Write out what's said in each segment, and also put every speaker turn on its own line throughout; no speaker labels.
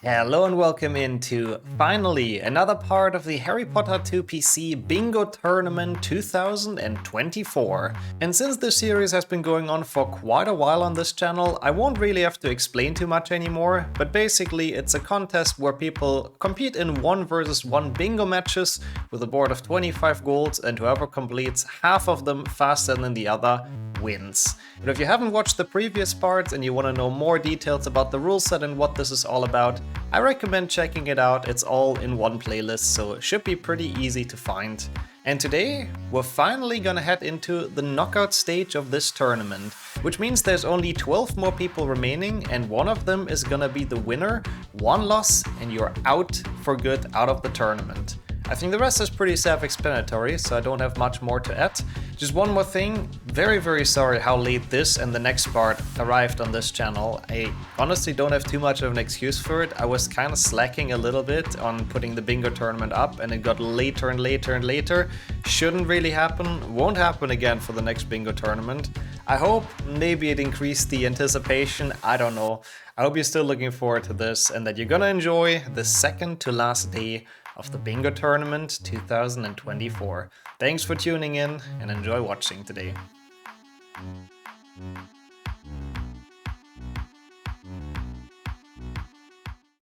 Hello and welcome into, finally, another part of the Harry Potter 2 PC Bingo Tournament 2024. And since this series has been going on for quite a while on this channel, I won't really have to explain too much anymore, but basically it's a contest where people compete in 1 versus 1 bingo matches with a board of 25 golds, and whoever completes half of them faster than the other wins. But if you haven't watched the previous parts and you want to know more details about the rule set and what this is all about, I recommend checking it out. It's all in one playlist, so it should be pretty easy to find. And today, we're finally gonna head into the knockout stage of this tournament, which means there's only 12 more people remaining, and one of them is gonna be the winner. One loss and you're out for good out of the tournament. I think the rest is pretty self-explanatory, so I don't have much more to add. Just one more thing, very sorry how late this and the next part arrived on this channel. I honestly don't have too much of an excuse for it. I was kind of slacking a little bit on putting the bingo tournament up, and it got later and later and later. Shouldn't really happen, won't happen again for the next bingo tournament. I hope maybe it increased the anticipation, I don't know. I hope you're still looking forward to this and that you're gonna enjoy the second to last day of the Bingo Tournament 2024. Thanks for tuning in and enjoy watching today.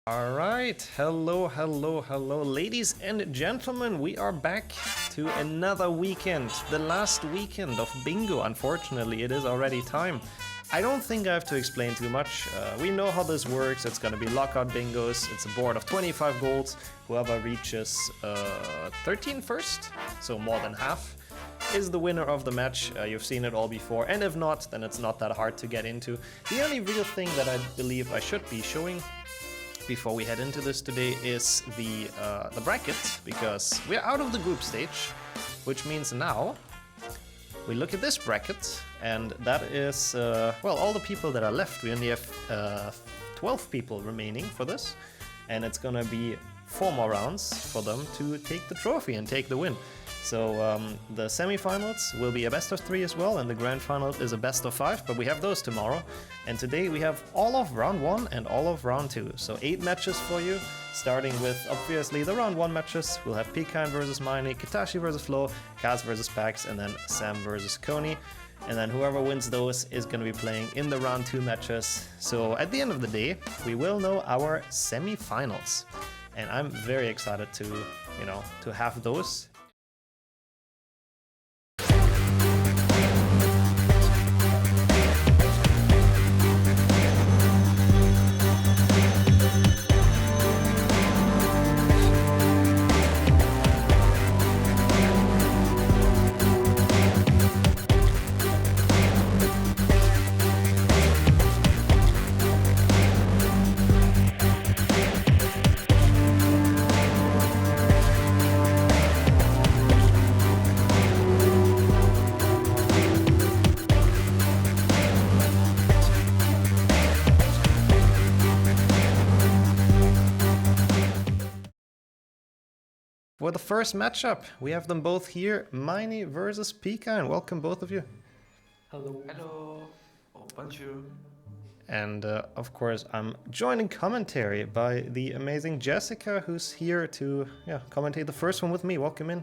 Alright, hello ladies and gentlemen, we are back to another weekend, the last weekend of Bingo. Unfortunately, it is already time. I don't think I have to explain too much. We know how this works. It's gonna be lockout bingos. It's a board of 25 golds. Whoever reaches 13 first, so more than half, is the winner of the match. You've seen it all before, and if not, then it's not that hard to get into. The only real thing that I believe I should be showing before we head into this today is the bracket, because we're out of the group stage, which means now we look at this bracket, and that is, well, all the people that are left. We only have 12 people remaining for this, and it's gonna be 4 more rounds for them to take the trophy and take the win. So the semifinals will be a best of 3 as well, and the grand final is a best of 5, but we have those tomorrow. And today we have all of round 1 and all of round 2, so 8 matches for you, starting with obviously the round 1 matches. We'll have PiKine versus Miney, Katashi versus Flo, Kaas versus Pax, and then Sam versus Koni. And then whoever wins those is going to be playing in the round 2 matches. So at the end of the day, we will know our semifinals. And I'm very excited to, to have those. For the first matchup, we have them both here, Miney versus PiKine. Welcome, both of you.
Hello. Hello. Oh, bonjour.
And of course, I'm joined in commentary by the amazing Jessica, who's here to commentate the first one with me. Welcome in.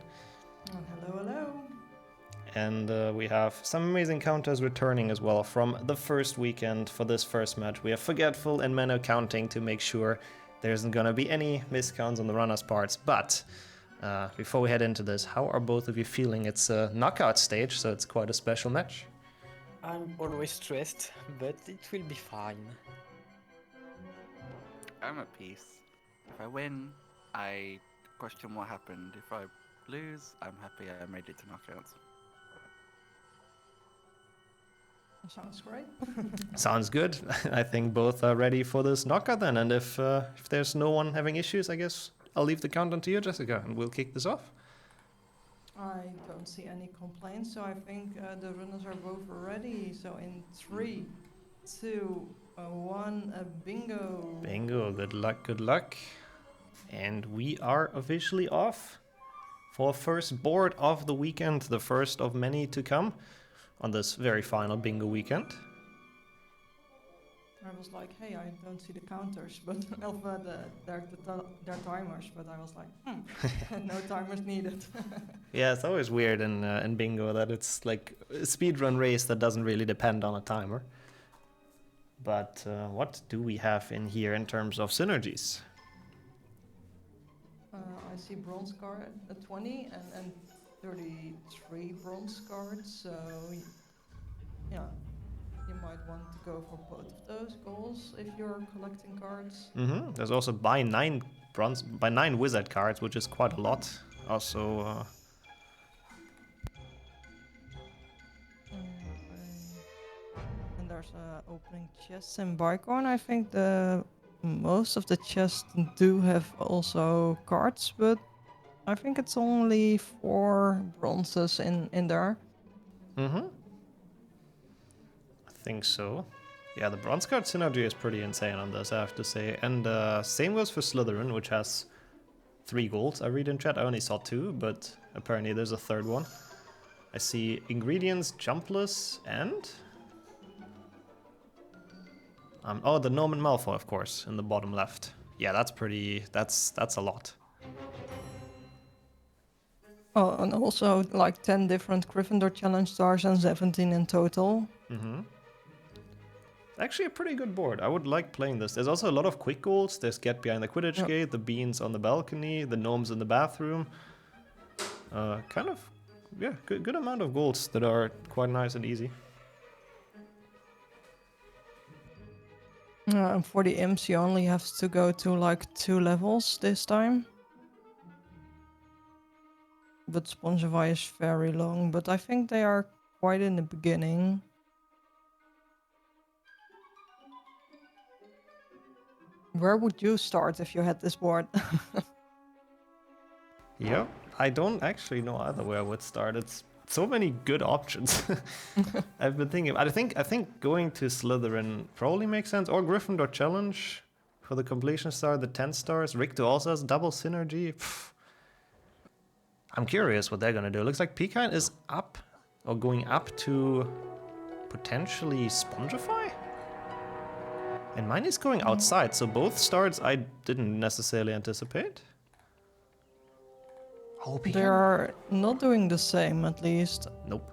Oh, hello.
And we have some amazing counters returning as well from the first weekend for this first match. We have Forgetful and Mano counting to make sure there isn't gonna be any miscounts on the runners' parts. But before we head into this, how are both of you feeling? It's a knockout stage, so it's quite a special match.
I'm always stressed, but it will be fine.
I'm at peace. If I win, I question what happened. If I lose, I'm happy I made it to knockouts.
Sounds great.
Sounds good. I think both are ready for this knockout then. And if there's no one having issues, I guess I'll leave the countdown to you, Jessica, and we'll kick this off.
I don't see any complaints, so I think the runners are both ready. So in 3, 2, 1, bingo.
Bingo, good luck. And we are officially off for first board of the weekend, the first of many to come on this very final bingo weekend.
I was like, hey, I don't see the counters, but they're timers. But I was like, no timers needed.
Yeah, it's always weird in bingo that it's like a speedrun race that doesn't really depend on a timer. But what do we have in here in terms of synergies?
I see bronze card, 20 and 33 bronze cards. So yeah, you might want to go for both of those goals if you're collecting cards.
There's also buy 9 wizard cards, which is quite a lot. Also,
And there's opening chests in PiKine. I think most of the chests do have also cards, but I think it's only 4 bronzes in there.
I think so. Yeah, the bronze card synergy is pretty insane on this, I have to say. And same goes for Slytherin, which has 3 golds. I read in chat, I only saw 2, but apparently there's a third one. I see ingredients, jumpless, and... oh, the Gnome and Malfoy, of course, in the bottom left. Yeah, that's pretty... that's a lot.
Oh, and also like 10 different Gryffindor challenge stars and 17 in total.
Actually a pretty good board. I would like playing this. There's also a lot of quick goals. There's Get Behind the Quidditch Gate, the Beans on the balcony, the Gnomes in the bathroom. Kind of, yeah, good amount of goals that are quite nice and easy.
And for the imps, you only have to go to like 2 levels this time. But Spongify is very long, but I think they are quite in the beginning. Where would you start if you had this board?
Yep, I don't actually know either where I would start. It's so many good options. I've been thinking. I think going to Slytherin probably makes sense, or Gryffindor Challenge for the completion star, the 10 stars. Ricto also has double synergy. Pff. I'm curious what they're gonna do. It looks like PiKine is up, or going up to potentially Spongify? And mine is going outside, so both starts I didn't necessarily anticipate. Oh, PiKine?
They're not doing the same, at least.
Nope.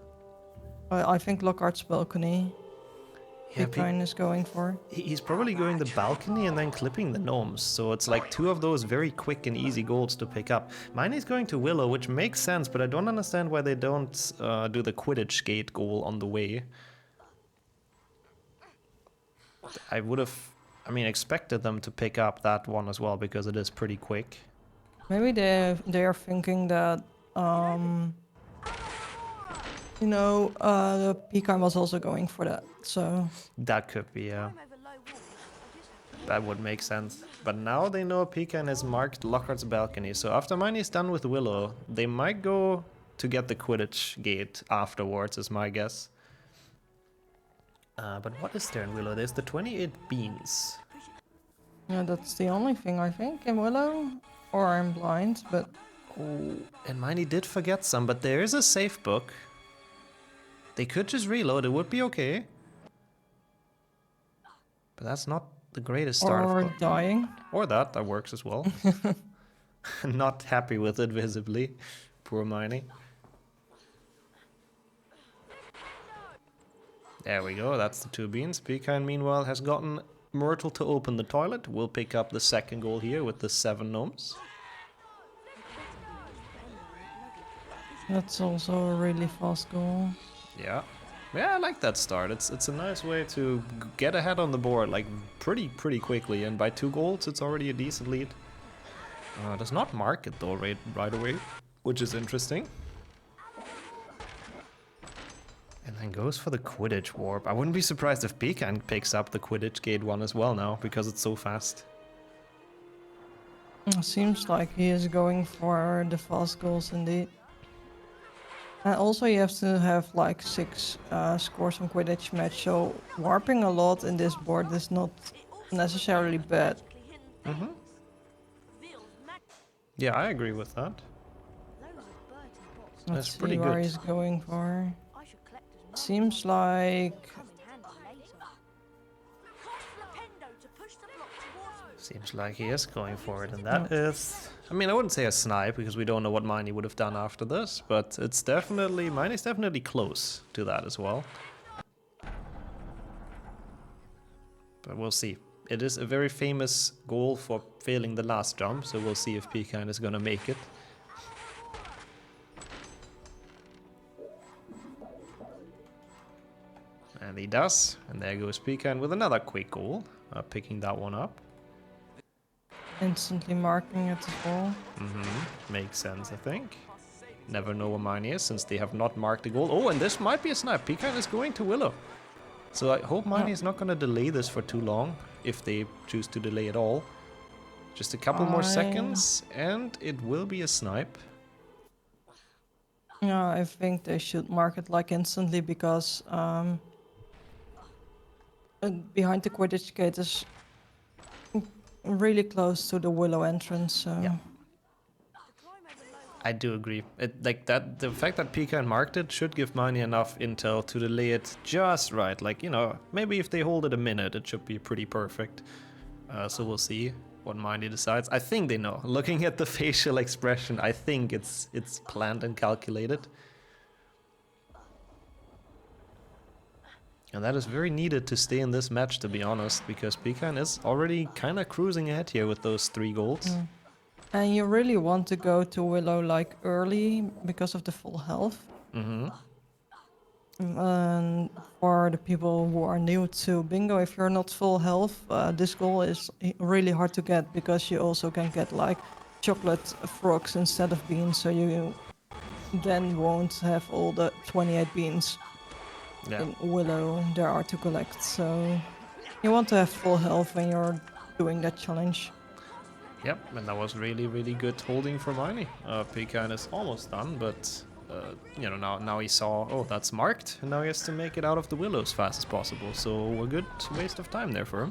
I think Lockhart's balcony.
Yeah,
PiKine is going for.
He's probably going the balcony and then clipping the gnomes, so it's like 2 of those very quick and easy goals to pick up. Mine is going to Willow, which makes sense, but I don't understand why they don't do the Quidditch Gate goal on the way. I would have, expected them to pick up that one as well, because it is pretty quick.
Maybe they are thinking that PiKine was also going for that, so...
That could be, yeah. That would make sense. But now they know PiKine has marked Lockhart's balcony, so after Miney is done with Willow, they might go to get the Quidditch Gate afterwards, is my guess. But what is there in Willow? There's the 28 beans.
Yeah, that's the only thing I think in Willow. Or I'm blind, but...
Oh, and Miney did forget some, but there is a safe book. They could just reload, it would be okay. But that's not the greatest start.
Or dying.
Or that works as well. Not happy with it visibly. Poor Miney. There we go, that's the 2 beans. PiKine meanwhile has gotten Myrtle to open the toilet. We'll pick up the second goal here with the 7 gnomes.
That's also a really fast goal.
Yeah. Yeah, I like that start. It's a nice way to get ahead on the board, like pretty quickly, and by 2 goals it's already a decent lead. Does not mark it though right away, which is interesting. And then goes for the Quidditch Warp. I wouldn't be surprised if PiKine picks up the Quidditch Gate one as well now, because it's so fast.
Seems like he is going for the fast goals indeed. And also you have to have like 6 scores on Quidditch match, so warping a lot in this board is not necessarily bad.
Yeah, I agree with that.
Let's
pretty
see where
good.
he's going for. Seems like
Seems like he is going for it, and that is... I mean, I wouldn't say a snipe, because we don't know what Miney would have done after this, but it's definitely... Miney's definitely close to that as well. But we'll see. It is a very famous goal for failing the last jump, so we'll see if PiKine is gonna make it. And he does, and there goes PiKine with another quick goal, picking that one up.
Instantly marking it as well.
Makes sense, I think. Never know where Miney is, since they have not marked the goal. Oh, and this might be a snipe. PiKine is going to Willow. So I hope Miney is not going to delay this for too long, if they choose to delay at all. Just a couple more seconds, and it will be a snipe.
Yeah, I think they should mark it like instantly, because behind the Quidditch gate is really close to the Willow entrance, so...
Yeah. I do agree. Like that, the fact that PiKine marked it should give Miney enough intel to delay it just right. Like, you know, maybe if they hold it a minute, it should be pretty perfect. So we'll see what Miney decides. I think they know. Looking at the facial expression, I think it's planned and calculated. And that is very needed to stay in this match, to be honest, because PiKine is already kind of cruising ahead here with those 3 goals.
And you really want to go to Willow like early because of the full health. And for the people who are new to bingo, if you're not full health, this goal is really hard to get, because you also can get like chocolate frogs instead of beans, so you then won't have all the 28 beans in Willow there are to collect. So you want to have full health when you're doing that challenge.
Yep, and that was really, really good holding for Miney. PiKine is almost done, but you know, now he saw, oh, that's marked, and now he has to make it out of the willow as fast as possible. So a good waste of time there for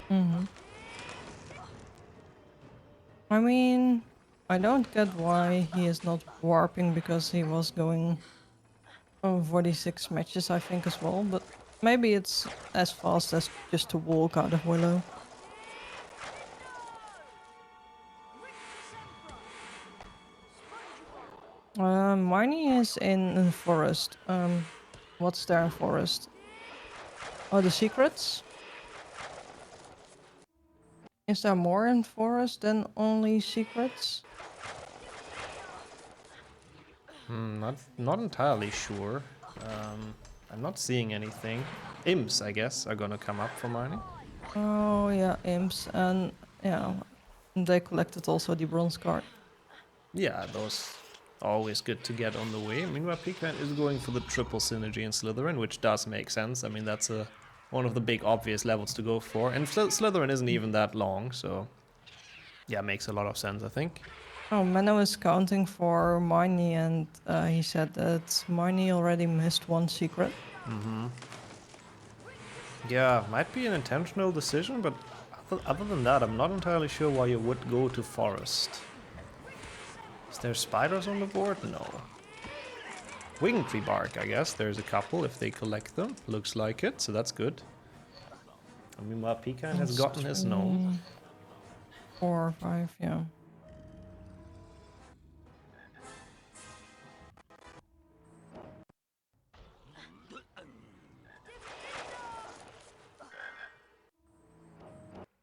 him.
I mean, I don't get why he is not warping, because he was going 46 matches, I think, as well. But maybe it's as fast as just to walk out of Willow. Miney is in forest. What's there in forest? Oh, the secrets? Is there more in forest than only secrets?
Not entirely sure. I'm not seeing anything. Imps, I guess, are gonna come up for Miney.
Oh yeah, imps, and yeah, they collected also the bronze card.
Yeah, those are always good to get on the way. Meanwhile, PiKine is going for the triple synergy in Slytherin, which does make sense. I mean, that's one of the big obvious levels to go for. And Slytherin isn't even that long, so yeah, makes a lot of sense, I think.
Oh, Menno is counting for Miney, and he said that Miney already missed 1 secret.
Yeah, might be an intentional decision, but other than that, I'm not entirely sure why you would go to forest. Is there spiders on the board? No. Wing tree bark, I guess. There's a couple if they collect them. Looks like it, so that's good. I mean, well, PiKine has gotten his gnome.
4 or 5, yeah.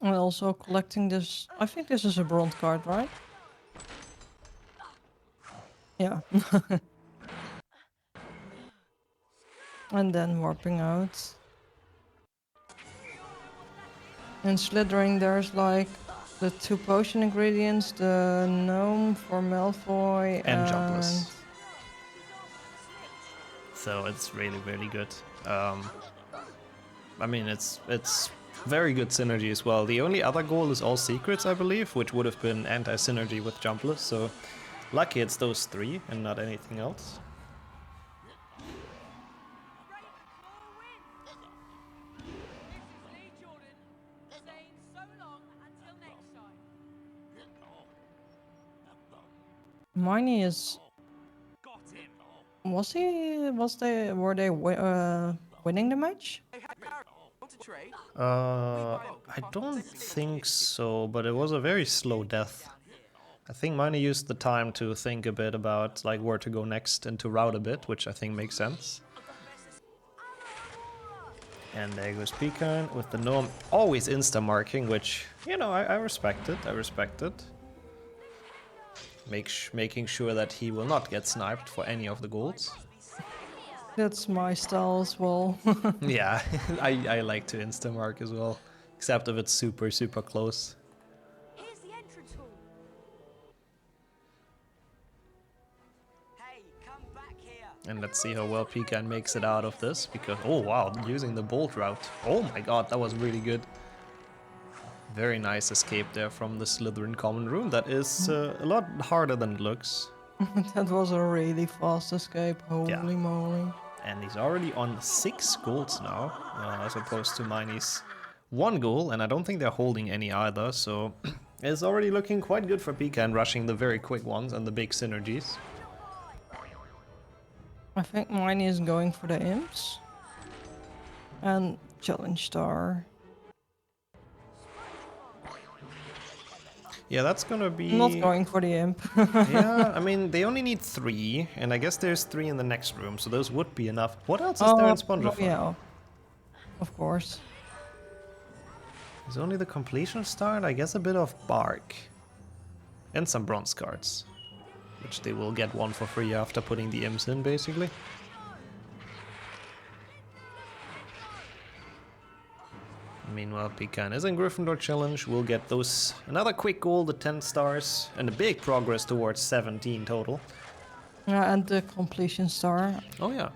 And also collecting this, I think this is a bronze card, right? Yeah. And then warping out. In Slytherin there's like the 2 potion ingredients, the gnome for Malfoy
And jumpless. So it's really, really good. I mean, it's very good synergy as well. The only other goal is all secrets, I believe, which would have been anti-synergy with jumpless. So lucky it's those 3 and not anything else.
Miney is... were they winning the match?
I don't think so, but it was a very slow death. I think Miney used the time to think a bit about like where to go next and to route a bit, which I think makes sense. And there goes PiKine with the gnome, always insta-marking, which, you know, I respect it, I respect it. Making sure that he will not get sniped for any of the golds.
That's my style as well.
Yeah, I like to insta-mark as well, except if it's super, super close.
Here's the entrance hall. Hey, come back here.
And let's see how well PiKine makes it out of this, because, oh wow, using the bolt route. Oh my god, that was really good. Very nice escape there from the Slytherin common room. That is a lot harder than it looks.
That was a really fast escape, holy moly.
And he's already on 6 goals now, as opposed to Miney's 1 goal, and I don't think they're holding any either, so it's already looking quite good for PiKine, rushing the very quick ones and the big synergies.
I think mine is going for the imps. And challenge star.
Yeah, that's gonna be...
Not going for the imp.
Yeah, I mean, they only need 3, and I guess there's 3 in the next room, so those would be enough. What else is there in Spongify?
Yeah, of course.
There's only the completion star, and I guess a bit of bark. And some bronze cards. Which they will get 1 for free after putting the imps in, basically. Meanwhile, PiKine is in Gryffindor Challenge. We'll get those another quick goal, the 10 stars, and a big progress towards 17 total.
Yeah, and the completion star.
Oh yeah.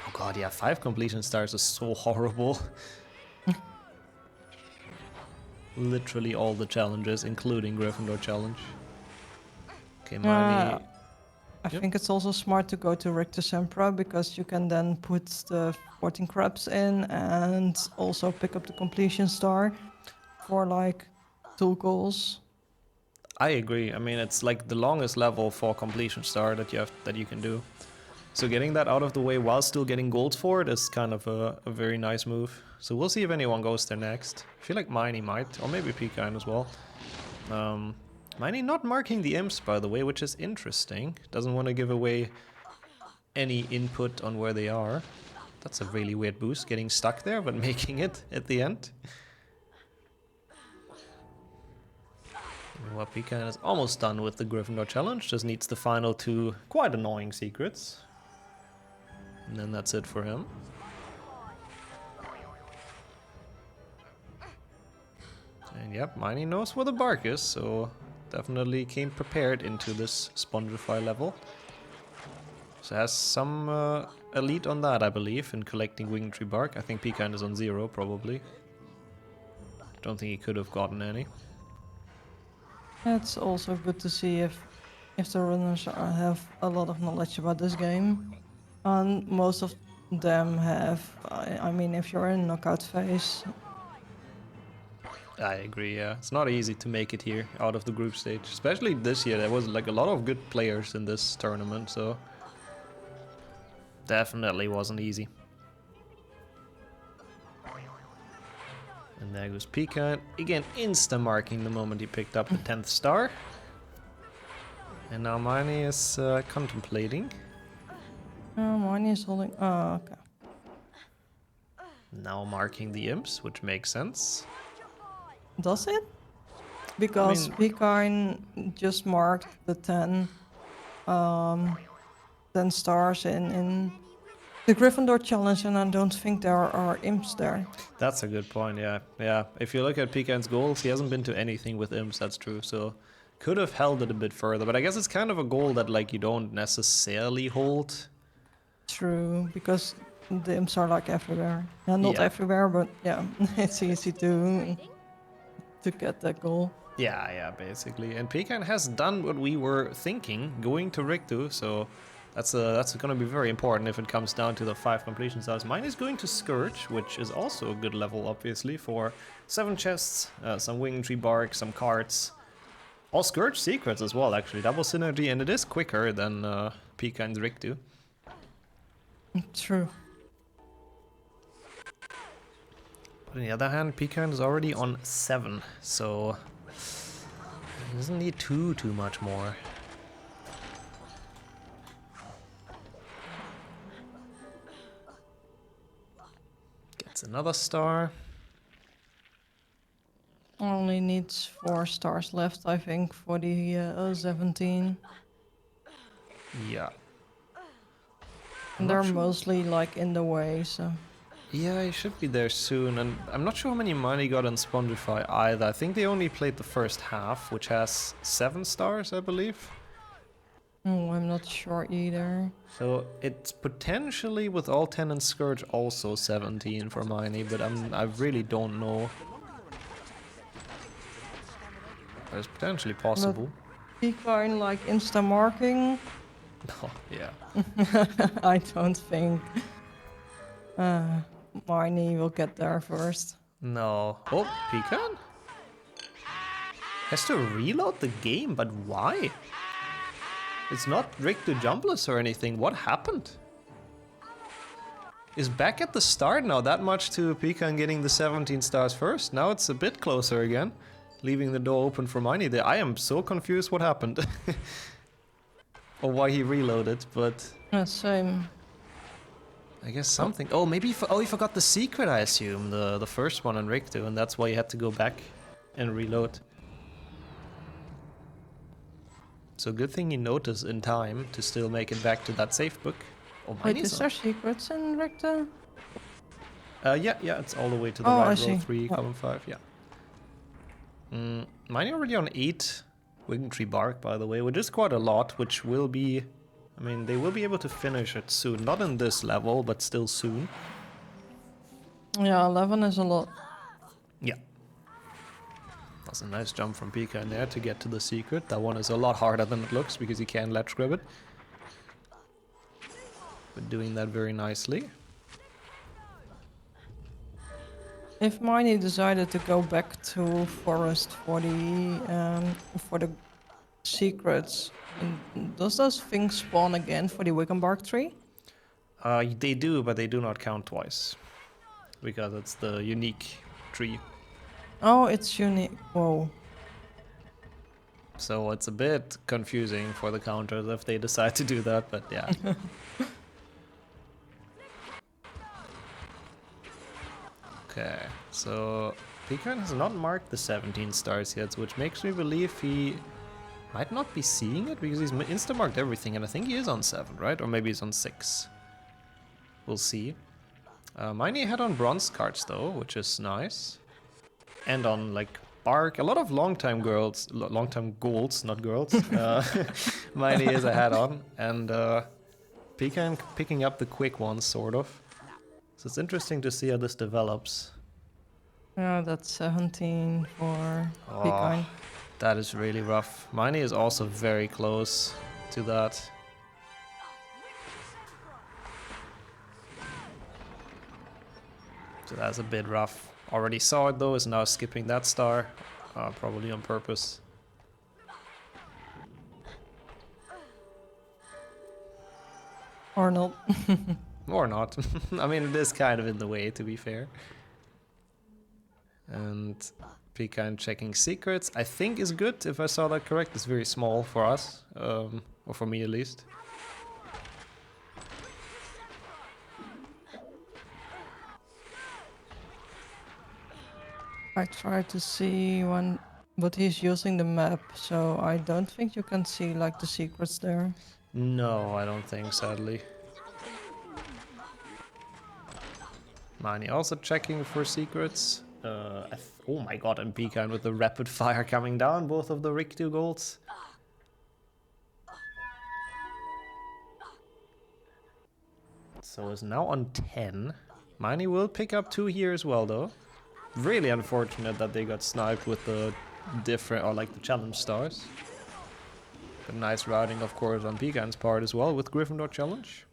Oh god, yeah, 5 completion stars is so horrible. Literally all the challenges, including Gryffindor Challenge. Okay, Miney.
I think it's also smart to go to Rictus Sempra because you can then put the 14 crabs in and also pick up the completion star for like 2 goals.
I agree. I mean, it's like the longest level for completion star that you can do. So getting that out of the way while still getting gold for it is kind of a very nice move. So we'll see if anyone goes there next. I feel like Miney might, or maybe PiKine as well. Miney not marking the imps, by the way, which is interesting. Doesn't want to give away any input on where they are. That's a really weird boost, getting stuck there, but making it at the end. Well, PiKine is almost done with the Gryffindor Challenge, just needs the final 2 quite annoying secrets. And then that's it for him. And yep, Miney knows where the bark is, so definitely came prepared into this Spongify level. So has some elite on that, I believe, in collecting winged tree bark. I think PiKine is on 0, probably. Don't think he could have gotten any.
It's also good to see if the runners have a lot of knowledge about this game. And most of them have, I mean, if you're in knockout phase.
I agree, yeah. It's not easy to make it here out of the group stage. Especially this year, there was like a lot of good players in this tournament, so definitely wasn't easy. And there goes PiKine, again insta-marking the moment he picked up the 10th star. And now Miney is contemplating.
Mine is holding, okay.
Now marking the imps, which makes sense.
Does it? Because PiKine just marked the 10 stars in the Gryffindor Challenge, and I don't think there are imps there.
That's a good point, yeah. Yeah, if you look at PiKine's goals, he hasn't been to anything with imps, that's true. So could have held it a bit further, but I guess it's kind of a goal that like you don't necessarily hold.
True, because the imps are like everywhere. Yeah, not everywhere, but yeah, it's easy to get that goal.
Yeah, basically. And PiKine has done what we were thinking, going to Rictu, so that's going to be very important if it comes down to the 5 completion stars. Mine is going to Scourge, which is also a good level, obviously, for 7 chests, some winged tree bark, some cards. All Scourge secrets as well, actually. Double synergy, and it is quicker than PiKine's Rictu.
True.
But on the other hand, PiKine is already on 7, so he doesn't need too much more. Gets another star.
Only needs 4 stars left, I think, for the 17.
Yeah.
And
not
they're
sure.
mostly like in the way, so.
Yeah, he should be there soon, and I'm not sure how many money got in Spongify either. I think they only played the first half, which has 7 stars, I believe.
Oh, I'm not sure either.
So it's potentially with all 10 and Scourge also 17 for Miney, but I really don't know. It's potentially possible.
PiKine like insta marking.
Oh, yeah.
I don't think Miney will get there first.
No. Oh, PiKine? Has to reload the game, but why? It's not rigged to jumpless or anything. What happened? Is back at the start now, that much to PiKine getting the 17 stars first. Now it's a bit closer again, leaving the door open for Miney there. I am so confused what happened. Or why he reloaded, but
Same.
I guess something. Oh, maybe he forgot the secret, I assume, the first one on Riktu, and that's why he had to go back and reload. So good thing he noticed in time to still make it back to that safe book. Oh,
Wait,
Miney's
is there secrets in Richter?
yeah, it's all the way to the
Oh, I
right,
see.
row 3,
Yeah.
column 5, yeah. Miney already on 8 Wing Tree Bark, by the way, which is quite a lot, which will be... I mean, they will be able to finish it soon. Not in this level, but still soon.
Yeah, 11 is a lot.
Yeah. That's a nice jump from Pika in there to get to the secret. That one is a lot harder than it looks, because you can ledge grab it. But doing that very nicely.
If Miney decided to go back to forest for the secrets, does those things spawn again for the Wickenbark tree?
They do, but they do not count twice. Because it's the unique tree.
Oh, it's unique. Whoa.
So it's a bit confusing for the counters if they decide to do that, but yeah. Okay, so PiKine has not marked the 17 stars yet, which makes me believe he might not be seeing it because he's insta-marked everything, and I think he is on 7, right? Or maybe he's on 6. We'll see. Miney had on bronze cards though, which is nice. And on like bark, a lot of long-time golds, not girls. Miney is ahead on, and PiKine picking up the quick ones, sort of. So it's interesting to see how this develops.
Yeah, that's 17 for PiKine.
That is really rough. Miney is also very close to that. So that's a bit rough. Already saw it though, is now skipping that star. Probably on purpose.
Or not.
Or not. I mean, it is kind of in the way, to be fair. And PiKine checking secrets, I think is good, if I saw that correct. It's very small for us, or for me at least.
I tried to see but he's using the map, so I don't think you can see like the secrets there.
No, I don't think, sadly. Miney also checking for secrets. Oh my god, and PiKine with the rapid fire coming down, both of the Riktu golds. So is now on 10. Miney will pick up 2 here as well though. Really unfortunate that they got sniped with the different, or like the challenge stars. But nice routing of course on PiKine's part as well with Gryffindor challenge.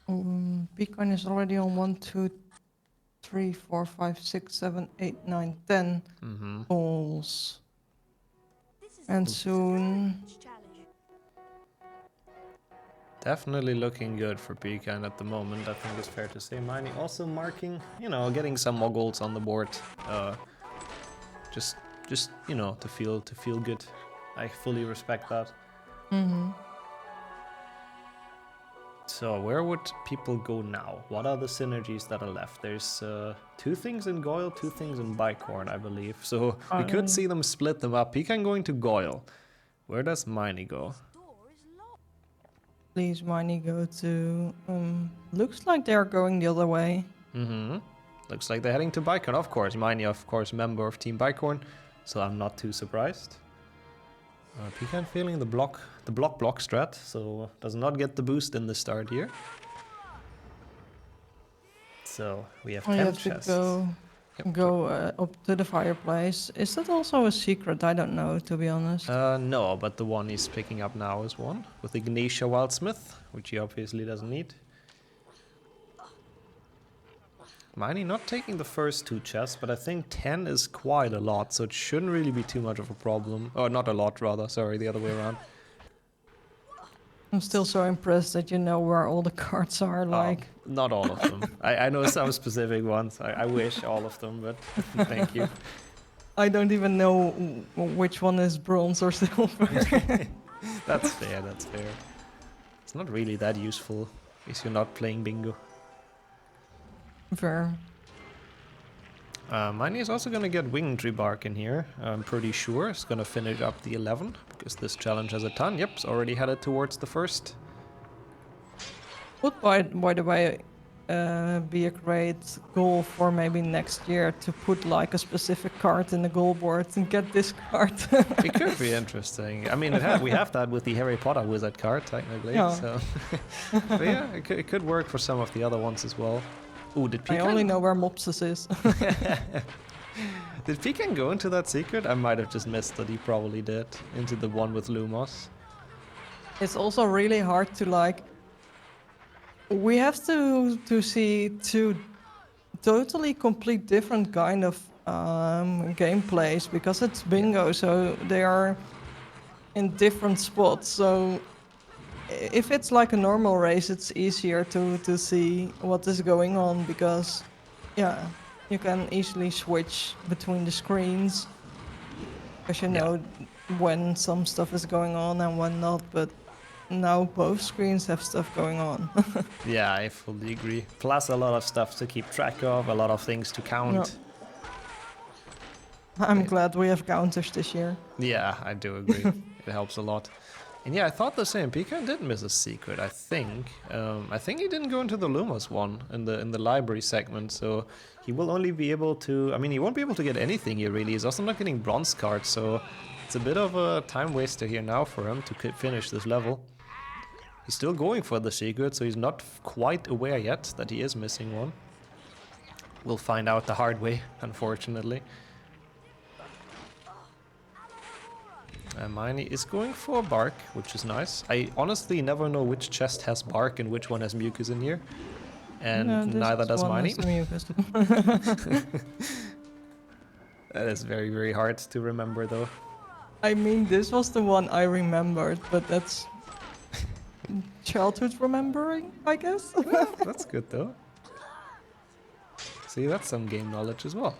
PiKine is already on 1, 2, 3, 4, 5, 6, 7, 8, 9, 10 balls. And soon
Definitely looking good for PiKine at the moment, I think it's fair to say. Miney also marking, you know, getting some more goals on the board. Just you know, to feel good. I fully respect that.
Mm-hmm.
So where would people go now? What are the synergies that are left? There's 2 things in Goyle, 2 things in Bicorn, I believe. So we could see them split them up. PiKine going to Goyle. Where does Miney go?
Door is locked.
Please, Miney, go to... looks like they're going the other way.
Mm-hmm. Looks like they're heading to Bicorn, of course. Miney, of course, member of Team Bicorn, so I'm not too surprised. PiKine feeling the block strat, so does not get the boost in the start here. So we have 10
You have
chests.
to
Yep.
go up to the fireplace. Is that also a secret? I don't know, to be honest.
No, but the one he's picking up now is one with Ignitia Wildsmith, which he obviously doesn't need. Miney not taking the first 2 chests, but I think 10 is quite a lot, so it shouldn't really be too much of a problem. Or not a lot, rather, sorry, the other way around.
I'm still so impressed that you know where all the cards are, like...
Not all of them. I know some specific ones. I wish all of them, but thank you.
I don't even know which one is bronze or silver.
That's fair, that's fair. It's not really that useful if you're not playing bingo.
Fair.
Miney is also gonna get Winged Rebark in here, I'm pretty sure. It's gonna finish up the 11, because this challenge has a ton. Yep, it's already headed towards the first.
Would, by the way, be a great goal for maybe next year to put like a specific card in the goal board and get this card.
It could be interesting. I mean, we have that with the Harry Potter wizard card, technically.
Yeah.
So. But yeah, it could work for some of the other ones as well. Ooh, did
I
PiKine...
only know where Mopsis is.
Did PiKine go into that secret? I might have just missed that he probably did. Into the one with Lumos.
It's also really hard to like... We have to see 2 totally complete different kind of gameplays because it's bingo, so they are in different spots. So if it's like a normal race, it's easier to see what is going on because, yeah, you can easily switch between the screens because you know when some stuff is going on and when not, but now both screens have stuff going on.
Yeah, I fully agree. Plus a lot of stuff to keep track of, a lot of things to count.
I'm glad we have counters this year.
Yeah, I do agree. It helps a lot. And yeah, I thought the same. PiKine did miss a secret, I think. I think he didn't go into the Lumos one in the library segment, so he will only be able to... I mean, he won't be able to get anything here, really. He's also not getting bronze cards, so it's a bit of a time waster here now for him to finish this level. He's still going for the secret, so he's not quite aware yet that he is missing one. We'll find out the hard way, unfortunately. Miney is going for bark, which is nice. I honestly never know which chest has bark and which one has mucus in here. And neither does Miney. That is very, very hard to remember, though.
I mean, this was the one I remembered, but that's childhood remembering, I guess.
Well, that's good, though. See, that's some game knowledge as well.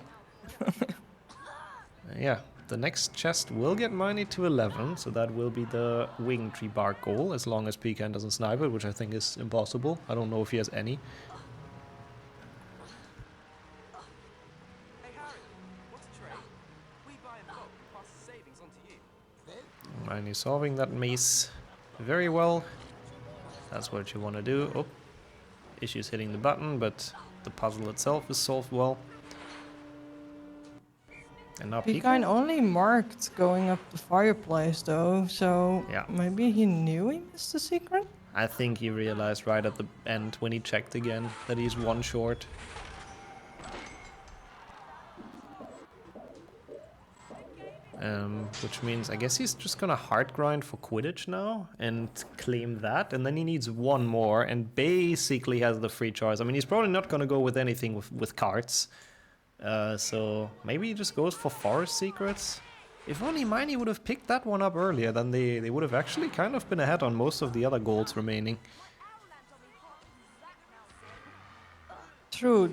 Yeah. The next chest will get Miney to 11, so that will be the wing tree bark goal, as long as PiKine doesn't snipe it, which I think is impossible. I don't know if he has any.
Hey Harry, what's a trade? We buy in bulk, pass the savings on to you.
Miney solving that maze very well. That's what you want to do. Oh, issues hitting the button, but the puzzle itself is solved well. And now
PiKine only marked going up the fireplace though, so
Yeah.
maybe he knew he missed the secret?
I think he realized right at the end when he checked again that he's one short. Which means I guess he's just gonna hard grind for Quidditch now and claim that, and then he needs one more and basically has the free choice. I mean, he's probably not gonna go with anything with cards. So maybe he just goes for forest secrets. If only Miney would have picked that one up earlier, then they would have actually kind of been ahead on most of the other goals remaining.
True,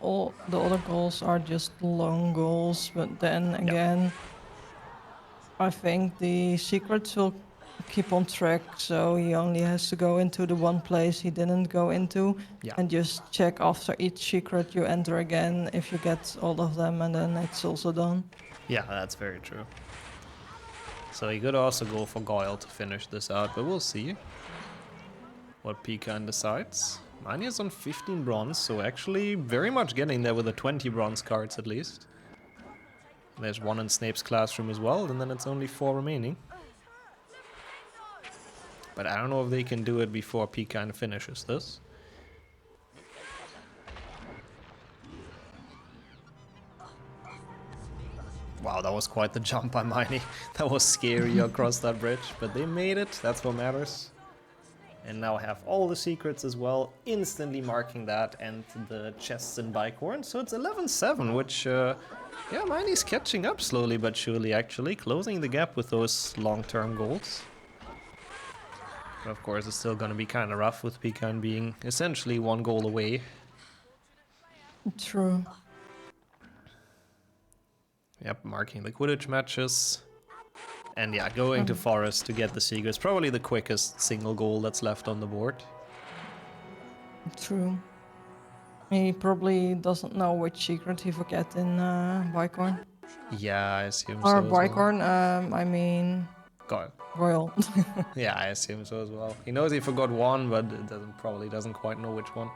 all the other goals are just long goals, but then again, I think the secrets will keep on track, so he only has to go into the one place he didn't go into, and just check after each secret you enter again if you get all of them, and then it's also done.
Yeah, that's very true. So he could also go for Goyle to finish this out, but we'll see what PiKine decides. Miney is on 15 bronze, so actually very much getting there with the 20 bronze cards at least. There's one in Snape's classroom as well, and then it's only 4 remaining. But I don't know if they can do it before PiKine finishes this. Wow, that was quite the jump by Miney. That was scary across that bridge, but they made it. That's what matters. And now have all the secrets as well, instantly marking that and the chests in Bicorn. So it's 11-7, which, yeah, Miney's catching up slowly but surely, actually, closing the gap with those long-term goals. But of course, it's still going to be kind of rough with PiKine being essentially 1 goal away.
True.
Yep, marking the Quidditch matches. And yeah, going to Forest to get the secrets. Probably the quickest single goal that's left on the board.
True. He probably doesn't know which secret he forget in Bicorn.
Yeah, I assume
Or
so as well.
Bicorn, I mean...
Goyle.
Royal.
Yeah, I assume so as well. He knows he forgot one, but probably doesn't quite know which one.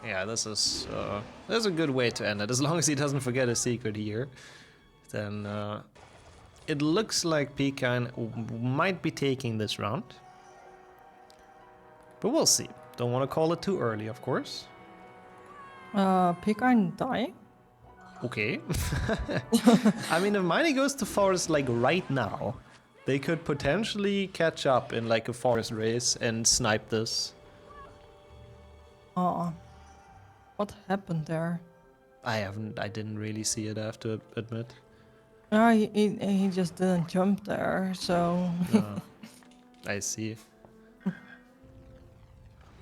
Yeah, this is a good way to end it. As long as he doesn't forget a secret here, then it looks like PiKine might be taking this round. But we'll see. Don't want to call it too early, of course.
PiKine dying?
Okay. I mean, if Miney goes to Forest like right now, they could potentially catch up in like a Forest race and snipe this.
What happened there?
I didn't really see it, I have to admit.
He just didn't jump there, so...
I see.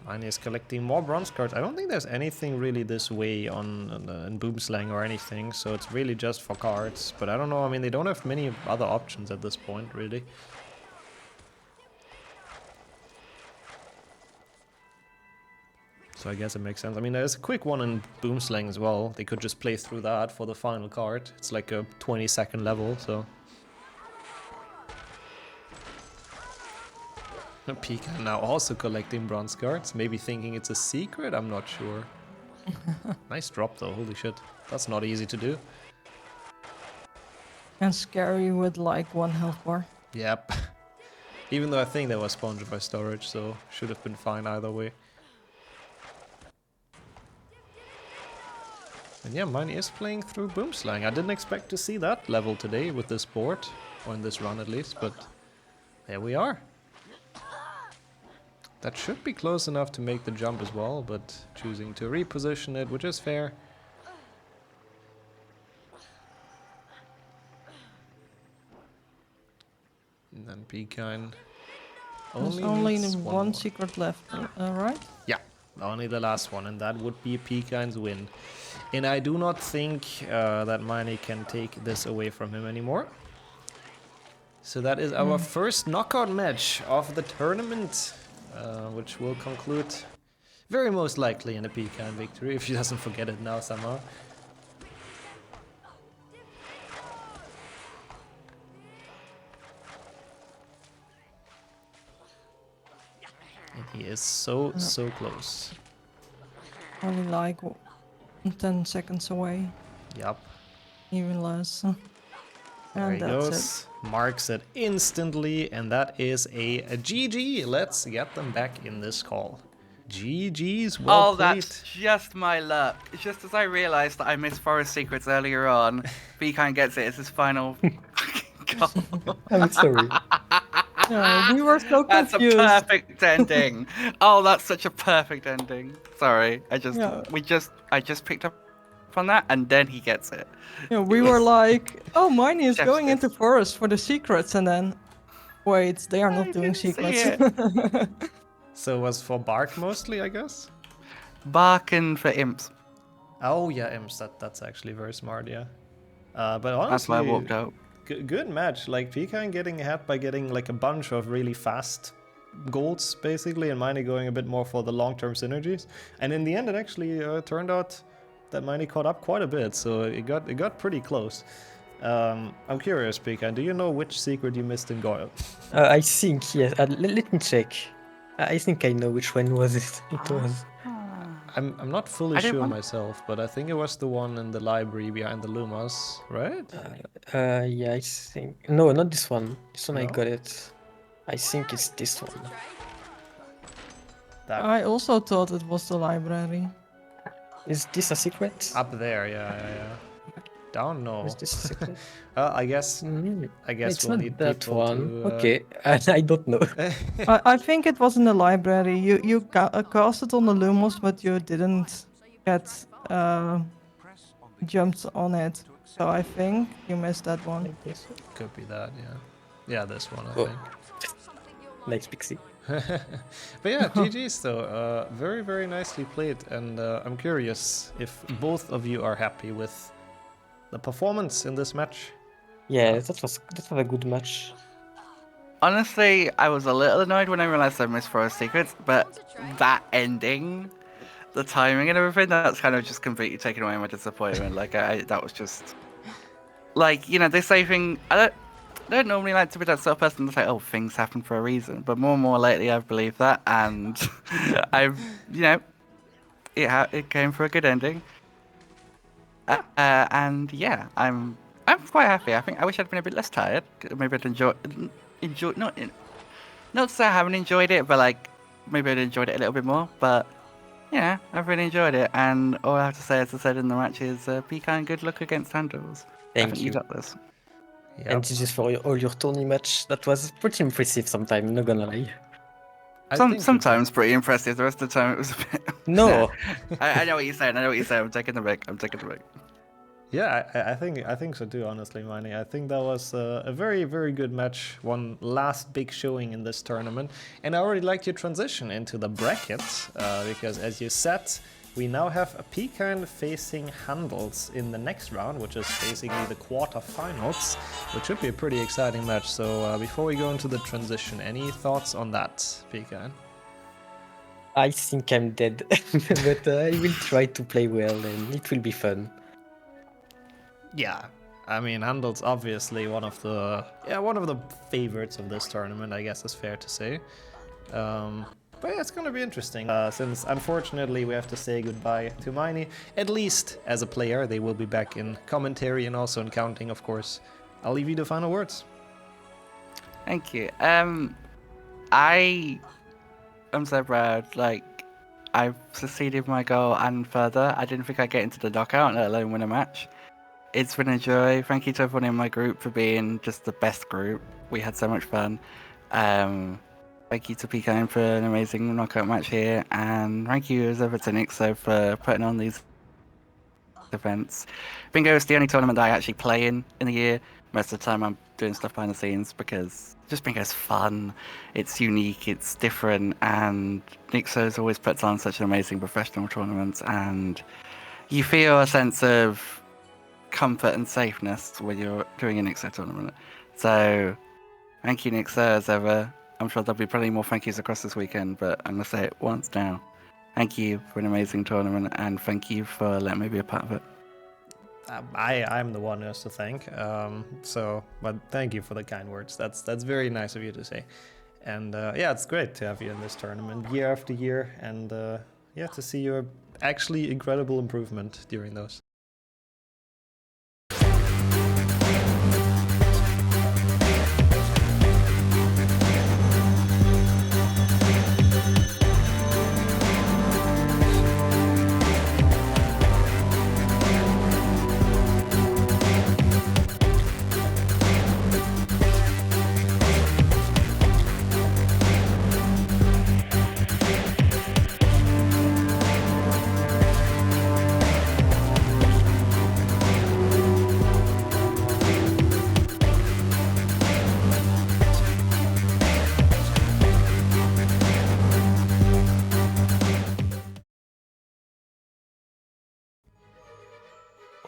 Miney is collecting more bronze cards. I don't think there's anything really this way in Boomslang or anything, so it's really just for cards. But I don't know, I mean, they don't have many other options at this point, really. So I guess it makes sense. I mean, there's a quick one in Boomslang as well. They could just play through that for the final card. It's like a 20-second level, so... PiKine now also collecting bronze cards, maybe thinking it's a secret, I'm not sure. Nice drop though, holy shit. That's not easy to do.
And scary with like 1 health bar.
Yep. Even though I think there was Spongify storage, so should have been fine either way. And yeah, Miney is playing through Boomslang. I didn't expect to see that level today with this board, or in this run at least, but there we are. That should be close enough to make the jump as well, but choosing to reposition it, which is fair. And then PiKine
There's only
needs
one
more.
secret left, right?
Yeah, only the last one, and that would be PiKine's win. And I do not think that Miney can take this away from him anymore. So that is our first knockout match of the tournament. Which will conclude very most likely in a PiKine victory, if she doesn't forget it now somehow. And he is so close.
Only like 10 seconds away,
Yup.
even less.
There
And
he
that's
goes. Marks it instantly, and that is a GG. Let's get them back in this call. GG's, well played.
That's just my luck. Just as I realised that I missed Forest Secrets earlier on, PiKine gets it. It's his final goal.
I'm sorry.
We were so
That's
confused.
a perfect ending. Oh, that's such a perfect ending. Sorry, I just
Yeah.
I just picked up from that, and then he gets it.
Yeah, we were like, oh, Miney is
Chef's
going into
kiss.
forest for the secrets, and then, wait, they are not doing
didn't see
secrets.
So it was for Bark mostly, I guess?
Barking for imps.
Oh yeah, Imps, that's actually very smart, yeah. But honestly,
That's why I walked out.
Good match. Like PiKine getting ahead by getting like a bunch of really fast golds basically, and Miney going a bit more for the long-term synergies. And in the end, it actually turned out that Miney caught up quite a bit, so it got pretty close. I'm curious, PiKine, do you know which secret you missed in Goyle?
I think, yes. Let me check. I think I know which one was it. It was.
I'm not fully
I didn't
sure
want-
myself, but I think it was the one in the library behind the Lumas, right?
Yeah, I think. No, not this one. This one I
No?
got it. I think it's this one.
That
I also thought it was the library.
Is this a secret?
up there, yeah. Down, no.
Is this a secret?
I guess
It's
we'll
not
need
that
people
one.
to.
Okay, I don't know.
I think it was in the library. You cast it on the Lumos, but you didn't get jumped on it. So I think you missed that one.
Could be that, yeah. Yeah, this one, I
Oh.
think.
Nice pixie.
But yeah, GG's though. Very, very nicely played, and I'm curious if both of you are happy with the performance in this match.
Yeah, that was a good match.
Honestly, I was a little annoyed when I realized I missed Forest Secrets, but that ending, the timing and everything, that's kind of just completely taken away my disappointment. Like, that was just... Like, you know, they say things... I don't normally like to be that sort of person to say, oh, things happen for a reason. But more and more lately, I've believed that, and I've, you know, it came for a good ending. And yeah, I'm quite happy. I think I wish I'd been a bit less tired. Maybe I'd enjoy not to say I haven't enjoyed it, but like maybe I'd enjoyed it a little bit more. But yeah, I've really enjoyed it. And all I have to say, as I said in the match, is PiKine, good luck against Handels. I
Thank
think
you.
got this.
Yep.
And this is for all your tourney match. That was pretty impressive sometimes, not gonna lie.
I think
Sometimes pretty impressive. The rest of the time it was a bit.
No.
I know what you're saying. I'm taking the break.
Yeah, I think so too, honestly, Miney. I think that was a very, very good match. One last big showing in this tournament. And I already liked your transition into the brackets, because as you said, we now have a PiKine facing Handels in the next round, which is basically the quarterfinals, which should be a pretty exciting match. So before we go into the transition, any thoughts on that, PiKine?
I think I'm dead, but I will try to play well and it will be fun.
Yeah, I mean, Handel's obviously one of the favorites of this tournament, I guess is fair to say. But yeah, it's gonna be interesting, since unfortunately we have to say goodbye to Miney, at least as a player. They will be back in commentary and also in counting, of course. I'll leave you the final words.
Thank you. I am so proud. Like, I've succeeded my goal and further. I didn't think I'd get into the knockout, let alone win a match. It's been a joy. Thank you to everyone in my group for being just the best group. We had so much fun. Thank you to PiKine for an amazing knockout match here, and thank you as ever to Nixxo for putting on these events. Bingo is the only tournament that I actually play in the year. Most of the time I'm doing stuff behind the scenes because just Bingo's fun, it's unique, it's different, and Nixxo's always puts on such an amazing professional tournament, and you feel a sense of comfort and safeness when you're doing a Nixxo tournament. So thank you, Nixxo, as ever. I'm sure there'll be plenty more thank yous across this weekend, but I'm going to say it once now. Thank you for an amazing tournament, and thank you for letting me be a part of it.
I'm the one who has to thank. But thank you for the kind words. That's very nice of you to say. And yeah, it's great to have you in this tournament year after year, and yeah, to see your actually incredible improvement during those.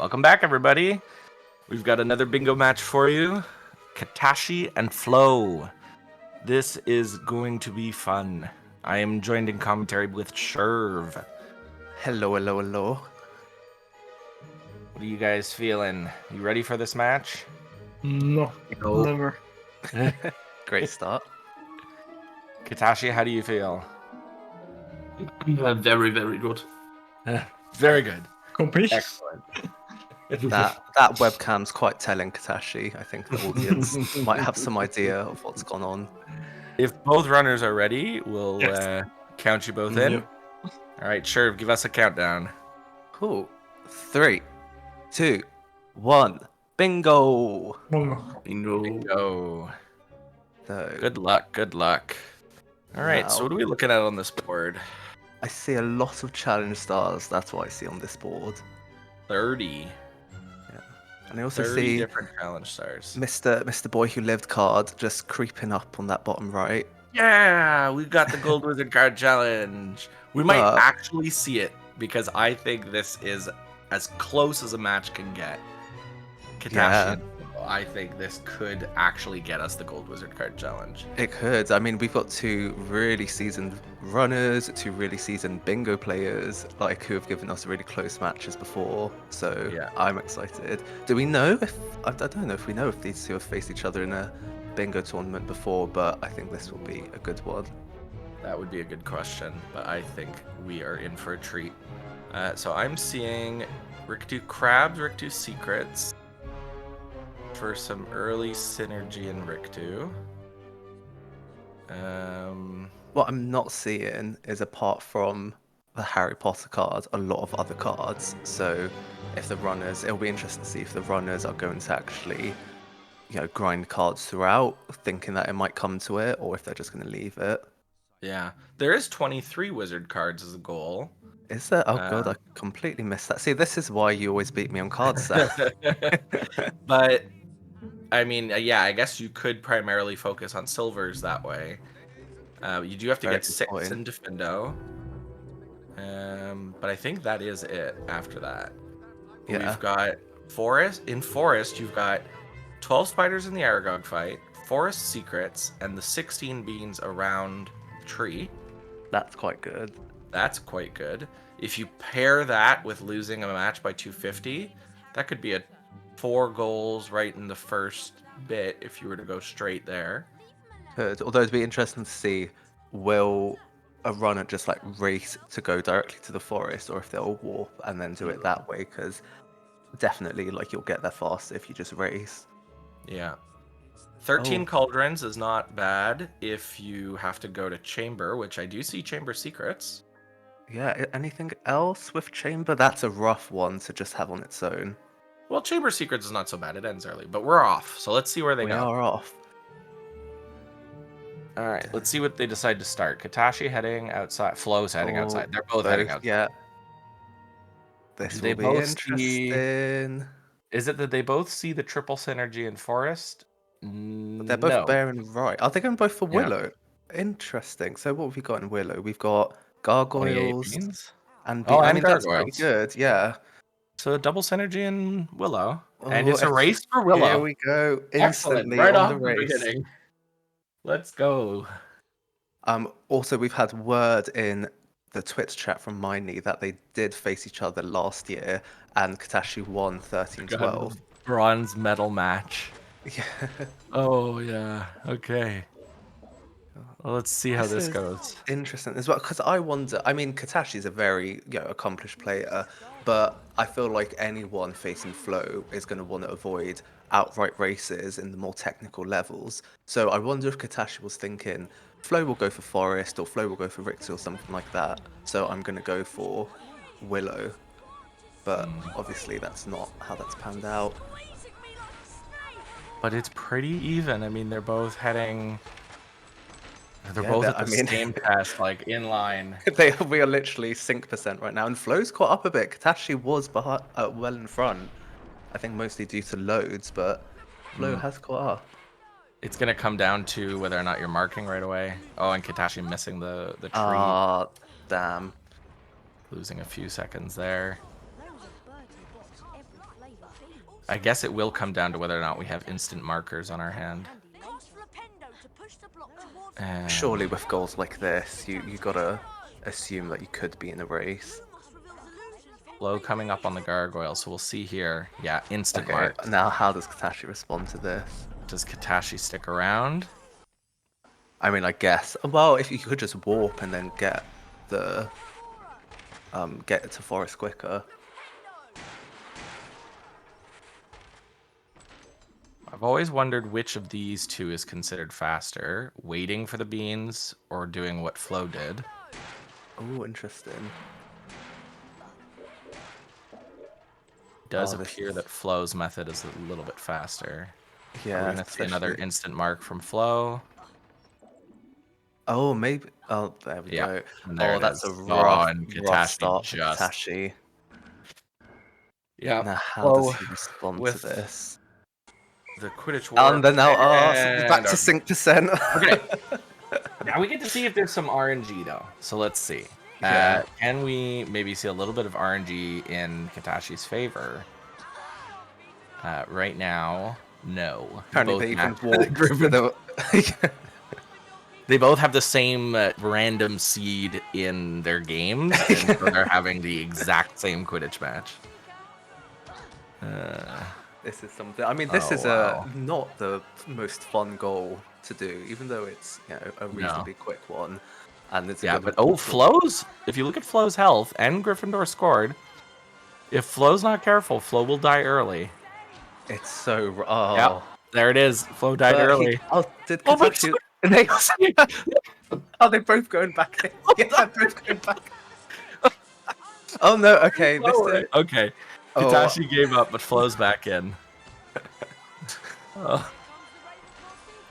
Welcome back, everybody. We've got another bingo match for you. Katashi and Flo. This is going to be fun. I am joined in commentary with Sherv.
Hello, hello, hello.
What are you guys feeling? You ready for this match?
No, never.
Great start.
Katashi, how do you feel?
Very, very good.
Very good.
Complete.
Excellent.
That webcam's quite telling, Katashi. I think the audience might have some idea of what's gone on.
If both runners are ready, we'll count you both in.
Yep.
All right, Sherv, give us a countdown.
Cool. 3, 2, 1. Bingo!
Bingo.
Bingo.
So,
Good luck. Good luck. All right, so
Now-
what are we looking at on this board?
I see a lot of challenge stars. That's what I see on this board.
30.
And I also
30
see
different challenge stars.
Mr. Boy Who Lived card just creeping up on that bottom right.
Yeah, we got the Gold Wizard Card Challenge. We might actually see it because I think this is as close as a match can get. Katashi,
Yeah.
I think this could actually get us the Gold Wizard Card Challenge.
It could. I mean, we've got two really seasoned runners, two really seasoned bingo players, like who have given us really close matches before. So
Yeah.
I'm excited. Do we know if I don't know if we know if these two have faced each other in a bingo tournament before, but I think this will be a good one.
That would be a good question, but I think we are in for a treat. So I'm seeing Riktu Crabs, Riktu Secrets for some early synergy in Riktu.
What I'm not seeing is, apart from the Harry Potter card, a lot of other cards. So if the runners, it'll be interesting to see if the runners are going to actually, grind cards throughout, thinking that it might come to it, or if they're just going to leave it.
Yeah, there is 23 wizard cards as a goal.
Is there? Oh god, I completely missed that. See, this is why you always beat me on cards, Seth.
But I mean, yeah, I guess you could primarily focus on silvers that way. You do have to
Very
get
good
6
point.
in Defendo. But I think that is it after that.
Yeah.
We've got Forest. In Forest, you've got 12 spiders in the Aragog fight, Forest Secrets, and the 16 beans around the tree.
That's quite good.
That's quite good. If you pair that with losing a match by 250, that could be a 4 goals right in the first bit if you were to go straight there.
Good. Although it'd be interesting to see, will a runner just like race to go directly to the forest, or if they'll warp and then do it that way, because definitely like you'll get there fast if you just race.
Yeah. 13
Oh.
cauldrons is not bad if you have to go to chamber, which I do see chamber secrets.
Yeah, anything else with chamber? That's a rough one to just have on its own.
Well, chamber secrets is not so bad. It ends early, but we're off. So let's see where they
We
go.
are off.
All right, let's see what they decide to start. Katashi heading outside. Flo's heading outside. They're both heading outside.
Yeah. This
They
will be
both see-
interesting.
Is it that they both see the triple synergy in Forest?
But they're both
No.
bearing right. Are they going both for
Yeah.
Willow? Interesting. So what have we got in Willow? We've got
28
gargoyles
beans.
and
Oh,
I
and
mean that's pretty
gargoyles.
good. Yeah.
So double synergy in Willow. And
Oh,
it's a race for Willow.
Here we go.
Excellent.
Instantly
Right
on
off
the race.
beginning. Let's go.
Also, we've had word in the Twitch chat from Miney that they did face each other last year, and Katashi won 13-12.
Bronze medal match.
Yeah.
Oh, yeah. Okay. Well, let's see how this
is
goes.
Interesting as well, because I wonder. I mean, Katashi's a very accomplished player, but I feel like anyone facing Flo is going to want to avoid outright races in the more technical levels. So I wonder if Katashi was thinking Flo will go for Forest or Flo will go for Rixie or something like that. So I'm going to go for Willow, but obviously that's not how that's panned out.
But it's pretty even. I mean, they're both heading. They're
Yeah,
both
but,
at the
I mean-
same test, like in line.
We are literally sync percent right now, and Flo's caught up a bit. Katashi was behind, well in front. I think mostly due to loads, but Flo has caught up.
It's gonna come down to whether or not you're marking right away. Oh, and Katashi missing the tree,
Ah, damn.
losing a few seconds there. I guess it will come down to whether or not we have instant markers on our hand.
Pass Flipendo to push the block towards
And
Surely with goals like this, you gotta assume that you could be in a race.
Flow coming up on the gargoyle, so we'll see here. Yeah, instant
Okay,
mark.
now how does Katashi respond to this?
Does Katashi stick around?
I mean, I guess. Well, if you could just warp and then get the get it to forest quicker.
I've always wondered which of these two is considered faster, waiting for the beans or doing what Flo did.
Oh, interesting.
It does
Oh, this
appear
is-
that Flo's method is a little bit faster.
Yeah,
Are we gonna see another
especially-
instant mark from Flo?
Oh, maybe. Oh, there we
Yeah,
go.
and there
Oh,
it
that's
is.
a
Oh,
rough,
and
rough
Katashi
start for
just-
Katashi.
Yeah.
Now, how does he respond
with
to this?
the Quidditch war.
And then now, back
and
to
our-
sync percent.
Okay. Now we get to see if there's some RNG though. So let's see.
Yeah.
Can we maybe see a little bit of RNG in Katashi's favor? Right now, no.
Apparently,
Both
they even
match-
walked.
They both have the same random seed in their games, and so they're having the exact same Quidditch match.
This is something. I mean, this
Oh,
is
wow.
not the most fun goal to do, even though it's a reasonably quick one. And it's a
Yeah,
good
but
one.
Flo's. If you look at Flo's health, and Gryffindor scored. If Flo's not careful, Flo will die early.
It's so. Oh.
Yep, there it is. Flo died
But
early.
Did
Oh, but
Katashi? Are they both going back in? Yeah, they're both going back. Oh no! Okay, this is.
Okay,
Oh.
Katashi gave up, but Flo's back in. Oh.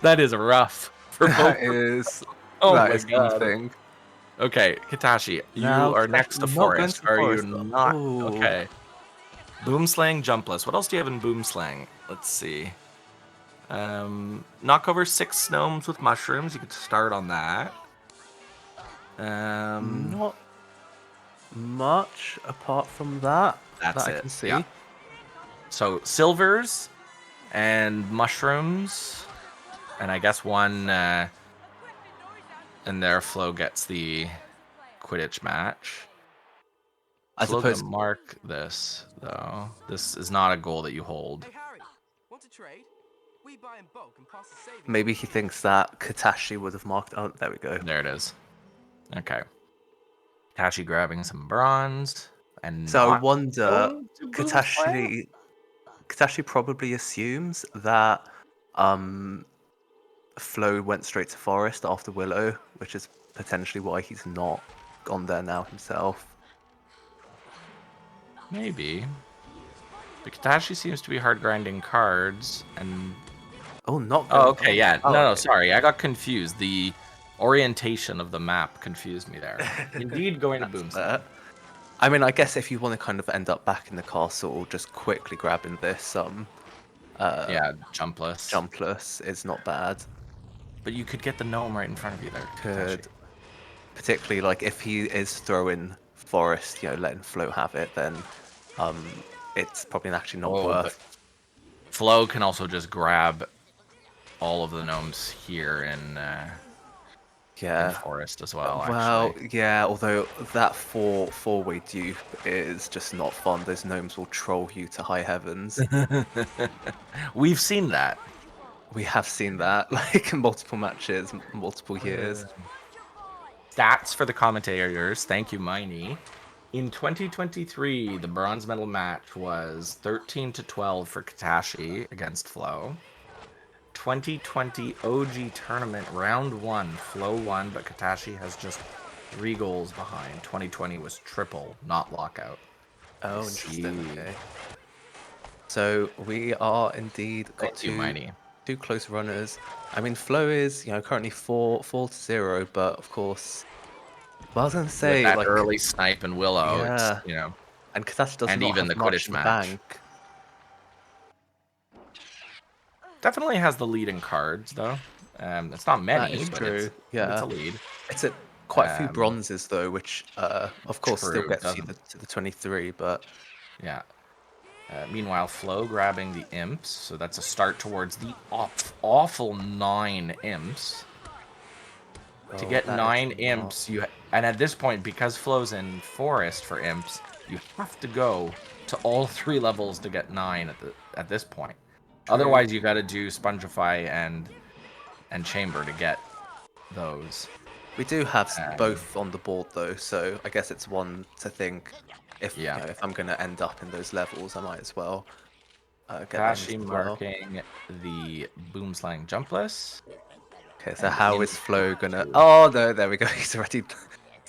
That is rough for both.
That is.
Oh
that
my
is
god.
something.
Okay, Katashi, you
Now,
are
Katashi,
next to
not going
Forest.
to
Are
Forest.
you not?
Ooh.
Okay. Boomslang, Jumpless. What else do you have in Boomslang? Let's see. Knock over 6 gnomes with mushrooms. You could start on that.
Not much apart from that.
That's
that
it.
I can see.
Yeah. So silvers and mushrooms, and I guess one. And there, Flo gets the Quidditch match.
I
Flo
suppose.
gonna mark this though. This is not a goal that you hold.
Hey, Harry, want to trade? We buy in bulk and pass the savings.
Maybe he thinks that Katashi would have marked. Oh, there we go.
There it is. Okay. Katashi grabbing some bronze and.
So I
not
wonder,
going to Boomslang?
Katashi probably assumes that Flo went straight to Forest after Willow, which is potentially why he's not gone there now himself.
Maybe. But Katashi seems to be hard grinding cards and.
Oh, not.
Oh, okay, yeah.
Oh,
No,
okay.
sorry. I got confused. The orientation of the map confused me there. Indeed, going to
That's
Boomslang.
fair. I mean, I guess if you want to kind of end up back in the castle, just quickly grabbing this
Yeah, jumpless.
jumpless is not bad.
But you could get the gnome right in front of you there.
Could,
Katashi.
particularly like if he is throwing Forest, letting Flo have it, then it's probably actually not
Oh,
worth.
Flo can also just grab all of the gnomes here in
Yeah.
Forest as well.
Well,
Actually.
yeah. Although that four-way dupe is just not fun. Those gnomes will troll you to high heavens.
We've seen that.
We have seen that, like in multiple matches, multiple years.
Stats for the commentators. Thank you, Miney. In 2023, the bronze medal match was 13-12 for Katashi against Flo. 2020 OG tournament round 1, Flo won, but Katashi has just 3 goals behind. 2020 was triple, not lockout.
Oh,
I
interesting.
see.
Okay. So we are indeed got
Thank you, Miney.
two close runners. I mean, Flo is currently 4-0, but of course, well, I was gonna say
With that
like
early snipe and Willow,
Yeah.
it's,
and Katashi does
and
not
even
have
the
much
Quidditch
in the
match.
bank.
definitely has the lead in cards, though. It's not many,
is
but
true,
it's,
yeah.
it's a lead.
It's quite a few
Um,
bronzes though, which of course still
true,
gets you
doesn't-
to the 23, but
Yeah. Meanwhile, Flo grabbing the imps, so that's a start towards the awful 9 imps. To get
that is
9
a lot.
imps, and at this point, because Flo's in forest for imps, you have to go to all 3 levels to get 9 at this point.
True.
Otherwise, you got to do Spongify and Chamber to get those.
We do have both on the board though, so I guess it's one to think. If
Yeah.
if I'm going to end up in those levels, I might as well get them
Katashi
as well.
marking the Boomslang jumpless.
Okay, so
and
how is
into
Flo gonna?
two.
Oh no, there we go. He's already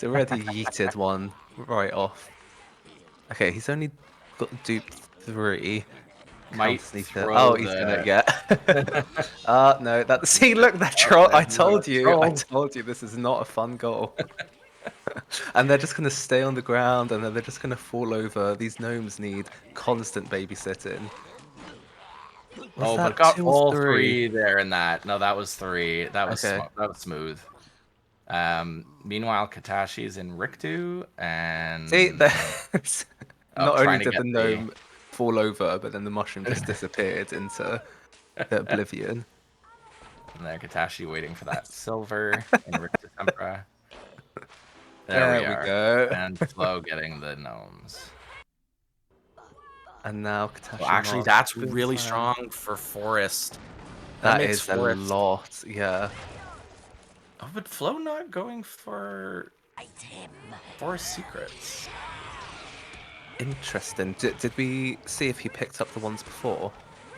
yeeted one right off. Okay, he's only got duped 3.
Might
Counts need to.
throw
Oh, he's gonna no, that. See, look, that troll. I told you. I told you this is not a fun goal. And they're just gonna stay on the ground, and then they're just gonna fall over. These gnomes need constant babysitting. Was
but
that
got
2 or
all
3?
3 there in that. No, that was 3. That was
Okay.
that was smooth. Meanwhile, Katashi's in Riktu, and
See, there's not
trying
only
to
did
get
the gnome fall over, but then the mushroom just disappeared into the oblivion.
And then Katashi waiting for that silver in Riktu Tempra.
There we
are.
go.
And Flo getting the gnomes.
And now Katashi.
Well, actually,
marks
that's
Boomslang.
really strong for forest.
That
makes
is
forest.
a lot, yeah.
Oh, but Flo not going for forest secrets.
Interesting. Did we see if he picked up the ones before?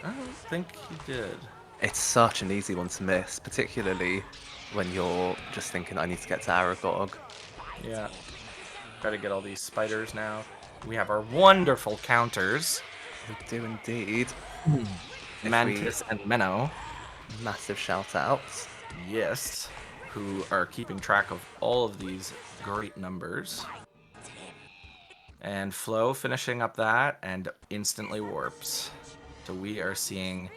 I don't think he did.
It's such an easy one to miss, particularly when you're just thinking, I need to get to Aragog.
Yeah. Gotta get all these spiders now. We have our wonderful counters.
We do indeed.
Mantis and Menno.
Massive shout outs.
Yes. Who are keeping track of all of these great numbers. And Flo finishing up that and instantly warps. So we are seeing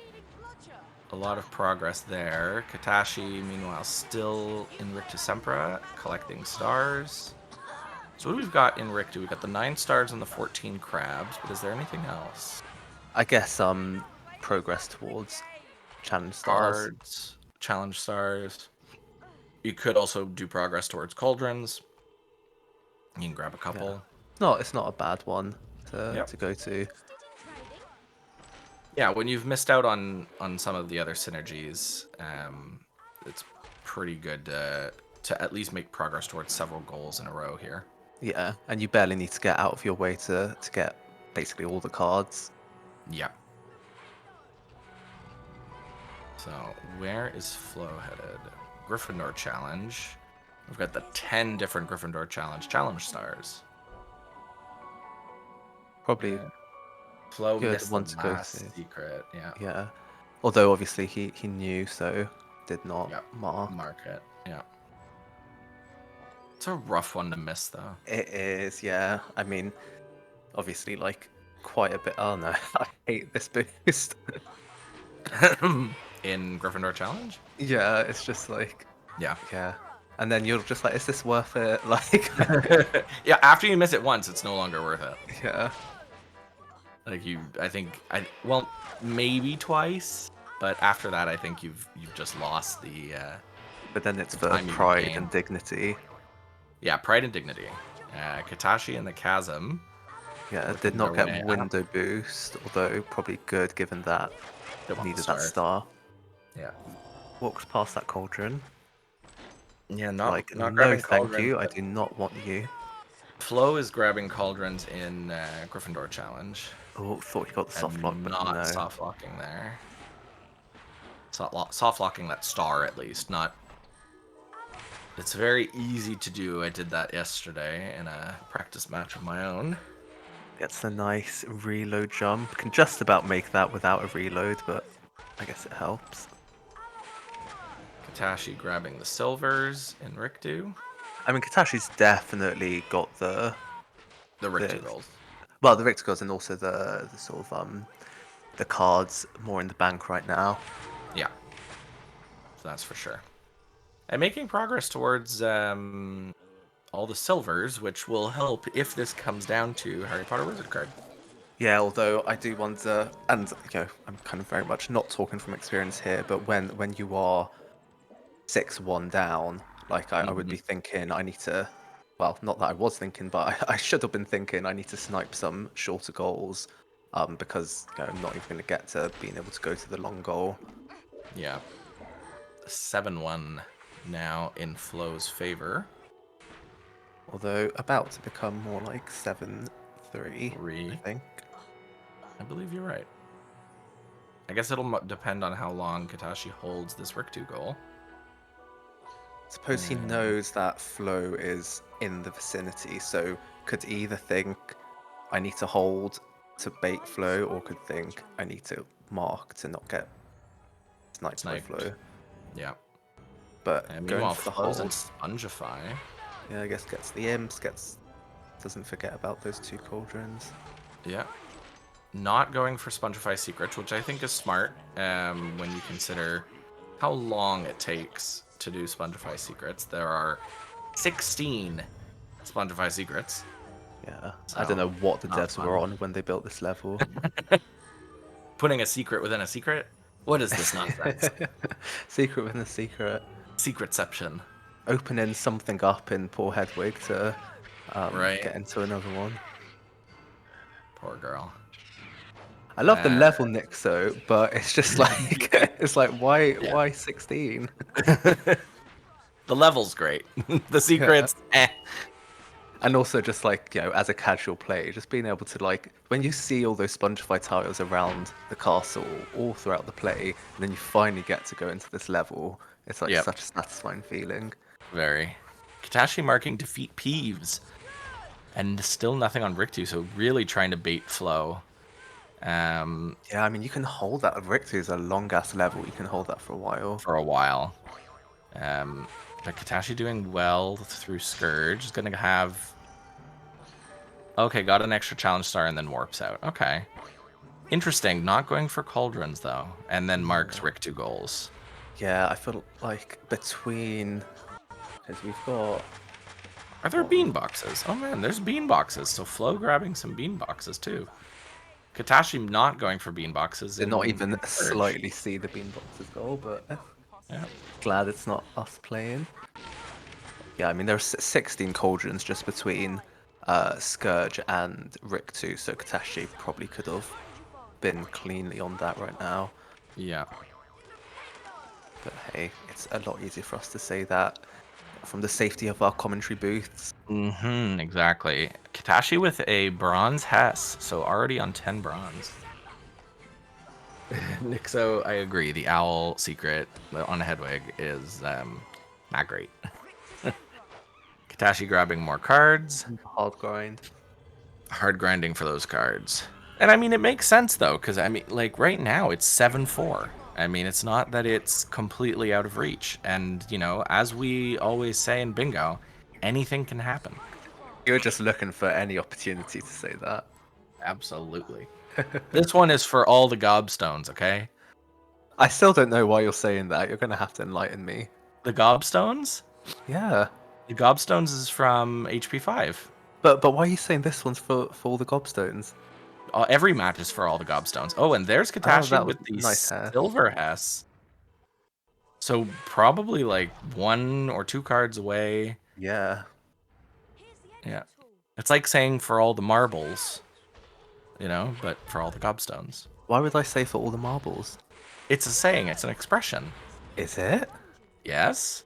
a lot of progress there. Katashi, meanwhile, still in Riktu Sempra, collecting stars. So what we've got in Riktu, we've got the 9 stars and the 14 crabs, but is there anything else?
I guess progress towards challenge stars.
Cards, challenge stars. You could also do progress towards cauldrons. You can grab a couple.
Yeah. No, it's not a bad one to go to.
Yeah, when you've missed out on some of the other synergies, it's pretty good to at least make progress towards several goals in a row here.
Yeah, and you barely need to get out of your way to get basically all the cards.
Yeah. So where is Flo headed? Gryffindor challenge. We've got the 10 different Gryffindor challenge stars.
Probably
Flo
good
missed
one
the
to go
last
to.
secret. Yeah.
Yeah. Although obviously he knew, so did not
mark it. Yeah. It's a rough one to miss, though.
It is, yeah. I mean, obviously, like, quite a bit. Oh no, I hate this boost.
In Gryffindor Challenge?
Yeah, it's just like.
Yeah.
Yeah. And then you're just like, is this worth it? Like.
Yeah, after you miss it once, it's no longer worth it.
Yeah.
Like well, maybe twice, but after that, I think you've just lost the.
But then it's for pride and dignity.
Yeah, pride and dignity. Katashi and the Chasm.
Yeah, did not get window boost, although probably good given that needed that star.
Yeah.
Walked past that cauldron.
Yeah, not
no,
grabbing
thank
cauldron,
you. I do not want you.
Flo is grabbing cauldrons in Gryffindor Challenge.
Oh, thought he got the soft lock, but
not
no.
soft locking there. Soft locking that star at least, not. It's very easy to do. I did that yesterday in a practice match of my own.
Gets a nice reload jump. Can just about make that without a reload, but I guess it helps.
Katashi grabbing the silvers in Riktu.
I mean, Katashi's definitely got the
Riktu goals.
Well, the Riktu goals and also the sort of the cards more in the bank right now.
Yeah, so that's for sure. And making progress towards all the silvers, which will help if this comes down to Harry Potter Wizard card.
Yeah, although I do wonder, and I'm kind of very much not talking from experience here, but when you are 6-1 down, like I would be thinking I need to, well, not that I was thinking, but I should have been thinking I need to snipe some shorter goals, because I'm not even going to get to being able to go to the long goal.
Yeah. 7-1 now in Flo's favor.
Although about to become more like 7-3, I think.
I believe you're right. I guess it'll depend on how long Katashi holds this Rook 2 goal.
Suppose he knows that Flo is in the vicinity, so could either think I need to hold to bait Flo, or could think I need to mark to not get sniped by Flo.
Yeah.
But
And
going
meanwhile,
for the
Flo's
hold,
in Spongify.
yeah, I guess gets the imps, doesn't forget about those 2 cauldrons.
Yeah. Not going for Spongify Secrets, which I think is smart when you consider how long it takes to do Spongify Secrets. There are 16 Spongify Secrets.
Yeah,
So,
I don't know what the
not
devs
fun.
were on when they built this level.
Putting a secret within a secret? What is this nonsense?
Secret within a secret.
Secretception.
Opening something up in poor Hedwig to
Right.
get into another one.
Poor girl.
I love the level Nixxo, but it's just like it's like why 16?
The level's great. The secrets,
And also just like, as a casual play, just being able to like when you see all those Spongify tiles around the castle all throughout the play, and then you finally get to go into this level, it's like such a satisfying feeling.
Very. Katashi marking defeat Peeves. And still nothing on Rick 2, so really trying to bait Flo.
Yeah, I mean, you can hold that. Richter is a long ass level. You can hold that for a while.
But Katashi doing well through Scourge. Is going to have... Okay, got an extra challenge star and then warps out. Okay. Interesting. Not going for Cauldrons, though. And then marks Rick 2 goals.
Yeah, I feel like between... Because we've got...
Are there bean boxes? Oh man, there's bean boxes. So Flo grabbing some bean boxes, too. Katashi not going for bean boxes.
Did not even slightly see the bean boxes goal, but
yeah.
Glad it's not us playing. Yeah, I mean, there's 16 cauldrons just between Scourge and Rick 2, so Katashi probably could have been cleanly on that right now.
Yeah.
But hey, it's a lot easier for us to say that from the safety of our commentary booths.
Exactly. Katashi with a bronze Hess, so already on 10 bronze. Nixxo, I agree. The owl secret on Hedwig is not great. Katashi grabbing more cards.
Hard grind.
Hard grinding for those cards. And I mean, it makes sense, though, because I mean, like, right now it's 7-4. I mean, it's not that it's completely out of reach. And, as we always say in bingo, anything can happen.
You're just looking for any opportunity to say that.
Absolutely. This one is for all the gobstones, okay?
I still don't know why you're saying that. You're going to have to enlighten me.
The gobstones?
Yeah.
The gobstones is from HP 5.
But why are you saying this one's for all the gobstones?
Every match is for all the gobstones. Oh, and there's Katashi with the
nice
silver Hess. So probably like 1 or 2 cards away.
Yeah.
Yeah. It's like saying for all the marbles, but for all the gobstones.
Why would I say for all the marbles?
It's a saying. It's an expression.
Is it?
Yes.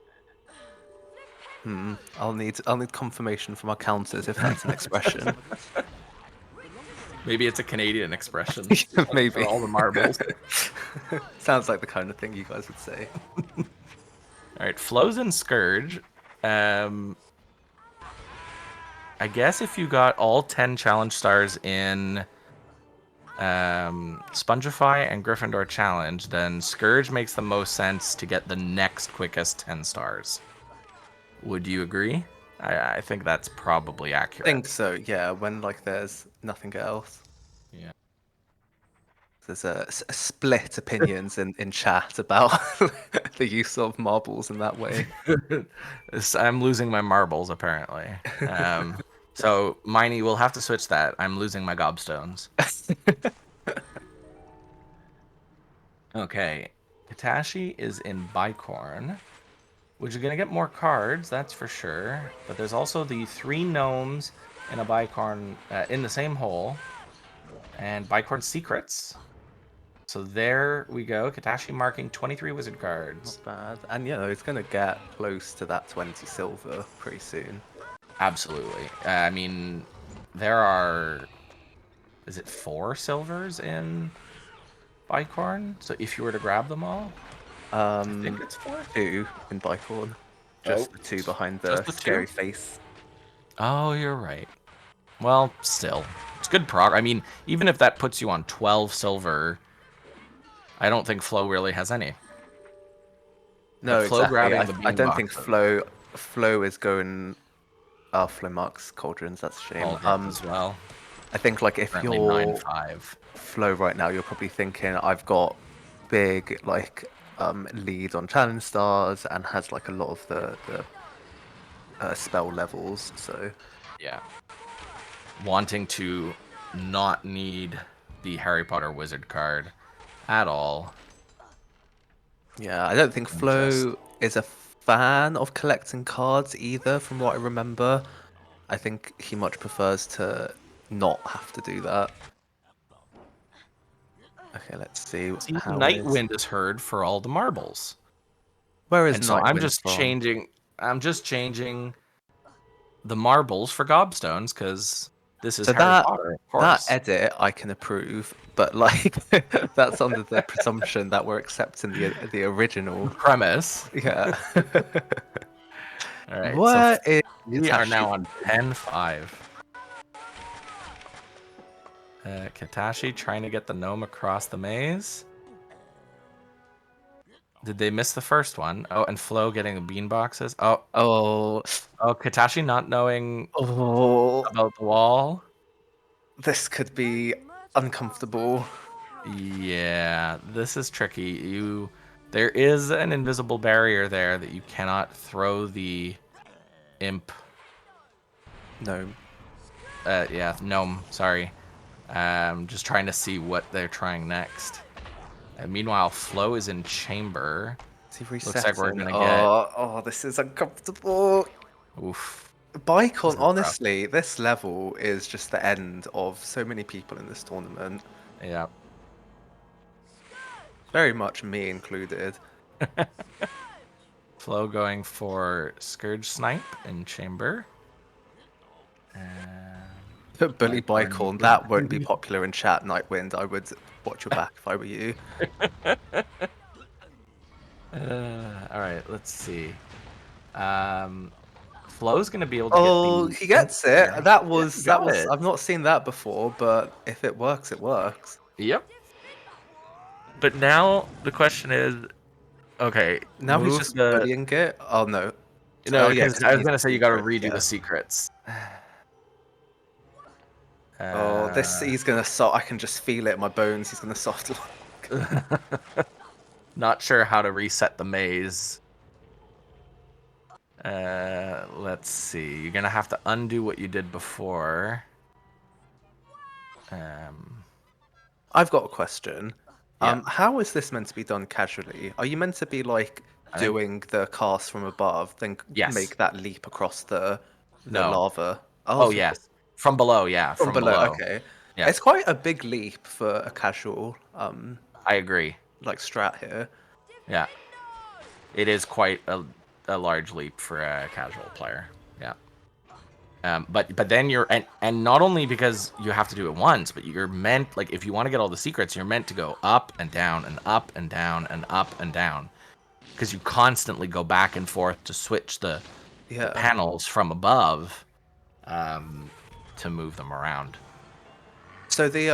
I'll need confirmation from our counters if that's an expression.
Maybe it's a Canadian expression.
Maybe.
For all the marbles.
Sounds like the kind of thing you guys would say.
All right, Flo's and Scourge. I guess if you got all 10 challenge stars in Spongify and Gryffindor challenge, then Scourge makes the most sense to get the next quickest 10 stars. Would you agree? I think that's probably accurate.
I think so, yeah, when there's nothing else.
Yeah.
There's a split opinions in chat about the use of marbles in that way.
I'm losing my marbles, apparently. So, Miney, we'll have to switch that. I'm losing my gobstones. Okay. Katashi is in Bicorn, which is going to get more cards, that's for sure. But there's also the 3 gnomes in a Bicorn in the same hole. And Bicorn secrets. So there we go. Katashi marking 23 wizard cards.
Not bad. And, it's going to get close to that 20 silver pretty soon.
Absolutely. I mean, there are... Is it 4 silvers in Bicorn? So if you were to grab them all? I think it's 4.
2 in Bicorn. Just the 2 behind the
Just the
scary
2?
face.
Oh, you're right. Well, still. It's good progress. I mean, even if that puts you on 12 silver, I don't think Flo really has any.
No,
But Flo
exactly.
grabbing the
I don't think
beanbox
Flo is going... Oh, Flo marks Cauldrons, that's a shame.
as well.
I think, like, if
Currently
you're
9-5.
Flo right now, you're probably thinking, I've got big, like, lead on challenge stars and has, like, a lot of the spell levels, so...
Yeah. Wanting to not need the Harry Potter wizard card at all.
Yeah, I don't think Flo is a fan of collecting cards either, from what I remember. I think he much prefers to not have to do that. Okay, let's see how
Nightwind is heard for all the marbles.
Where is
And so I'm just
from?
changing the marbles for gobstones because this is
So
Harry Potter, of course.
that edit I can approve, but like that's under the presumption that we're accepting the original
premise.
Yeah.
All right.
What
so
is
we are now on 10-5. Katashi trying to get the gnome across the maze. Did they miss the first one? Oh, and Flo getting the bean boxes. Oh, Katashi not knowing about the wall.
This could be uncomfortable.
Yeah, this is tricky. There is an invisible barrier there that you cannot throw the imp.
Gnome.
Yeah, gnome. Sorry. Just trying to see what they're trying next. And meanwhile, Flo is in chamber. Looks like we're gonna get.
Oh, this is uncomfortable.
Oof.
Bicon, honestly, this level is just the end of so many people in this tournament.
Yeah.
Very much me included.
Flo going for Scourge Snipe in chamber.
Bully Bicon, that won't be popular in chat, Nightwind. I would watch your back if I were you.
Alright, let's see. Flo's gonna be able to get
he gets it. That was
it.
I've not seen that before, but if it works, it works.
Yep. But now the question is, okay.
Now he's just bullying it. Oh no.
No, because I was gonna say you gotta redo the secrets.
He's gonna I can just feel it in my bones. He's gonna soft lock.
Not sure how to reset the maze. Let's see. You're gonna have to undo what you did before.
I've got a question. Yeah. How is this meant to be done casually? Are you meant to be like doing the cast from above, then make that leap across the lava?
Oh yes. From below, yeah.
From below, okay. Yeah. It's quite a big leap for a casual
I agree.
Like strat here.
Yeah. It is quite a large leap for a casual player. Yeah. But then you're and not only because you have to do it once, but you're meant, like, if you want to get all the secrets, you're meant to go up and down and up and down and up and down, because you constantly go back and forth to switch the panels from above to move them around.
So the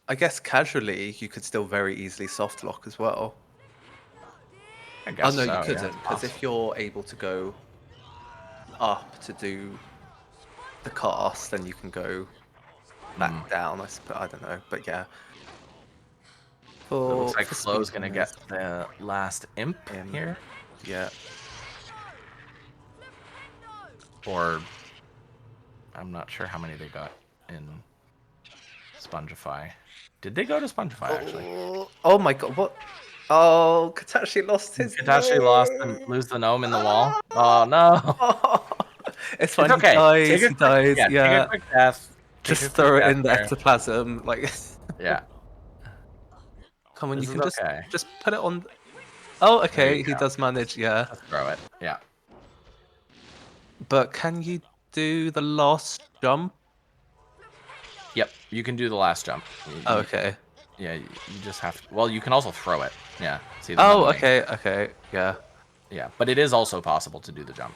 I guess casually you could still very easily soft lock as well.
I guess
you couldn't, because if you're able to go up to do the cast, then you can go back down. I suppose, I don't know, but yeah.
It looks like Flo's gonna get the last imp here.
Yeah.
Or I'm not sure how many they got in Spongify. Did they go to Spongify, actually?
Oh my god, what? Oh, Katashi lost his
Katashi lost and lose the gnome in the wall. Oh, no.
It's fine,
It's okay.
he dies,
Take
yeah.
a quick death.
Just throw it in the ectoplasm, like...
Yeah.
Come on,
This
you can
is okay.
just put it on... Oh,
There
okay,
you
he
go.
does manage, yeah.
Just throw it. Yeah.
But can you do the last jump?
Yep, you can do the last jump.
Oh, okay.
Yeah, you just have to... Well, you can also throw it. Yeah. See the
Oh,
money.
okay, yeah.
Yeah, but it is also possible to do the jump.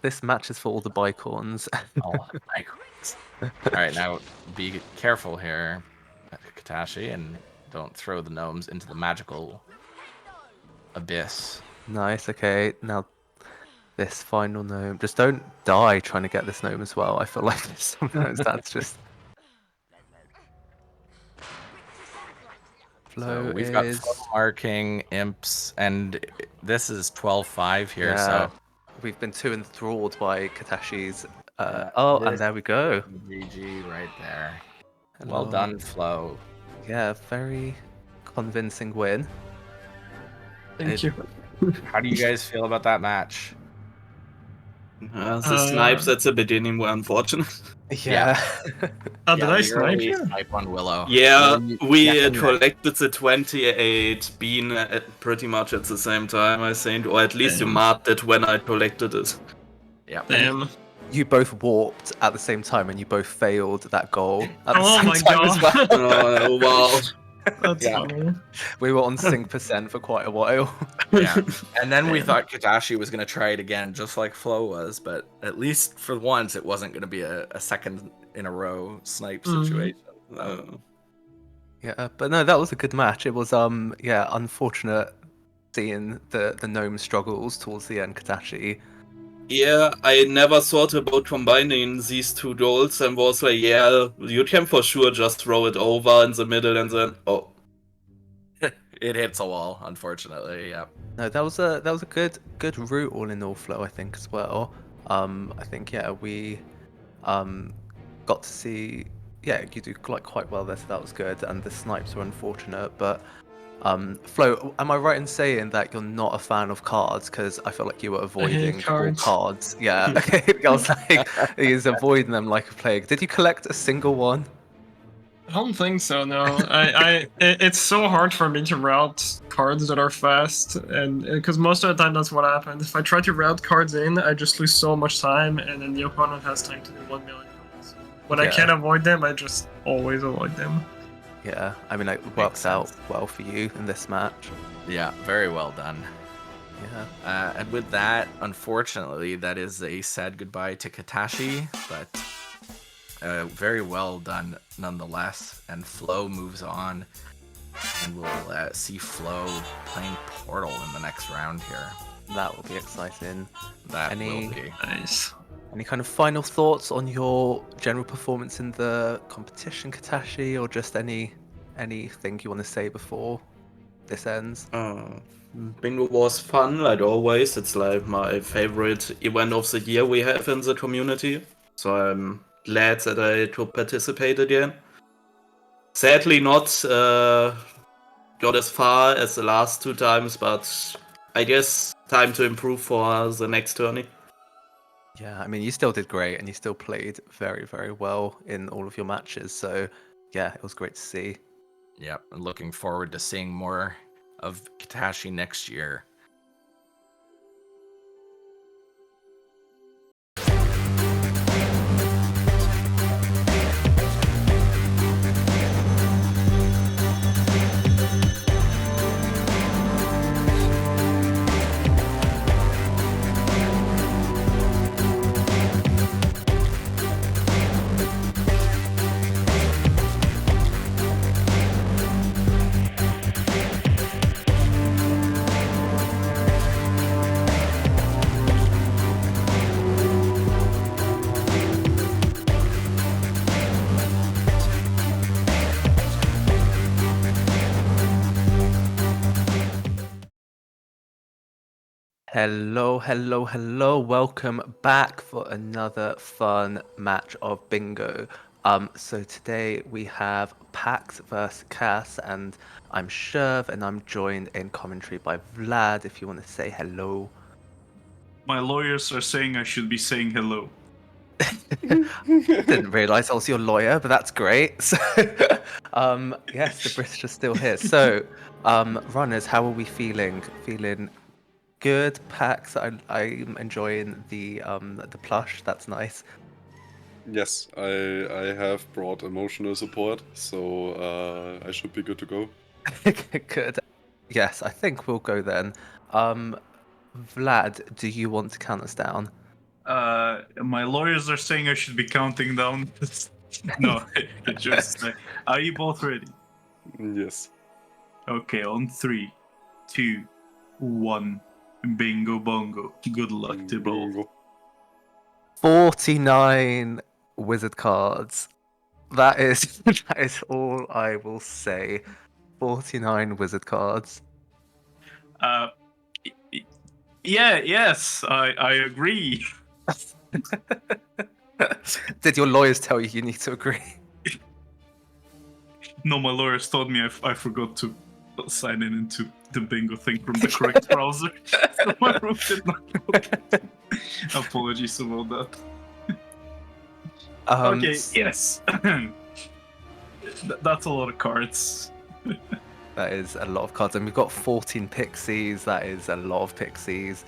This match is for all the bicorns.
All right, now be careful here, Katashi, and don't throw the gnomes into the magical abyss.
Nice, okay. Now, this final gnome. Just don't die trying to get this gnome as well. I feel like sometimes that's just...
So we've got flow marking, imps, and this is 12-5 here, so...
We've been too enthralled by Katashi's...
and
there we go.
GG right there.
Hello.
Well done, Flo.
Yeah, very convincing win.
Thank you.
How do you guys feel about that match?
The snipes at the beginning were unfortunate.
Yeah.
Did I snipe you?
Snipe on Willow.
Yeah, we collected the 28 bean at pretty much at the same time, I think, or at least you marked it when I collected it.
Yeah.
Damn.
You both warped at the same time, and you both failed that goal at the
Oh
same
my
time as well.
Oh, wow. That's
funny. We were on sync % for quite a while.
Yeah. And then we thought Katashi was going to try it again, just like Flo was, but at least for once it wasn't going to be a second in a row snipe situation.
Yeah, but no, that was a good match. It was unfortunate seeing the gnome struggles towards the end, Katashi.
Yeah, I never thought about combining these two goals and was like, yeah, you can for sure just throw it over in the middle and then
it hits a wall, unfortunately. Yeah.
No, that was a good route all in all, Flo, I think as well. I think we got to see you do quite well there, so that was good, and the snipes were unfortunate, but Flo, am I right in saying that you're not a fan of cards? Because I feel like you were avoiding all cards. Yeah, I was like, he's avoiding them like a plague. Did you collect a single one?
I don't think so. No, it's so hard for me to route cards that are fast, and because most of the time that's what happens. If I try to route cards in, I just lose so much time, and then the opponent has time to do 1 million cards. When I can't avoid them, I just always avoid them.
Yeah, I mean, it works out well for you in this match.
Yeah, very well done.
Yeah.
And with that, unfortunately, that is a sad goodbye to Katashi, but very well done nonetheless. And Flo moves on, and we'll see Flo playing Portal in the next round here.
That will be exciting.
Will be.
Nice.
Any kind of final thoughts on your general performance in the competition, Katashi, or just anything you want to say before this ends?
Bingo was fun, like always. It's like my favorite event of the year we have in the community. So I'm glad that I could participate again. Sadly not got as far as the last 2 times, but I guess time to improve for the next tourney.
Yeah, I mean, you still did great, and you still played very, very well in all of your matches. So, yeah, it was great to see.
Yep, and looking forward to seeing more of Katashi next year.
Hello, hello, hello. Welcome back for another fun match of bingo. So today we have Pax versus Kaas, and I'm Sherv, and I'm joined in commentary by Vlad. If you want to say hello.
My lawyers are saying I should be saying hello.
Didn't realise I was your lawyer, but that's great. So, yes, the British are still here. So, runners, how are we feeling? Feeling good. Pax, I'm enjoying the plush. That's nice.
Yes, I have brought emotional support, so I should be good to go.
Good. Yes, I think we'll go then. Vlad, do you want to count us down?
My lawyers are saying I should be counting down. No, just are you both ready?
Yes.
Okay, on 3, 2, 1. Bingo bongo. Good luck to both.
Bingo.
49 wizard cards. That is that is all I will say. 49 wizard cards.
Yes, I agree.
Did your lawyers tell you need to agree?
No, my lawyers told me I forgot to sign in into the bingo thing from the correct browser. So my room did not load. Apologies about that. Okay, yes. That's a lot of cards.
That is a lot of cards, and we've got 14 pixies. That is a lot of pixies.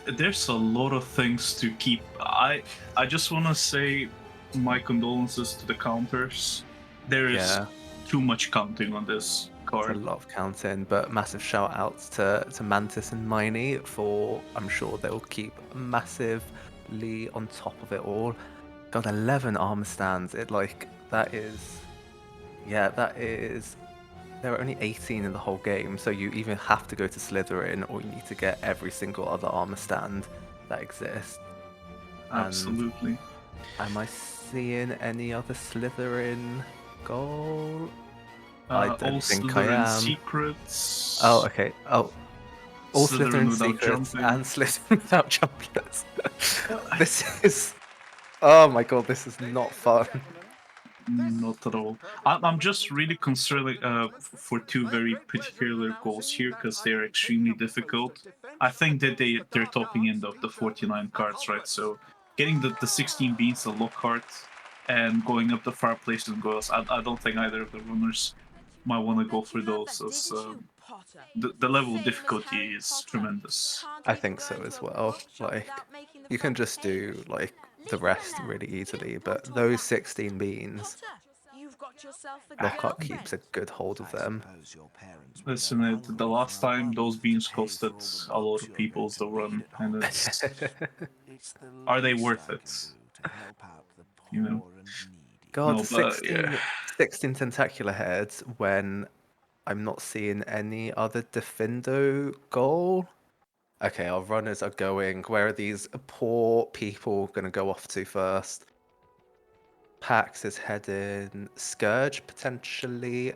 There's a lot of things to keep. I just want to say my condolences to the counters. There is too much counting on this card.
It's a lot of counting, but massive shout outs to Mantis and Miney for, I'm sure they'll keep massively on top of it all. God, 11 armor stands. That is, there are only 18 in the whole game, so you either have to go to Slytherin or you need to get every single other armor stand that exists.
Absolutely.
Am I seeing any other Slytherin goal? I don't think I am.
Secrets.
Oh, okay. Oh, all Slytherin
without
secrets
jumping.
and Slytherin without jumpers. This is. Oh my god, this is not fun.
Not at all. I'm just really concerned for two very particular goals here because they're extremely difficult. I think that they're topping end of the 49 cards, right? So getting the 16 beans, the lock card, and going up the fireplace and goals. I don't think either of the runners might want to go for those. As, the level of difficulty is tremendous.
I think so as well. You can just do the rest really easily, but those 16 beans, Lockhart keeps a good hold of them.
Listen, the last time those beans costed a lot of people's the run, and it's are they worth it? You know.
God,
No, but,
16 tentacular heads when I'm not seeing any other Defindo goal. Okay, our runners are going. Where are these poor people going to go off to first? Pax is heading. Scourge, potentially.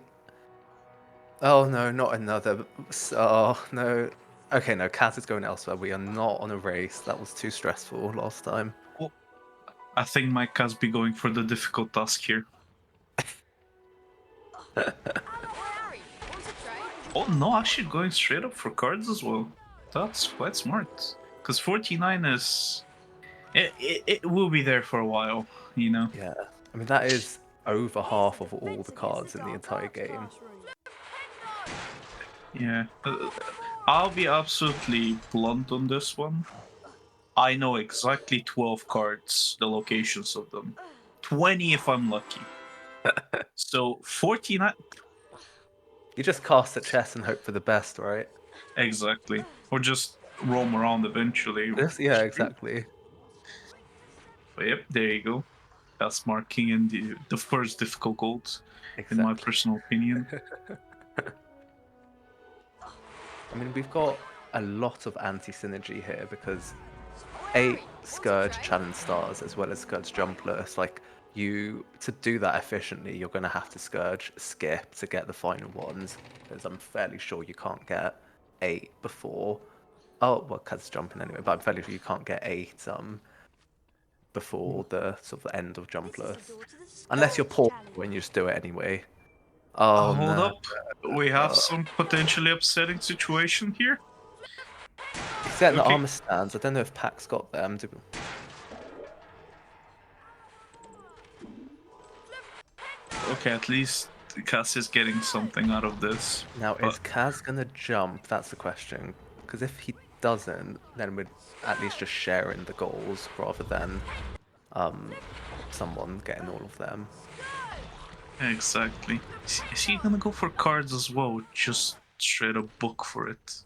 Oh, no, not another. Oh, no. Okay, no, Kaas is going elsewhere. We are not on a race. That was too stressful last time.
well, I think Mike has be going for the difficult task here. Oh no, actually going straight up for cards as well. That's quite smart. Because 49 is... It will be there for a while, you know?
Yeah. I mean, that is over half of all the cards in the entire game.
Yeah. I'll be absolutely blunt on this one. I know exactly 12 cards, the locations of them. 20 if I'm lucky. So 49...
You just cast a chess and hope for the best, right?
Exactly. Or just roam around eventually.
Yeah, exactly.
But yep, there you go. That's marking in the first difficult gold, in my personal opinion.
I mean, we've got a lot of anti-synergy here because 8 Scourge challenge stars as well as Scourge jumpless. To do that efficiently, you're going to have to Scourge skip to get the final ones, because I'm fairly sure you can't get 8 before Oh, well, Kaz is jumping anyway, but I'm fairly sure you can't get 8 before the sort of end of jumpless. Unless you're poor when you just do it anyway. Oh,
Hold
no.
up. We have some potentially upsetting situation here.
He's getting the
Okay.
armor stands. I don't know if Pax got them.
Okay, at least Kaas is getting something out of this.
Now, is Kaz gonna jump? That's the question. Because if he doesn't, then we'd at least just share in the goals rather than someone getting all of them.
Exactly. Is he gonna go for cards as well? Just straight up book for it.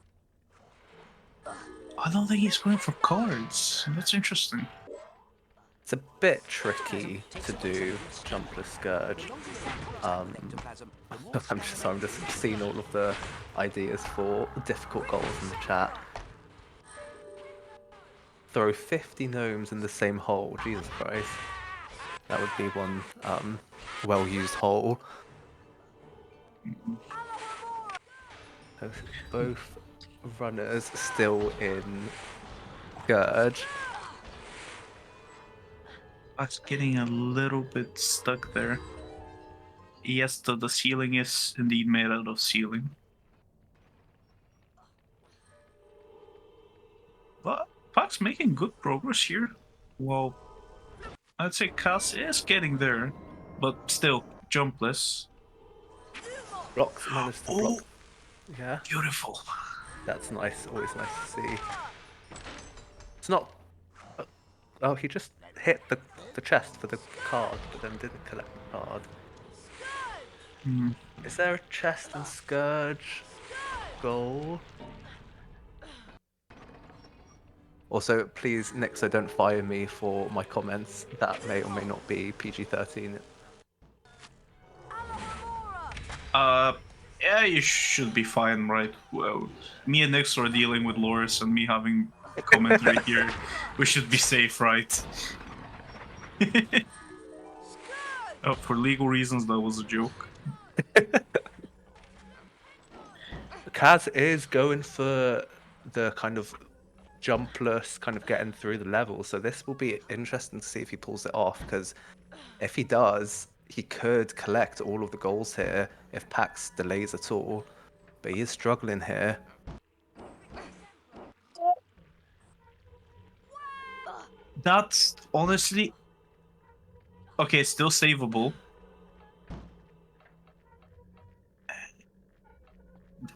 I don't think he's going for cards. That's interesting.
It's a bit tricky to do jumpless Scourge. I'm just seeing all of the ideas for difficult goals in the chat. Throw 50 gnomes in the same hole. Jesus Christ. That would be one well-used hole. Both runners still in Scourge.
That's getting a little bit stuck there. Yes, the ceiling is indeed made out of ceiling. But Pax making good progress here. Well, I'd say Kaas is getting there, but still jumpless.
Blocks managed to block. Yeah.
Beautiful.
That's nice. Always nice to see. It's not. Oh, he just hit the chest for the card, but then didn't collect the card. Is there a chest and Scourge goal? Also, please, Nixxo, don't fire me for my comments. That may or may not be PG-13.
Yeah, you should be fine, right? Well, me and Nixxo are dealing with Loris, and me having commentary here. We should be safe, right? Oh, for legal reasons, that was a joke.
Kaz is going for the kind of jumpless, kind of getting through the level, so this will be interesting to see if he pulls it off, because if he does, he could collect all of the goals here if Pax delays at all, but he is struggling here.
That's honestly... Okay, still savable.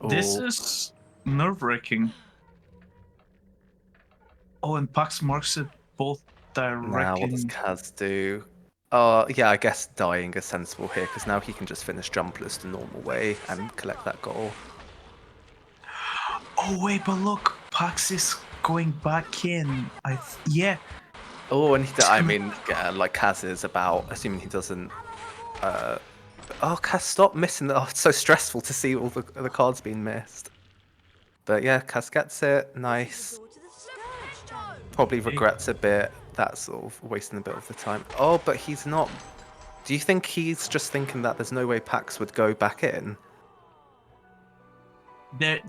This is nerve-wracking. Oh, and Pax marks it both directly.
Now, what does Kaz do? Yeah, I guess dying is sensible here, because now he can just finish jumpless the normal way and collect that goal.
Oh, wait, but look, Pax is going back in. Yeah.
Oh, and I mean, yeah, like Kaz is about, assuming he doesn't... Oh, Kaz, stop missing. Oh, it's so stressful to see all the cards being missed. But yeah, Kaz gets it. Nice. Probably regrets a bit. That's sort of wasting a bit of the time. Oh, but he's not... Do you think he's just thinking that there's no way Pax would go back in?
There...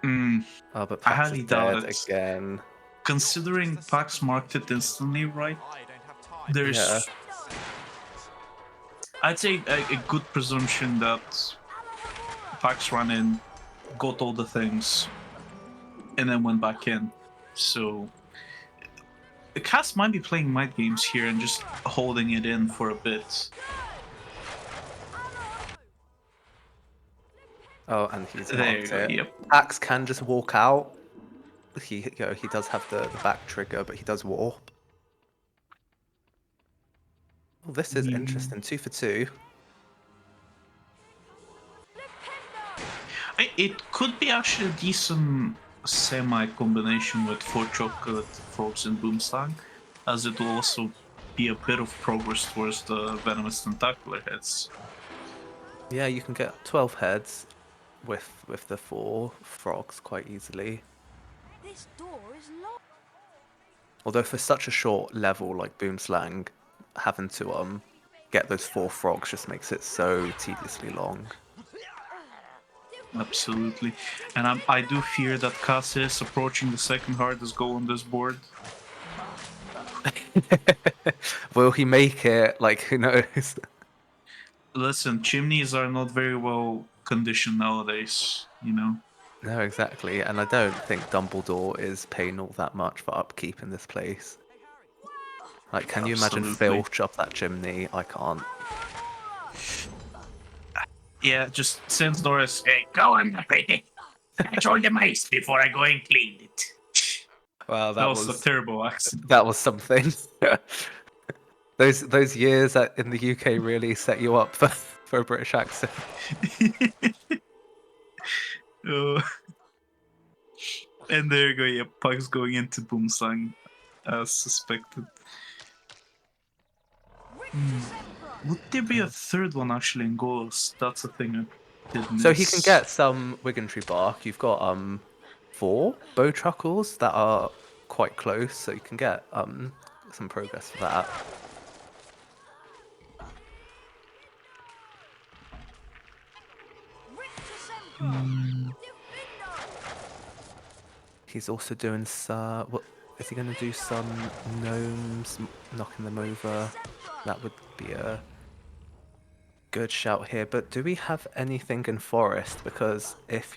Oh, but
I
Pax
highly
is
doubt
dead
it.
again.
Considering Pax marked it instantly, right? There's...
Yeah.
I'd say a good presumption that Pax ran in, got all the things, and then went back in. So... Kaas might be playing mind games here and just holding it in for a bit.
Oh, and he's
There
marked
you go,
it.
yep.
Pax can just walk out. He does have the back trigger, but he does warp. Well, this is interesting. 2 for 2.
It could be actually a decent semi-combination with 4 chocolate frogs and boomslang, as it will also be a bit of progress towards the venomous tentacular heads.
Yeah, you can get 12 heads with the 4 frogs quite easily.
This door is locked.
Although for such a short level like Boomslang, having to get those 4 frogs just makes it so tediously long.
Absolutely. And I do fear that Kaas is approaching the second hardest goal on this board.
Will he make it? Like, who knows?
Listen, chimneys are not very well conditioned nowadays, you know?
No, exactly. And I don't think Dumbledore is paying all that much for upkeep in this place. Like, can you imagine
Absolutely.
Filch up that chimney? I can't.
Yeah, just sends Norris, hey, go on, pretty. Catch all the mice before I go and clean it.
Well,
That was a terrible accent.
that was something. Those years in the UK really set you up for a British accent.
Oh. And there you go, yeah, Puck's going into Boomslang as suspected. Would there be a third one actually in goals? That's a thing I did miss.
So he can get some Wigantry bark. You've got 4 bow truckles that are quite close, so you can get some progress for that. He's also doing some. What is he going to do? Some gnomes, knocking them over. That would be a good shout here. But do we have anything in forest? Because if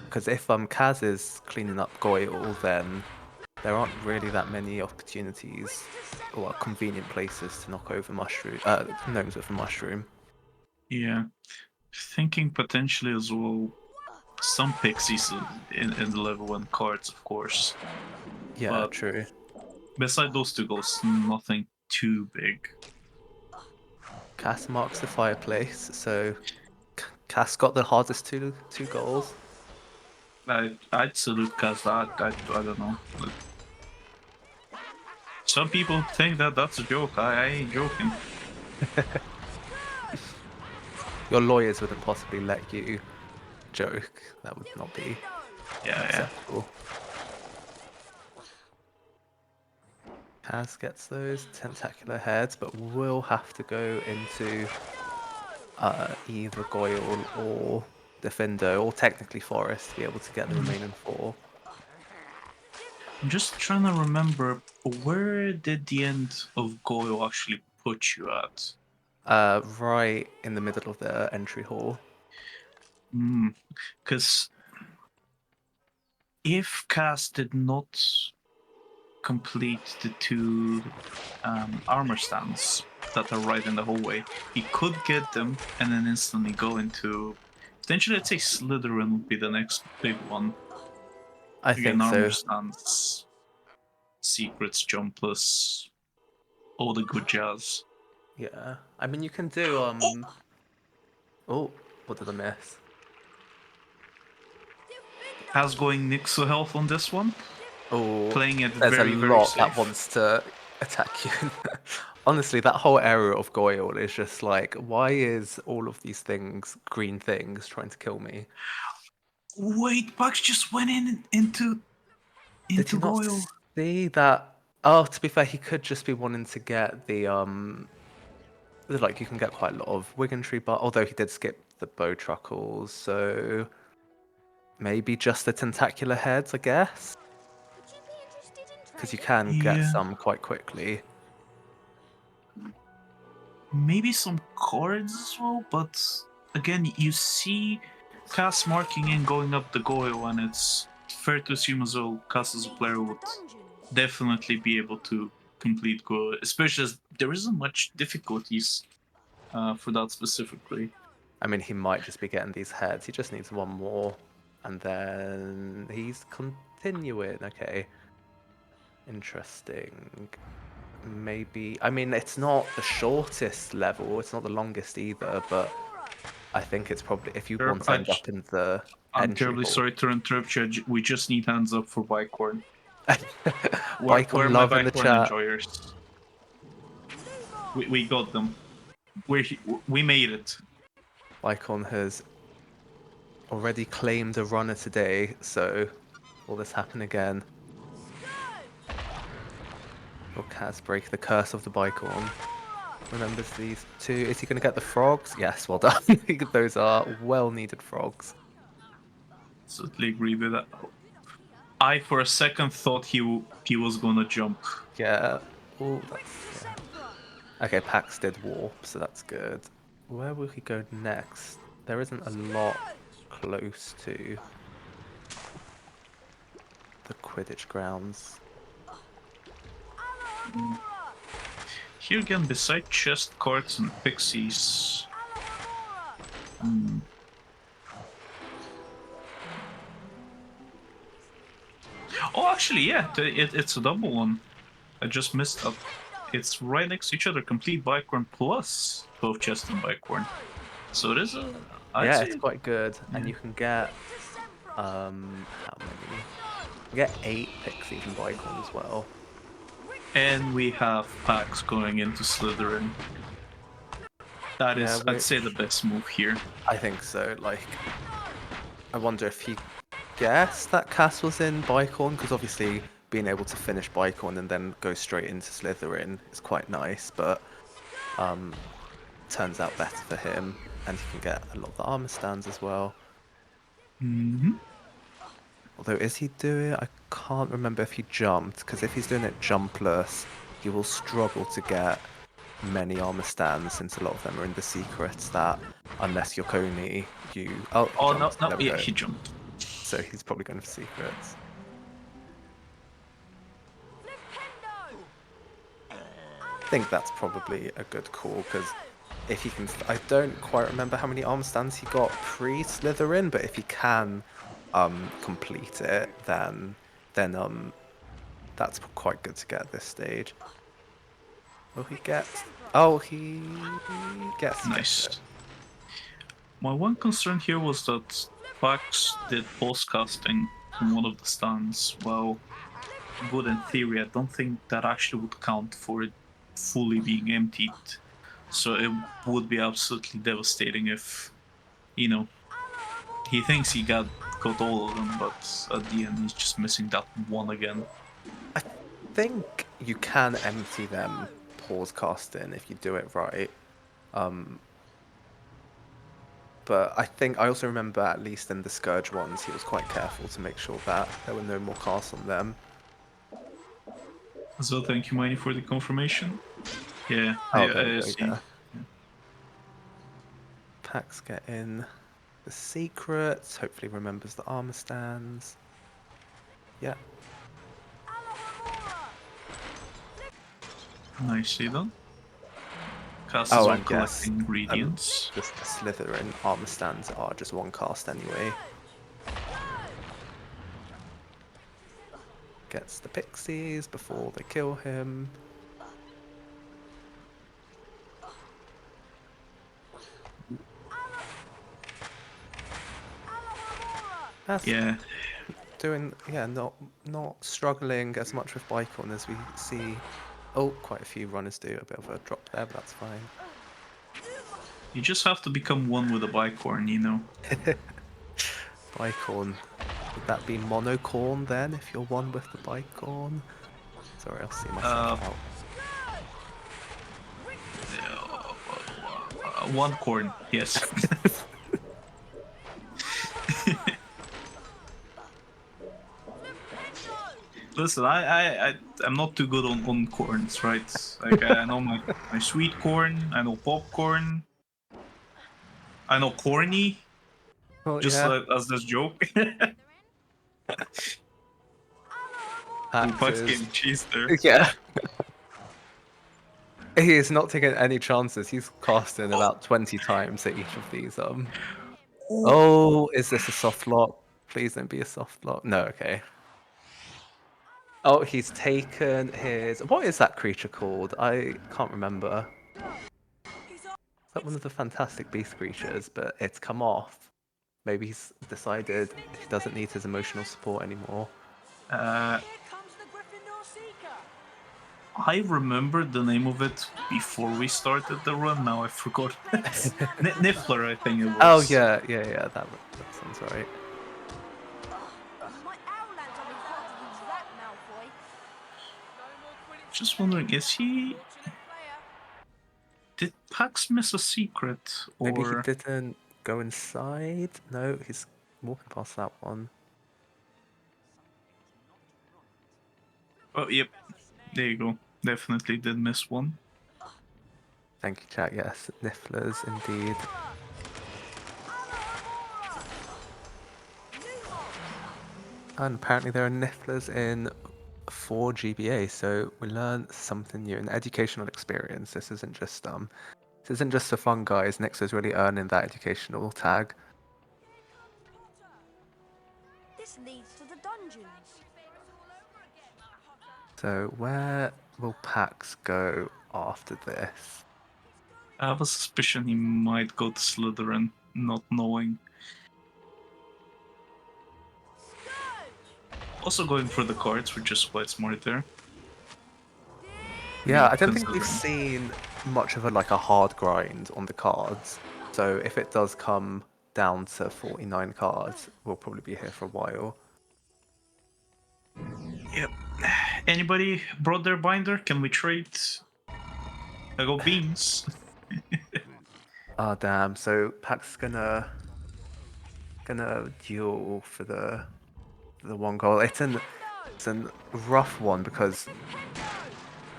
Kaz is cleaning up Goyle, then there aren't really that many opportunities or convenient places to knock over gnomes with a mushroom.
Yeah. Thinking potentially as well some pixies in the level 1 cards, of course.
Yeah,
but
true.
Beside those 2 goals, nothing too big.
Cass marks the fireplace, so Cass got the hardest two goals.
I'd salute Kaas. I don't know. Some people think that that's a joke. I ain't joking.
Your lawyers wouldn't possibly let you joke. That would not be acceptable. Kaz gets those tentacular heads, but will have to go into either Goyle or Defendo, or technically Forest, to be able to get the remaining 4.
I'm just trying to remember, where did the end of Goyle actually put you at?
Right in the middle of the entry hall.
Because if Kaas did not complete the 2 armor stands that are right in the hallway, he could get them and then instantly go into... Potentially, I'd say Slytherin would be the next big one.
I
Again,
think so.
armor stands, secrets, jumpers, all the good jazz.
Yeah, I mean you can do Oh, what did I miss?
How's going Nixxo health on this one?
Oh,
playing it
there's
very,
a
very
lot
safe.
that wants to attack you. Honestly, that whole area of Goyle is just like, why is all of these things, green things, trying to kill me?
Wait, Bugs just went into
Did you not
Goyle.
see that? Oh, to be fair, he could just be wanting to get the like you can get quite a lot of Wigantry, but although he did skip the bow truckles, so maybe just the tentacular heads, I guess. Because you can get some quite quickly.
Maybe some cards as well, but again, you see Kaas marking in going up the Goyle, and it's fair to assume as well Kaas as a player would definitely be able to complete Goyle, especially as there isn't much difficulties for that specifically.
I mean, he might just be getting these heads. He just needs one more, and then he's continuing. Okay. Interesting. Maybe. I mean, it's not the shortest level. It's not the longest either, but I think it's probably if you want to end up in the.
I'm terribly sorry to interrupt you. We just need hands up for Bicorn. Where are my
love in the
Bicorn
chat.
enjoyers? We got them. We made it.
Icon has already claimed a runner today, so will this happen again? Will Kaz break the curse of the Bicorn? remembers these two. Is he going to get the frogs? Yes, well done. Those are well-needed frogs.
Absolutely agree with that. I, for a second, thought he was gonna jump.
Yeah. Oh, that's... Yeah. Okay, Pax did warp, so that's good. Where will he go next? There isn't a lot close to the Quidditch grounds.
Here again, beside chest cards and pixies. Oh, actually, yeah, it's a double one. I just missed up. It's right next to each other. Complete Bicorn plus 12 chest and Bicorn. So it is a... I'd say
It's quite good, and you can get how many? You get 8 pixies and Bicorn as well.
And we have Pax going into Slytherin. That is, I'd say, the best move here.
I think so. Like, I wonder if he guessed that Kaas was in Bicorn, because obviously being able to finish Bicorn and then go straight into Slytherin is quite nice, but turns out better for him, and he can get a lot of the armor stands as well. Although, is he doing... I can't remember if he jumped, because if he's doing it jumpless, he will struggle to get many armor stands, since a lot of them are in the secrets that, unless you're Koni, you...
Oh, no, yeah, he jumped.
So he's probably going for secrets. I think that's probably a good call, because if he can... I don't quite remember how many armor stands he got pre-Slytherin, but if he can complete it, then that's quite good to get at this stage. Will he get... Oh, he gets...
Nice. My one concern here was that Pax did pulse casting in one of the stands. Well, good in theory, I don't think that actually would count for it fully being emptied. So it would be absolutely devastating if, you know, he thinks he got all of them, but at the end he's just missing that one again.
I think you can empty them pause casting if you do it right. But I think I also remember, at least in the Scourge ones, he was quite careful to make sure that there were no more casts on them.
So thank you, Miney, for the confirmation. Yeah,
there we
see.
go. Pax get in the secrets, hopefully remembers the armor stands. Yeah.
Nicely done. Kaas is all collecting ingredients.
Just the Slytherin armor stands are just one cast anyway. Gets the pixies before they kill him. That's doing, not struggling as much with Bicorn as we see. Oh, quite a few runners do a bit of a drop there, but that's fine.
You just have to become one with a Bicorn, you know.
Bicorn. Would that be monocorn then, if you're one with the Bicorn? Sorry, I'll see myself out.
One corn, yes. Listen, I'm not too good on corns, right? Like, I know my sweet corn, I know popcorn, I know corny, just like as this joke. Pax getting cheese there.
Yeah. He is not taking any chances. He's casting about 20 times at each of these. Oh, is this a soft lock? Please don't be a soft lock. No, okay. Oh, he's taken his... What is that creature called? I can't remember. Is that one of the Fantastic Beast creatures? But it's come off. Maybe he's decided he doesn't need his emotional support anymore.
I remembered the name of it before we started the run. Now I forgot. Niffler, I think it was.
Oh yeah, that sounds right.
Just wondering, is he? Did Pax miss a secret? Or...
Maybe he didn't go inside? No, he's walking past that one.
Oh, yep. There you go. Definitely did miss one.
Thank you, chat. Yes, Nifflers indeed. And apparently there are Nifflers in 4 GBA, so we learn something new, an educational experience. This isn't just for fun, guys. Nixxo's really earning that educational tag.
This leads to the dungeons.
So where will Pax go after this?
I have a suspicion he might go to Slytherin, not knowing. Also going for the cards, which is quite smart there.
Yeah, I don't think we've seen much of a hard grind on the cards. So if it does come down to 49 cards, we'll probably be here for a while.
Yep. Anybody brought their binder? Can we trade? I got beans.
Ah, damn. So Pax is gonna duel for the one goal. It's a rough one because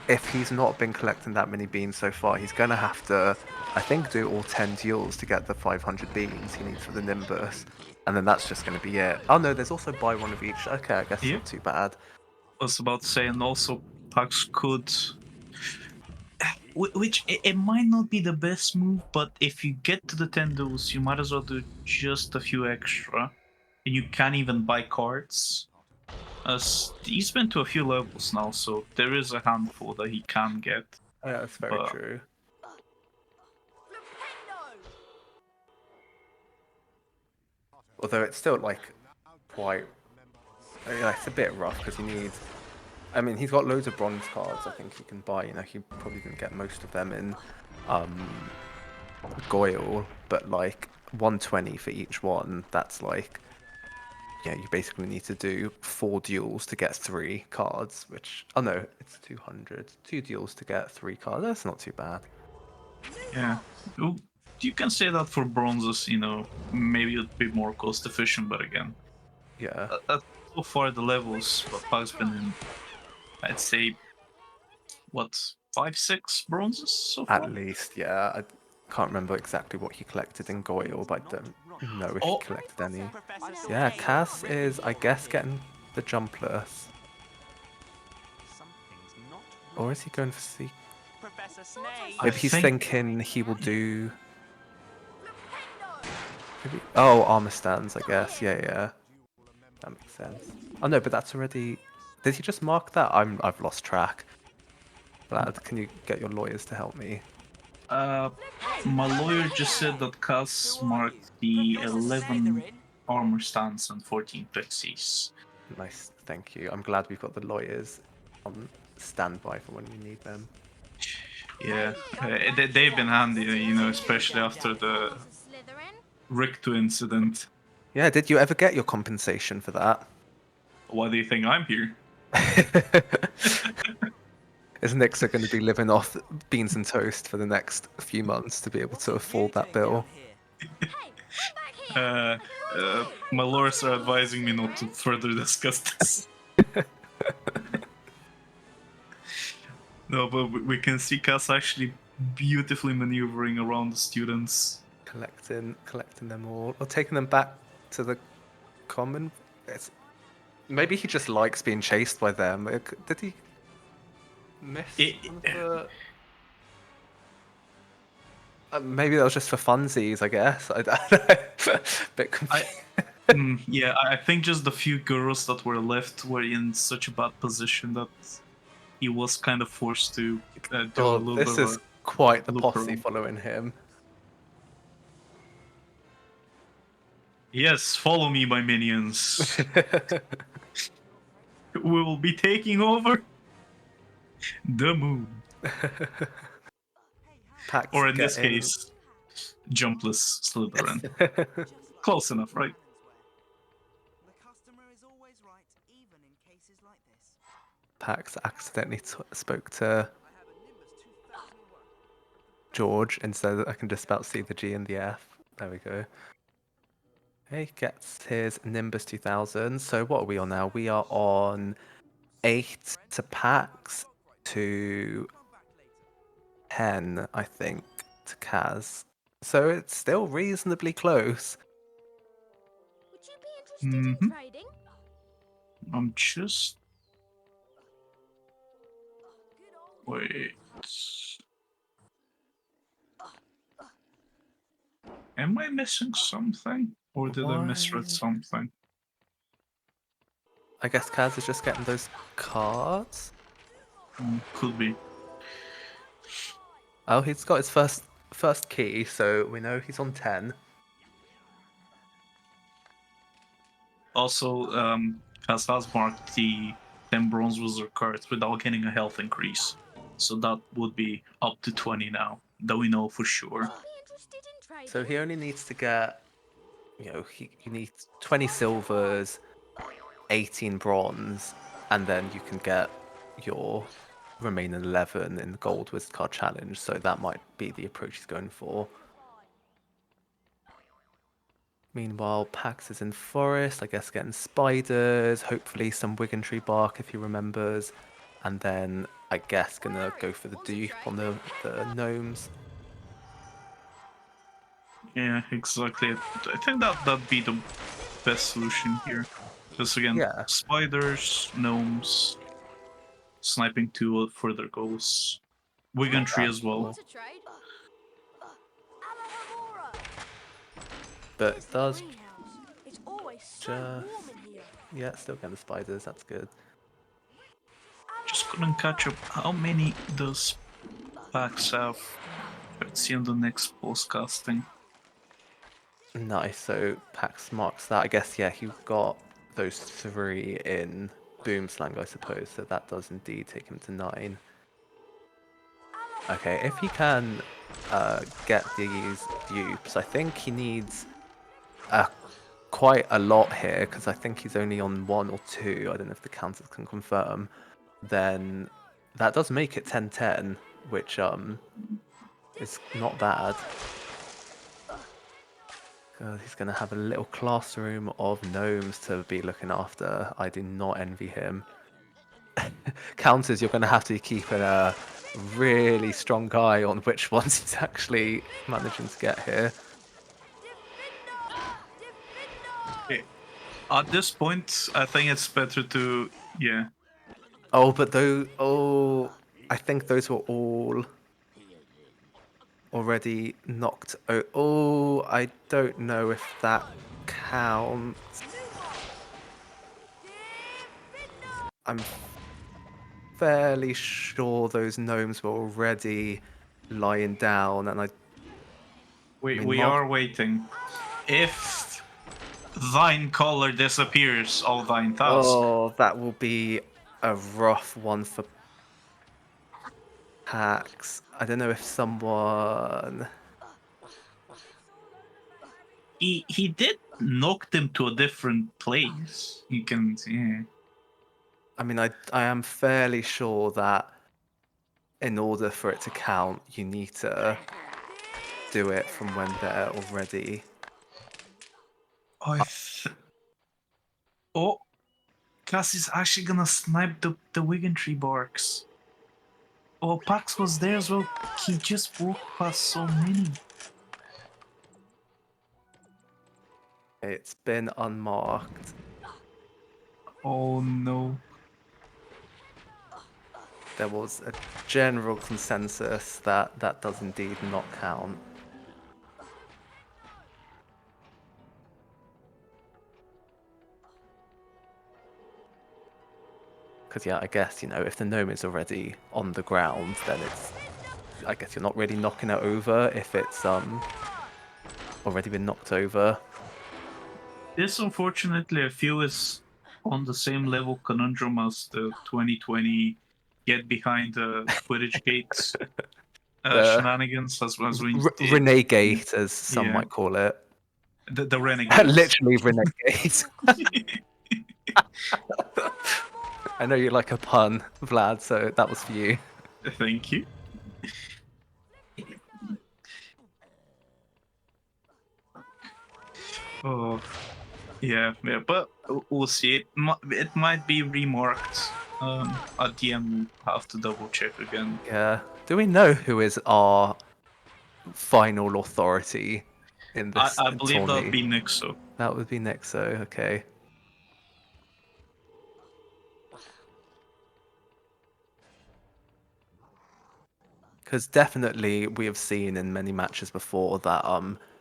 if he's not been collecting that many beans so far, he's gonna have to, I think, do all 10 duels to get the 500 beans he needs for the Nimbus, and then that's just gonna be it. Oh no, there's also buy one of each. Okay, I guess not too bad.
I was about to say, and also Pax could, which it might not be the best move, but if you get to the 10 duels, you might as well do just a few extra, and you can't even buy cards. He's been to a few levels now, so there is a handful that he can get.
Oh, yeah, that's very true. Although it's still quite, it's a bit rough because he needs. I mean, he's got loads of bronze cards. I think he can buy. He probably didn't get most of them in Goyle, but 120 for each one. That's you basically need to do 4 duels to get 3 cards. Which no, it's 200. 2 duels to get 3 cards. That's not too bad.
Yeah. You can say that for bronzes, maybe it'd be more cost efficient, but again.
Yeah.
So far, the levels Pug's been in, I'd say, 5-6 bronzes so far?
At least, yeah. I can't remember exactly what he collected in Goyle, but I don't know if he collected any. Yeah, Kaas is, I guess, getting the jumpless. Or is he going for C? Maybe he's thinking he will do. Maybe... Oh, armor stands, I guess. Yeah. That makes sense. Oh no, but that's already. Did he just mark that? I've lost track. Lad, can you get your lawyers to help me?
My lawyer just said that Kaas marked the 11 armor stands and 14 pixies.
Nice, thank you. I'm glad we've got the lawyers on standby for when we need them.
Yeah, they've been handy, especially after the Ricto incident.
Yeah, did you ever get your compensation for that?
Why do you think I'm here?
Is Nixxo going to be living off beans and toast for the next few months to be able to afford that bill?
My lawyers are advising me not to further discuss this. No, but we can see Kaas actually beautifully maneuvering around the students.
Collecting them all. Or taking them back to the common. Maybe he just likes being chased by them. Did he miss one of the... maybe that was just for funsies, I guess. I don't know. Bit confused.
Yeah, I think just the few girls that were left were in such a bad position that he was kind of forced to do a little bit of
this is quite the posse following him.
Yes, follow me, my minions. We will be taking over the moon. Or in this case, jumpless Slytherin. Close enough, right?
Pax accidentally spoke to George instead. I can just about see the G and the F. There we go. He gets his Nimbus 2000. So what are we on now? We are on 8 to Pax to 10, I think, to Kaas. So it's still reasonably close.
Would you be interested in trading?
I'm just... Wait... Am I missing something? Or did I misread something?
I guess Kaas is just getting those cards.
Could be.
Oh, he's got his first key, so we know he's on 10.
Also, Kaas has marked the 10 bronze wizard cards without getting a health increase. So that would be up to 20 now, that we know for sure.
So he only needs to get, he needs 20 silvers, 18 bronze, and then you can get your remaining 11 in the gold wizard card challenge. So that might be the approach he's going for. Meanwhile, Pax is in forest, I guess getting spiders, hopefully some Wiggentree bark if he remembers, and then I guess gonna go for the dupe on the gnomes.
Yeah, exactly. I think that'd be the best solution here. Because again, spiders, gnomes, sniping 2 further goals. Wiggentree as well.
But it does yeah, still getting the spiders, that's good.
Just couldn't catch up. How many does Pax have? Let's see on the next postcasting.
Nice, so Pax marks that. I guess, yeah, he got those 3 in Boomslang, I suppose, so that does indeed take him to 9. Okay, if he can get these dupes, I think he needs quite a lot here, because I think he's only on 1 or 2, I don't know if the counters can confirm. Then that does make it 10-10, which is not bad. He's going to have a little classroom of gnomes to be looking after. I do not envy him. Counters, you're going to have to keep a really strong eye on which ones he's actually managing to get here.
At this point, I think it's better to, yeah.
Oh, but I think those were all already knocked out. Oh, I don't know if that counts. I'm fairly sure those gnomes were already lying down, and
We are waiting. If thine color disappears, all thine task.
Oh, that will be a rough one for Pax. I don't know if someone...
He did knock them to a different place. You can see.
I mean, I am fairly sure that in order for it to count, you need to do it from when they're already...
Oh, Kaas is actually gonna snipe the Wiggentree barks. Oh, Pax was there as well. He just walked past so many.
It's been unmarked.
Oh no.
There was a general consensus that that does indeed not count. Because, yeah, I guess, if the gnome is already on the ground, then I guess you're not really knocking it over if it's already been knocked over.
This, unfortunately, I feel is on the same level conundrum as the 2020 get behind the Quidditch gates shenanigans as we
Renegade, as some might call it.
The renegade.
Literally renegade. I know you like a pun, Vlad, so that was for you.
Thank you. Oh, yeah, but we'll see. It might be remarked. At the end, we'll have to double check again.
Yeah. Do we know who is our final authority in this
I believe that would
tourney?
be Nixxo.
That would be Nixxo, okay. Because definitely we have seen in many matches before that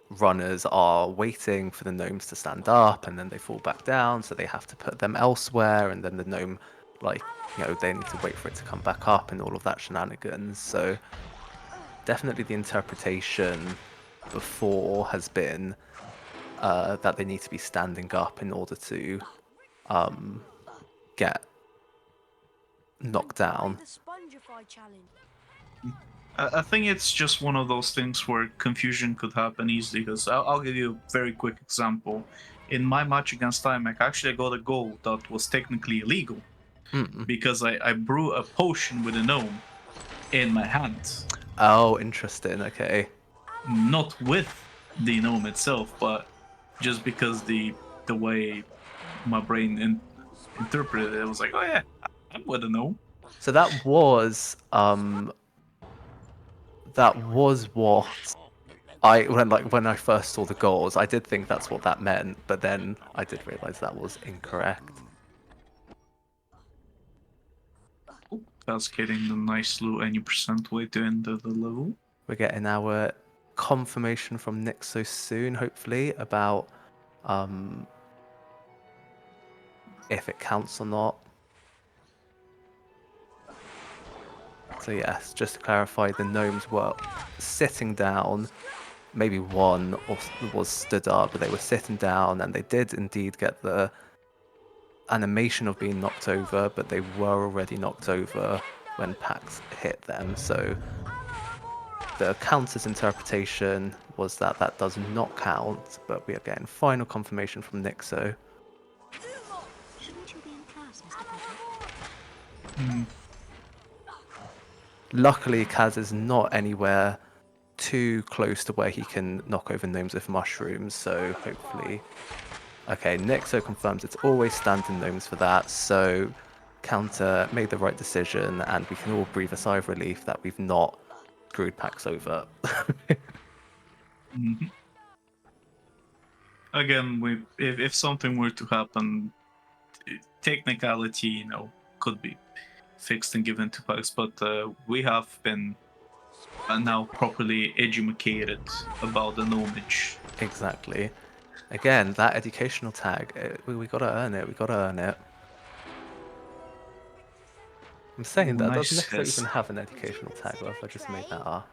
runners are waiting for the gnomes to stand up and then they fall back down, so they have to put them elsewhere, and then the gnome, like, you know, they need to wait for it to come back up and all of that shenanigans. So definitely the interpretation before has been that they need to be standing up in order to get knocked down.
The Spongify challenge.
I think it's just one of those things where confusion could happen easily. Because I'll give you a very quick example. In my match against Timek, actually I got a goal that was technically illegal because I brew a potion with a gnome in my hand.
Oh, interesting. Okay.
Not with the gnome itself, but just because the way my brain interpreted it, was like, oh yeah, I'm with a gnome.
So that was what when I first saw the goals, I did think that's what that meant, but then I did realize that was incorrect.
That's getting the nice little any percent way to end the level.
We're getting our confirmation from Nixxo soon, hopefully, about if it counts or not. So yes, just to clarify, the gnomes were sitting down. Maybe one was stood up, but they were sitting down, and they did indeed get the animation of being knocked over, but they were already knocked over when packs hit them. So the counter's interpretation was that that does not count, but we are getting final confirmation from Nixxo.
Shouldn't you be in class, Mr. Potter?
Luckily, Kaas is not anywhere too close to where he can knock over gnomes with mushrooms, so hopefully... Okay, Nixxo confirms it's always standing gnomes for that, so counter made the right decision, and we can all breathe a sigh of relief that we've not screwed packs over.
Again, if something were to happen, technicality, could be fixed and given to packs, but we have been now properly educated about the gnomage.
Exactly. Again, that educational tag, we gotta earn it, we gotta earn it. I'm saying that, does Nixxo even have an educational tag, or have I just made that up?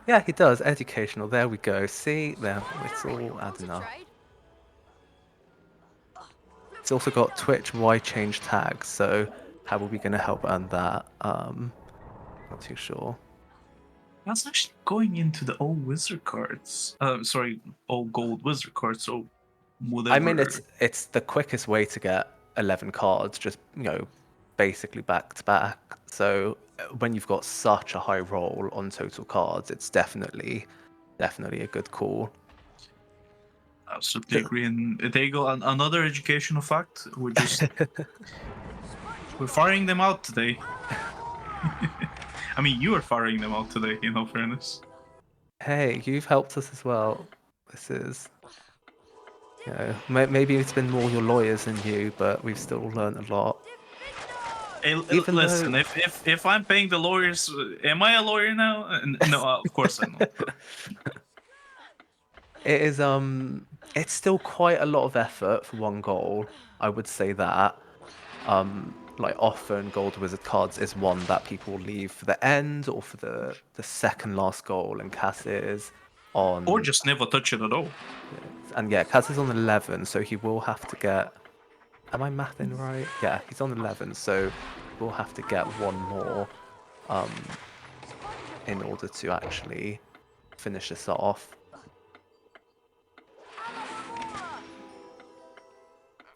Yeah, he does, educational, there we go. See, there, it's all adding up. It's also got Twitch why change tags, so how are we going to help earn that? Not too sure.
That's actually going into the old wizard cards. Sorry, old gold wizard cards. So whatever.
I mean, it's the quickest way to get 11 cards, just basically back to back. So when you've got such a high roll on total cards, it's definitely a good call.
Absolutely agree. And there you go. Another educational fact. We're just we're firing them out today. I mean, you are firing them out today. In all fairness.
Hey, you've helped us as well. This is, maybe it's been more your lawyers than you, but we've still learned a lot.
Hey, listen, if I'm paying the lawyers, am I a lawyer now? No, of course I'm not.
It is it's still quite a lot of effort for one goal. I would say that. Like often Gold Wizard cards is one that people leave for the end or for the second last goal, and Kaas is on,
or just never touch it at all.
And yeah, Kaas is on 11, so he will have to get, am I mathing right? Yeah, he's on 11, so we'll have to get one more in order to actually finish this off.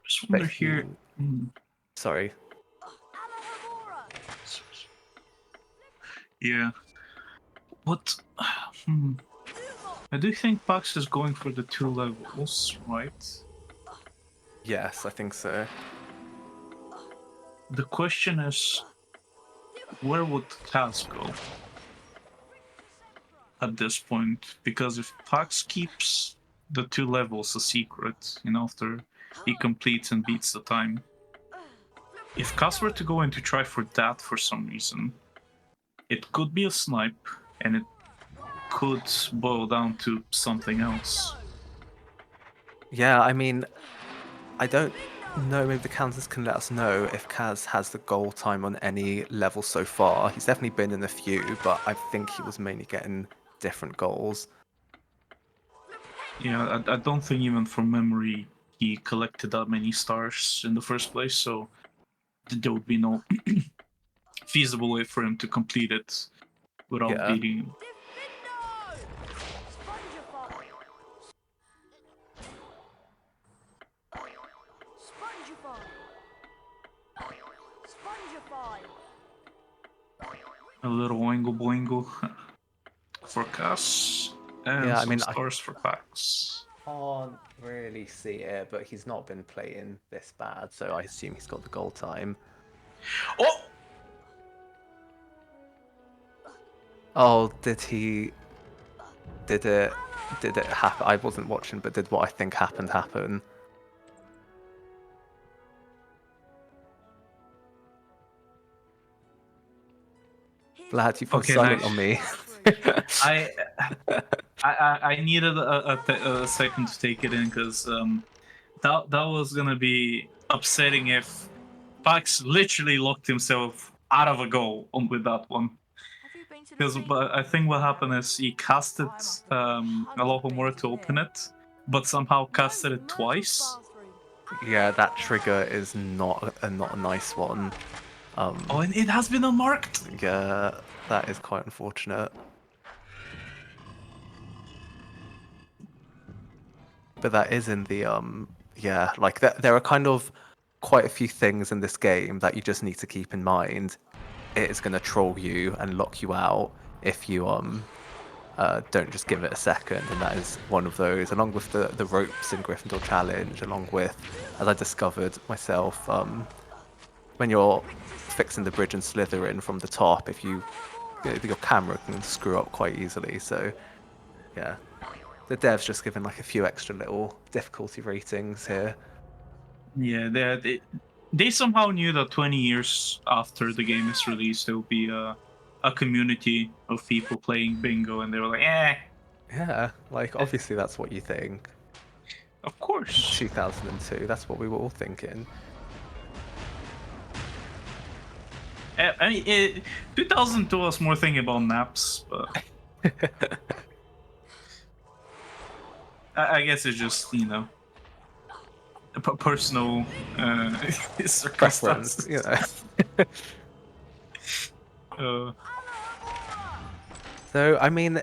Just wonder here.
Sorry.
Yeah. What? I do think Pax is going for the 2 levels, right?
Yes, I think so.
The question is, where would Kaas go at this point? Because if Pax keeps the 2 levels a secret, after he completes and beats the time, if Kaas were to go in to try for that for some reason, it could be a snipe, and it could boil down to something else.
Yeah, I mean, I don't know, maybe the counters can let us know if Kaz has the goal time on any level so far. He's definitely been in a few, but I think he was mainly getting different goals.
Yeah, I don't think even from memory he collected that many stars in the first place, so there would be no feasible way for him to complete it without beating him. A little oingo boingo for Kaas, and
Yeah, I
some
mean,
stars for Pax.
Can't really see it, but he's not been playing this bad, so I assume he's got the goal time.
Oh!
Oh, did it happen? I wasn't watching, but did what I think happened happen? Vlad, you've gone silent on me.
I needed a second to take it in, because that was gonna be upsetting if Pax literally locked himself out of a goal with that one. Because I think what happened is he casted a lot more to open it, but somehow casted it twice.
Yeah, that trigger is not a nice one.
Oh, and it has been unmarked.
Yeah, that is quite unfortunate. But that is in the yeah, like there are kind of quite a few things in this game that you just need to keep in mind. It is going to troll you and lock you out if you don't just give it a second, and that is one of those, along with the ropes in Gryffindor Challenge, along with, as I discovered myself, when you're fixing the bridge in Slytherin from the top, if your camera can screw up quite easily. So yeah, the devs just given like a few extra little difficulty ratings here.
Yeah, they somehow knew that 20 years after the game is released, there will be a community of people playing bingo, and they were like, eh.
Yeah, like obviously that's what you think.
Of course.
2002, that's what we were all thinking.
I mean, 2002 was more thinking about naps, but I guess it's just, personal
Preference,
circumstances.
So, I mean,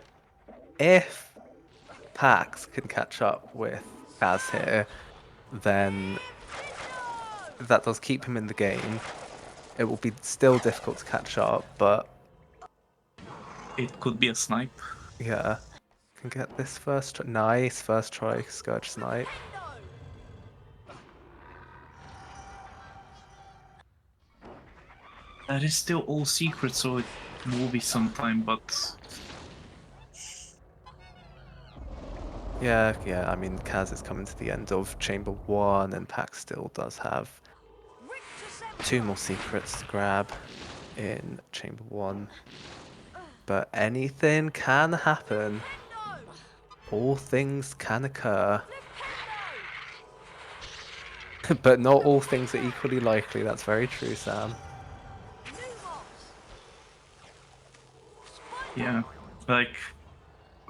if Pax can catch up with Kaz here, then that does keep him in the game. It will be still difficult to catch up, but
it could be a snipe.
Yeah, can get this first try. Nice first try, Scourge snipe.
That is still all secret, so it will be some time, but
Yeah, I mean, Kaz is coming to the end of Chamber 1, and Pax still does have 2 more secrets to grab in Chamber 1. But anything can happen. All things can occur. But not all things are equally likely, that's very true, Sam.
yeah, like,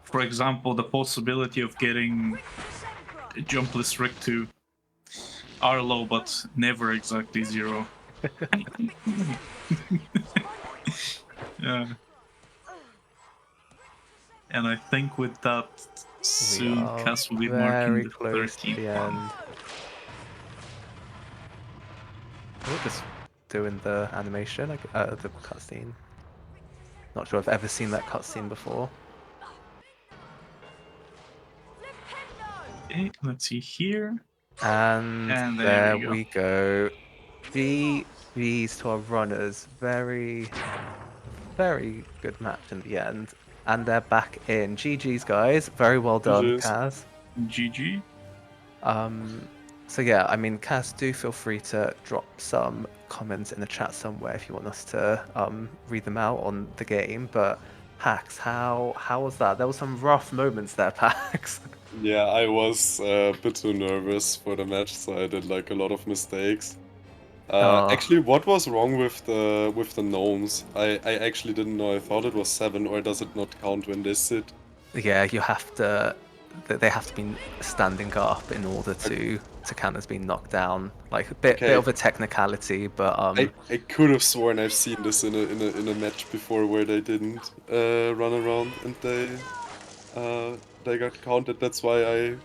for example, the possibility of getting Jumpless Rick 2 are low, but never exactly 0. Yeah. And I think with that, soon Kaas will be marking the
close
13th
to the
one.
end. We're just doing the animation, the cutscene. Not sure I've ever seen that cutscene before.
Okay, let's see here.
And
And
there
there
we go. GG's to our runners. Very, very good match in the end. And they're back in. GG's, guys. Very well done,
GG's.
Kaz.
GG.
So yeah, I mean, Kaz, do feel free to drop some comments in the chat somewhere if you want us to read them out on the game. But Pax, how was that? There were some rough moments there, Pax.
Yeah, I was a bit too nervous for the match, so I did like a lot of mistakes. Actually, what was wrong with the gnomes? I actually didn't know. I thought it was 7, or does it not count when they sit?
Yeah, you have to. They have to be standing up in order to count as being knocked down. Like a bit of a technicality, but
I could have sworn I've seen this in a match before where they didn't run around and they got counted. That's why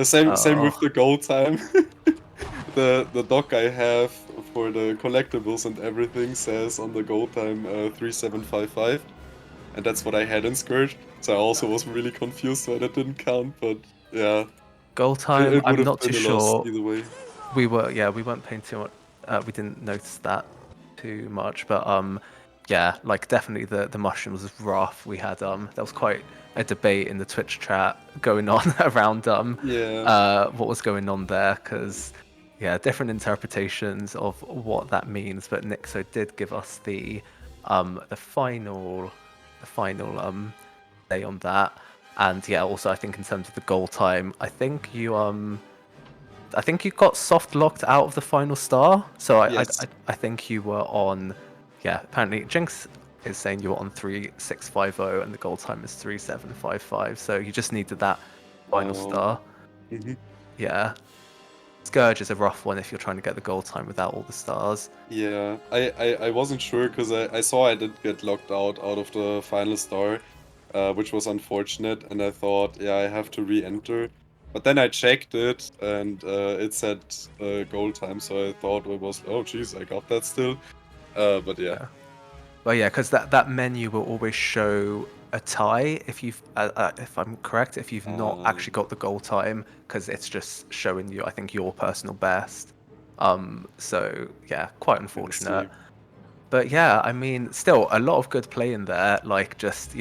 same with the goal time. The doc I have for the collectibles and everything says on the goal time 3755, and that's what I had in Scourge. So I also was really confused why that didn't count, but yeah.
Goal time,
it
I'm
would have
not too
been a loss
sure.
either way.
We weren't paying too much. We didn't notice that too much, but yeah, like definitely the mushrooms was rough. We had there was quite a debate in the Twitch chat going on around what was going on there, because yeah, different interpretations of what that means. But Nixxo did give us the final say on that. And yeah, also I think in terms of the goal time, I think you got soft locked out of the final star. So I think you were on. Yeah, apparently Jinx is saying you were on 3650 and the goal time is 3755. So you just needed that final star. Yeah. Scourge is a rough one if you're trying to get the goal time without all the stars.
Yeah, I wasn't sure because I saw I did get locked out of the final star, which was unfortunate, and I thought, yeah, I have to re-enter. But then I checked it, and it said goal time, so I thought it was, oh jeez, I got that still. But yeah.
Well, yeah, because that menu will always show a tie if if I'm correct, if you've not actually got the goal time, because it's just showing you, I think, your personal best. So yeah, quite unfortunate. But yeah, I mean, still a lot of good play in there. Like just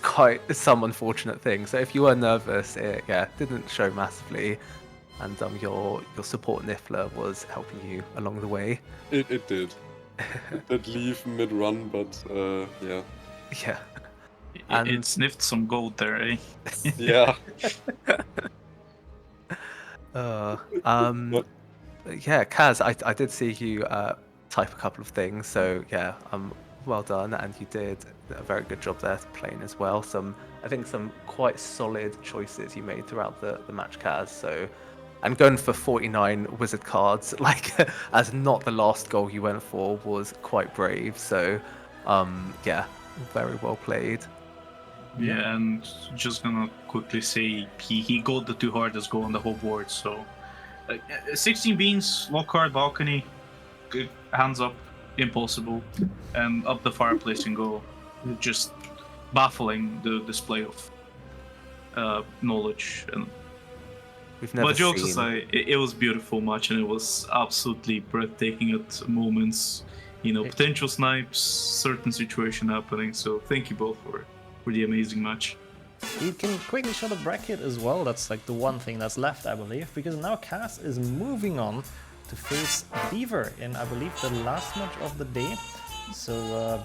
quite some unfortunate things. So if you were nervous, it didn't show massively, and your support Niffler was helping you along the way.
It did. It did leave mid-run, but yeah.
Yeah.
It sniffed some gold there, eh?
Yeah.
Yeah, Kaz, I did see you type a couple of things, so yeah, well done, and you did a very good job there playing as well. I think some quite solid choices you made throughout the match, Kaz. So, and going for 49 wizard cards, like as not the last goal you went for, was quite brave. So, yeah, very well played.
Yeah, and just gonna quickly say he got the 2 hardest goal on the whole board. So, 16 beans, low card balcony, hands up, impossible, and up the fireplace and go. Just baffling the display of knowledge. And but jokes aside, it was beautiful match, and it was absolutely breathtaking at moments. Potential snipes, certain situation happening. So thank you both for the amazing match.
You can quickly show the bracket as well. That's like the one thing that's left, I believe, because now Kaas is moving on to face Beaver in, I believe, the last match of the day. So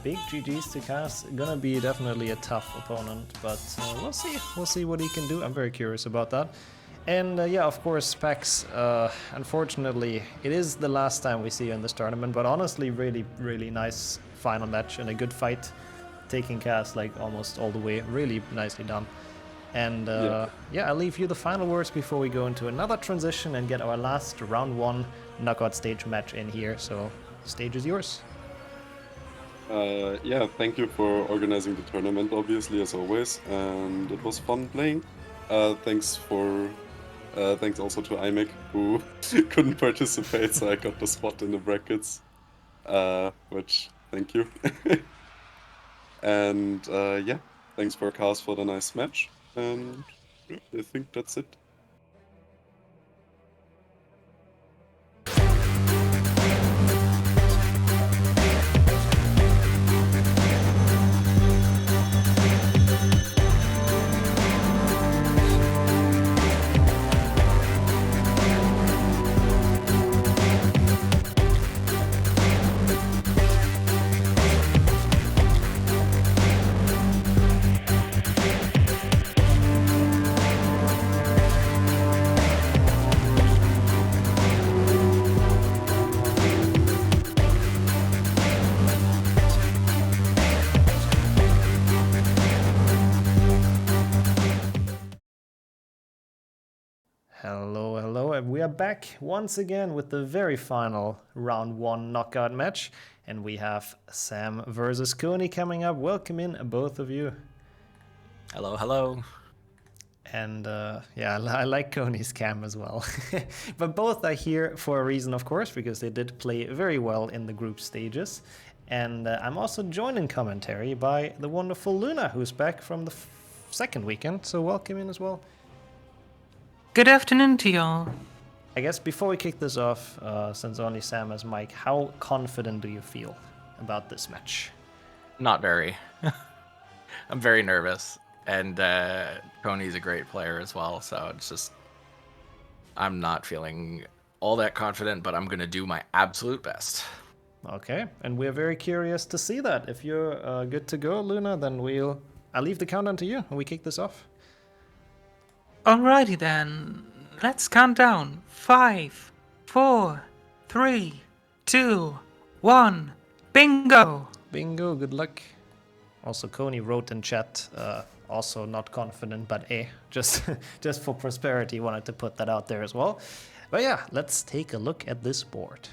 big GG's to Kaas. Gonna be definitely a tough opponent, but we'll see. We'll see what he can do. I'm very curious about that. And yeah, of course, Pax, unfortunately, it is the last time we see you in this tournament, but honestly, really, really nice final match and a good fight, taking Kaas like almost all the way. Really nicely done. And yeah, I'll leave you the final words before we go into another transition and get our last round 1 knockout stage match in here. So, stage is yours.
Yeah, thank you for organizing the tournament, obviously, as always, and it was fun playing. Thanks also to IMEC, who couldn't participate, so I got the spot in the brackets, which, thank you. And yeah, thanks for Kaas for the nice match, and I think that's it.
back once again with the very final round 1 knockout match. And we have Sam versus Koni coming up. Welcome in, both of you.
Hello, hello.
And yeah, I like Koni's cam as well. But both are here for a reason, of course, because they did play very well in the group stages. And I'm also joined in commentary by the wonderful Luna, who's back from the second weekend. So welcome in as well.
Good afternoon to y'all.
I guess before we kick this off, since only Sam has mic, how confident do you feel about this match?
Not very. I'm very nervous. And Koni's a great player as well, so it's just... I'm not feeling all that confident, but I'm going to do my absolute best.
Okay, and we're very curious to see that. If you're good to go, Luna, then I'll leave the countdown to you and we kick this off.
Alrighty then, let's count down. 5, 4, 3, 2, 1, bingo!
Bingo, good luck. Also, Koni wrote in chat, also not confident, but just for prosperity, wanted to put that out there as well. But yeah, let's take a look at this board.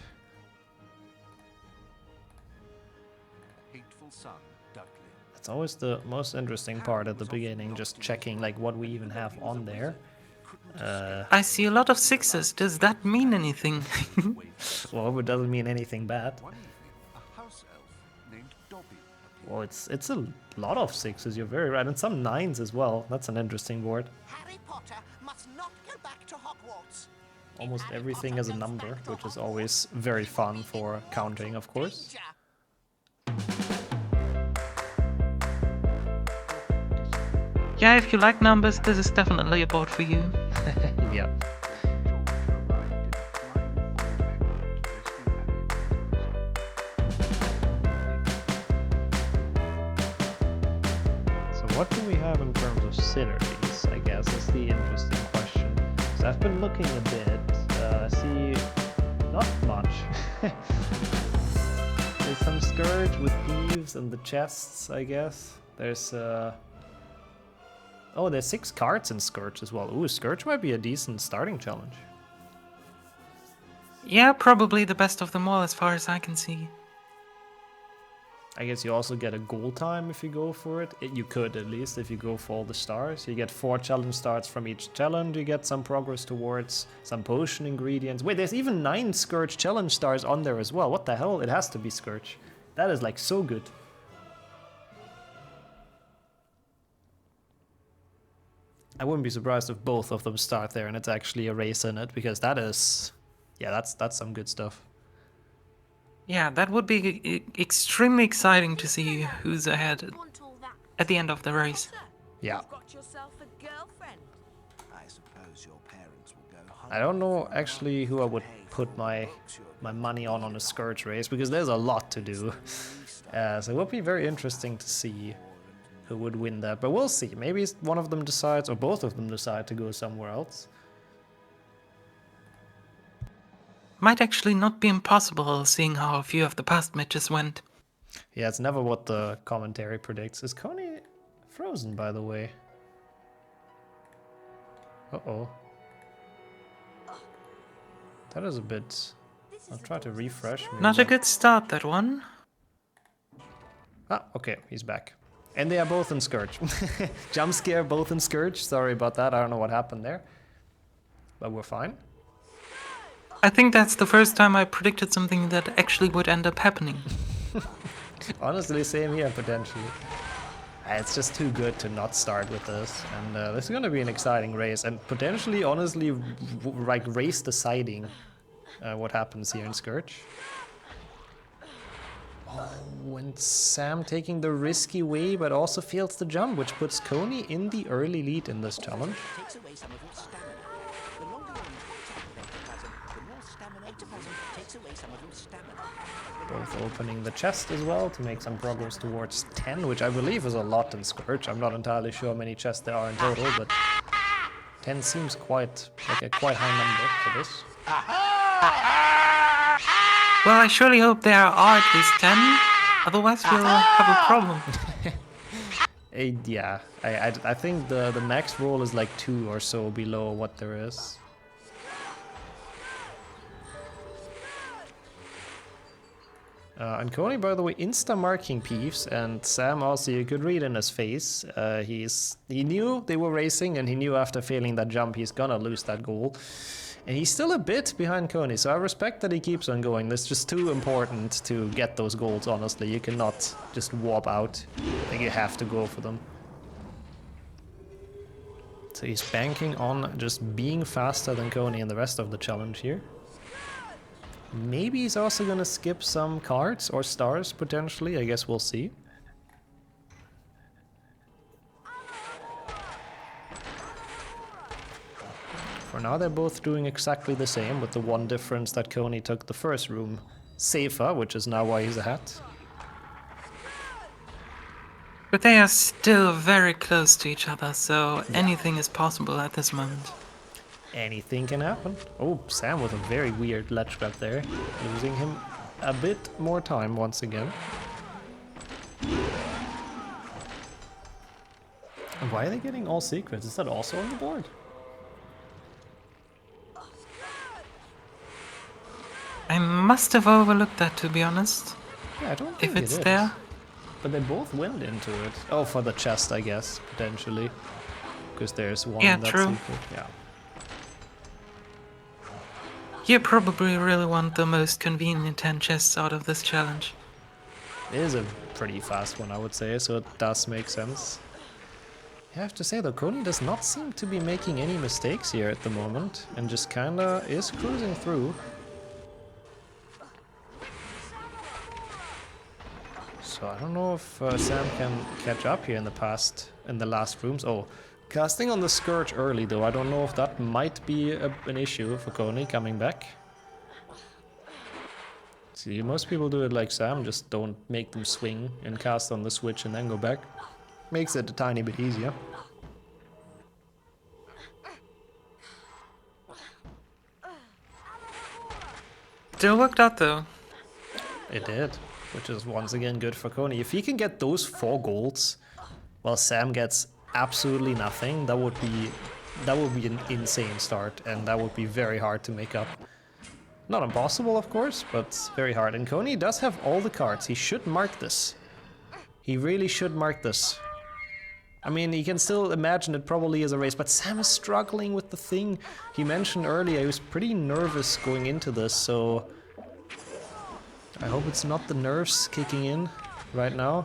It's always the most interesting part at the beginning, just checking like what we even have on there.
I see a lot of 6s. Does that mean anything?
Well, it doesn't mean anything bad. Well, it's a lot of 6s, you're very right, and some 9s as well. That's an interesting board.
Harry Potter must not go back to Hogwarts.
Almost everything is a number, which is always very fun for counting, of course.
Yeah, if you like numbers, this is definitely a board for you.
Yeah. So what do we have in terms of synergies, I guess, is the interesting question. So I've been looking a bit, I see not much. There's some Scourge with Thieves and the chests, I guess. There's oh, there's 6 cards in Scourge as well. Ooh, Scourge might be a decent starting challenge.
Yeah, probably the best of them all as far as I can see.
I guess you also get a goal time if you go for it. You could at least if you go for all the stars. You get 4 challenge starts from each challenge. You get some progress towards some potion ingredients. Wait, there's even 9 Scourge challenge stars on there as well. What the hell? It has to be Scourge. That is like so good. I wouldn't be surprised if both of them start there and it's actually a race in it, because that is, yeah, that's some good stuff.
Yeah, that would be extremely exciting to see who's ahead at the end of the race.
Yeah.
I
don't know actually who I would put my money on a Scourge race, because there's a lot to do. So it would be very interesting to see who would win that, but we'll see. Maybe one of them decides, or both of them decide to go somewhere else.
Might actually not be impossible, seeing how a few of the past matches went.
Yeah, it's never what the commentary predicts. Is Koni frozen, by the way? Uh-oh. That is a bit... I'll try to refresh.
Not a good start, that one.
Ah, okay, he's back. And they are both in Scourge. Jump scare, both in Scourge. Sorry about that, I don't know what happened there. But we're fine.
I think that's the first time I predicted something that actually would end up happening.
Honestly, same here, potentially. It's just too good to not start with this. And this is going to be an exciting race. And potentially, honestly, like race deciding what happens here in Scourge. Oh, and Sam taking the risky way, but also fails the jump, which puts Koni in the early lead in this challenge. Both opening the chest as well to make some progress towards 10, which I believe is a lot in Scourge. I'm not entirely sure how many chests there are in total, but 10 seems quite like a quite high number for this.
Well, I surely hope there are at least 10, otherwise we'll have a problem.
Yeah, I think the max roll is like 2 or so below what there is. And Koni, by the way, insta-marking Peeves, and Sam also, you could read in his face, he knew they were racing, and he knew after failing that jump he's gonna lose that goal. And he's still a bit behind Koni, so I respect that he keeps on going. It's just too important to get those goals, honestly. You cannot just warp out. I think you have to go for them. So he's banking on just being faster than Koni in the rest of the challenge here. Maybe he's also gonna skip some cards or stars, potentially. I guess we'll see. For now, they're both doing exactly the same, with the one difference that Koni took the first room safer, which is now why he's ahead.
But they are still very close to each other, so anything is possible at this moment.
Anything can happen. Oh, Sam with a very weird ledge grab there, losing him a bit more time once again. And why are they getting all secrets? Is that also on the board?
I must have overlooked that, to be honest.
Yeah, I don't think
if it's
it is.
there.
But they both went into it. Oh, for the chest, I guess, potentially. Because there's one
Yeah,
that's
true.
secret. Yeah.
You probably really want the most convenient 10 chests out of this challenge.
It is a pretty fast one, I would say, so it does make sense. I have to say though, Koni does not seem to be making any mistakes here at the moment, and just kinda is cruising through. So I don't know if Sam can catch up here in the last rooms. Oh, casting on the Scourge early though, I don't know if that might be an issue for Koni coming back. See, most people do it like Sam, just don't make them swing and cast on the switch and then go back. Makes it a tiny bit easier.
Still worked out though.
It did, which is once again good for Koni. If he can get those 4 golds, while Sam gets absolutely nothing, that would be an insane start, and that would be very hard to make up. Not impossible, of course, but very hard. And Koni does have all the cards. He should mark this. He really should mark this. I mean, he can still imagine it probably is a race, but Sam is struggling with the thing. He mentioned earlier he was pretty nervous going into this, so I hope it's not the nerves kicking in right now.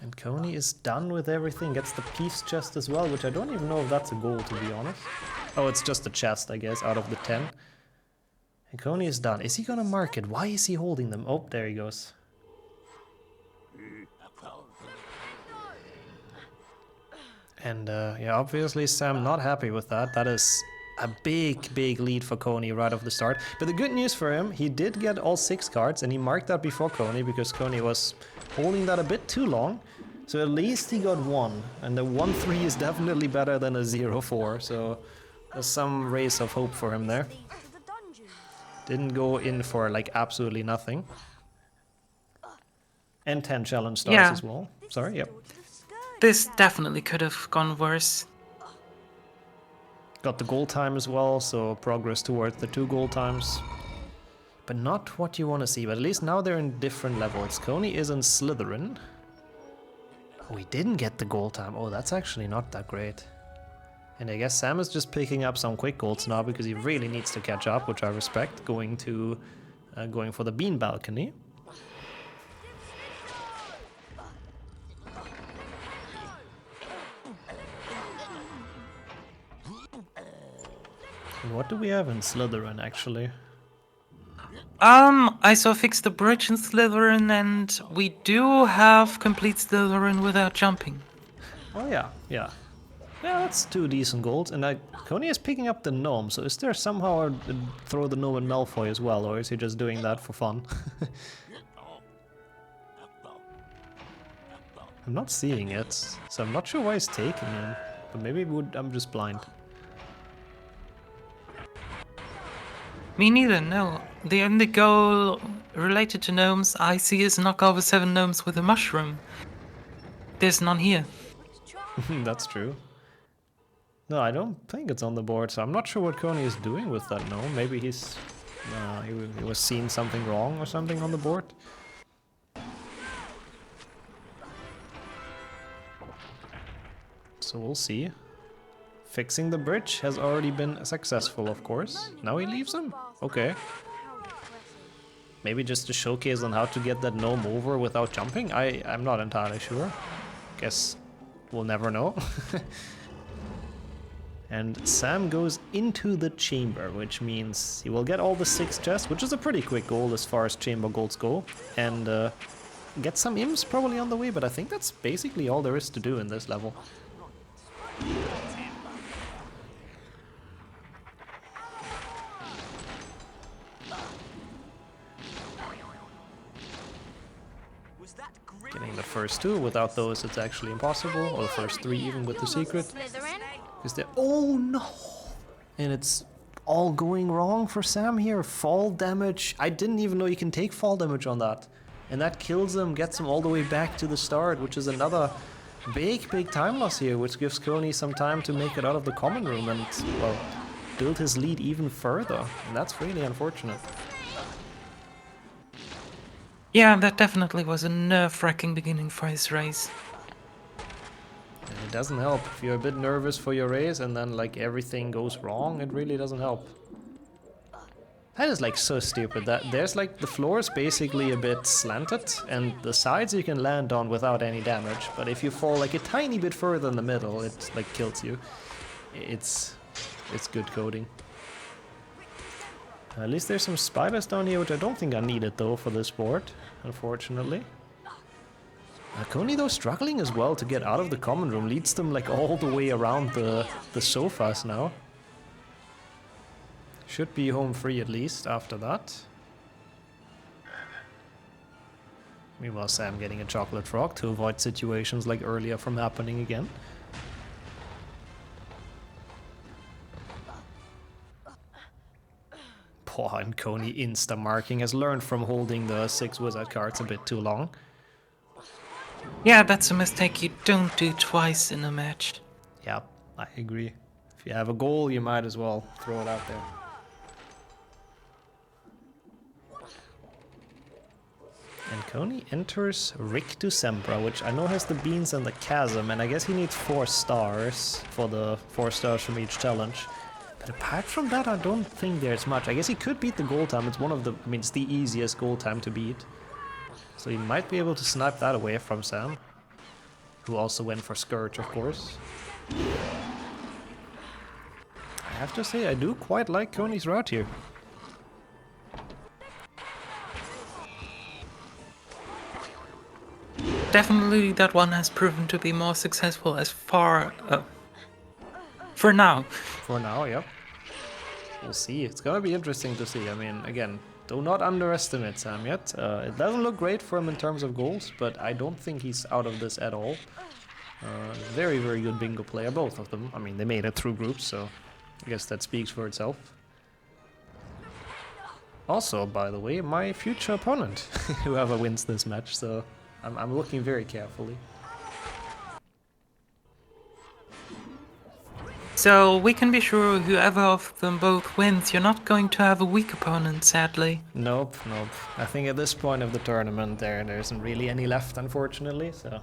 And Koni is done with everything, gets the peace chest as well, which I don't even know if that's a goal, to be honest. Oh, it's just a chest, I guess, out of the 10. And Koni is done. Is he gonna mark it? Why is he holding them? Oh, there he goes. And yeah, obviously Sam not happy with that. That is a big, big lead for Koni right off the start. But the good news for him, he did get all 6 cards, and he marked that before Koni because Koni was holding that a bit too long. So at least he got 1, and the 1-3 is definitely better than a 0-4. So there's some rays of hope for him there. Didn't go in for like absolutely nothing. And 10 challenge stars as well. Sorry, yep.
This definitely could have gone worse.
Got the goal time as well, so progress towards the 2 goal times. But not what you want to see, but at least now they're in different levels. Koni is in Slytherin. Oh, he didn't get the goal time. Oh, that's actually not that great. And I guess Sam is just picking up some quick goals now because he really needs to catch up, which I respect, going for the bean balcony. And what do we have in Slytherin, actually?
I saw Fix the Bridge in Slytherin, and we do have complete Slytherin without jumping.
Oh yeah, yeah. Yeah, that's 2 decent goals, and Koni is picking up the gnome, so is there somehow a throw the gnome in Malfoy as well, or is he just doing that for fun? I'm not seeing it, so I'm not sure why he's taking him, but maybe I'm just blind.
Me neither, no. The only goal related to gnomes I see is knock over 7 gnomes with a mushroom. There's none here.
That's true. No, I don't think it's on the board, so I'm not sure what Koni is doing with that. No, maybe he was seeing something wrong or something on the board. So we'll see. Fixing the bridge has already been successful, of course. Now he leaves him? Okay. Maybe just to showcase on how to get that gnome over without jumping? I'm not entirely sure. Guess we'll never know. And Sam goes into the chamber, which means he will get all the 6 chests, which is a pretty quick goal as far as chamber goals go. And get some imps probably on the way, but I think that's basically all there is to do in this level. Getting the first 2, without those it's actually impossible, or the first 3 even with the secret. Because they're... Oh no! And it's all going wrong for Sam here. Fall damage. I didn't even know you can take fall damage on that. And that kills him, gets him all the way back to the start, which is another big time loss here, which gives Koni some time to make it out of the common room and, well, build his lead even further. And that's really unfortunate.
Yeah, that definitely was a nerve-wracking beginning for his race.
And it doesn't help. If you're a bit nervous for your race and then like everything goes wrong, it really doesn't help. That is like so stupid. That there's like the floor is basically a bit slanted and the sides you can land on without any damage. But if you fall like a tiny bit further in the middle, it like kills you. It's good coding. At least there's some spiders down here, which I don't think are needed though for this board, unfortunately. Koni though struggling as well to get out of the common room, leads them like all the way around the sofas now. Should be home free at least after that. Meanwhile Sam getting a chocolate frog to avoid situations like earlier from happening again. And Koni insta-marking, has learned from holding the 6 wizard cards a bit too long.
Yeah, that's a mistake you don't do twice in a match.
Yeah, I agree. If you have a goal, you might as well throw it out there. And Koni enters Rick to Sempra, which I know has the beans and the chasm, and I guess he needs 4 stars for the 4 stars from each challenge. But apart from that, I don't think there's much. I guess he could beat the goal time. It's one of the, I mean, it's the easiest goal time to beat. So he might be able to snipe that away from Sam, who also went for Scourge, of course. I have to say, I do quite like Koni's route here.
Definitely that one has proven to be more successful as far... for now.
For now, yep. We'll see. It's gonna be interesting to see. I mean, again, do not underestimate Sam yet. It doesn't look great for him in terms of goals, but I don't think he's out of this at all. Very good bingo player, both of them. I mean, they made it through groups, so I guess that speaks for itself. Also, by the way, my future opponent, whoever wins this match, so I'm looking very carefully.
So we can be sure whoever of them both wins, you're not going to have a weak opponent, sadly.
Nope. I think at this point of the tournament there isn't really any left, unfortunately, so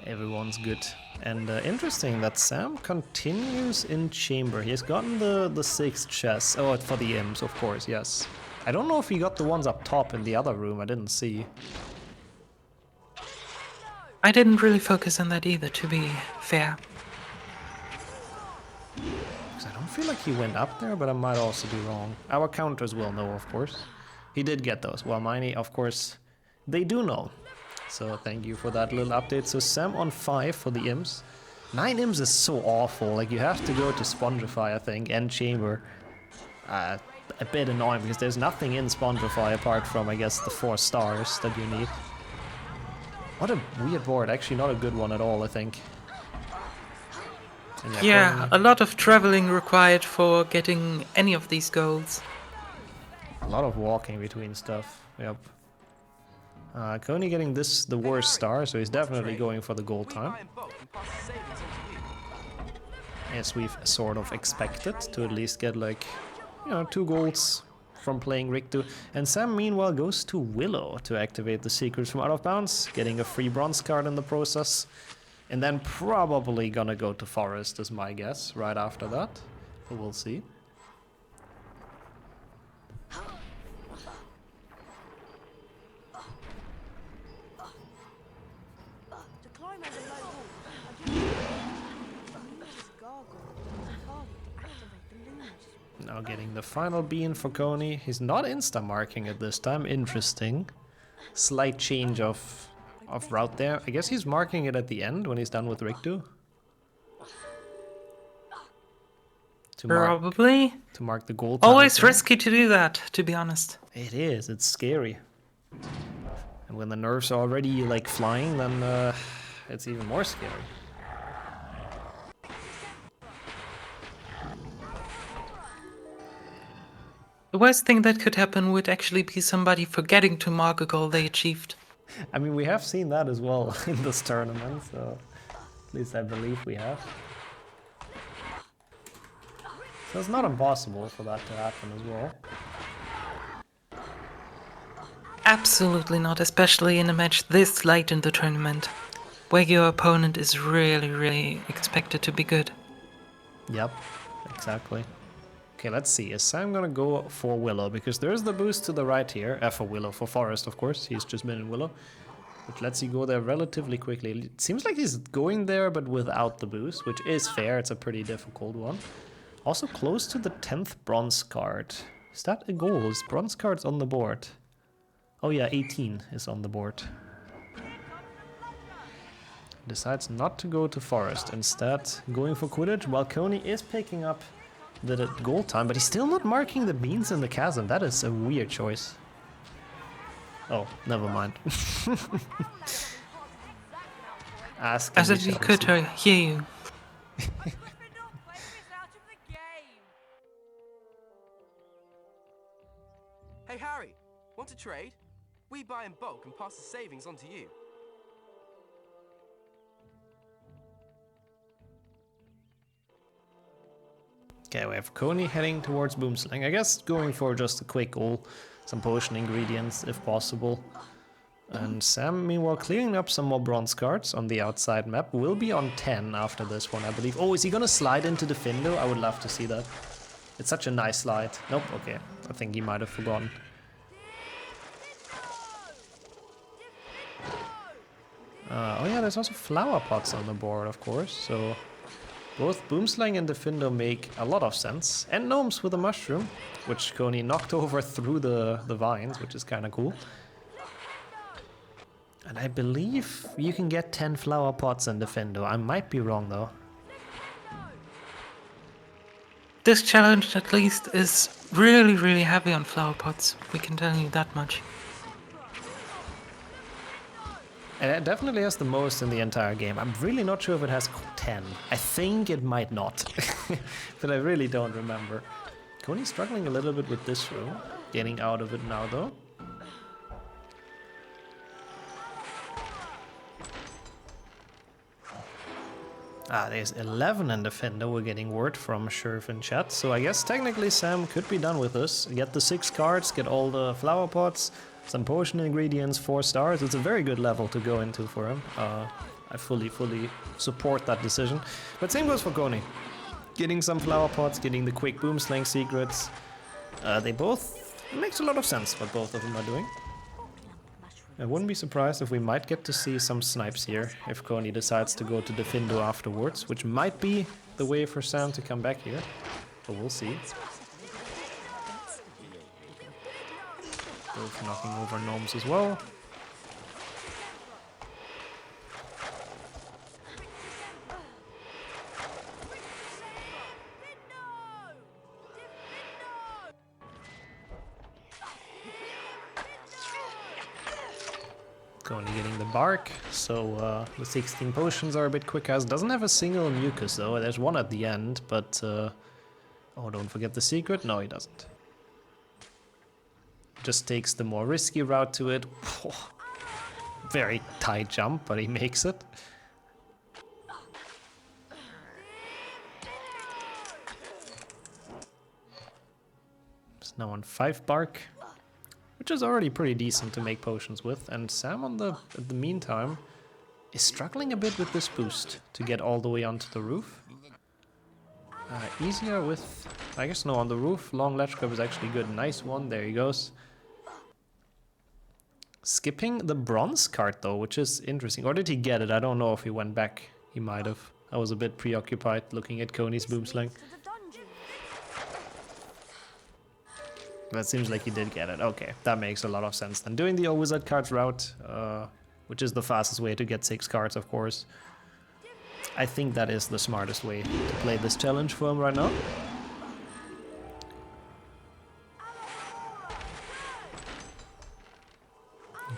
everyone's good. And interesting that Sam continues in chamber. He has gotten the 6 chests. Oh, for the imps, of course, yes. I don't know if he got the ones up top in the other room, I didn't see.
I didn't really focus on that either, to be fair.
I don't feel like he went up there, but I might also be wrong. Our counters will know, of course. He did get those. Well, Miney, of course, they do know. So thank you for that little update. So Sam on 5 for the imps. 9 imps is so awful. Like, you have to go to Spongify, I think, and chamber. A bit annoying because there's nothing in Spongify apart from, I guess, the 4 stars that you need. What a weird board. Actually, not a good one at all, I think.
Yeah, a lot of traveling required for getting any of these goals.
A lot of walking between stuff, yep. Koni getting the worst star, so he's definitely going for the gold time. as we've sort of expected, to at least get like, you know, 2 golds from playing Riktu. And Sam meanwhile goes to Willow to activate the secrets from out of bounds, getting a free bronze card in the process. And then probably gonna go to Forest is my guess right after that. But we'll see.
To climb over low wall, I do use this gargoyle as a target to activate the luminous.
Now getting the final bean for Koni. He's not insta-marking it this time. Interesting. Slight change of route there. I guess he's marking it at the end when he's done with Riktu.
Probably.
To mark the gold.
Always risky to do that, to be honest.
It is. It's scary. And when the nerves are already like flying, then it's even more scary.
The worst thing that could happen would actually be somebody forgetting to mark a goal they achieved.
I mean, we have seen that as well in this tournament, so at least I believe we have. So it's not impossible for that to happen as well.
Absolutely not, especially in a match this late in the tournament, where your opponent is really expected to be good.
Yep, exactly. Okay, let's see. Is Sam gonna go for Willow? Because there's the boost to the right here. For Willow, for Forest, of course. He's just been in Willow. Which lets you go there relatively quickly. It seems like he's going there, but without the boost, which is fair. It's a pretty difficult one. Also close to the 10th bronze card. Is that a goal? Is bronze cards on the board? Oh yeah, 18 is on the board. Decides not to go to Forest. Instead, going for Quidditch, while Koni is picking up the goal time, but he's still not marking the beans in the chasm. That is a weird choice. Oh, never mind. Ask
As if you could hear you.
Hey Harry, want to trade? We buy in bulk and pass the savings on to you.
Okay, we have Koni heading towards Boomslang. I guess going for just a quick goal, some potion ingredients if possible. And Sam, meanwhile, clearing up some more bronze cards on the outside map. Will be on 10 after this one, I believe. Oh, is he gonna slide into the Findo? I would love to see that. It's such a nice slide. Nope, okay. I think he might have forgotten. Oh yeah, there's also flower pots on the board, of course, so both Boomslang and Diffindo make a lot of sense. And Gnomes with a mushroom, which Koni knocked over through the vines, which is kind of cool. And I believe you can get 10 flower pots in Diffindo. I might be wrong though.
This challenge at least is really heavy on flower pots. We can tell you that much.
And it definitely has the most in the entire game. I'm really not sure if it has 10. I think it might not, but I really don't remember. Koni's struggling a little bit with this row. Getting out of it now though. There's 11 in the Fender. We're getting word from Sherv in chat. So I guess technically Sam could be done with this. Get the 6 cards, get all the flower pots, some potion ingredients, 4 stars. It's a very good level to go into for him. I fully support that decision. But same goes for Koni. Getting some flower pots, getting the quick Boomslang secrets. They both... It makes a lot of sense what both of them are doing. I wouldn't be surprised if we might get to see some snipes here if Koni decides to go to Diffindo afterwards, which might be the way for Sam to come back here. But we'll see. Both knocking over Gnomes as well. Koni getting the bark, so the 16 potions are a bit quicker. It doesn't have a single mucus though, there's one at the end, but... oh, don't forget the secret? No, he doesn't. Just takes the more risky route to it. Very tight jump, but he makes it. He's now on 5 bark, which is already pretty decent to make potions with. And Sam in the meantime is struggling a bit with this boost to get all the way onto the roof. Easier with, I guess, no, on the roof. Long ledge grab is actually good. Nice one, there he goes. Skipping the bronze card though, which is interesting. Or did he get it? I don't know if he went back. He might have. I was a bit preoccupied looking at Koni's boomslang. That seems like he did get it. Okay, that makes a lot of sense then. Doing the old wizard cards route, which is the fastest way to get 6 cards, of course. I think that is the smartest way to play this challenge for him right now.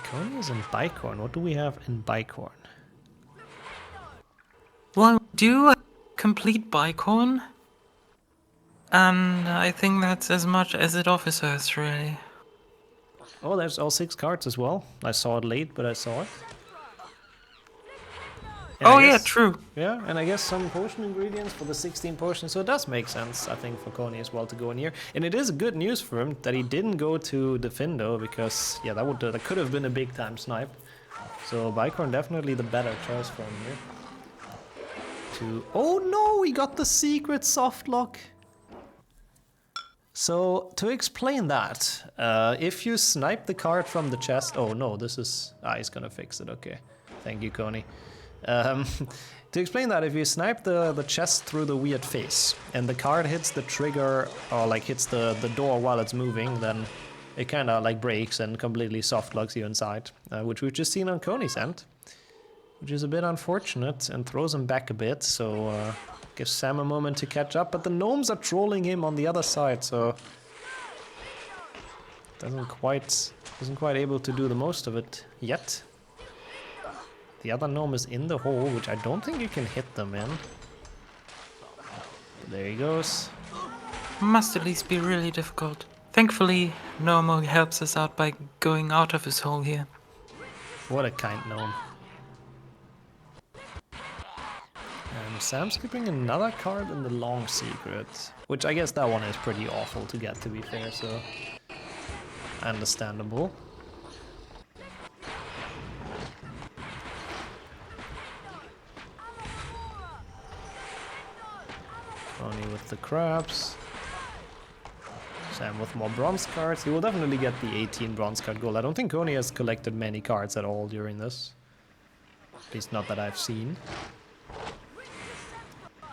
Koni is in Bicorn. What do we have in Bicorn?
Well, do a complete Bicorn, and I think that's as much as it offers us, really.
Oh, there's all 6 cards as well. I saw it late, but I saw it. And
Oh
I
yeah,
guess,
true.
Yeah, and I guess some potion ingredients for the 16 potions, so it does make sense, I think, for Koni as well to go in here. And it is good news for him that he didn't go to Defindo, because, yeah, that could have been a big-time snipe. So Bicorn definitely the better choice for him here. Oh no, he got the secret soft lock! So, to explain that, if you snipe the card from the chest... Oh no, this is... he's gonna fix it, okay. Thank you, Koni. To explain that, if you snipe the chest through the weird face and the card hits the trigger or like hits the door while it's moving, then it kind of like breaks and completely soft locks you inside, which we've just seen on Koni's end, which is a bit unfortunate and throws him back a bit. So gives Sam a moment to catch up, but the gnomes are trolling him on the other side, so isn't quite able to do the most of it yet. The other gnome is in the hole, which I don't think you can hit them in. There he goes.
Must at least be really difficult. Thankfully, Nomo helps us out by going out of his hole here.
What a kind gnome. And Sam's skipping another card in the long secret, which I guess that one is pretty awful to get, to be fair, so understandable. Koni with the crabs. Sam with more bronze cards. He will definitely get the 18 bronze card goal. I don't think Koni has collected many cards at all during this. At least not that I've seen.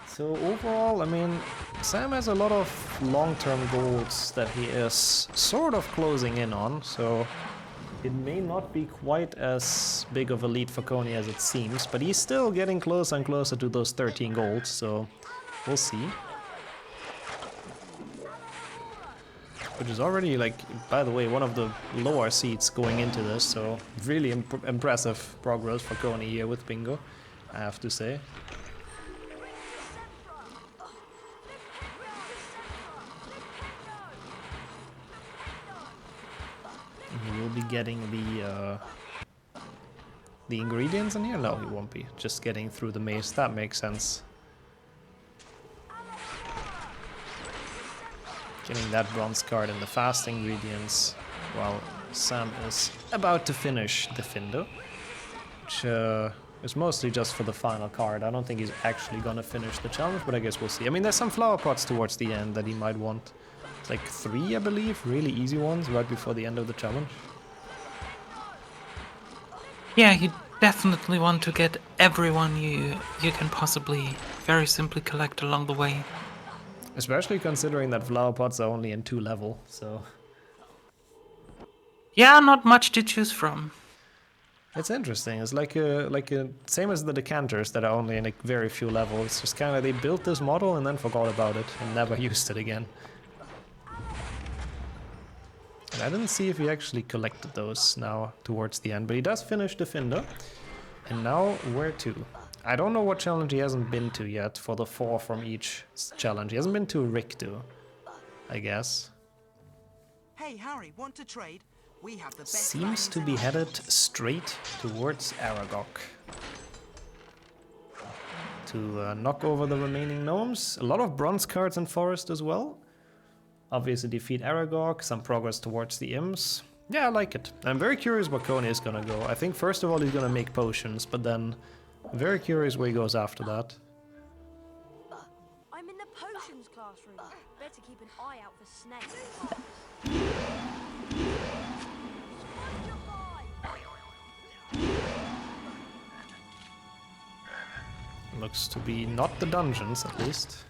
So overall, I mean, Sam has a lot of long-term goals that he is sort of closing in on, so it may not be quite as big of a lead for Koni as it seems, but he's still getting closer and closer to those 13 goals, so we'll see. Which is already, like, by the way, one of the lower seeds going into this, so really impressive progress for Koni here with Bingo, I have to say. And he will be getting the ingredients in here? No, he won't be. Just getting through the maze, that makes sense. Getting that bronze card and the fast ingredients while Sam is about to finish the Findo, which is mostly just for the final card. I don't think he's actually gonna finish the challenge, but I guess we'll see. I mean, there's some flower pots towards the end that he might want. It's like 3, I believe, really easy ones right before the end of the challenge.
Yeah, you definitely want to get everyone you can possibly very simply collect along the way.
Especially considering that flower pots are only in 2 level, so...
Yeah, not much to choose from.
It's interesting. It's like a same as the decanters that are only in a very few levels. It's just kind of they built this model and then forgot about it and never used it again. And I didn't see if he actually collected those now towards the end, but he does finish the Findo. And now where to? I don't know what challenge he hasn't been to yet for the 4 from each challenge. He hasn't been to Riktu, I guess.
Hey Harry, want to trade? We have the best.
Seems to be headed straight towards Aragog. To knock over the remaining gnomes. A lot of bronze cards in Forest as well. Obviously defeat Aragog, some progress towards the imps. Yeah, I like it. I'm very curious where Koni is gonna go. I think first of all he's gonna make potions, but then I'm very curious where he goes after that.
I'm in the potions classroom. Better keep an eye out for snakes.
Looks to be not the dungeons, at least.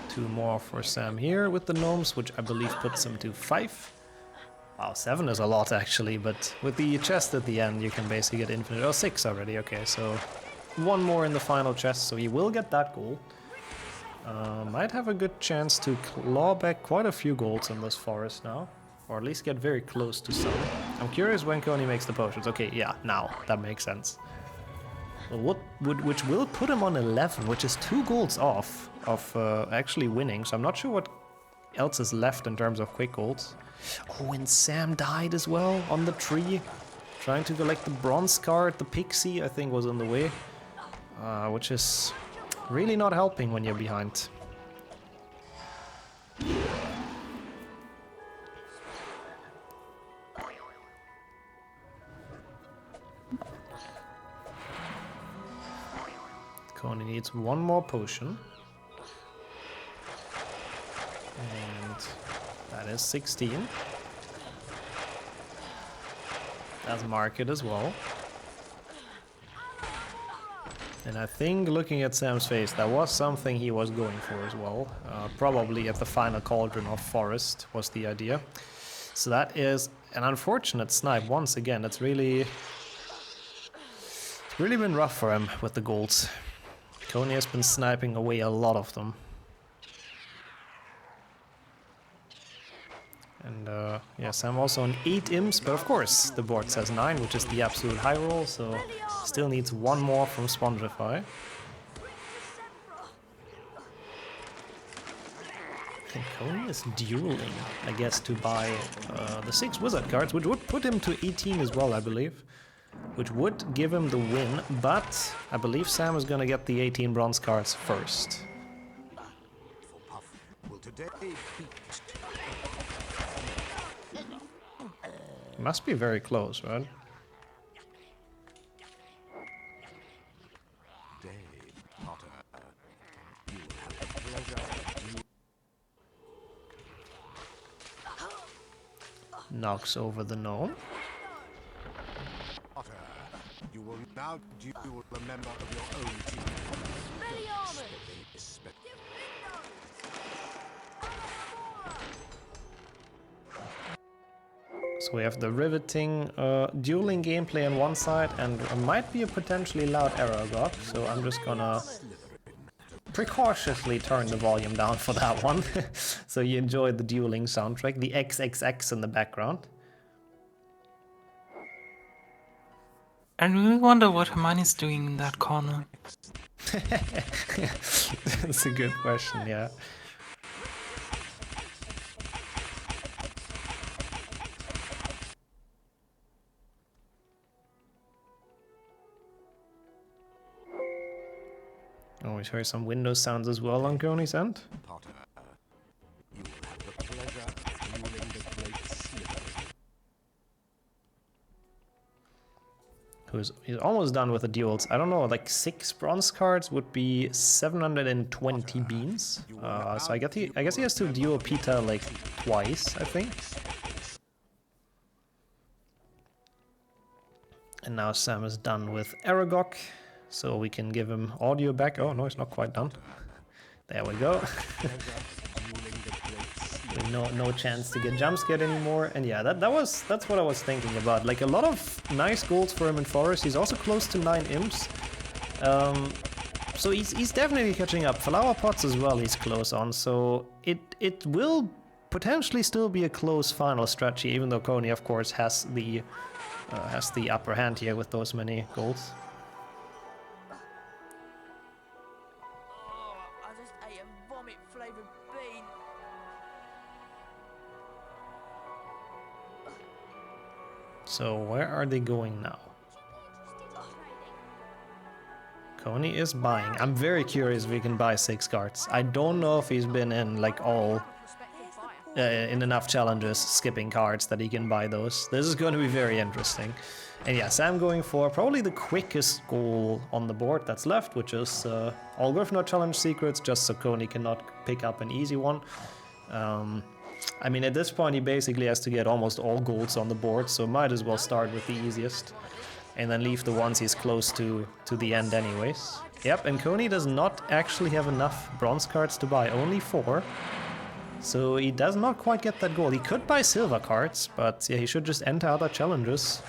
Two more for Sam here with the gnomes, which I believe puts him to 5. Wow, 7 is a lot actually, but with the chest at the end you can basically get infinite. Oh, 6 already, okay, so 1 more in the final chest, so he will get that goal. Might have a good chance to claw back quite a few golds in this forest now, or at least get very close to some. I'm curious when Koni makes the potions. Okay, yeah, now, that makes sense. Well, which will put him on 11, which is 2 golds off of actually winning, so I'm not sure what else is left in terms of quick golds. Oh, and Sam died as well on the tree, trying to collect the bronze card. The pixie, I think, was on the way, which is really not helping when you're behind. Koni needs 1 more potion. And that is 16. That's market as well. And I think looking at Sam's face, that was something he was going for as well. Probably at the final cauldron of forest was the idea. So that is an unfortunate snipe once again. It's really been rough for him with the golds. Koni has been sniping away a lot of them. And yeah, Sam also on 8 imps, but of course the board says 9, which is the absolute high roll, so still needs 1 more from Spongify. And Koni is dueling, I guess, to buy the 6 wizard cards, which would put him to 18 as well, I believe. Which would give him the win, but I believe Sam is gonna get the 18 bronze cards first. Must be very close, right? Knocks over the gnome.
You will now duel a member of your own team.
So we have the riveting dueling gameplay on one side, and might be a potentially loud Aragog, so I'm just gonna precautiously turn the volume down for that one. So you enjoy the dueling soundtrack, the XXX in the background.
I really wonder what Hermione's doing in that corner.
That's a good question, yeah. Oh, we hear some window sounds as well on Koni's end. He's almost done with the duels. I don't know, like 6 bronze cards would be 720 beans. So I guess he has to duel Peter like twice, I think. And now Sam is done with Aragog, so we can give him audio back. Oh no, it's not quite done. There we go. No chance to get jump scared anymore. And yeah, that's what I was thinking about. Like a lot of nice golds for him in forest. He's also close to 9 imps. So he's definitely catching up. Flower pots as well he's close on. So it will potentially still be a close final strategy, even though Koni of course has the upper hand here with those many golds. So where are they going now? Koni is buying. I'm very curious if he can buy 6 cards. I don't know if he's been in like all in enough challenges skipping cards that he can buy those. This is going to be very interesting. And yeah, Sam going for probably the quickest goal on the board that's left, which is all Gryffindor challenge secrets, just so Koni cannot pick up an easy one. I mean, at this point he basically has to get almost all golds on the board, so might as well start with the easiest. And then leave the ones he's close to the end anyways. Yep, and Koni does not actually have enough bronze cards to buy, only 4. So he does not quite get that goal. He could buy silver cards, but yeah, he should just enter other challenges.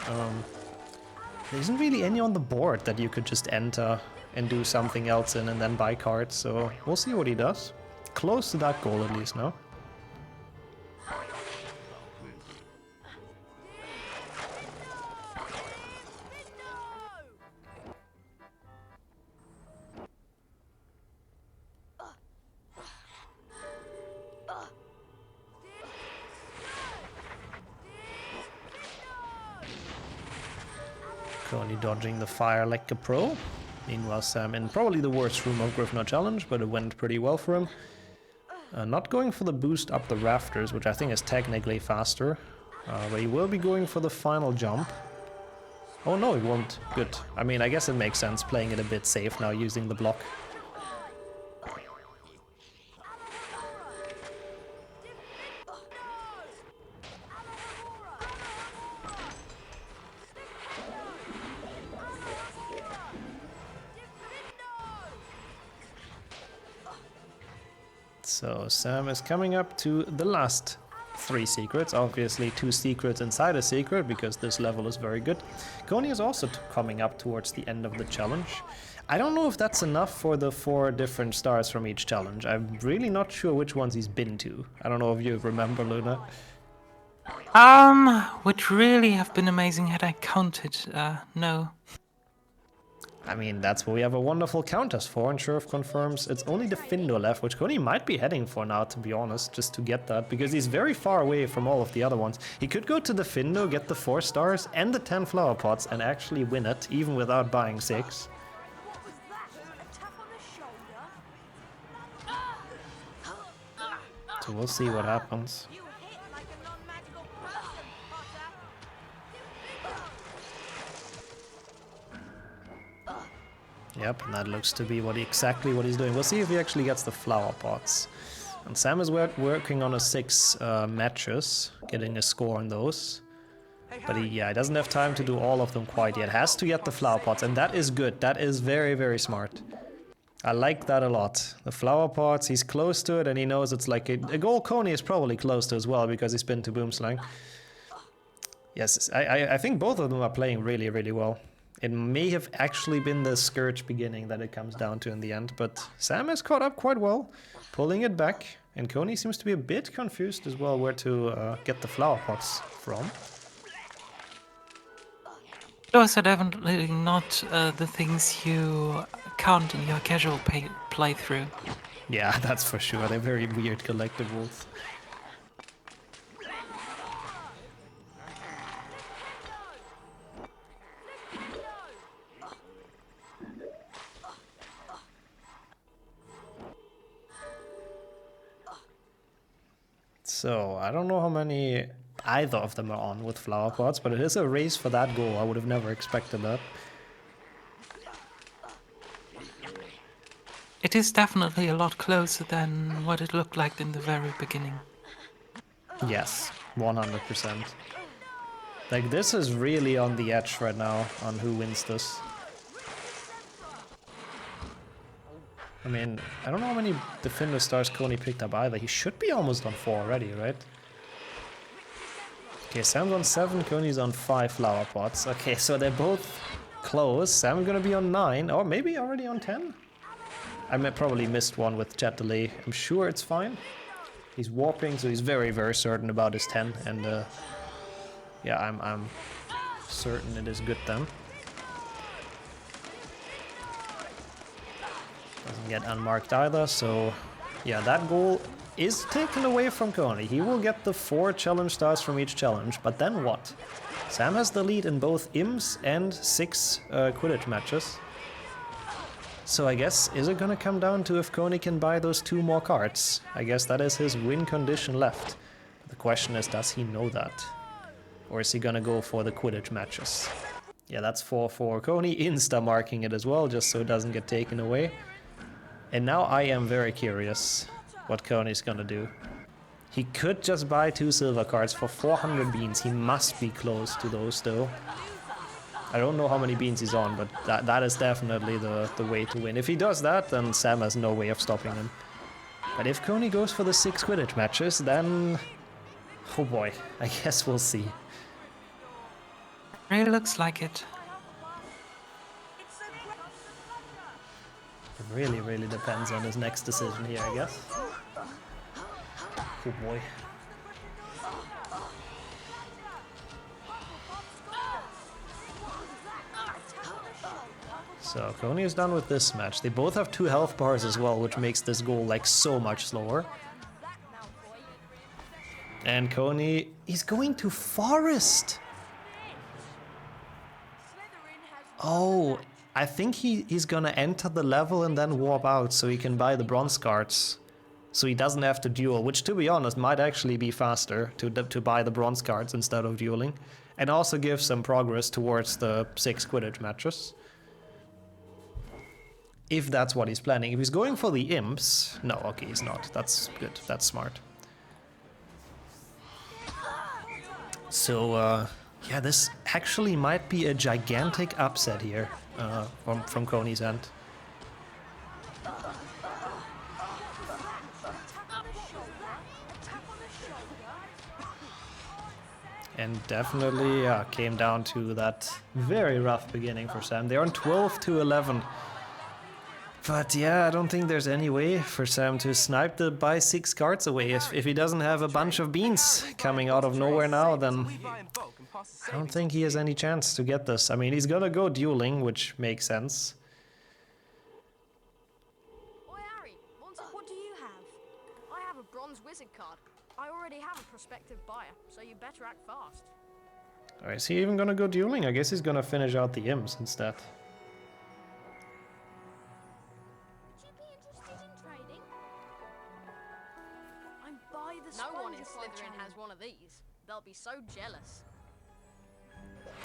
There isn't really any on the board that you could just enter and do something else in and then buy cards, so we'll see what he does. Close to that goal at least, no? Koni dodging the fire like a pro. Meanwhile, Sam in probably the worst room of Gryffindor Challenge, but it went pretty well for him. Not going for the boost up the rafters, which I think is technically faster. But he will be going for the final jump. Oh no, he won't. Good. I mean, I guess it makes sense playing it a bit safe now using the block. So Sam is coming up to the last 3 secrets, obviously 2 secrets inside a secret because this level is very good. Koni is also coming up towards the end of the challenge. I don't know if that's enough for the 4 different stars from each challenge. I'm really not sure which ones he's been to. I don't know if you remember, Luna.
Would really have been amazing had I counted. No.
I mean, that's what we have a wonderful countess for, and Sheriff confirms it's only the Findo left, which Koni might be heading for now, to be honest, just to get that, because he's very far away from all of the other ones. He could go to the Findo, get the 4 stars and the 10 flower pots, and actually win it, even without buying 6. So we'll see what happens. Yep, and that looks to be exactly what he's doing. We'll see if he actually gets the flower pots. And Sam is working on a 6 matches, getting a score on those. But he doesn't have time to do all of them quite yet. Has to get the flower pots, and that is good. That is very, very smart. I like that a lot. The flower pots, he's close to it, and he knows it's like a goal Koni is probably close to as well, because he's been to Boomslang. Yes, I think both of them are playing really, really well. It may have actually been the Scourge beginning that it comes down to in the end, but Sam has caught up quite well, pulling it back, and Koni seems to be a bit confused as well where to get the flower pots from.
Those are definitely not the things you count in your casual playthrough.
Yeah, that's for sure. They're very weird collectibles. So, I don't know how many either of them are on with flower pots, but it is a race for that goal. I would have never expected that.
It is definitely a lot closer than what it looked like in the very beginning.
Yes, 100%. Like, this is really on the edge right now on who wins this. I mean, I don't know how many Defender stars Koni picked up either. He should be almost on 4 already, right? Okay, Sam's on 7, Koni's on 5 flower pots. Okay, so they're both close. Sam's gonna be on 9, or maybe already on 10? I probably missed one with chat delay. I'm sure it's fine. He's warping, so he's very, very certain about his 10, and yeah, I'm certain it is good then. Doesn't get unmarked either, so yeah, that goal is taken away from Koni. He will get the 4 challenge stars from each challenge, but then what? Sam has the lead in both IMS and 6 Quidditch matches. So I guess, is it gonna come down to if Koni can buy those 2 more cards? I guess that is his win condition left. The question is, does he know that? Or is he gonna go for the Quidditch matches? Yeah, that's 4-4. Koni insta-marking it as well, just so it doesn't get taken away. And now I am very curious what Koni's gonna do. He could just buy 2 silver cards for 400 beans. He must be close to those though. I don't know how many beans he's on, but that is definitely the way to win. If he does that, then Sam has no way of stopping him. But if Koni goes for the 6 Quidditch matches, then... oh boy, I guess we'll see.
Really looks like it.
It really, really depends on his next decision here, I guess. Oh boy. So Koni is done with this match. They both have 2 health bars as well, which makes this goal like so much slower. And Koni, he's going to Forest. Oh, I think he's gonna enter the level and then warp out so he can buy the bronze cards. So he doesn't have to duel, which to be honest might actually be faster to buy the bronze cards instead of dueling. And also give some progress towards the 6 Quidditch matches. If that's what he's planning. If he's going for the imps... no, okay, he's not. That's good. That's smart. So, yeah, this actually might be a gigantic upset here from Koni's end. And definitely came down to that very rough beginning for Sam. They're on 12-11. But yeah, I don't think there's any way for Sam to snipe the buy 6 cards away. If he doesn't have a bunch of beans coming out of nowhere now, then I don't think he has any chance to get this. I mean, he's gonna go dueling, which makes sense.
Oi, Harry, what do you have? I have a bronze wizard card. I already have a prospective buyer, so you better act fast.
Or is he even gonna go dueling? I guess he's gonna finish out the imps instead.
No one in Slytherin has one of these. They'll be so jealous.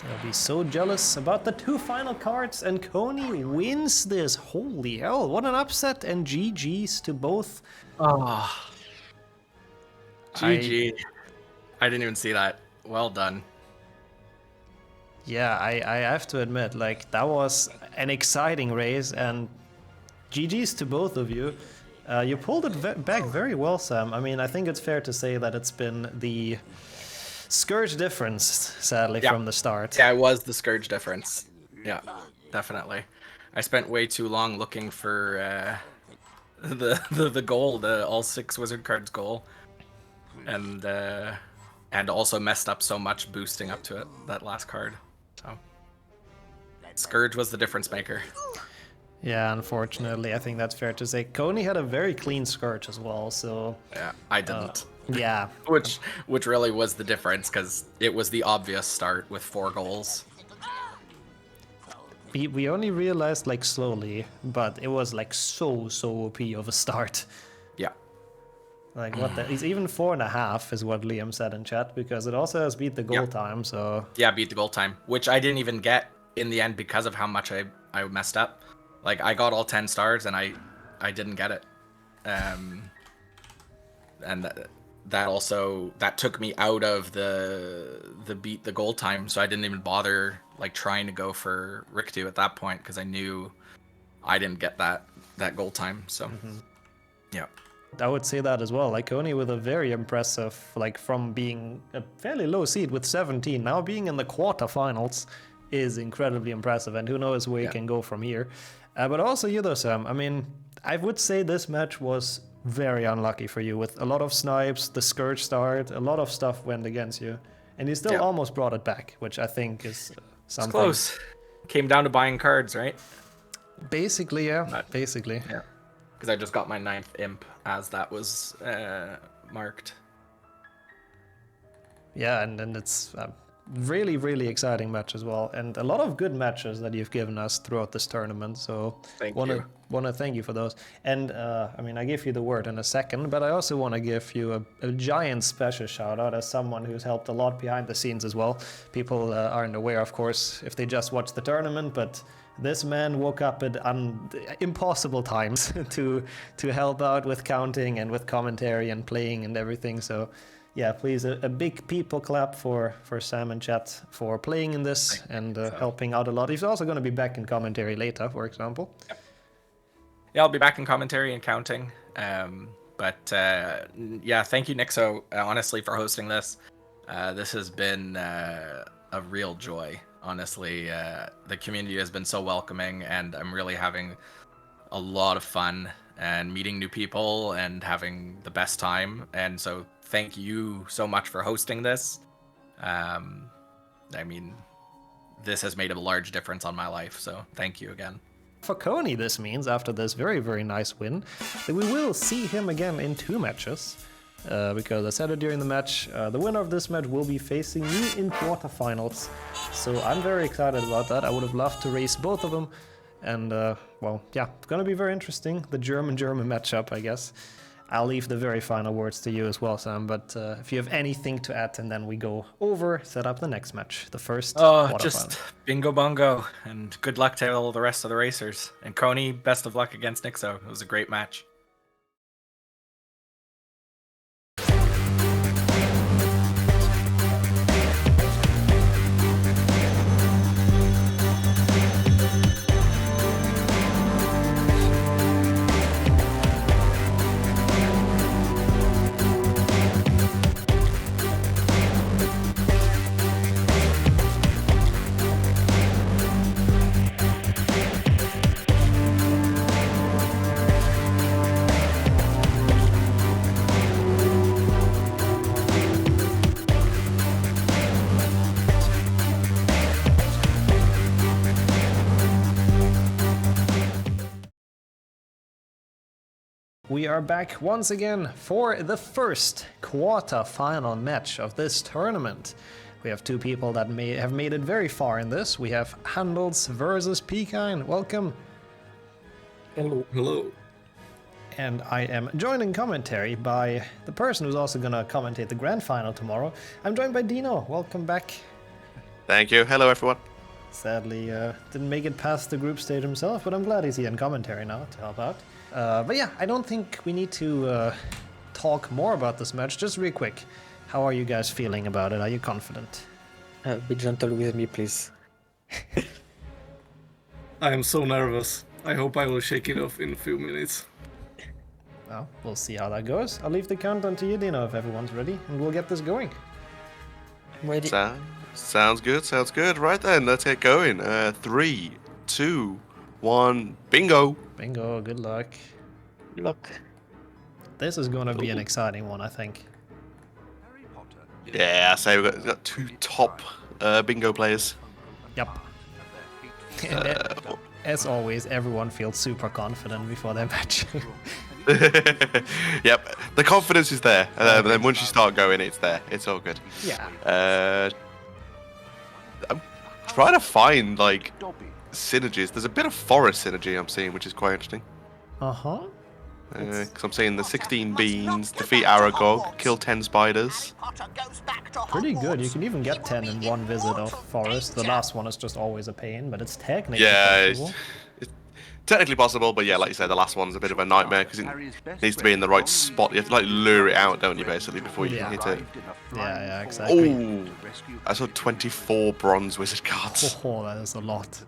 They'll be so jealous about the 2 final cards, and Koni wins this. Holy hell, what an upset, and GG's to both.
Oh. GG. I didn't even see that. Well done.
Yeah, I have to admit, like, that was an exciting race, and GG's to both of you. You pulled it back very well, Sam. I mean, I think it's fair to say that it's been the Scourge difference, sadly, from the start.
Yeah, it was the Scourge difference. Yeah, definitely. I spent way too long looking for the goal, the all 6 wizard cards goal, and also messed up so much boosting up to it, that last card. So Scourge was the difference maker.
Yeah, unfortunately, I think that's fair to say. Koni had a very clean Scourge as well, so...
yeah, I didn't.
Yeah.
Which really was the difference, because it was the obvious start with 4 goals.
We only realized, like, slowly, but it was, like, so OP of a start.
Yeah.
Like, what the... It's even 4.5 is what Liam said in chat, because it also has beat the goal time, so...
Yeah, beat the goal time, which I didn't even get in the end because of how much I messed up. Like, I got all 10 stars, and I didn't get it. And that took me out of the beat the goal time, so I didn't even bother, like, trying to go for Riktu at that point, because I knew I didn't get that goal time, so, yeah.
I would say that as well. Like, Koni with a very impressive, like, from being a fairly low seed with 17, now being in the quarterfinals is incredibly impressive, and who knows where he can go from here. But also you though, Sam, I mean, I would say this match was very unlucky for you, with a lot of snipes, the Scourge start, a lot of stuff went against you, and you still almost brought it back, which I think is something.
It's close. Came down to buying cards, right?
Basically, yeah. Basically.
Yeah. Because I just got my 9th imp as that was marked.
Yeah, and then it's really, really exciting match as well, and a lot of good matches that you've given us throughout this tournament. So want to thank you for those. And I mean, I give you the word in a second, but I also want to give you a giant special shout out as someone who's helped a lot behind the scenes as well. People aren't aware, of course, if they just watch the tournament, but this man woke up at impossible times to help out with counting and with commentary and playing and everything. So yeah, please, a big people clap for Sam and chat for playing in this and helping out a lot. He's also going to be back in commentary later, for example.
Yep. Yeah, I'll be back in commentary and counting. But yeah, thank you, Nixxo, honestly, for hosting this. This has been a real joy. Honestly, the community has been so welcoming, and I'm really having a lot of fun and meeting new people and having the best time. And so thank you so much for hosting this. I mean, this has made a large difference on my life, so thank you again.
For Koni, this means, after this very, very nice win, that we will see him again in 2 matches. Because I said it during the match, the winner of this match will be facing me in quarterfinals. So I'm very excited about that. I would have loved to race both of them. And, well, yeah, it's gonna be very interesting. The German matchup, I guess. I'll leave the very final words to you as well, Sam. But if you have anything to add, and then we go over, set up the next match, the first quarterfinal.
Just bingo bongo, and good luck to all the rest of the racers. And Koni, best of luck against Nixxo. It was a great match.
We are back once again for the first quarter-final match of this tournament. We have 2 people that have made it very far in this. We have Handels versus PiKine. Welcome.
Hello.
Hello.
And I am joined in commentary by the person who's also going to commentate the grand final tomorrow. I'm joined by Dino. Welcome back.
Thank you. Hello, everyone.
Sadly, didn't make it past the group stage himself, but I'm glad he's here in commentary now to help out. But yeah, I don't think we need to talk more about this match. Just real quick, how are you guys feeling about it? Are you confident?
Be gentle with me, please.
I am so nervous. I hope I will shake it off in a few minutes.
Well, we'll see how that goes. I'll leave the countdown to you, Dino, if everyone's ready, and we'll get this going.
I'm ready.
Sounds good, sounds good. Right then, let's get going. 3, 2, 1, bingo!
Bingo, good luck.
Good luck.
This is going to be an exciting one, I think.
Yeah, I say we've got 2 top bingo players.
Yep. As always, everyone feels super confident before their match.
Yep, the confidence is there, but then once you start going, it's there. It's all good.
Yeah.
I'm trying to find like synergies. There's a bit of forest synergy I'm seeing, which is quite interesting.
Uh-huh.
Because I'm seeing the 16 beans, defeat Aragog, kill 10 spiders.
Pretty good. You can even get 10 in one visit of forest. The last one is just always a pain, but it's technically possible.
It's technically possible, but yeah, like you said, the last one's a bit of a nightmare because it needs to be in the right spot. You have to like lure it out, don't you, basically, before you can hit it.
Yeah, exactly.
Oh, I saw 24 bronze wizard cards.
Oh, that is a lot.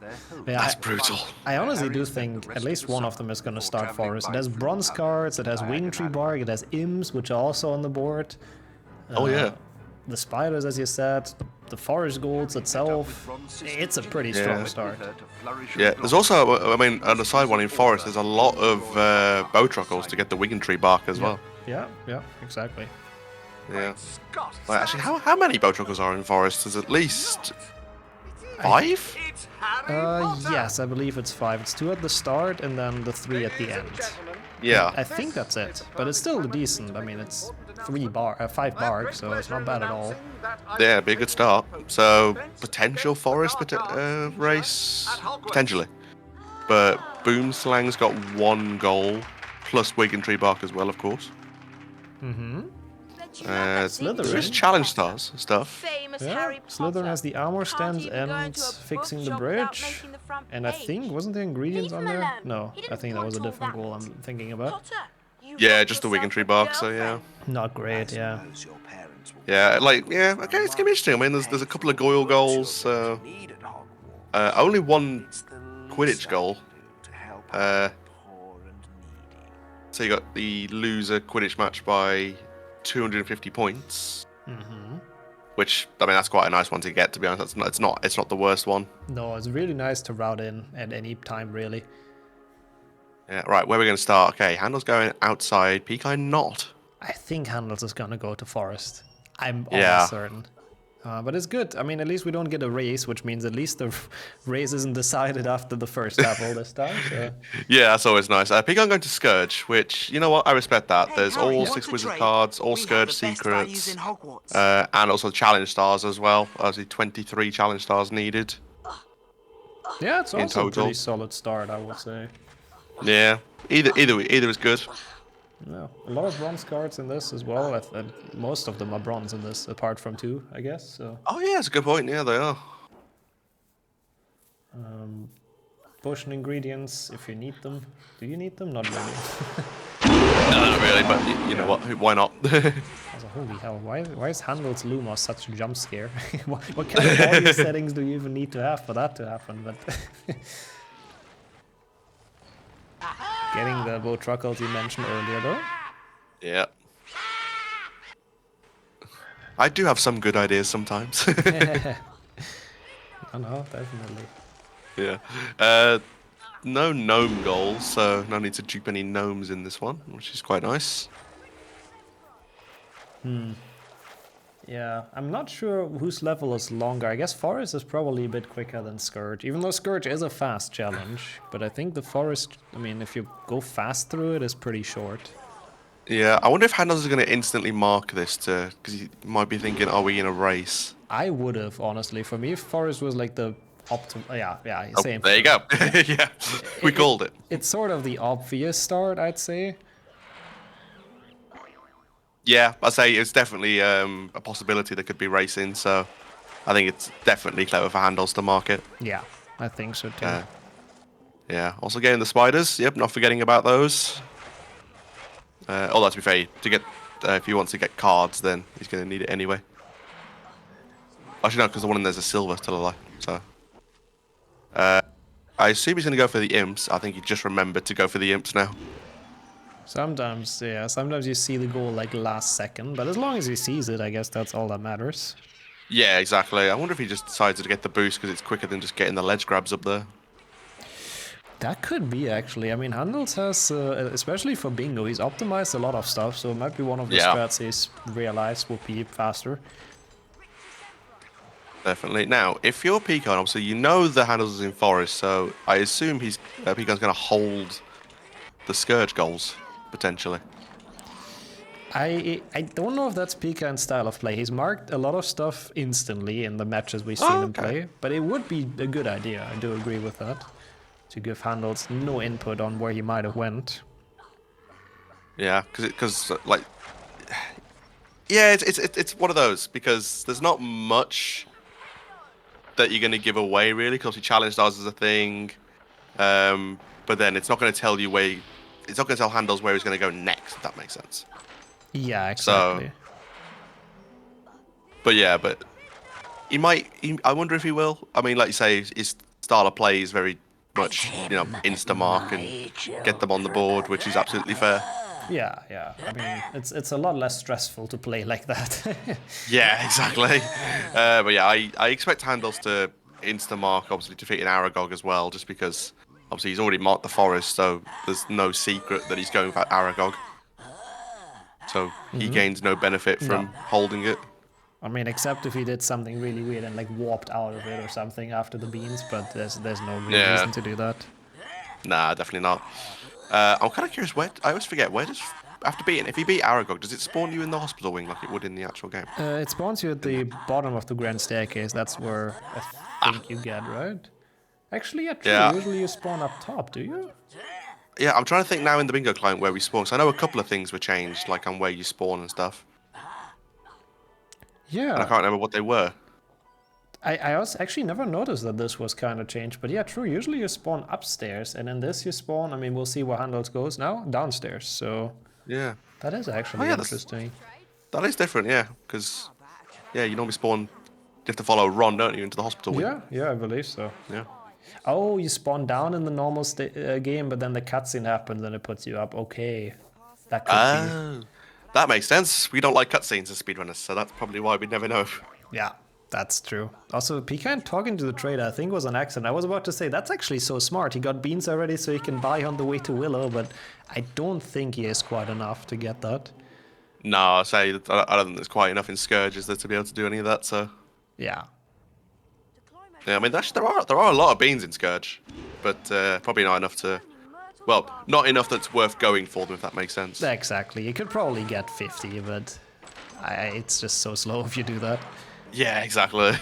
Yeah,
That's brutal.
I honestly do think at least one of them is going to start forest. It has bronze cards, it has wing tree bark, it has imps, which are also on the board.
Oh yeah.
The spiders, as you said, the forest golds itself. It's a pretty strong start.
Yeah, there's also, I mean, on the side one in forest, there's a lot of bow truckles to get the wing tree bark as well.
Yeah, exactly.
Yeah. Like, actually, how many bow truckles are in forest? There's at least 5?
Yes, I believe it's 5. It's 2 at the start and then the 3 at the end.
Yeah.
I think that's it, but it's still decent. I mean, it's 5 bar, so it's not bad at all.
Yeah, it'd be a good start. So potential Forest race, potentially. But Boomslang's got 1 goal, plus Tree Bark as well, of course.
Mm-hmm.
Slytherin. Just challenge stars stuff.
Yeah, Slytherin has the armor stands and fixing the bridge. And I think, wasn't there ingredients on there? No, I think that was a different goal I'm thinking about.
Yeah, just the Tree Bark, so yeah.
Not great, yeah.
Yeah, okay, it's gonna be interesting. I mean, there's a couple of Goyle goals, so only 1 Quidditch goal. So you got the loser Quidditch match by 250 points.
Mm-hmm.
Which, I mean, that's quite a nice one to get. To be honest, it's not the worst one.
No, it's really nice to route in at any time, really.
Yeah, right. Where are we going to start? Okay, Handels going outside. PiKine not.
I think Handels is gonna go to Forest. I'm
Yeah.
almost certain. But it's good. I mean, at least we don't get a race, which means at least the race isn't decided after the first level this time. So.
Yeah, that's always nice. PiKine going to Scourge, which, you know what, I respect that. There's all 6 Wizard cards, all Scourge secrets, and also Challenge Stars as well. Obviously, 23 Challenge Stars needed.
Yeah, it's also a
total.
pretty solid start, I would say.
Yeah, either is good.
Yeah, a lot of bronze cards in this as well. Most of them are bronze in this, apart from 2, I guess. So.
Oh yeah, that's a good point. Yeah, they are.
Potion ingredients, if you need them. Do you need them? Not really.
No, not really, but you know what? Why not?
Also, holy hell, why is Handels Lumos such a jump scare? what kind of audio settings do you even need to have for that to happen? But getting the bow truckles you mentioned earlier, though.
Yeah. I do have some good ideas sometimes.
No, definitely.
Yeah. No gnome goals, so no need to dupe any gnomes in this one, which is quite nice.
Yeah, I'm not sure whose level is longer. I guess Forest is probably a bit quicker than Scourge, even though Scourge is a fast challenge. But I think the Forest, I mean, if you go fast through it, is pretty short.
Yeah, I wonder if Handels is going to instantly mark this because he might be thinking, are we in a race?
I would have, honestly. For me, Forest was like the optimal. Yeah,
Oh,
same.
there you go. Yeah, we called it.
It's sort of the obvious start, I'd say.
Yeah, I'd say it's definitely a possibility there could be racing, so I think it's definitely clever for Handels to mark it.
Yeah, I think so too.
Yeah, also getting the spiders. Yep, not forgetting about those. Although to be fair, if he wants to get cards, then he's going to need it anyway. Actually, no, because the one in there's a silver to the lie. So, I assume he's going to go for the imps. I think he just remembered to go for the imps now.
Sometimes, yeah, sometimes you see the goal like last second, but as long as he sees it, I guess that's all that matters.
Yeah, exactly. I wonder if he just decided to get the boost because it's quicker than just getting the ledge grabs up there.
That could be, actually. I mean, Handels has, especially for bingo, he's optimized a lot of stuff, so it might be one of the strats he's realized would be faster.
Definitely. Now, if you're PiKine, obviously you know the Handels is in Forest, so I assume PiKine's going to hold the Scourge goals, potentially.
I don't know if that's PiKine's style of play. He's marked a lot of stuff instantly in the matches we've seen him play, but it would be a good idea. I do agree with that. To give Handels no input on where he might have went.
Yeah, because like, yeah, it's one of those because there's not much that you're going to give away really. Because obviously Challenge Stars is a thing, but then it's not going to tell you where. It's not going to tell Handels where he's going to go next. If that makes sense.
Yeah, exactly.
So, but he might. I wonder if he will. I mean, like you say, his style of play is very much, insta mark and get them on the board, which is absolutely fair.
Yeah. I mean, it's a lot less stressful to play like that.
Yeah, exactly. But yeah, I expect Handels to insta mark, obviously defeating Aragog as well, just because obviously he's already marked the Forest, so there's no secret that he's going for Aragog. So he gains no benefit from holding it.
I mean, except if he did something really weird and like warped out of it or something after the beans, but there's no real reason to do that.
Nah, definitely not. I'm kind of curious. I always forget, where does after beating, if you beat Aragog, does it spawn you in the hospital wing like it would in the actual game?
It spawns you at the bottom of the grand staircase. That's where I think you get, right? Actually, yeah, true.
Yeah.
Usually you spawn up top, do you?
Yeah, I'm trying to think now in the bingo client where we spawn. So I know a couple of things were changed, like on where you spawn and stuff.
Yeah.
And I can't remember what they were.
I also actually never noticed that this was kind of changed, but yeah, true. Usually you spawn upstairs, and in this you spawn, I mean, we'll see where Handels goes now, downstairs, so...
Yeah.
That is actually interesting.
That is different, yeah, because, yeah, you normally spawn, you have to follow Ron, don't you, into the hospital wing?
Yeah, I believe so.
Yeah.
Oh, you spawn down in the normal game, but then the cutscene happens and it puts you up. Okay, that could be.
That makes sense. We don't like cutscenes as speedrunners, so that's probably why we never know.
Yeah, that's true. Also, PiKine talking to the trader, I think was an accident. I was about to say, that's actually so smart. He got beans already so he can buy on the way to Willow, but I don't think he has quite enough to get that.
No, I don't think there's quite enough in Scourge, is there, to be able to do any of that, so...
Yeah.
Yeah, I mean, actually, there are a lot of beans in Scourge, but probably not enough to... Well, not enough that's worth going for them, if that makes sense.
Exactly. You could probably get 50, but it's just so slow if you do that.
Yeah, exactly.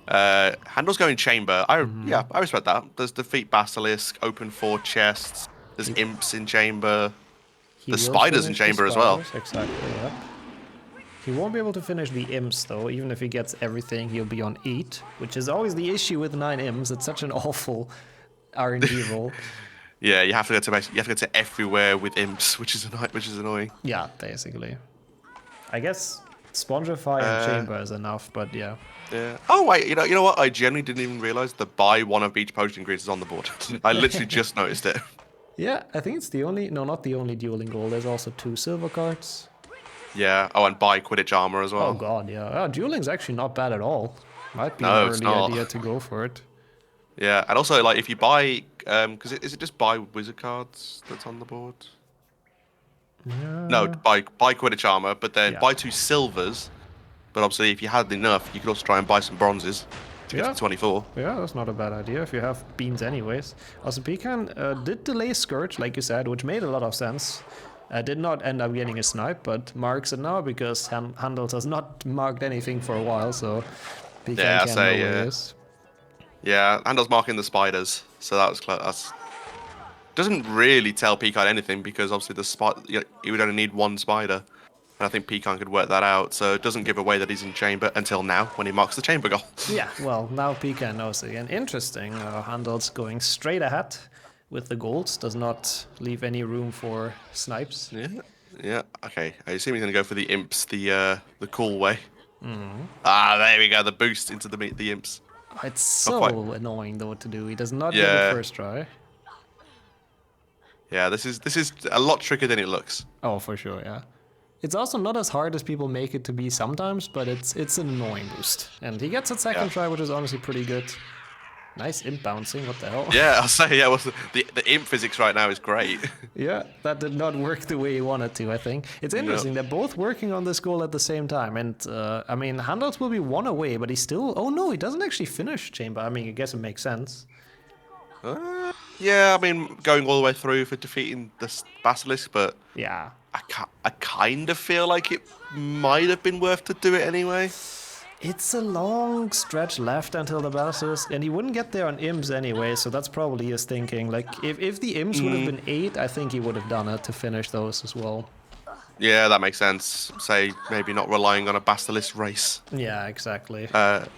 Handles going chamber. Yeah, I respect that. There's defeat Basilisk, open 4 chests. There's imps in chamber. There's spiders in chamber as well.
Exactly, yep. He won't be able to finish the imps though. Even if he gets everything, he'll be on 8, which is always the issue with 9 imps. It's such an awful RNG roll.
Yeah, you have to go to everywhere with imps, which is annoying.
Yeah, basically. I guess Spongify and chamber is enough, but yeah.
Yeah. Oh wait, you know what? I genuinely didn't even realize the buy one of each potion ingredients is on the board. I literally just noticed it.
Yeah, I think it's the only... No, not the only dueling goal. There's also 2 silver cards.
Yeah. Oh, and buy Quidditch armor as well.
Oh god, yeah. Dueling's actually not bad at all. Might be an early idea to go for it.
Yeah, and also like if you buy, because is it just buy wizard cards that's on the board? No, buy Quidditch armor, but then buy 2 silvers. But obviously, if you had enough, you could also try and buy some bronzes to get to 24.
Yeah, that's not a bad idea if you have beans anyways. Also, PiKine did delay Scourge, like you said, which made a lot of sense. Did not end up getting a snipe, but marks it now because Handels has not marked anything for a while, so PiKine can't know where it is.
Yeah, Handels marking the spiders, so that was close. Doesn't really tell PiKine anything because obviously he would only need 1 spider. And I think PiKine could work that out, so it doesn't give away that he's in chamber until now, when he marks the chamber goal.
Yeah, well, now PiKine knows again. Interesting, Handels going straight ahead with the golds, does not leave any room for snipes.
Yeah, okay. I assume he's going to go for the imps the cool way. Ah, there we go, the boost into the imps.
It's so annoying, though, to do. He does not get it first try.
Yeah, this is a lot trickier than it looks.
Oh, for sure, yeah. It's also not as hard as people make it to be sometimes, but it's an annoying boost. And he gets it second try, which is honestly pretty good. Nice imp bouncing, what the hell?
Yeah, I'll say, yeah, the imp physics right now is great.
Yeah, that did not work the way he wanted to, I think. It's interesting, they're both working on this goal at the same time. And, I mean, Handels will be 1 away, but he still... Oh no, he doesn't actually finish chamber. I mean, I guess it makes sense.
Yeah, I mean, going all the way through for defeating the Basilisk, but...
Yeah.
I kind of feel like it might have been worth to do it anyway.
It's a long stretch left until the Basilisk, and he wouldn't get there on imps anyway, so that's probably his thinking. Like, if the imps would have been 8, I think he would have done it to finish those as well.
Yeah, that makes sense. Say, maybe not relying on a Basilisk race.
Yeah, exactly.
And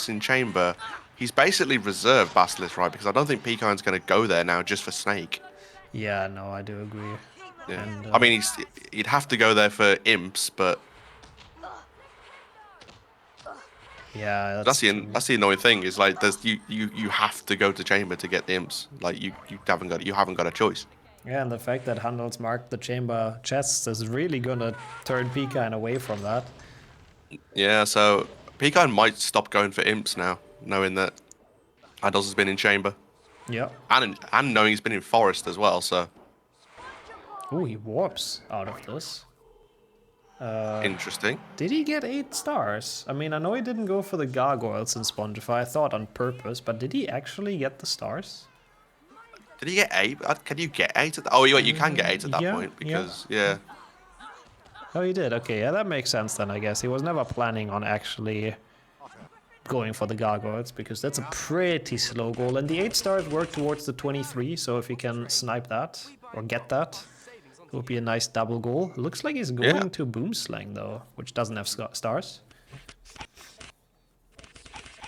in chamber, he's basically reserved Basilisk, right? Because I don't think PiKine's going to go there now just for Snake.
Yeah, no, I do agree.
Yeah.
And,
I mean, he'd have to go there for imps, but...
Yeah,
that's the annoying thing is like you have to go to chamber to get the imps. Like you haven't got a choice.
Yeah, and the fact that Handels marked the chamber chests is really gonna turn PiKine away from that.
Yeah, so PiKine might stop going for imps now, knowing that Handels has been in chamber.
Yeah.
And knowing he's been in forest as well. So.
Oh, he warps out of this.
Interesting.
Did he get 8 stars? I mean, I know he didn't go for the gargoyles in Spongify, I thought on purpose, but did he actually get the stars?
Did he get 8? Can you get 8 at that? Oh, you can get 8 at that
Yeah,
point because, yeah.
Oh, he did. Okay, yeah, that makes sense then, I guess. He was never planning on actually going for the gargoyles because that's a pretty slow goal. And the 8 stars work towards the 23, so if he can snipe that or get that, it would be a nice double goal. Looks like he's going to Boomslang though, which doesn't have stars.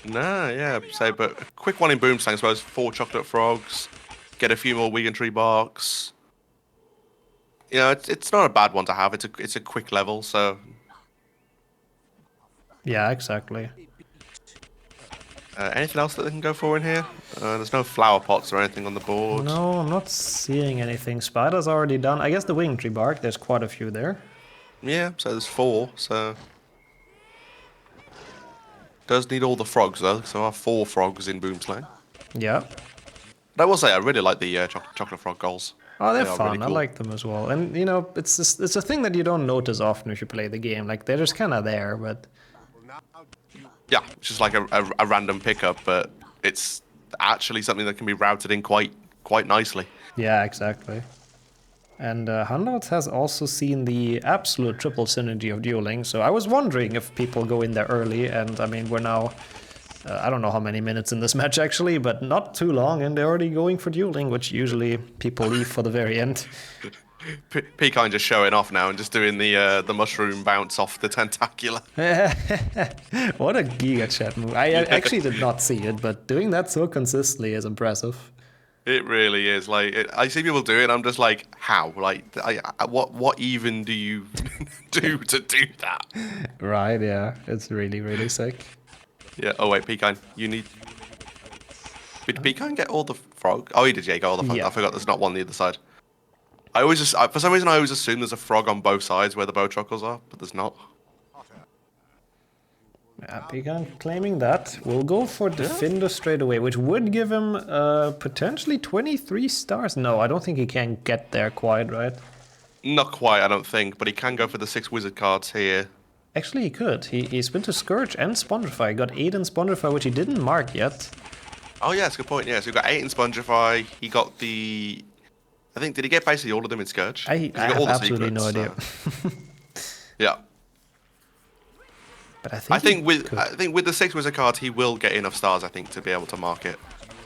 No, yeah. So, but a quick one in Boomslang, I suppose. 4 chocolate frogs, get a few more vegan tree barks. You know, it's not a bad one to have. It's a quick level, so.
Yeah, exactly.
Anything else that they can go for in here? There's no flower pots or anything on the board.
No, I'm not seeing anything. Spider's already done. I guess the wing tree bark, there's quite a few there.
Yeah, so there's 4, so. Does need all the frogs though, so I have 4 frogs in Boomslang.
Yeah.
But I will say I really like the chocolate frog goals.
Oh, they're
They are
fun.
really
I
cool.
like them as well. And you know, it's a thing that you don't notice often if you play the game. Like they're just kind of there, but
Yeah, it's just like a random pickup, but it's actually something that can be routed in quite nicely.
yeah, exactly. And Handels has also seen the absolute triple synergy of dueling. So I was wondering if people go in there early. And I mean, we're now I don't know how many minutes in this match actually, but not too long, and they're already going for dueling, which usually people leave for the very end.
PiKine just showing off now and just doing the mushroom bounce off the tentacular.
What a giga chat move. I actually did not see it, but doing that so consistently is impressive.
It really is. Like I see people do it, and I'm just like, how? Like, what even do you do to do that?
Right? Yeah, it's really sick.
Yeah. Oh wait, PiKine, you need. Did PiKine get all the frog? Oh, he did. Yeah, he got all the frog.
Yeah.
I forgot there's not one on the other side. I always just, for some reason, I always assume there's a frog on both sides where the bow truckles are, but there's not.
Yeah, PiKine claiming that. We'll go for Defender straight away, which would give him potentially 23 stars. No, I don't think he can get there quite, right?
Not quite, I don't think, but he can go for the 6 wizard cards here.
Actually, he could. He's been to Scourge and Spongify. He got 8 in Spongify, which he didn't mark yet.
Oh yeah, that's a good point. Yeah, so he got 8 in Spongify. He got the. I think, did he get basically all of them in Scourge?
I have absolutely no idea.
Yeah.
But
I think with the 6 wizard cards, he will get enough stars, I think, to be able to mark it.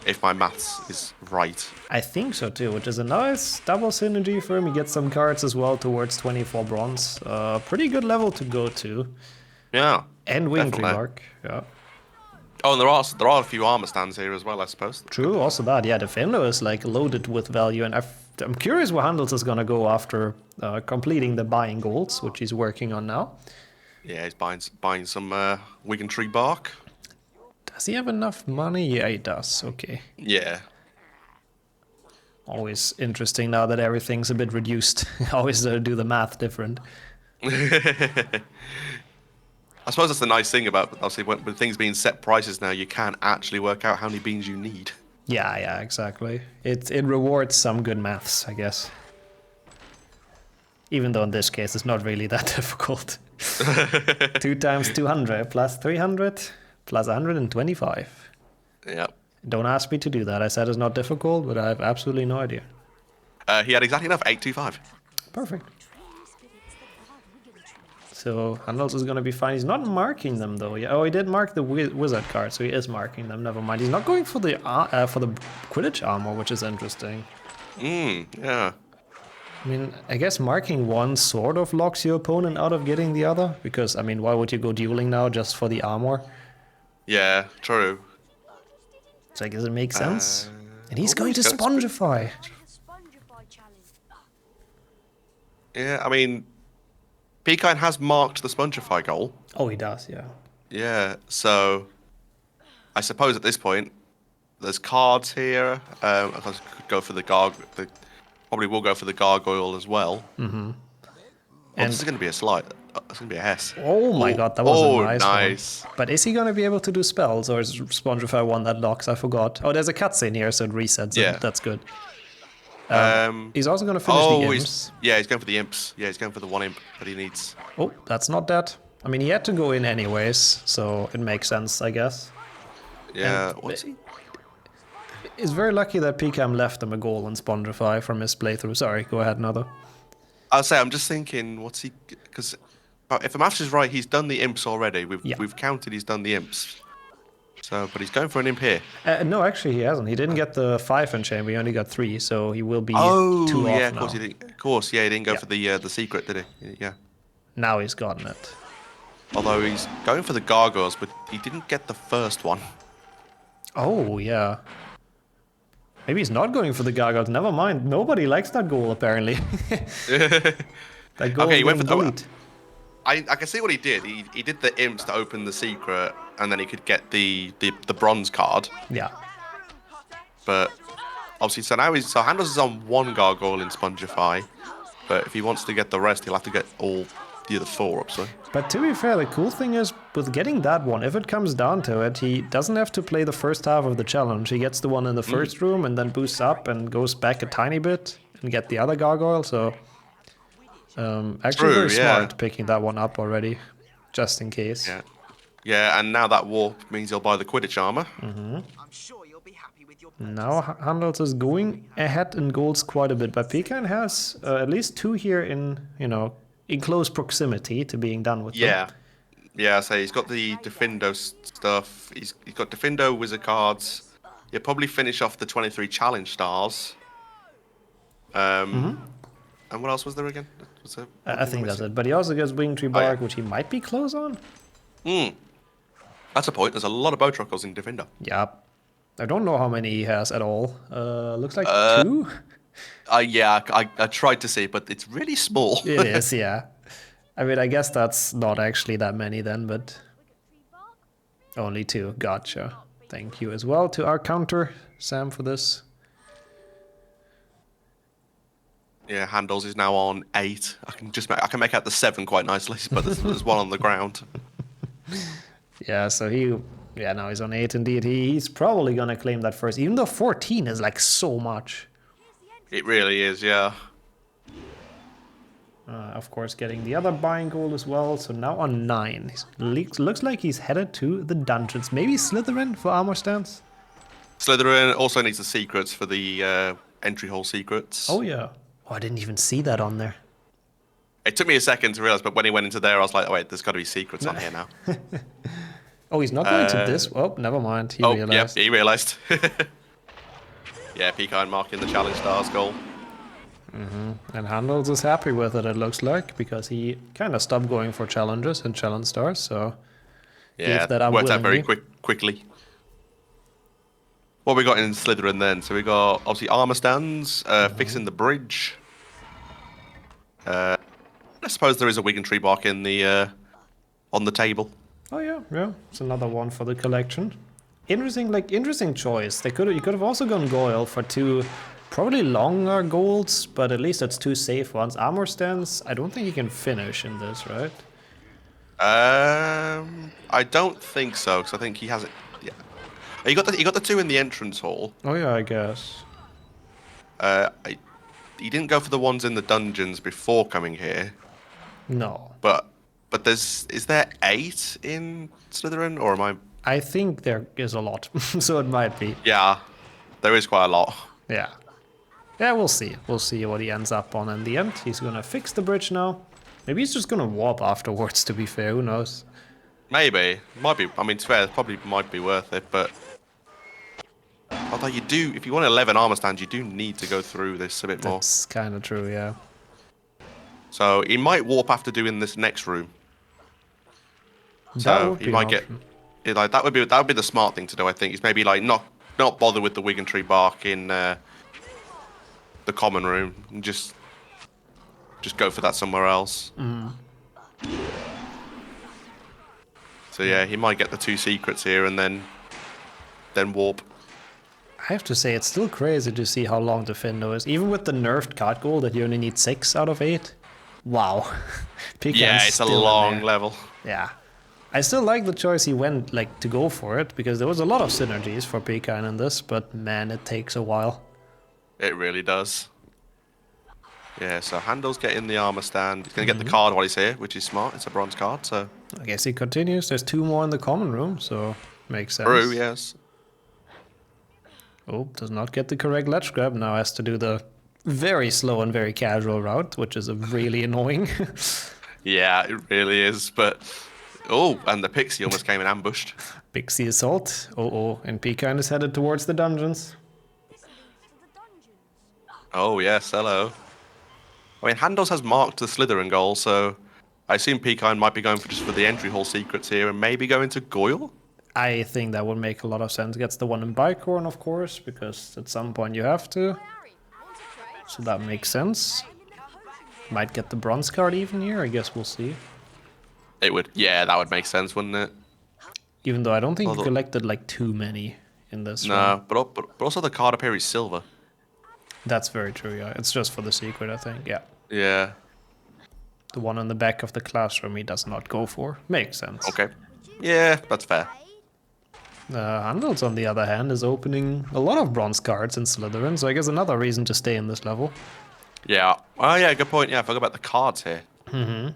If my maths is right.
I think so too, which is a nice double synergy for him. He gets some cards as well towards 24 bronze. Pretty good level to go to.
Yeah.
And wing tree
definitely.
bark. Yeah.
Oh, and there are a few armor stands here as well, I suppose.
True, also that. Yeah, Defender is like loaded with value, and I'm curious where Handels is gonna go after completing the buying goals, which he's working on now.
Yeah, he's buying some Wigan tree bark.
Does he have enough money? Yeah, he does. Okay.
Yeah.
Always interesting now that everything's a bit reduced. Always do the math different.
I suppose that's the nice thing about, obviously, with things being set prices now, you can actually work out how many beans you need.
Yeah, exactly. It rewards some good maths, I guess. Even though in this case it's not really that difficult. 2 times 200 plus 300 plus 125.
Yep.
Don't ask me to do that. I said it's not difficult, but I have absolutely no idea.
He had exactly enough, 825.
Perfect. So Handels is going to be fine. He's not marking them though. Yeah. Oh, he did mark the wizard card, so he is marking them. Never mind. He's not going for the Quidditch armor, which is interesting.
Yeah.
I mean, I guess marking one sort of locks your opponent out of getting the other, because I mean, why would you go dueling now just for the armor?
Yeah, true.
So I guess it makes sense. And he's going to Spongify.
Yeah, I mean, PiKine has marked the Spongify goal.
Oh, he does, yeah.
Yeah, so I suppose at this point, there's cards here. I could go for the probably will go for the gargoyle as well.
Mm-hmm.
And this is going to be a slide. It's going to be a Hess.
Oh my god, that was a nice
nice
one. But is he going to be able to do spells, or is Spongify one that locks? I forgot. Oh, there's a cutscene here, so it resets.
Yeah.
That's good. He's also going to finish the imps.
He's going for the imps. Yeah, he's going for the one imp that he needs.
Oh, that's not dead. I mean, he had to go in anyways, so it makes sense, I guess.
Yeah, what's he?
He's very lucky that PiKine left him a goal in Spongify from his playthrough. Sorry, go ahead, another.
I'll say, I'm just thinking, what's he? Because if the maths is right, he's done the imps already. We've counted. He's done the imps. So, but he's going for an imp here.
No, actually, he hasn't. He didn't get the 5 in chamber. He only got 3, so he will be 2
yeah,
off
of course
now.
he didn't. Of course, yeah, he didn't go for the secret, did he? Yeah.
Now he's gotten it.
Although he's going for the gargoyles, but he didn't get the first one.
Oh yeah. Maybe he's not going for the gargoyles. Never mind. Nobody likes that goal apparently. That goal
okay, he went for
delete.
I can see what he did. He did the imps to open the secret, and then he could get the bronze card.
Yeah.
But obviously, so now so Handels is on 1 gargoyle in Spongify, but if he wants to get the rest, he'll have to get all the other 4 up. So.
But to be fair, the cool thing is with getting that one, if it comes down to it, he doesn't have to play the first half of the challenge. He gets the one in the first room and then boosts up and goes back a tiny bit and get the other gargoyle. So actually very smart picking that one up already, just in case.
Yeah. Yeah, and now that warp means he'll buy the Quidditch armor.
Now Handels is going ahead in goals quite a bit, but PiKine has at least 2 here in, in close proximity to being done with them.
Yeah, so he's got the Defindo stuff. He's got Defindo wizard cards. He'll probably finish off the 23 challenge stars. And what else was there again?
I think that's it. But he also gets Wing Tree Bark, which he might be close on.
That's a point. There's a lot of Bowtruckles in Defindo.
Yeah. I don't know how many he has at all. Looks like 2?
Yeah, I tried to see, but it's really small.
It is, yeah. I mean, I guess that's not actually that many then, but only 2. Gotcha. Thank you as well to our counter, Sam, for this.
Yeah, Handels is now on 8. I can make out the 7 quite nicely, but there's 1 on the ground.
Yeah, so now he's on 8 indeed. He's probably gonna claim that first, even though 14 is like so much.
It really is, yeah.
Of course, getting the other buying goal as well. So now on 9. Looks like he's headed to the dungeons. Maybe Slytherin for armor stance?
Slytherin also needs the secrets for the entry hole secrets.
Oh, yeah. Oh, I didn't even see that on there.
It took me a second to realize, but when he went into there, I was like, oh, wait, there's got to be secrets on here now.
Oh, he's not going to this? Oh, never mind. He realized.
Yeah, he realized. Yeah, PiKine marking the challenge stars goal.
And Handels is happy with it, it looks like, because he kind of stopped going for challenges and challenge stars, so...
Yeah, that worked out very quickly. What we got in Slytherin then? So we got, obviously, armor stands, fixing the bridge. I suppose there is a Wigan Tree Bark in the on the table.
Oh yeah, it's another one for the collection. Interesting choice. You could have also gone Goyle for 2 probably longer goals, but at least it's 2 safe ones. Armor stands, I don't think you can finish in this, right?
I don't think so, because I think he has it. Yeah, he got the 2 in the entrance hall.
Oh yeah, I guess.
He didn't go for the ones in the dungeons before coming here.
No.
But is there 8 in Slytherin, or am I?
I think there is a lot, so it might be.
Yeah, there is quite a lot.
Yeah. Yeah, we'll see. We'll see what he ends up on in the end. He's gonna fix the bridge now. Maybe he's just gonna warp afterwards, to be fair, who knows?
Maybe. Might be. I mean, it's fair, it probably might be worth it, but... Although you do, if you want 11 armor stands, you do need to go through this a bit more.
That's kind of true, yeah.
So he might warp after doing this next room. So he might get... that would be the smart thing to do, I think. Is maybe like not bother with the Wigan Tree Bark in the common room and just go for that somewhere else. So yeah, he might get the 2 secrets here and then warp.
I have to say, it's still crazy to see how long Defindo is. Even with the nerfed card goal that you only need 6 out of 8. Wow.
Yeah, it's a long level.
Yeah. I still like the choice he went to go for it, because there was a lot of synergies for PiKine in this, but man, it takes a while.
It really does. Yeah, so Handels getting the armor stand. He's going to get the card while he's here, which is smart. It's a bronze card, so...
I guess he continues. There's 2 more in the common room, so makes sense.
True, yes.
Oh, does not get the correct ledge grab. Now has to do the very slow and very casual route, which is really annoying.
Yeah, it really is, but... Oh, and the Pixie almost came in ambushed.
Pixie assault. And PiKine is headed towards the dungeons.
Oh, yes, hello. I mean, Handels has marked the Slytherin goal, so... I assume PiKine might be going just for the entry hall secrets here and maybe going to Goyle?
I think that would make a lot of sense. Gets the one in Bicorn, of course, because at some point you have to. So that makes sense. Might get the bronze card even here, I guess we'll see.
It would, yeah, that would make sense, wouldn't it?
Even though I don't think he collected like too many in this one.
No, but also the card up here is silver.
That's very true, yeah. It's just for the secret, I think, yeah.
Yeah.
The one on the back of the classroom he does not go for. Makes sense.
Okay. Yeah, that's fair.
Handels, on the other hand, is opening a lot of bronze cards in Slytherin, so I guess another reason to stay in this level.
Yeah. Oh, yeah, good point. Yeah, I forgot about the cards here.
Mm-hmm.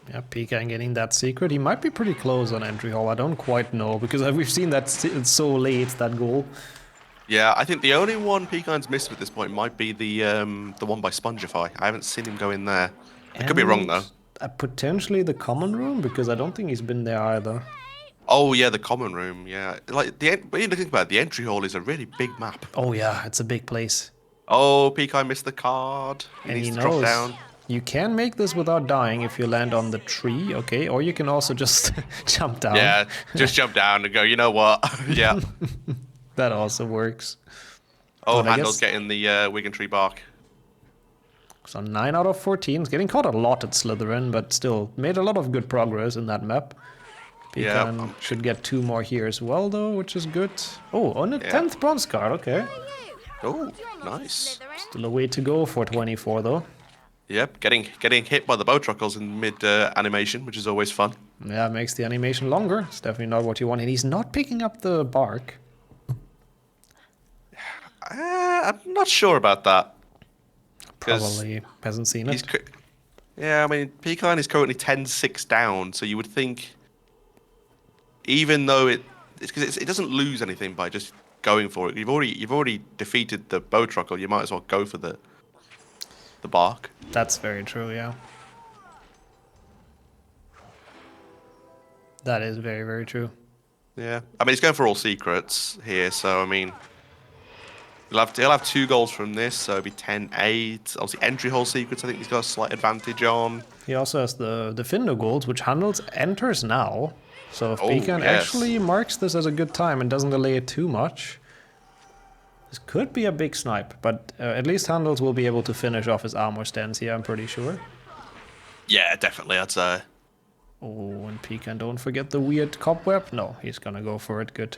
Yeah, PiKine getting that secret. He might be pretty close on entry hall. I don't quite know, because we've seen that it's so late, that goal.
Yeah, I think the only one PiKine's missed at this point might be the one by Spongify. I haven't seen him go in there. I could be wrong, though.
Potentially the common room, because I don't think he's been there either.
Oh, yeah, the common room, yeah. Like, when you think about it, the entry hall is a really big map.
Oh, yeah, it's a big place.
Oh, PiKine missed the card. He
And
needs
he
to
knows
drop down.
you can make this without dying if you land on the tree, okay? Or you can also just jump down.
Yeah, just jump down and go, you know what? Yeah.
That also works.
Oh,
But I
Handel's
guess-
getting the Wigan Tree bark.
So 9 out of 14. He's getting caught a lot at Slytherin, but still made a lot of good progress in that map. PiKine should get 2 more here as well, though, which is good. Oh, on the 10th bronze card, okay.
Oh, nice.
Still a way to go for 24, though.
Yep, getting hit by the bow truckles in mid animation, which is always fun.
Yeah, makes the animation longer. It's definitely not what you want. And he's not picking up the bark.
I'm not sure about that.
Probably hasn't seen it.
Yeah, I mean, PiKine is currently 10-6 down, so you would think, even though it doesn't lose anything by just going for it. You've already defeated the bow truckle. You might as well go for the bark.
That's very true, yeah. That is very, very true.
Yeah, I mean, he's going for all secrets here, so I mean, he'll have 2 goals from this, so it'll be 10-8. Obviously, entry hole secrets, I think he's got a slight advantage on.
He also has the Findo goals, which Handels enters now. So if PiKine
yes.
actually marks this as a good time and doesn't delay it too much, this could be a big snipe. But at least Handels will be able to finish off his armor stands here, I'm pretty sure.
Yeah, definitely, I'd say.
Oh, and PiKine, don't forget the weird cobweb. No, he's gonna go for it. Good.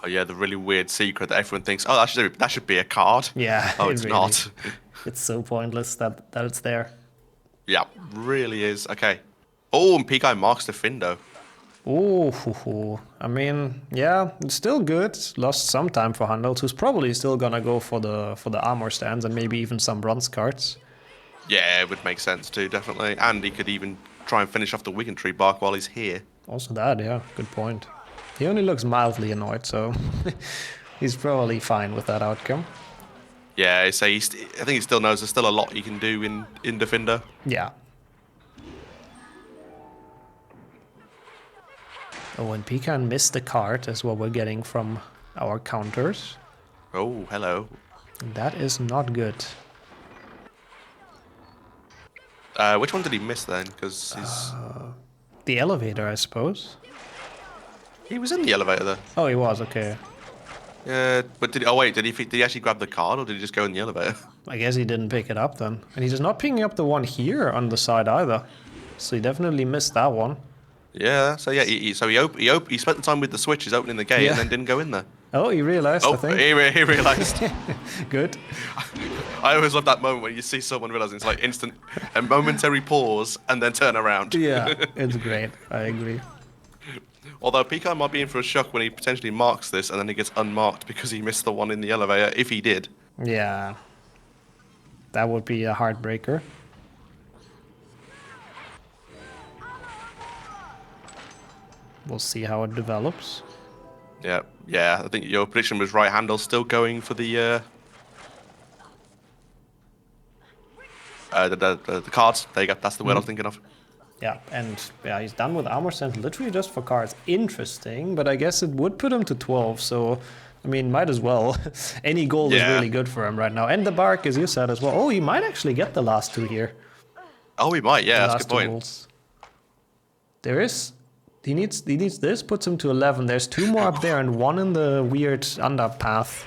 Oh yeah, the really weird secret that everyone thinks, oh, that should be a card.
Yeah.
Oh, it's
really,
not.
It's so pointless that it's there.
Yeah, really is. Okay. Oh, and PiKine marks the Findo.
Oh, I mean, yeah, it's still good. Lost some time for Handels, who's probably still gonna go for the armor stands and maybe even some bronze cards.
Yeah, it would make sense too, definitely. And he could even try and finish off the Wigan Tree bark while he's here.
Also that, yeah, good point. He only looks mildly annoyed, so he's probably fine with that outcome.
Yeah, so I think he still knows there's still a lot he can do in Defender.
Yeah. Oh, and PiKine missed the card, is what we're getting from our counters.
Oh, hello.
That is not good.
Which one did he miss then? Because he's...
The elevator, I suppose.
He was in the elevator though.
Oh, he was, okay.
Yeah, but did he actually grab the card or did he just go in the elevator?
I guess he didn't pick it up then. And he's not picking up the one here on the side either. So he definitely missed that one.
Yeah, so yeah, he spent the time with the switches opening the gate and then didn't go in there.
Oh, he realized, I think.
He realized.
Good.
I always love that moment when you see someone realizing it's like instant, a momentary pause and then turn around.
Yeah, it's great. I agree.
Although PiKine might be in for a shock when he potentially marks this and then he gets unmarked because he missed the one in the elevator, if he did.
Yeah. That would be a heartbreaker. We'll see how it develops.
Yeah. I think your prediction was right. Handels still going for the cards. There you go. That's the word I was thinking of.
Yeah, and yeah, he's done with armor sense literally just for cards. Interesting, but I guess it would put him to 12, so I mean, might as well. Any gold is really good for him right now. And the bark, as you said as well. Oh, he might actually get the last two here.
Oh, he might, yeah, that's a good point.
Goals. There is... He needs this, puts him to 11. There's two more up there and one in the weird underpath.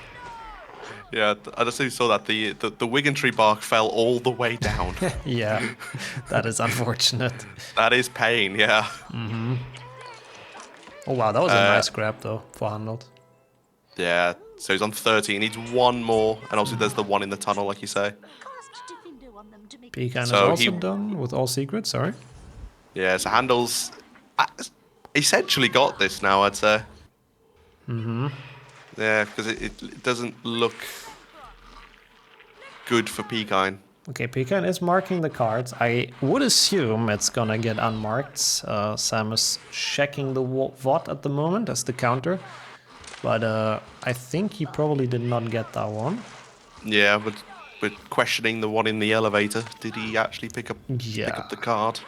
Yeah, I just saw that the Wiggentree bark fell all the way down.
Yeah, that is unfortunate.
That is pain, yeah.
Mm-hmm. Oh wow, that was a nice grab though for Handels.
Yeah, so he's on 30. He needs one more, and obviously there's the one in the tunnel, like you say.
PiKine is also done with all secrets, sorry.
Yeah, so Handels essentially got this now, I'd say.
Mm-hmm.
Yeah, because it doesn't look good for PiKine.
Okay, PiKine is marking the cards. I would assume it's gonna get unmarked. Sam is checking the VOD at the moment as the counter. But I think he probably did not get that one.
Yeah, but we're questioning the one in the elevator. Did he actually pick up the card?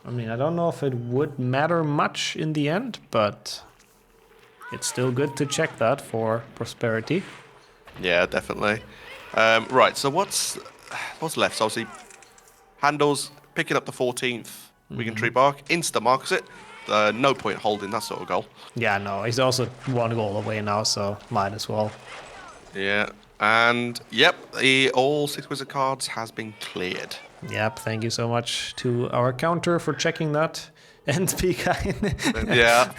I mean, I don't know if it would matter much in the end, but it's still good to check that for prosperity.
Yeah, definitely. Right, so what's left? So obviously, Handels picking up the 14th Wiggentree bark, insta marks it. No point holding that sort of goal.
Yeah, no, he's also one goal away now, so might as well.
Yeah, and yep, all 6 wizard cards has been cleared.
Yep, thank you so much to our counter for checking that. And PiKine.
Yeah.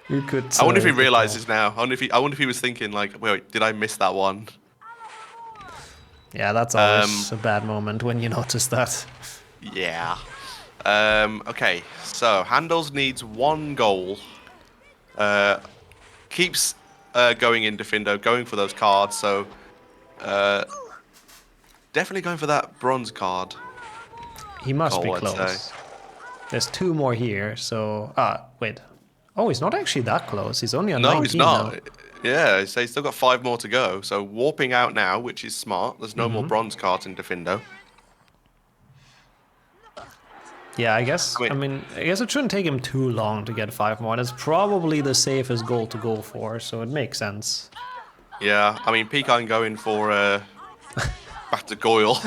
You could.
I wonder if he realizes now. I wonder if he was thinking like, wait, did I miss that one?
Yeah, that's always a bad moment when you notice that.
Yeah. Okay, so Handels needs 1 goal. Keeps going in Defindo, going for those cards. So definitely going for that bronze card.
He must be close. There's 2 more here, so... wait. Oh, he's not actually that close. He's only on 19
he's not.
now.
Yeah, so he's still got 5 more to go. So warping out now, which is smart. There's no more bronze cards in Defindo.
Yeah, I guess it shouldn't take him too long to get 5 more. It's probably the safest goal to go for, so it makes sense.
Yeah, I mean, PiKine going for back to Goyle.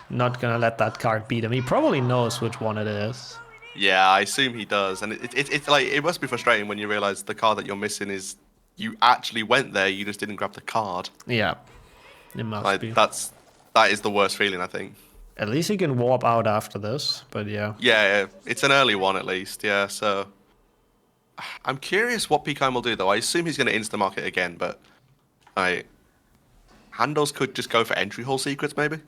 Not gonna let that card beat him. He probably knows which one it is.
Yeah, I assume he does, and it's like it must be frustrating when you realise the card that you're missing is you actually went there, you just didn't grab the card.
Yeah, it must be.
That is the worst feeling, I think.
At least he can warp out after this, but yeah.
Yeah, it's an early one at least, yeah, so... I'm curious what PiKine will do, though. I assume he's going to insta-mark it again, but... Handels could just go for entry hall secrets, maybe?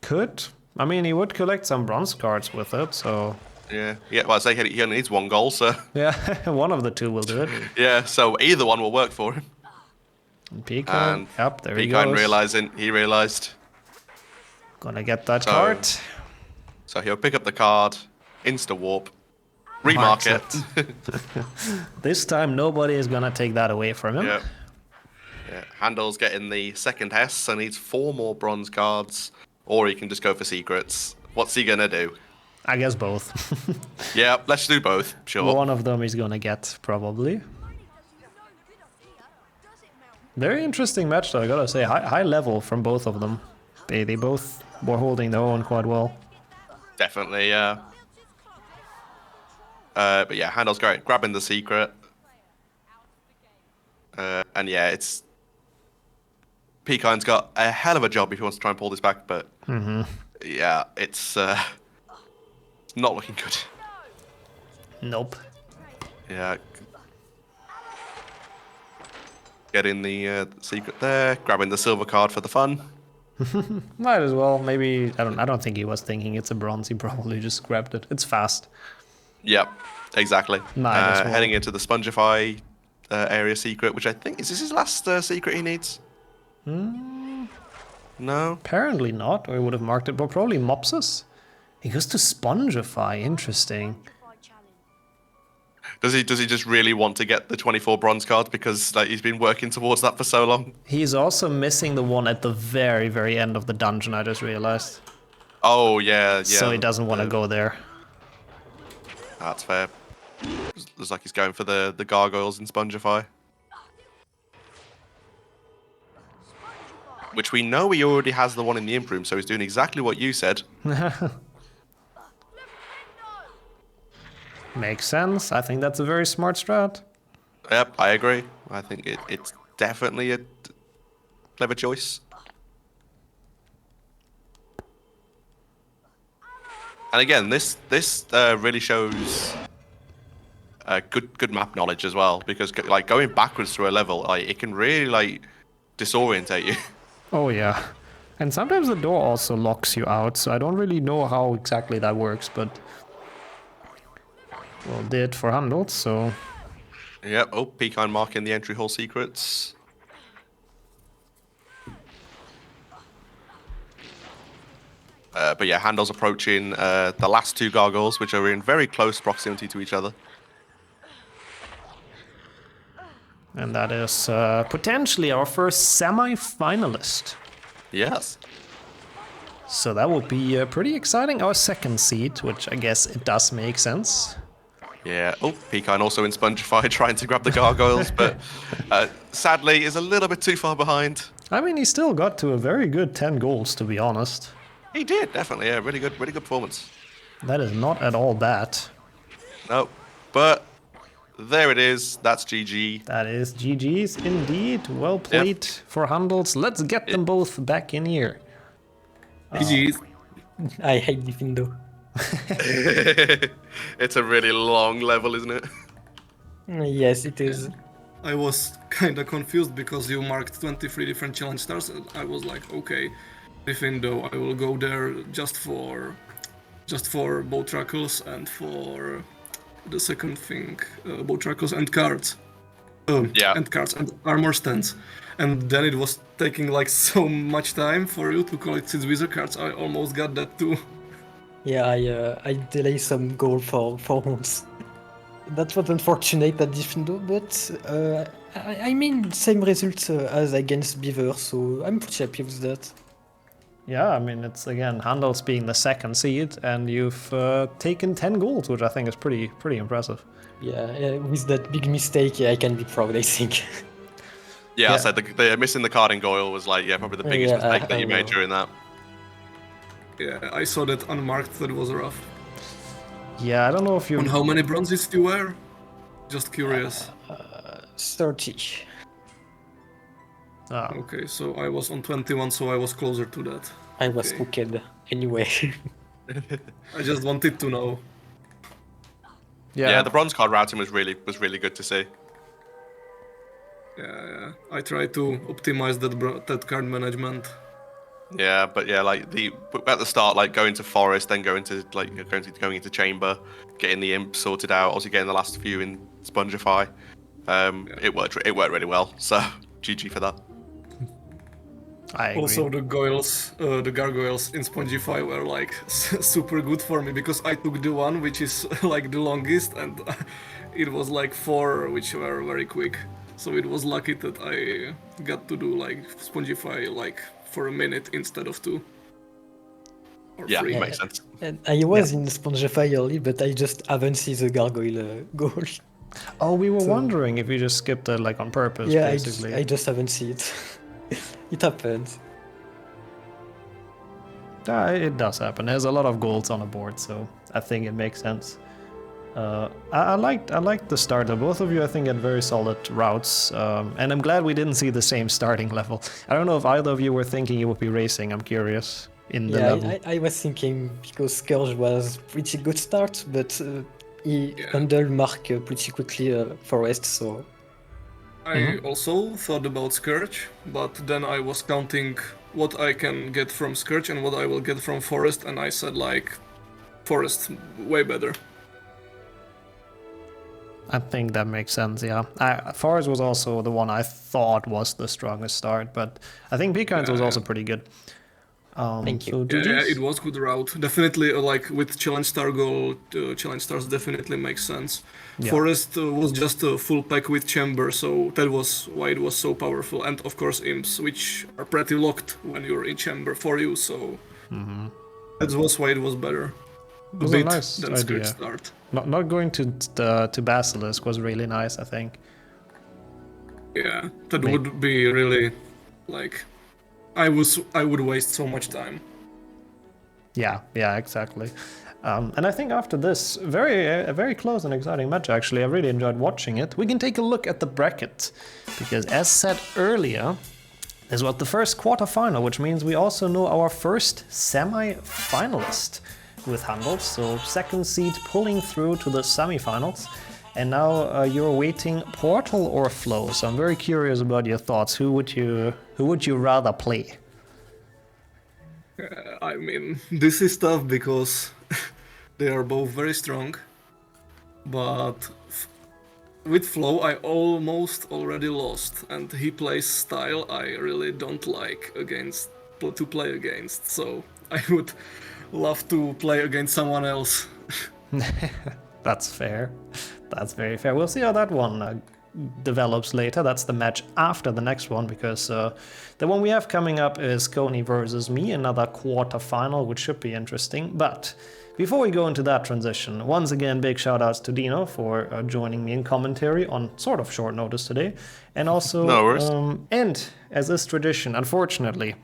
Could. I mean, he would collect some bronze cards with it, so...
Yeah, well, I'd say he only needs 1 goal, so...
Yeah, one of the 2 will do it.
Yeah, so either one will work for him.
PiKine, yep, there he goes.
PiKine he realised...
Gonna get that card.
So he'll pick up the card, insta-warp, remark it.
This time nobody is gonna take that away from him.
Yeah. Handels getting the 2nd Hess, so needs 4 more bronze cards, or he can just go for secrets. What's he gonna do?
I guess both.
Yeah, let's do both, sure.
One of them he's gonna get, probably. Very interesting match though, I gotta say. High level from both of them. They both were holding their own quite well.
Definitely, yeah. But yeah, Handels great, grabbing the secret. And yeah, it's... PiKine's got a hell of a job if he wants to try and pull this back, but... Yeah, it's not looking good.
Nope.
Yeah. Getting the secret there, grabbing the silver card for the fun.
Might as well. Maybe I don't think he was thinking it's a bronze. He probably just grabbed it. It's fast.
Yep, exactly.
Might as well.
Heading into the Spongify area secret, which I think is this his last secret he needs. No,
Apparently not, or he would have marked it, but probably Mopsus. He goes to Spongify, interesting.
does he just really want to get the 24 bronze cards because like he's been working towards that for so long?
He's also missing the one at the very, very end of the dungeon, I just realized.
Oh yeah.
So he doesn't want to go there.
That's fair. Looks like he's going for the gargoyles in Spongify. Which we know he already has the one in the imp room, so he's doing exactly what you said.
Makes sense. I think that's a very smart strat.
Yep, I agree. I think it's definitely a clever choice. And again, this really shows good map knowledge as well, because like going backwards through a level, like it can really like disorientate you.
Oh yeah. And sometimes the door also locks you out, so I don't really know how exactly that works, but... Well, did for Handels, so...
Yep, oh, PiKine marking the entry hall secrets. But yeah, Handels approaching the last two gargoyles, which are in very close proximity to each other.
And that is potentially our first semi-finalist.
Yes.
So that will be pretty exciting. Our second seed, which I guess it does make sense.
Yeah. Oh, PiKine also in Spongify trying to grab the gargoyles, but sadly is a little bit too far behind.
I mean, he still got to a very good 10 goals, to be honest.
He did, definitely. Yeah, really good performance.
That is not at all bad.
No, but there it is. That's GG.
That is GG's indeed. Well played for Handels. Let's get them both back in here.
GG's.
I hate Difindo.
It's a really long level, isn't it?
Yes, it is.
I was kinda confused because you marked 23 different challenge stars, and I was like, okay, Difindo, I will go there just for bow trackles and for the second thing, bow trackles and cards.
Yeah.
And cards and armor stands. And then it was taking like so much time for you to collect 6 wizard cards. I almost got that too.
Yeah, I delay some goal for once. That was unfortunate at Difindo, but I mean same result as against Beaver, so I'm pretty happy with that.
Yeah, I mean, it's again Handels being the second seed, and you've taken 10 goals, which I think is pretty impressive.
Yeah, with that big mistake, I can be proud, I think.
Yeah, I said the missing the card in Goyle was like, probably the biggest mistake that you made during that.
Yeah, I saw that unmarked, that was rough.
Yeah, I don't know if you...
On how many bronzes do you wear? Just curious.
30.
Ah.
Okay, so I was on 21, so I was closer to that.
I was cooked anyway.
I just wanted to know.
Yeah, the bronze card routing was really good to see.
Yeah, I try to optimize that card management.
Yeah, but yeah, like at the start, like going to forest, then going into chamber, getting the imp sorted out, also getting the last few in Spongify. It worked really well. So GG for that.
I agree.
Also, the gargoyles in Spongify were like super good for me because I took the one which is like the longest, and it was like 4 which were very quick. So it was lucky that I got to do like Spongify like for a minute instead of 2. Or 3.
Makes sense.
And I was in Spongify early, but I just haven't seen the gargoyle goal.
Oh, we were wondering if you just skipped it like on purpose, basically.
I just haven't seen it. It happens.
It does happen. There's a lot of goals on the board, so I think it makes sense. I liked the start. Both of you, I think, had very solid routes, and I'm glad we didn't see the same starting level. I don't know if either of you were thinking you would be racing. I'm curious in the level.
I was thinking because Scourge was pretty good start, but he handled Mark pretty quickly Forest, so...
I also thought about Scourge, but then I was counting what I can get from Scourge and what I will get from Forest, and I said like, Forest way better.
I think that makes sense, yeah. Forest was also the one I thought was the strongest start, but I think PiKine's was also pretty good.
Thank you.
So
Yeah,
GG's.
it was good route. Definitely, like with Challenge Star goal, Challenge Stars definitely makes sense.
Yeah.
Forest was just a full pack with Chamber, so that was why it was so powerful. And of course Imps, which are pretty locked when you're in Chamber for you, so that was why it was better.
It was a nice
than
idea.
Scourge Start.
Not going to Basilisk was really nice, I think.
Yeah, that would be really, like, I would waste so much time.
Yeah, exactly. And I think after this, a very close and exciting match actually. I really enjoyed watching it. We can take a look at the bracket, because as said earlier, this was the first quarterfinal, which means we also know our first semi-finalist with Handels, so second seed pulling through to the semi-finals. And now you're awaiting Portal or Flow, so I'm very curious about your thoughts. Who would you rather play?
I mean, this is tough because they are both very strong, but with Flow I almost already lost, and he plays style I really don't like to play against, so I would love to play against someone else.
That's fair. That's very fair. We'll see how that one develops later. That's the match after the next one, because the one we have coming up is Koni versus me, another quarterfinal, which should be interesting. But before we go into that transition, once again, big shout outs to Dino for joining me in commentary on sort of short notice today. And also,
no worries.
And as is tradition, unfortunately,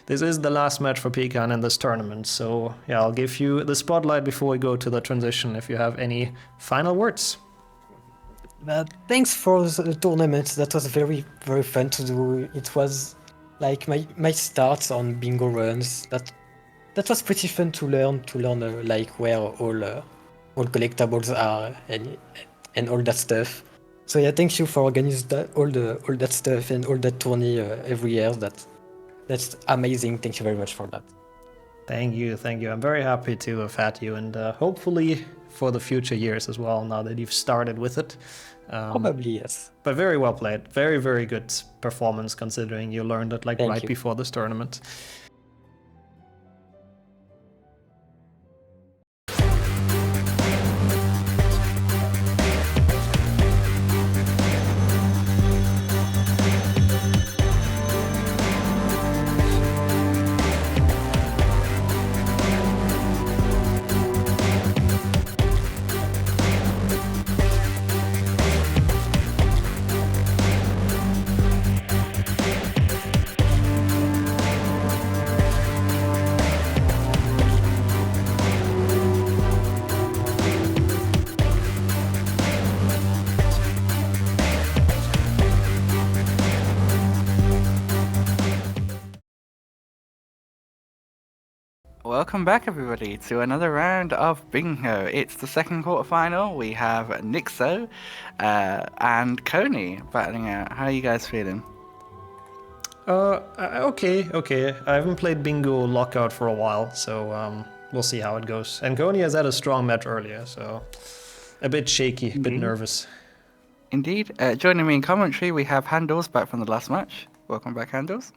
this is the last match for PiKine in this tournament. So yeah, I'll give you the spotlight before we go to the transition if you have any final words.
Thanks for the tournament. That was very, very fun to do. It was like my starts on bingo runs. That was pretty fun to learn like where all collectibles are and all that stuff. So yeah, thank you for organizing all that stuff and all that tourney every year. That's amazing. Thank you very much for that.
Thank you. I'm very happy to have had you, and hopefully for the future years as well, now that you've started with it.
Probably, yes.
But very well played. Very, very good performance considering you learned it right before this tournament.
Welcome back, everybody, to another round of bingo. It's the second quarterfinal. We have Nixxo and Koni battling out. How are you guys feeling?
Okay. I haven't played bingo lockout for a while, so we'll see how it goes. And Koni has had a strong match earlier, so a bit shaky, a bit nervous.
Indeed. Joining me in commentary, we have Handels back from the last match. Welcome back, Handels.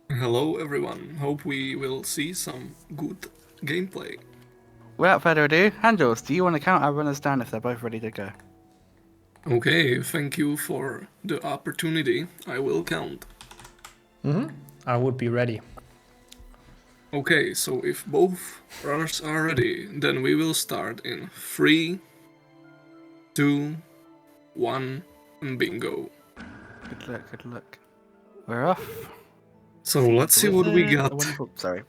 Hello everyone, hope we will see some good gameplay.
Without further ado, Handels, do you want to count our runners down if they're both ready to go?
Okay, thank you for the opportunity. I will count.
I would be ready.
Okay, so if both runners are ready, then we will start in 3, 2, 1, and bingo.
Good luck. We're off.
So let's see what we got.
Sorry,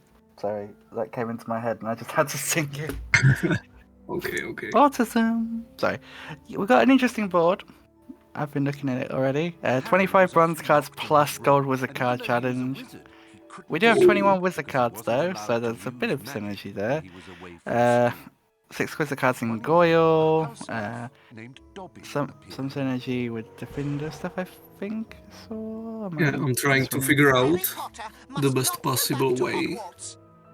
that came into my head and I just had to sing it.
Okay.
Autism. Sorry. We got an interesting board. I've been looking at it already. 25 bronze cards plus gold wizard card challenge. We do have 21 wizard cards though, so there's a bit of synergy there. 6 wizard cards in Goyle. Some synergy with defender stuff, I think. So
I'm trying to figure out the best possible way.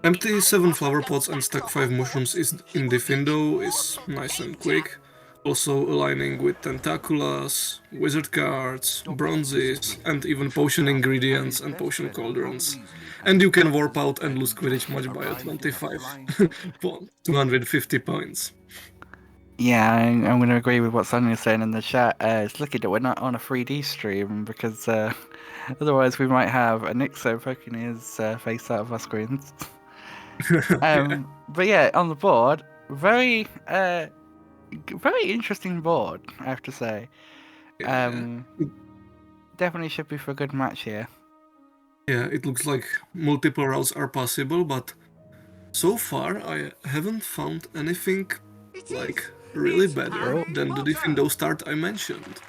Empty 7 flower pots and stack 5 mushrooms in Defendo is nice and quick. Also aligning with Tentaculas, wizard cards, bronzes, and even potion ingredients and potion cauldrons. And you can warp out and lose Quidditch match by 250 points.
Yeah, I'm going to agree with what Sonya's saying in the chat. It's lucky that we're not on a 3D stream because otherwise we might have a Nixxo poking his face out of our screens. But yeah, on the board, very interesting board, I have to say. Definitely should be for a good match here.
Yeah, it looks like multiple routes are possible, but so far I haven't found anything like really better than the Diffindo start I mentioned.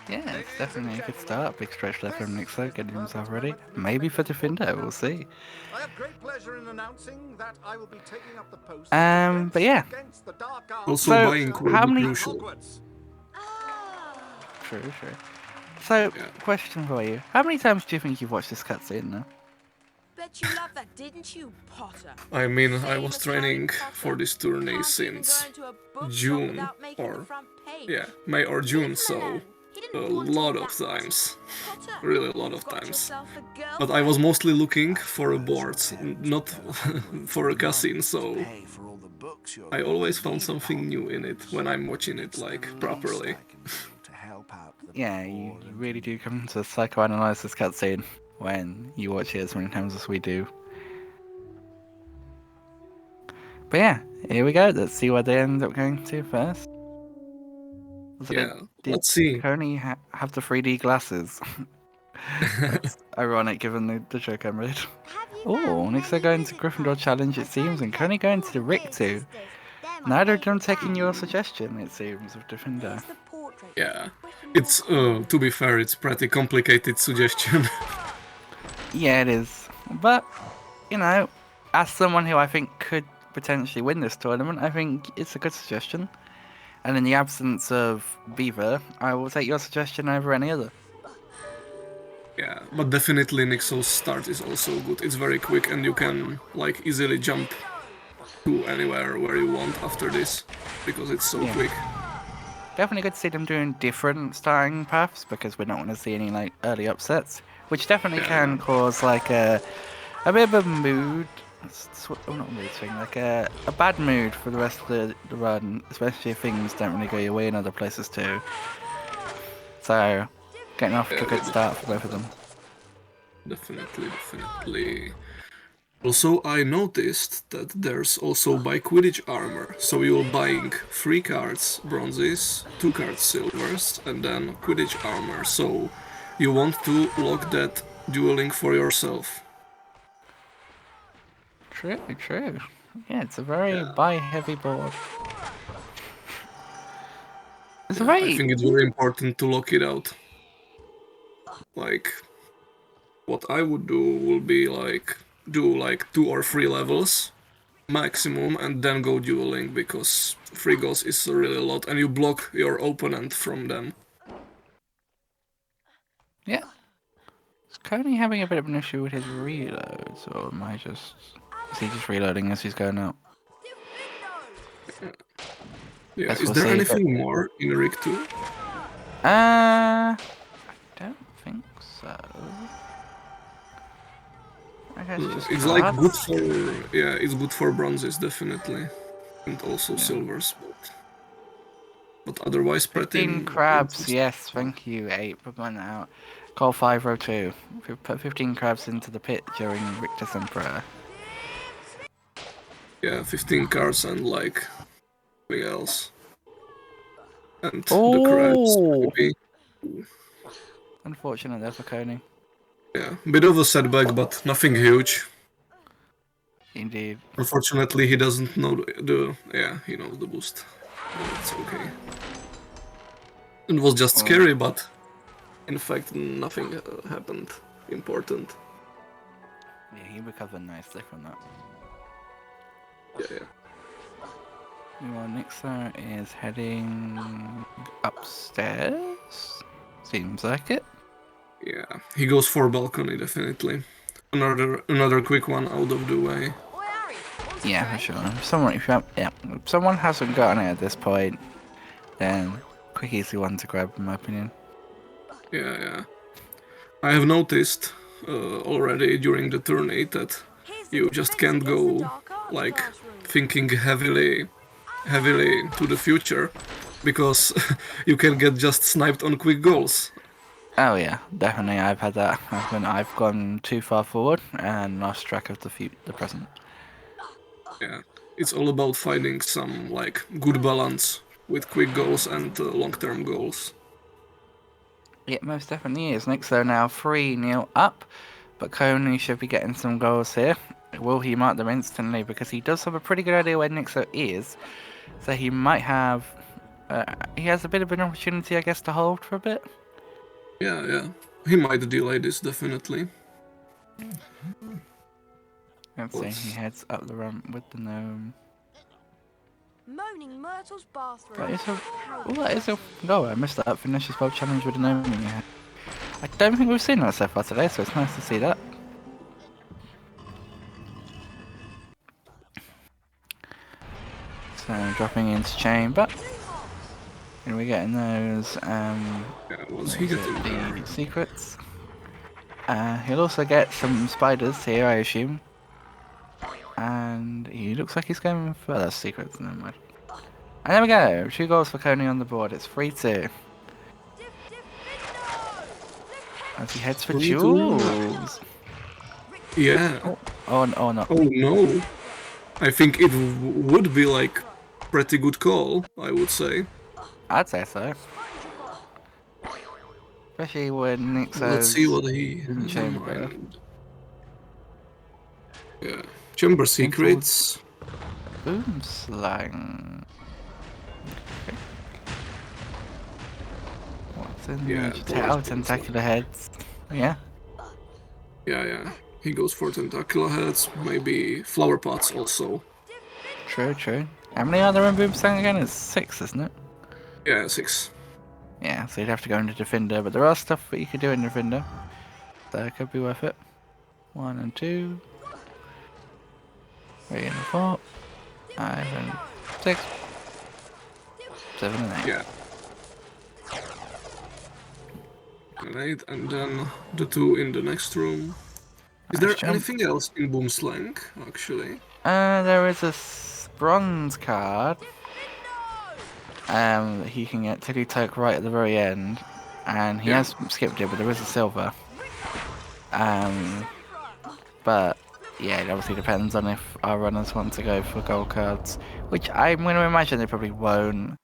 Yeah, it's definitely a good start. Big stretch left from Nixxo, getting himself ready. Maybe for Diffindo, we'll see.
I have great pleasure in announcing that I will be taking up the post
But yeah.
Also
So,
buying
how
will be
many...
crucial.
True. So, question for you. How many times do you think you've watched this cutscene now?
Bet you loved that, didn't you, Potter?
I mean, I was training for this tourney since June or May or June, so a lot of times, really a lot of times. But I was mostly looking for a board, not for a cutscene, so I always found something new in it when I'm watching it like properly.
Yeah, you really do come to psychoanalyze this cutscene when you watch it as many times as we do. But yeah, here we go. Let's see what they end up going to first.
Let's see.
Koni have the 3D glasses. That's ironic given the joke I made. Oh, Nixxo going to Gryffindor challenge it seems, and Koni going to the Rick Neither of them taking your suggestion, it seems, of Diffindo.
Yeah, it's, to be fair, it's pretty complicated suggestion.
Yeah, it is. But, you know, as someone who I think could potentially win this tournament, I think it's a good suggestion. And in the absence of Beaver, I will take your suggestion over any other.
Yeah, but definitely Nixxo's start is also good. It's very quick and you can, like, easily jump to anywhere where you want after this, because it's so quick.
Definitely good to see them doing different starting paths, because we're not going to see any, like, early upsets. Which definitely can cause, like, a bit of a mood, not a mood swing, like a bad mood for the rest of the run, especially if things don't really go your way in other places too. So, getting off to a good start for both of them.
Definitely. Also, I noticed that there's also buy Quidditch armor, so you're buying 3 cards bronzes, 2 cards silvers, and then Quidditch armor, so you want to lock that dueling for yourself.
True. Yeah, it's a very buy-heavy board.
I think it's very important to lock it out. Like, what I would do will be do 2 or 3 levels maximum and then go dueling, because 3 goals is really a lot and you block your opponent from them.
Yeah. Is Koni having a bit of an issue with his reloads, or am I just... Is he just reloading as he's going out?
Yeah, is there anything more in Rick 2?
I don't think so.
It's like good for it's good for bronzes definitely, and also silvers, but otherwise pretty.
15 crabs, yes, thank you, 8 for pointing that out. Call 502. Put 15 crabs into the pit during Rictus Emperor.
Yeah, 15 cards and like something else. And the crabs maybe.
Unfortunate there for Koni.
Yeah, bit of a setback, but nothing huge.
Indeed.
Unfortunately, he doesn't know he knows the boost. But it's okay. It was just scary, but in fact, nothing happened important.
Yeah, he recovered nicely from that.
Yeah.
Meanwhile, Nixxo is heading upstairs. Seems like it.
Yeah, he goes for balcony definitely. Another quick one out of the way.
Yeah, for sure. If someone hasn't gotten it at this point, then quick easy one to grab in my opinion.
Yeah. I have noticed already during the tourney that you just can't go like thinking heavily to the future because you can get just sniped on quick goals.
Oh yeah, definitely. I've had that happen. I've gone too far forward and lost track of the present.
Yeah, it's all about finding some like good balance with quick goals and long-term goals.
Yeah, most definitely is. Nixxo now 3-0 up, but Koni should be getting some goals here. Will he mark them instantly? Because he does have a pretty good idea where Nixxo is, so he might have. He has a bit of an opportunity, I guess, to hold for a bit.
Yeah. He might delay this definitely.
Let's see. He heads up the ramp with the gnome.
Moaning Myrtle's bathroom.
That is a goal. I missed that. Finishes both challenge with the gnome in your head. I don't think we've seen that so far today, so it's nice to see that. So dropping into chamber. And we're getting those
what's he getting?
The secrets. He'll also get some spiders here, I assume. And he looks like he's going for those secrets, never mind. And there we go, 2 goals for Koni on the board, it's 3-2. As he heads for jewels.
Yeah.
Oh no.
Oh no. I think it would be like pretty good call, I would say.
I'd say so. Especially when Nixxo's
Let's see what he
in
has in
chamber.
mind. Yeah. Chamber secrets.
Boom slang. Okay. What's in
Yeah,
there? Tentacular heads. Yeah.
Yeah. He goes for tentacular heads, maybe flower pots also.
True. How many are there in boom slang again? It's 6, isn't it?
Yeah, 6.
Yeah, so you'd have to go into Defender, but there are stuff that you could do in Defender. So it could be worth it. 1 and 2. 3 and 4. 5 and 6. 7 and 8.
Yeah. And 8, and then the 2 in the next room. Is there anything else in Boomslang, actually?
There is a bronze card. He can get Tilly Toke right at the very end. And he has skipped it, but there is a silver. But yeah, it obviously depends on if our runners want to go for gold cards, which I'm going to imagine they probably won't.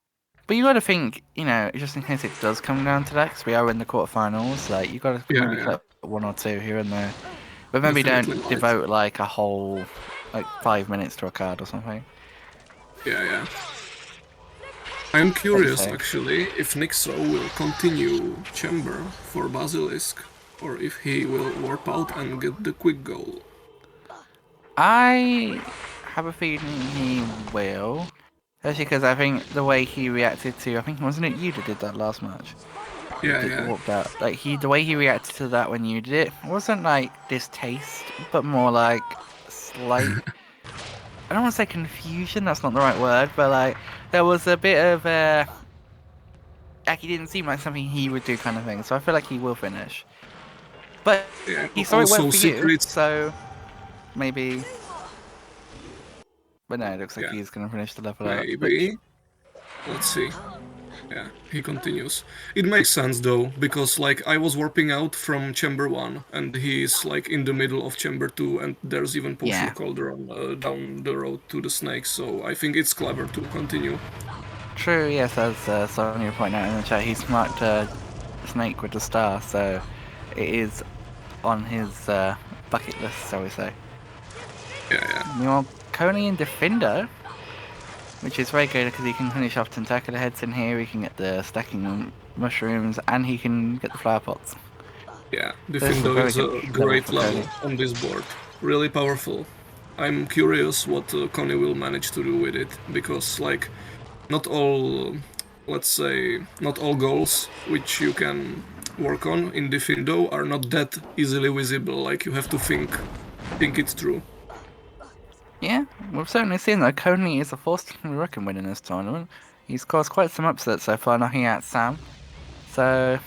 But you got to think, just in case it does come down to that, because we are in the quarterfinals, like you got to maybe clip 1 or 2 here and there, but maybe don't devote like a whole 5 minutes to a card or something.
Yeah. I'm curious actually if Nixxo will continue chamber for Basilisk, or if he will warp out and get the quick goal.
I have a feeling he will. Especially because I think the way he reacted to, wasn't it you that did that last match?
Yeah.
Walked out. The way he reacted to that when you did it wasn't like distaste, but more like slight. I don't want to say confusion. That's not the right word, but there was a bit of he didn't seem like something he would do kind of thing. So I feel like he will finish. But he saw it went for you, so maybe. But no, it looks like he's going to finish the level out.
Maybe. Let's see. Yeah, he continues. It makes sense though, because I was warping out from chamber 1 and he's in the middle of chamber 2 and there's even potion cauldron down the road to the snake, so I think it's clever to continue.
True, yes, as Sonia pointed out in the chat, he's marked snake with the star, so it is on his bucket list, shall we say.
Yeah.
Meanwhile, Koni in Defender, which is very good because he can finish off tentacular heads in here, he can get the stacking mushrooms, and he can get the flower pots.
Yeah, Defender is a great level on this board. Really powerful. I'm curious what Koni will manage to do with it, because not all, let's say, not all goals which you can work on in Defendo are not that easily visible, you have to think it through.
Yeah, we've certainly seen that Koni is a force to be reckoned with in this tournament. He's caused quite some upsets so far, knocking out Sam. So,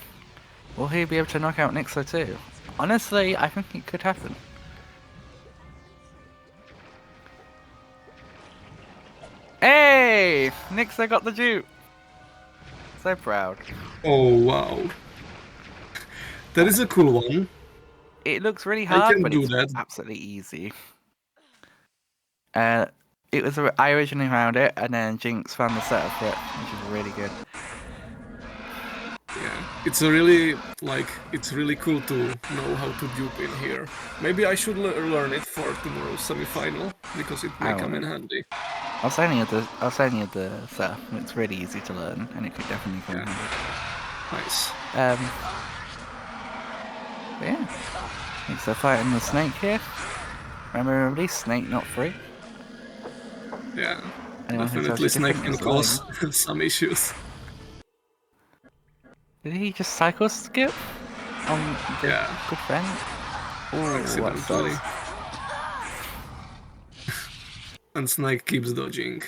will he be able to knock out Nixxo too? Honestly, I think it could happen. Hey! Nixxo got the dupe! So proud.
Oh, wow. That is a cool one.
It looks really
I
hard,
can
but
do
it's
that.
absolutely easy. I originally found it, and then Jinx found the setup for it, which is really good.
Yeah, it's a really, it's really cool to know how to dupe in here. Maybe I should learn it for tomorrow's semi-final, because it may come in handy.
I'll send you the setup. It's really easy to learn, and it could definitely come in handy.
Nice.
But yeah. Thanks for fighting the snake here. Remember everybody, snake not free.
Yeah,
Anyone who tells
definitely
you
snake
different
can
is lying.
cause some issues.
Did he just cycle skip on the good friend? Ooh,
Accidentally. And snake keeps dodging.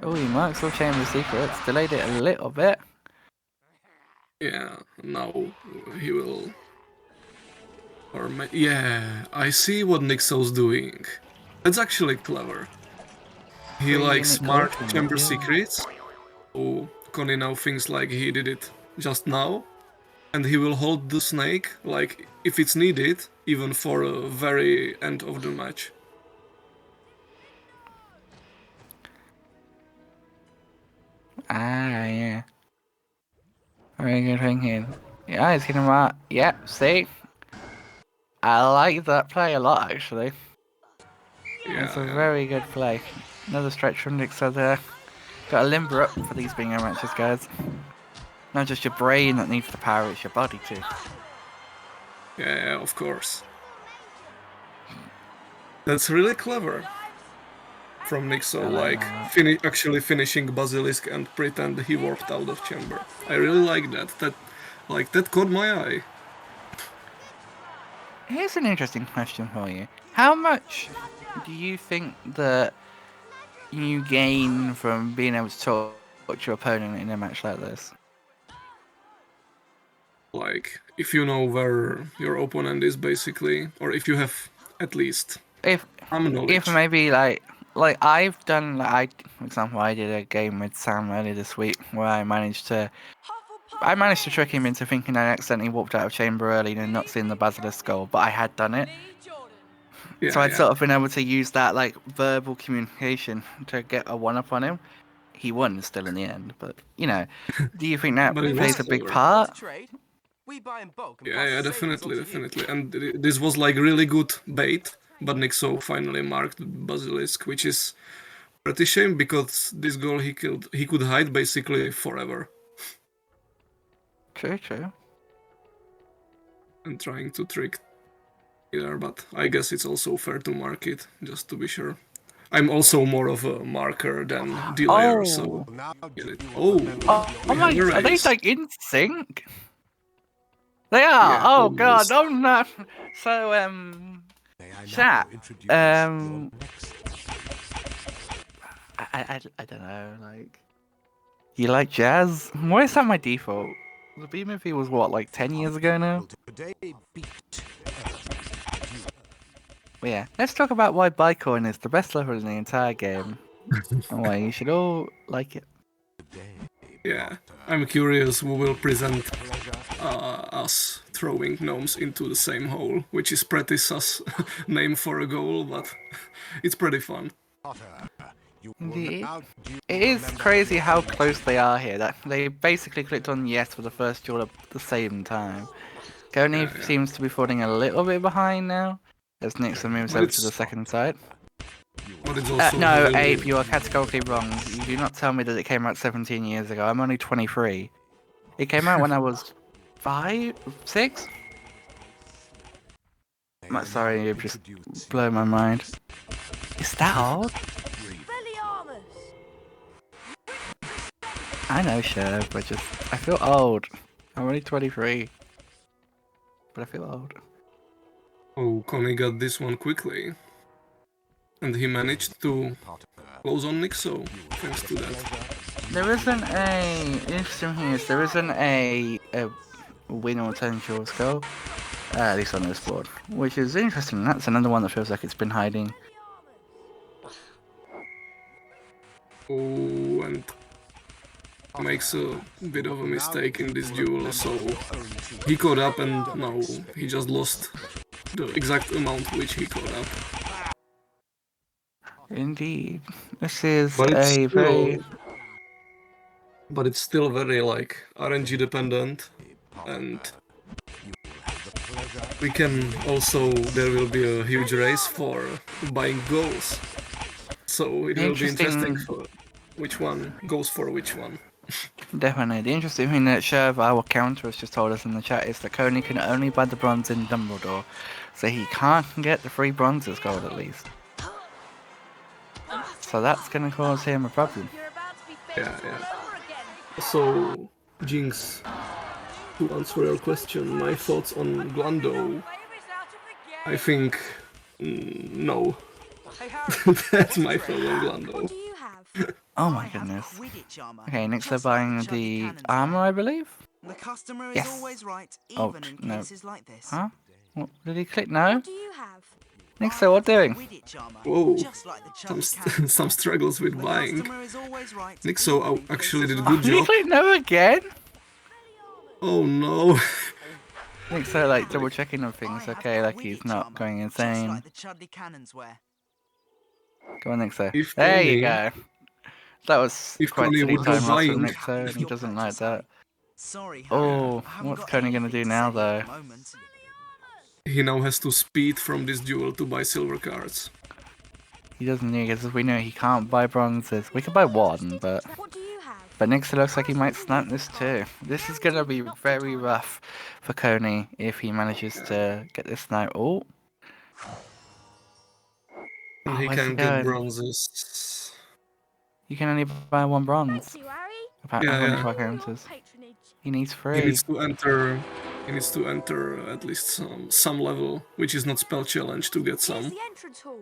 Oh, he marks all chamber secrets. Delayed it a little bit.
Yeah, now he will. Yeah, I see what Nixxo's doing. That's actually clever. He likes smart chamber secrets. So Koni now thinks like he did it just now. And he will hold the snake, like, if it's needed, even for a very end of the match.
Ah, yeah. Very good thinking. Yeah, he's gonna mark. Yeah, see? I like that play a lot, actually.
Yeah,
it's a very good play. Another stretch from Nixxo there. Gotta limber up for these bingo matches, guys. Not just your brain that needs the power, it's your body too.
Yeah, of course. That's really clever. From Nixxo, like, actually finishing Basilisk and pretend he warped out of chamber. I really like that. That caught my eye.
Here's an interesting question for you. How much do you think that you gain from being able to talk to your opponent in a match like this?
Like, if you know where your opponent is, basically, or if you have at least some knowledge.
If maybe like I've done, for example, I did a game with Sam earlier this week where I managed to trick him into thinking I accidentally walked out of chamber early and not seeing the Basilisk goal, but I had done it. So I'd sort of been able to use that like verbal communication to get a one-up on him. He won still in the end, but you know, do you think that plays a big part?
Yeah, definitely. And this was like really good bait, but Nixxo finally marked Basilisk, which is pretty shame because this goal he could hide basically forever.
True.
And trying to trick here, but I guess it's also fair to mark it, just to be sure. I'm also more of a marker than delayer, so get it. Oh
my! Are they like in sync? They are.
Yeah,
oh
almost.
god, I'm not. So chat. I don't know. Like, you like jazz? Why is that my default? The B movie was what, like 10 years ago now? But yeah, let's talk about why PiKine is the best level in the entire game, and why you should all like it.
Yeah, I'm curious who will present us throwing gnomes into the same hole, which is pretty sus name for a goal, but it's pretty fun.
Indeed. It is crazy how close they are here. That they basically clicked on yes for the first duel at the same time. Koni seems to be falling a little bit behind now, as Nixxo moves over to the second side. No, Abe, you are categorically wrong. You do not tell me that it came out 17 years ago. I'm only 23. It came out when I was 5, 6? Sorry, you've just blown my mind. Is that old? I know, sure, but I feel old. I'm only 23. But I feel old.
Oh, Koni got this one quickly. and he managed to close on Nixxo thanks to that.
There isn't a interesting thing is there isn't a win or 10 kills goal, at least on this board, which is interesting. That's another one that feels like it's been hiding.
Oh, and makes a bit of a mistake in this duel, so he caught up and now he just lost the exact amount which he caught up.
Indeed. This is
But it's
a very...
But it's still very, like, RNG dependent, and we can also... There will be a huge race for buying goals. So it will be interesting for which one goes for which one.
Definitely. The interesting thing that Sherv, our counter, has just told us in the chat is that Koni can only buy the bronze in Dumbledore, so he can't get the 3 bronzes gold at least. So that's going to cause him a problem.
Yeah. So, Jinx, to answer your question, my thoughts on Glando, I think no. That's my thought on Glando.
Oh my goodness. Okay, Nixxo buying the armor, I believe?
The customer is
Yes.
always right,
Oh,
even in
no.
cases like this.
Huh? What, did he click no? Nixxo, what doing?
Whoa, some struggles with buying. Nixxo actually did a good
Did he
job.
click no again?
Oh no.
Nixxo like double checking on things, okay, like he's not going insane. Go on, Nixxo.
If
There you
Koni-
go. That was
if
quite
Koni
silly
would go
time loss from
buying-
Nixxo, and he doesn't like that. Oh, what's Koni gonna do now though?
He now has to speed from this duel to buy silver cards.
He doesn't need it, because we know he can't buy bronzes. We could buy one, but Nixxo looks like he might snap this too. This is gonna be very rough for Koni if he manages to get this now. Oh.
And he
where's
can
going?
get bronzes.
You can only buy 1 bronze. According to our
Yeah.
counters. He needs
He
3.
needs to enter. He needs to enter at least some level, which is not spell challenge, to get some.
The entrance hall.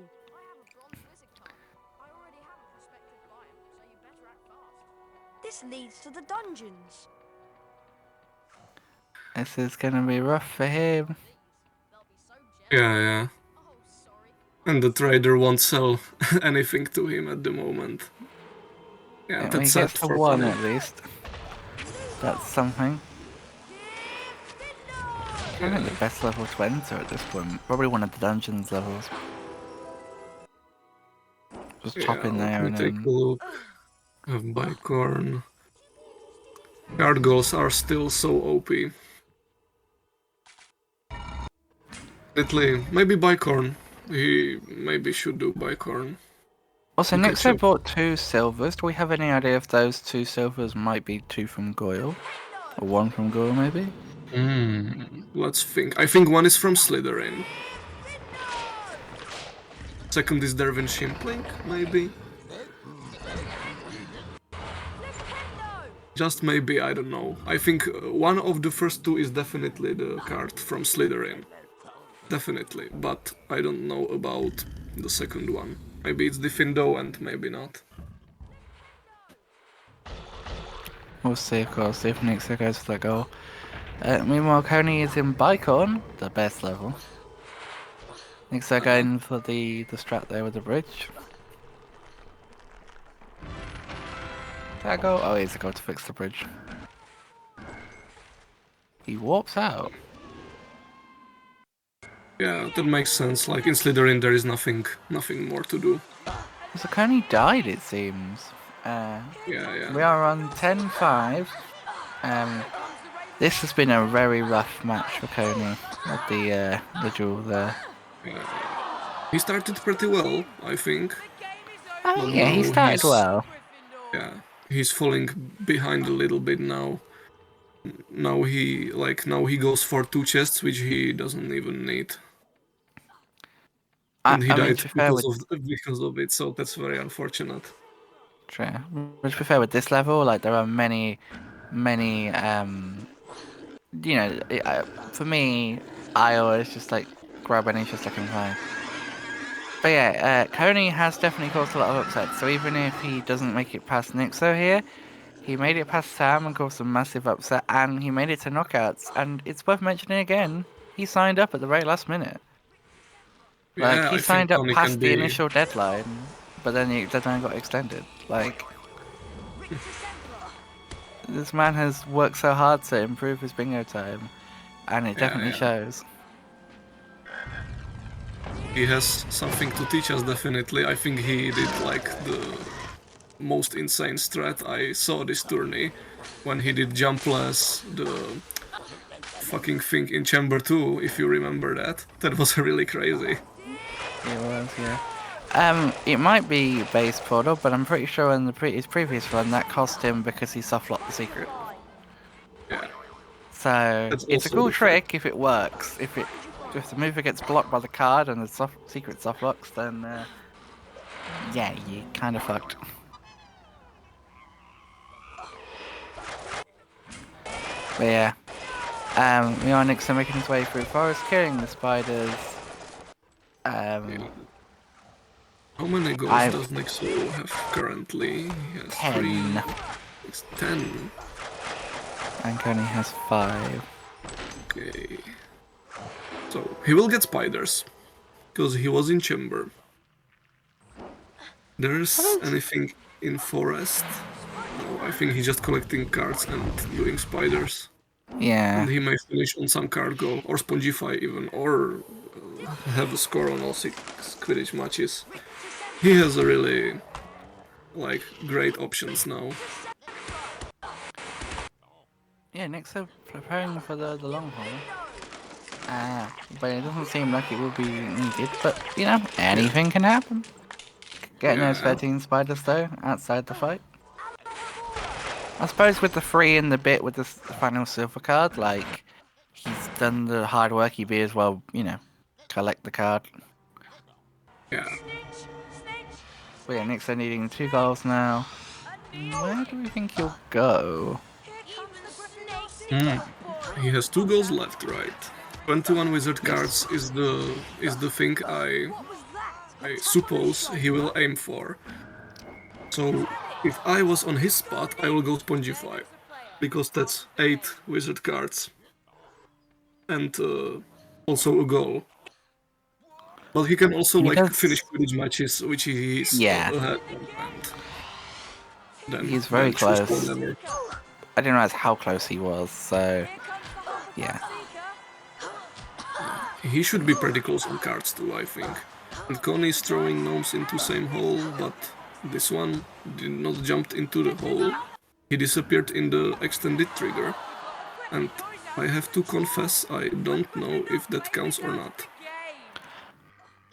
This leads to the dungeons.
This is gonna be rough for him.
Yeah. And the trader won't sell anything to him at the moment. Yeah,
He
that's sad
gets the
for
1
Koni.
at least. That's something. I think the best level to enter at this point. Probably one of the dungeons levels. Just chop in there
let
and
me take
then...
a look. Have Bicorn. Card goals are still so OP. Maybe Bicorn. He maybe should do Bicorn.
Also,
Okay,
Nixxo bought 2 silvers. Do we have any idea if those 2 silvers might be 2 from Goyle? Or 1 from Goyle, maybe?
Let's think. I think one is from Slytherin. Second is Dervin Shimplink, maybe? Just maybe, I don't know. I think one of the first 2 is definitely the card from Slytherin. Definitely, but I don't know about the second one. Maybe it's Diffindo and maybe not.
We'll see, of course, if Nixxo goes for that goal. Meanwhile, Koni is in Bicorn, the best level. Nixxo going for the strat there with the bridge. That goal? Oh, he's a goal to fix the bridge. He warps out.
Yeah, that makes sense. Like in Slytherin, there is nothing more to do.
So Koni died, it seems.
Yeah.
We are on 10-5. This has been a very rough match for Koni at the duel there.
He started pretty well, I think.
Oh, yeah, he started well.
Yeah, he's falling behind a little bit now. Now he goes for 2 chests, which he doesn't even need. And he died because of it, so that's very unfortunate.
True. Which, to be fair, with this level, like there are many, you know, for me, I always just like grab any chest I can find. But yeah, Koni has definitely caused a lot of upsets. So even if he doesn't make it past Nixxo here, he made it past Sam and caused a massive upset, and he made it to knockouts. And it's worth mentioning again, he signed up at the very last minute. Like,
Yeah,
he
I think
signed up
Koni
past
can
the
be.
initial deadline, but then the deadline got extended. Like, this man has worked so hard to improve his bingo time, and it definitely
Yeah.
shows.
He has something to teach us, definitely. I think he did like the most insane strat I saw this tourney when he did jumpless, the fucking thing in chamber 2, if you remember that. That was really crazy.
It was, yeah. It might be base portal, but I'm pretty sure in his previous run that cost him because he softlocked the secret.
Yeah.
So
That's
it's a
also
cool
the
trick if it works. If the mover gets blocked by the card and the secret softlocks, then yeah, you kind of fucked. But yeah, Nixxo making his way through forest, killing the spiders.
How many goals does Nixxo have currently? He has
10.
3. It's 10.
And Koni has 5.
Okay. So he will get spiders, because he was in chamber. There's anything in forest? No, I think he's just collecting cards and doing spiders.
Yeah.
And he may finish on some card go, or Spongify even, or have a score on all 6 Quidditch matches. He has a really, like, great options now.
Yeah, Nixxo preparing for the long haul. But it doesn't seem like it will be needed. But, you know, anything can happen. Getting those 13 spiders, though, outside the fight. I suppose with the 3 in the bit with the final silver card, like, he's done the hard work, he may as well, you know, collect the card.
Yeah.
But yeah, Nixxo needing 2 goals now. Where do we think he'll go?
He has 2 goals left, right? 21 wizard cards is the thing I suppose he will aim for. So if I was on his spot, I will go Spongify, because that's 8 wizard cards and also a goal. But he can also finish Quidditch matches, which he is ahead of, and then
He's very
choose
close.
whatever.
I didn't realize how close he was, so yeah.
He should be pretty close on cards too, I think. And Koni is throwing gnomes into same hole, but this one did not jump into the hole. He disappeared in the extended trigger. And I have to confess, I don't know if that counts or not.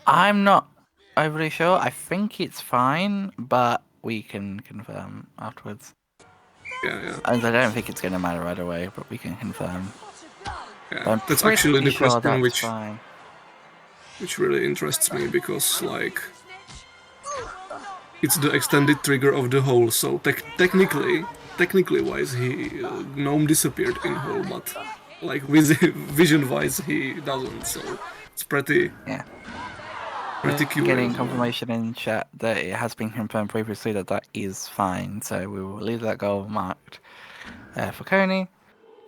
I'm not overly sure. I think it's fine, but we can confirm afterwards.
Yeah.
I don't think it's going to matter right away, but we can confirm.
Yeah, that's actually the question
fine.
which really interests me, because, like, it's the extended trigger of the hole, so technically wise, he gnome disappeared in hole, but like vision wise, he doesn't. So it's pretty curious.
Getting confirmation in chat that it has been confirmed previously that is fine, so we will leave that goal marked for Koni.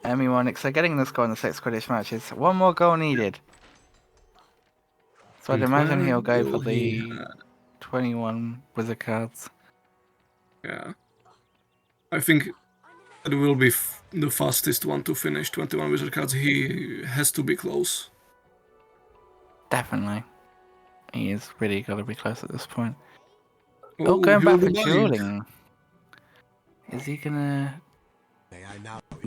Meanwhile, Nixxo getting the score in the 6 Quidditch matches. 1 more goal needed. So I'd imagine he'll go for the 21 wizard cards.
Yeah. I think it will be the fastest one to finish 21 wizard cards. He has to be close.
Definitely. He is really got to be close at this point.
Oh,
going back for
buying.
dueling. Is he gonna...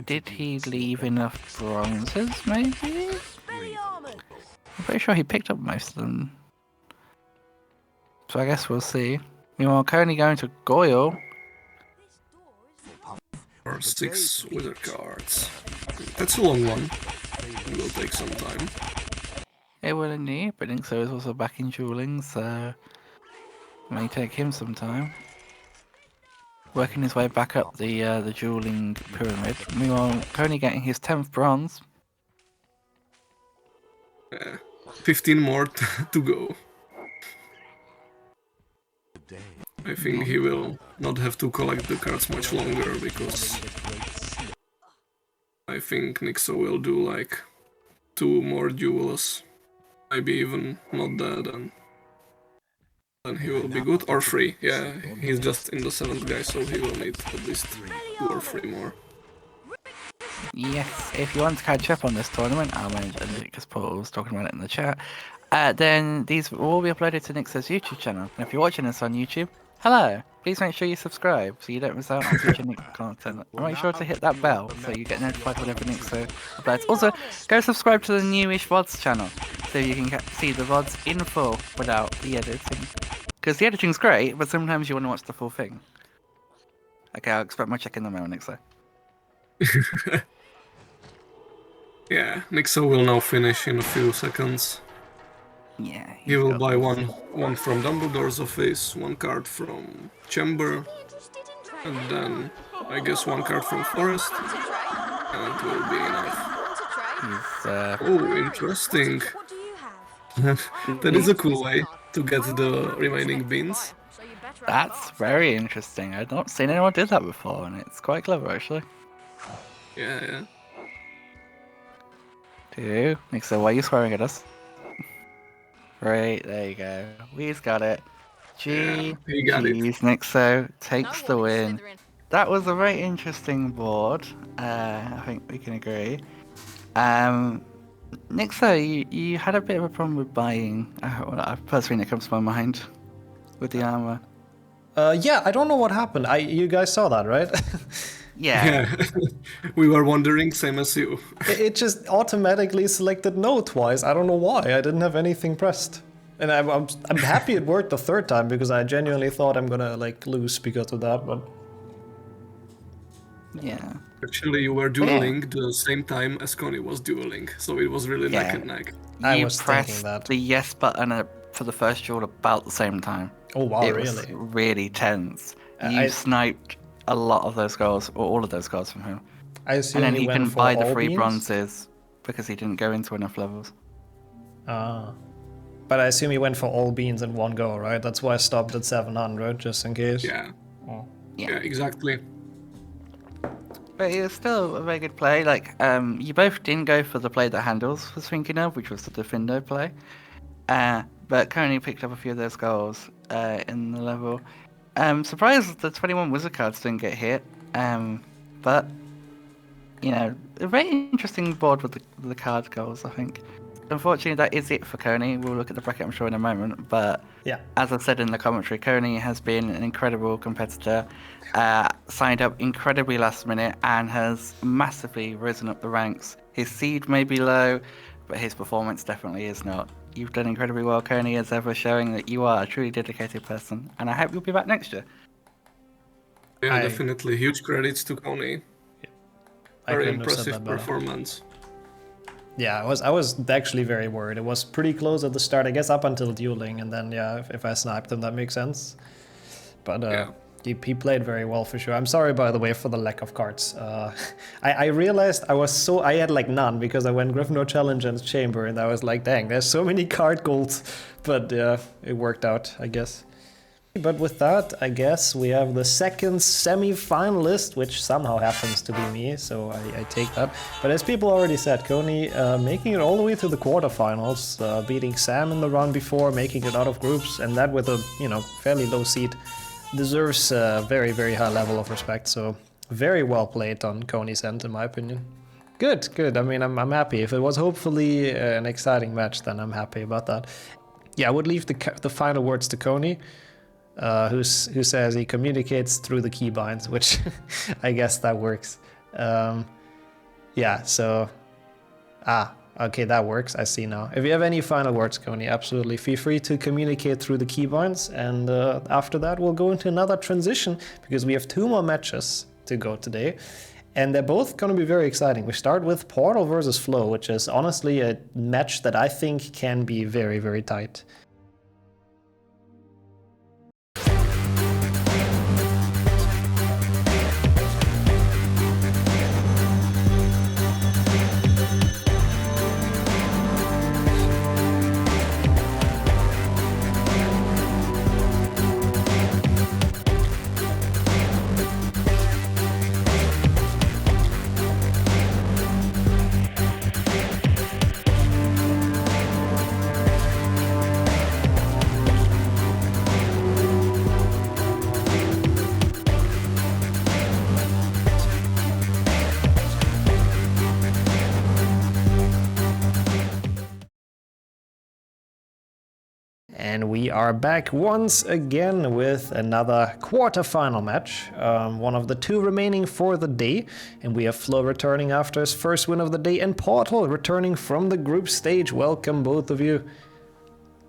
Did he leave enough bronzes, maybe? I'm pretty sure he picked up most of them. So I guess we'll see. Meanwhile, Koni going to Goyle.
Or 6 wizard cards. That's a long one. It will take some time.
It will indeed, but Nixxo is also back in dueling, so it may take him some time. Working his way back up the dueling pyramid. Meanwhile, Koni getting his 10th bronze.
15 more to go. I think he will not have to collect the cards much longer because I think Nixxo will do like 2 more duels, maybe even not that, and then he will be good, or 3. Yeah, he's just in the 7th guy, so he will need at least 2 or 3 more.
Yes, if you want to catch up on this tournament, I mean, because Paul was talking about it in the chat, then these will all be uploaded to Nixxo's YouTube channel. And if you're watching this on YouTube, hello! Please make sure you subscribe so you don't miss out on future Nixxo content. And make sure to hit that bell so you get notified whenever Nixxo uploads. Also, go subscribe to the newish VODs channel so you can see the VODs in full without the editing. Because the editing's great, but sometimes you want to watch the full thing. Okay, I'll expect my check in the mail, Nixxo.
Yeah, Nixxo will now finish in a few seconds.
Yeah.
He will buy one from Dumbledore's office, 1 card from Chamber, and then I guess 1 card from Forest, and it will be enough. Oh, interesting. That is a cool way to get the remaining beans.
That's very interesting. I've not seen anyone do that before, and it's quite clever, actually.
Yeah.
Nixxo, why are you swearing at us? Right, there you go. We've got it. Jeez, Nixxo takes the win. That was a very interesting board. I think we can agree. Nixxo, you had a bit of a problem with buying. First thing that comes to my mind with the armor.
Yeah, I don't know what happened. You guys saw that, right?
Yeah.
We were wondering, same as you.
It just automatically selected no twice. I don't know why. I didn't have anything pressed. And I'm happy it worked the 3rd time because I genuinely thought I'm gonna like lose because of that, but
yeah.
Actually, you were dueling the same time as Koni was dueling, so it was really neck and neck.
You pressed the yes button for the first duel about the same time.
Oh wow,
it
really?
Was really tense. You sniped a lot of those goals, or all of those goals from him.
I assume
and then he couldn't buy the 3
beans?
bronzes because he didn't go into enough levels.
But I assume he went for all beans in one go, right? That's why I stopped at 700, just in case.
Yeah.
Oh.
Yeah, exactly.
But it was still a very good play. Like, you both didn't go for the play that Handels was thinking of, which was the Defindo play. But Koni picked up a few of those goals in the level. Surprised the 21 wizard cards didn't get hit. But, you know, a very interesting board with the card goals, I think. Unfortunately, that is it for Koni. We'll look at the bracket, I'm sure, in a moment. But
yeah,
as I said in the commentary, Koni has been an incredible competitor, signed up incredibly last minute, and has massively risen up the ranks. His seed may be low, but his performance definitely is not. You've done incredibly well, Koni, as ever, showing that you are a truly dedicated person. And I hope you'll be back next year.
Yeah, definitely. Huge credits to Koni. Very impressive performance.
Yeah, I was actually very worried. It was pretty close at the start, I guess, up until dueling, and then yeah, if I sniped him, that makes sense. But he played very well for sure. I'm sorry, by the way, for the lack of cards. I realized I had like none because I went Gryffindor Challenge and Chamber, and I was like, dang, there's so many card golds. But yeah, it worked out, I guess. But with that, I guess we have the second semi-finalist, which somehow happens to be me, so I take that. But as people already said, Koni making it all the way to the quarterfinals, beating Sam in the round before, making it out of groups, and that with a fairly low seed, deserves a very, very high level of respect. So very well played on Koni's end, in my opinion. Good, good. I mean, I'm happy. If it was hopefully an exciting match, then I'm happy about that. Yeah, I would leave the final words to Koni. Who says he communicates through the keybinds, which I guess that works. Yeah, so... okay, that works, I see now. If you have any final words, Koni, absolutely feel free to communicate through the keybinds, and after that we'll go into another transition, because we have 2 more matches to go today, and they're both going to be very exciting. We start with Portal versus Flow, which is honestly a match that I think can be very, very tight. And we are back once again with another quarterfinal match, one of the 2 remaining for the day. And we have Flo returning after his first win of the day, and Portal returning from the group stage. Welcome, both of you.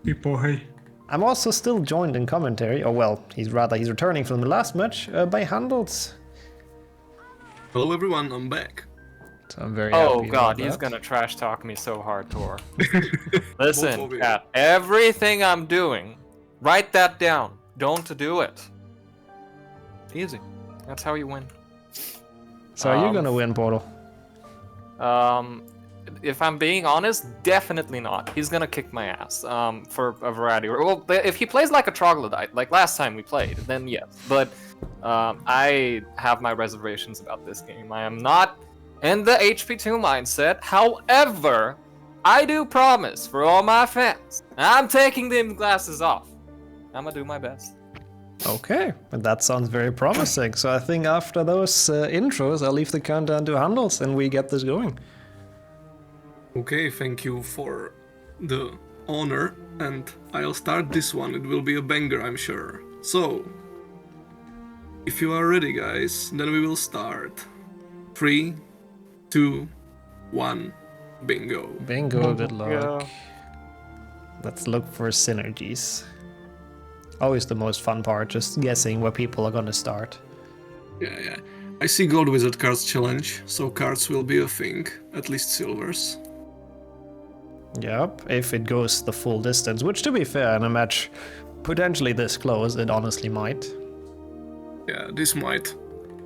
Hey.
I'm also still joined in commentary, or well, he's returning from the last match, by Handels.
Hello everyone, I'm back.
So I'm very
Oh
happy
god,
about
he's
that.
gonna trash talk me so hard, Tor. Listen, chat, everything I'm doing, write that down. Don't do it. Easy. That's how you win.
So are you gonna win, Portal?
If I'm being honest, definitely not. He's gonna kick my ass. For a variety. Well, if he plays like a troglodyte, like last time we played, then yes. But I have my reservations about this game. I am not in the HP2 mindset. However, I do promise for all my fans, I'm taking them glasses off. I'm gonna do my best.
Okay, that sounds very promising. So I think after those intros, I'll leave the countdown to Handels and we get this going.
Okay, thank you for the honor, and I'll start this one. It will be a banger, I'm sure. So, if you are ready, guys, then we will start. 3, 2, 1, bingo.
Bingo, good luck. Let's look for synergies. Always the most fun part, just guessing where people are gonna start.
Yeah. I see Gold Wizard cards challenge, so cards will be a thing, at least silvers.
Yep, if it goes the full distance, which to be fair, in a match potentially this close, it honestly might.
Yeah, this might.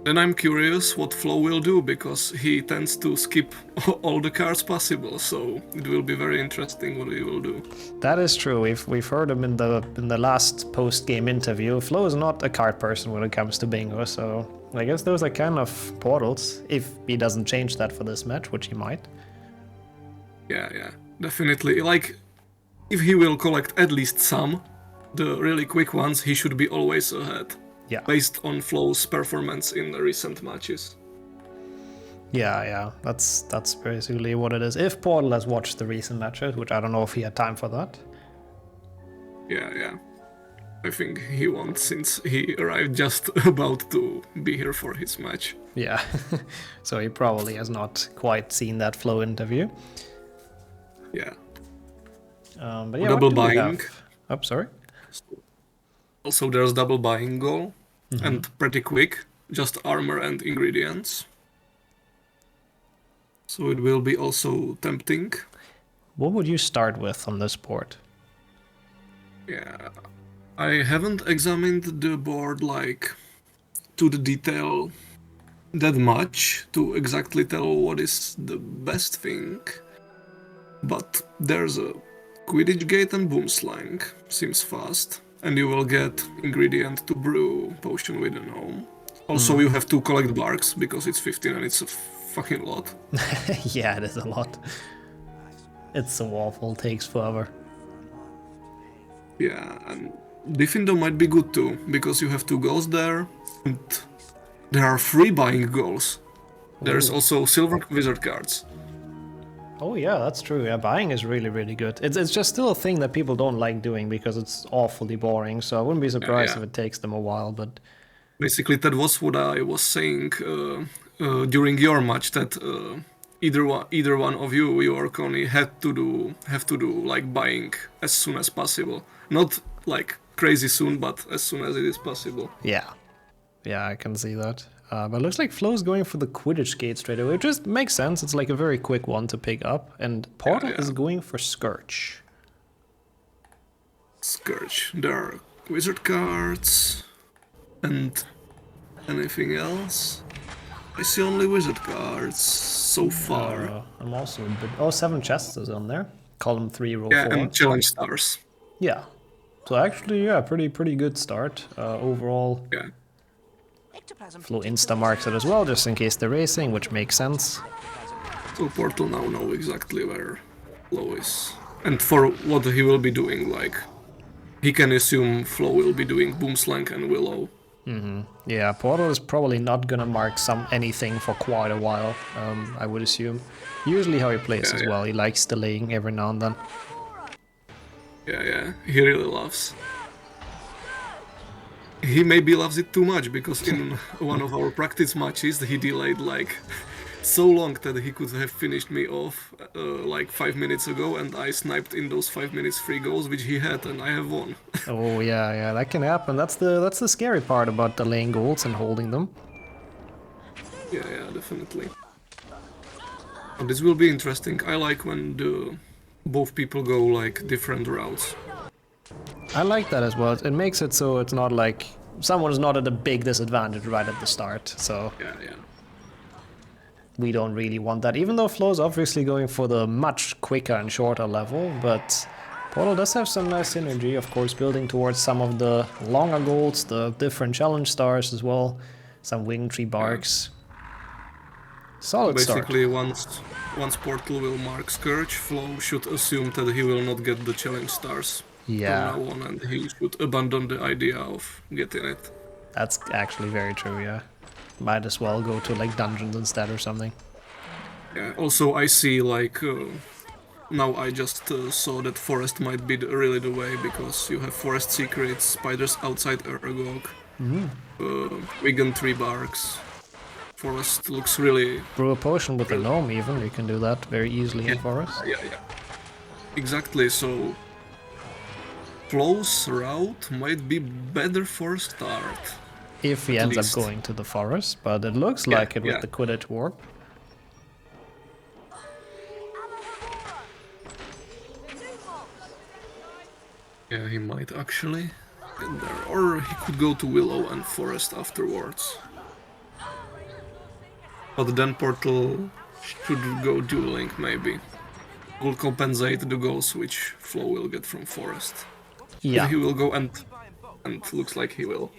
Then I'm curious what Flo will do, because he tends to skip all the cards possible, so it will be very interesting what he will do.
That is true. We've heard him in the last post-game interview. Flo is not a card person when it comes to bingo, so I guess those are kind of portals, if he doesn't change that for this match, which he might.
Yeah, definitely. Like, if he will collect at least some, the really quick ones, he should be always ahead.
Yeah.
Based on Flo's performance in the recent matches.
Yeah, that's basically what it is. If Portal has watched the recent matches, which I don't know if he had time for that.
Yeah. I think he won't, since he arrived just about to be here for his match.
Yeah, so he probably has not quite seen that Flo interview.
Yeah.
But yeah,
double buying.
Oh, sorry.
Also, there's double buying goal, and pretty quick, just armor and ingredients. So it will be also tempting.
What would you start with on this board?
Yeah, I haven't examined the board like to the detail that much to exactly tell what is the best thing. But there's a Quidditch Gate and Boomslang, seems fast. And you will get ingredient to brew potion with a gnome. Also, you have to collect barks, because it's 15 and it's a fucking lot.
Yeah, it is a lot. It's so awful, takes forever.
Yeah, and Diffindo might be good too, because you have 2 goals there, and there are 3 buying goals. There's also silver wizard cards.
Oh yeah, that's true. Yeah, buying is really, really good. It's just still a thing that people don't like doing because it's awfully boring. So I wouldn't be surprised if it takes them a while. But
basically, that was what I was saying during your match. That either one of you or Koni, have to do like buying as soon as possible. Not like crazy soon, but as soon as it is possible.
Yeah, I can see that. But it looks like Flo's going for the Quidditch Gate straight away, which just makes sense. It's like a very quick one to pick up. And Portal is going for Scourge.
Scourge. There are wizard cards. And anything else? I see only wizard cards so far.
I'm also a bit... Oh, 7 chests is on there. Column 3, row 4.
Yeah, and challenge stars.
Yeah. So actually, yeah, pretty good start. Overall...
Yeah.
Flo insta marks it as well, just in case they're racing, which makes sense.
So Portal now know exactly where Flo is. And for what he will be doing, like... He can assume Flo will be doing Boomslang and Willow.
Yeah, Portal is probably not gonna mark anything for quite a while, I would assume. Usually how he plays as well, he likes delaying every now and then.
Yeah, he really loves. He maybe loves it too much, because in one of our practice matches he delayed like so long that he could have finished me off like 5 minutes ago, and I sniped in those 5 minutes 3 goals which he had, and I have won.
Oh yeah, that can happen. That's the scary part about delaying goals and holding them.
Yeah, definitely. But this will be interesting. I like when both people go like different routes.
I like that as well. It makes it so it's not like someone is not at a big disadvantage right at the start. So
yeah.
We don't really want that. Even though Flo's obviously going for the much quicker and shorter level, but Portal does have some nice synergy, of course, building towards some of the longer goals, the different challenge stars as well, some wing tree barks. Solid
Basically,
start.
once Portal will mark Scourge, Flo should assume that he will not get the challenge stars from now on, and he should abandon the idea of getting it.
That's actually very true, yeah. Might as well go to like dungeons instead or something.
Yeah, also I see like now I just saw that forest might be really the way, because you have forest secrets, spiders outside Urgok, vegan tree barks. Forest looks really...
Brew a potion with a gnome even, you can do that very easily in forest.
Yeah. Exactly, so Flo's route might be better for a start.
If he ends up going to the forest, but it looks like it with the Quidditch warp.
Yeah, he might actually get there. Or he could go to Willow and Forest afterwards. But then Portal should go dueling, maybe. Will compensate the goals which Flo will get from Forest.
Yeah.
He will go and looks like he will.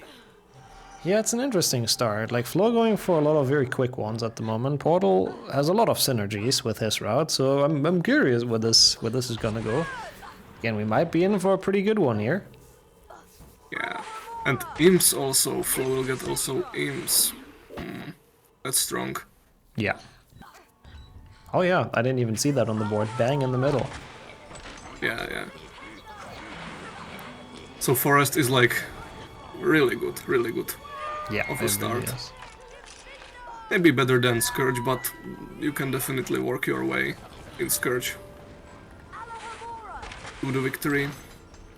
Yeah, it's an interesting start. Like Flo going for a lot of very quick ones at the moment. Portal has a lot of synergies with his route, so I'm curious where this is gonna go. Again, we might be in for a pretty good one here.
Yeah, and imps also. Flo will get also imps. That's strong.
Yeah. Oh yeah, I didn't even see that on the board. Bang in the middle.
Yeah. So Forest is like really good.
Yeah,
of a start.
Really is.
Maybe better than Scourge, but you can definitely work your way in Scourge to the victory.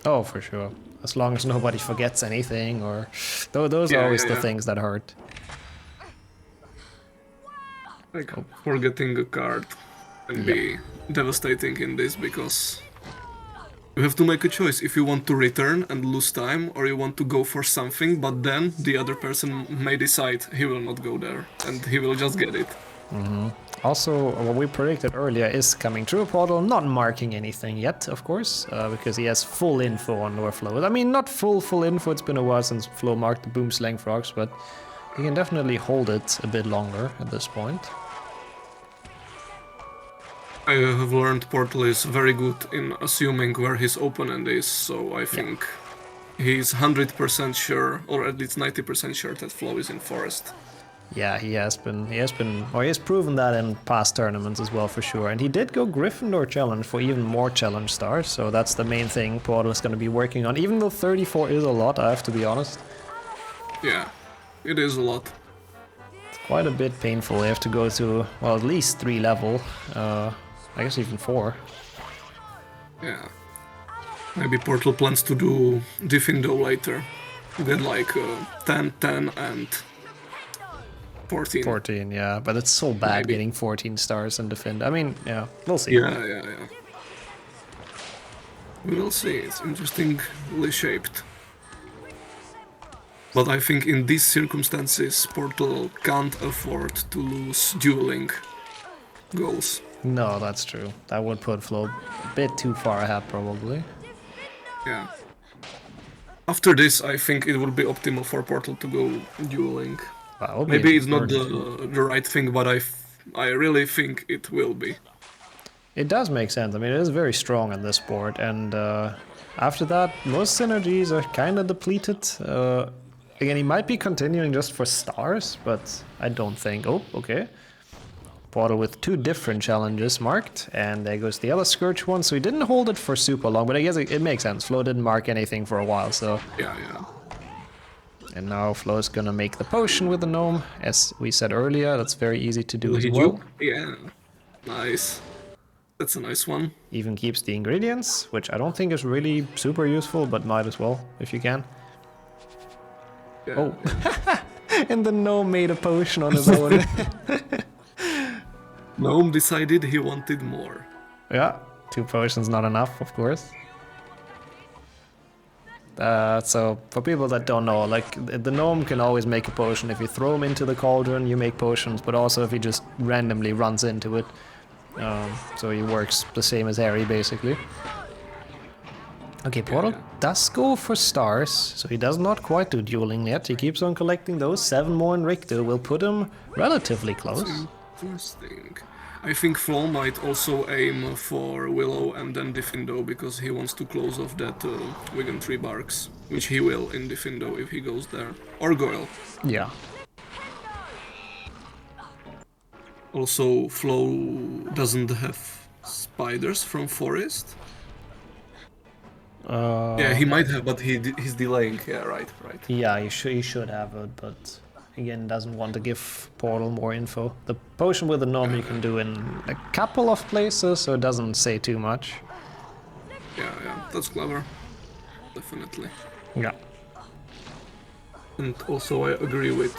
Oh, for sure. As long as nobody forgets anything, or those are always the things that hurt.
Like forgetting a card can be devastating in this, because you have to make a choice if you want to return and lose time, or you want to go for something, but then the other person may decide he will not go there and he will just get it.
Also, what we predicted earlier is coming true. Portal not marking anything yet, of course, because he has full info on where Flo is. I mean, not full info, it's been a while since Flo marked the Boomslang Frogs, but he can definitely hold it a bit longer at this point.
I have learned Portal is very good in assuming where his opponent is, so I think he's 100% sure, or at least 90% sure that Flo is in Forest.
Yeah, he has proven that in past tournaments as well, for sure. And he did go Gryffindor challenge for even more challenge stars, so that's the main thing Portal is going to be working on. Even though 34 is a lot, I have to be honest.
Yeah, it is a lot.
It's quite a bit painful. You have to go to, well, at least 3 level. I guess even 4.
Yeah. Maybe Portal plans to do Diffindo later. Get like 10, 10 and 14.
14, yeah. But it's so bad getting 14 stars in Defend. I mean, yeah, we'll see.
Yeah. We will see. It's interestingly shaped. But I think in these circumstances, Portal can't afford to lose dueling goals.
No, that's true. That would put Flo a bit too far ahead, probably.
Yeah. After this, I think it would be optimal for Portal to go dueling. Maybe it's not the right thing, but I really think it will be.
It does make sense. I mean, it is very strong on this board, and after that, most synergies are kind of depleted. Again, he might be continuing just for stars, but I don't think... Oh, okay. Portal with 2 different challenges marked, and there goes the other Scourge one, so he didn't hold it for super long, but I guess it makes sense. Flo didn't mark anything for a while, so...
Yeah.
And now Flo is gonna make the potion with the gnome, as we said earlier. That's very easy to do
Will
as
he
well.
juke? Yeah. Nice. That's a nice one.
Even keeps the ingredients, which I don't think is really super useful, but might as well, if you can.
Yeah,
oh, and the gnome made a potion on his own.
Gnome decided he wanted more.
Yeah, 2 potions not enough, of course. So for people that don't know, like the gnome can always make a potion. If you throw him into the cauldron, you make potions, but also if he just randomly runs into it. So he works the same as Harry, basically. Okay, Portal does go for stars, so he does not quite do dueling yet. He keeps on collecting those. 7 more in Richter will put him relatively close.
Interesting. I think Flo might also aim for Willow and then Diffindo because he wants to close off that Wigan 3 Barks, which he will in Diffindo if he goes there. Or Goyle.
Yeah.
Also, Flo doesn't have spiders from Forest. Yeah, he might have, but he's delaying. Yeah, right.
Yeah, he should have it, but again, doesn't want to give Portal more info. The potion with the gnome you can do in a couple of places, so it doesn't say too much.
Yeah, that's clever. Definitely.
Yeah.
And also I agree with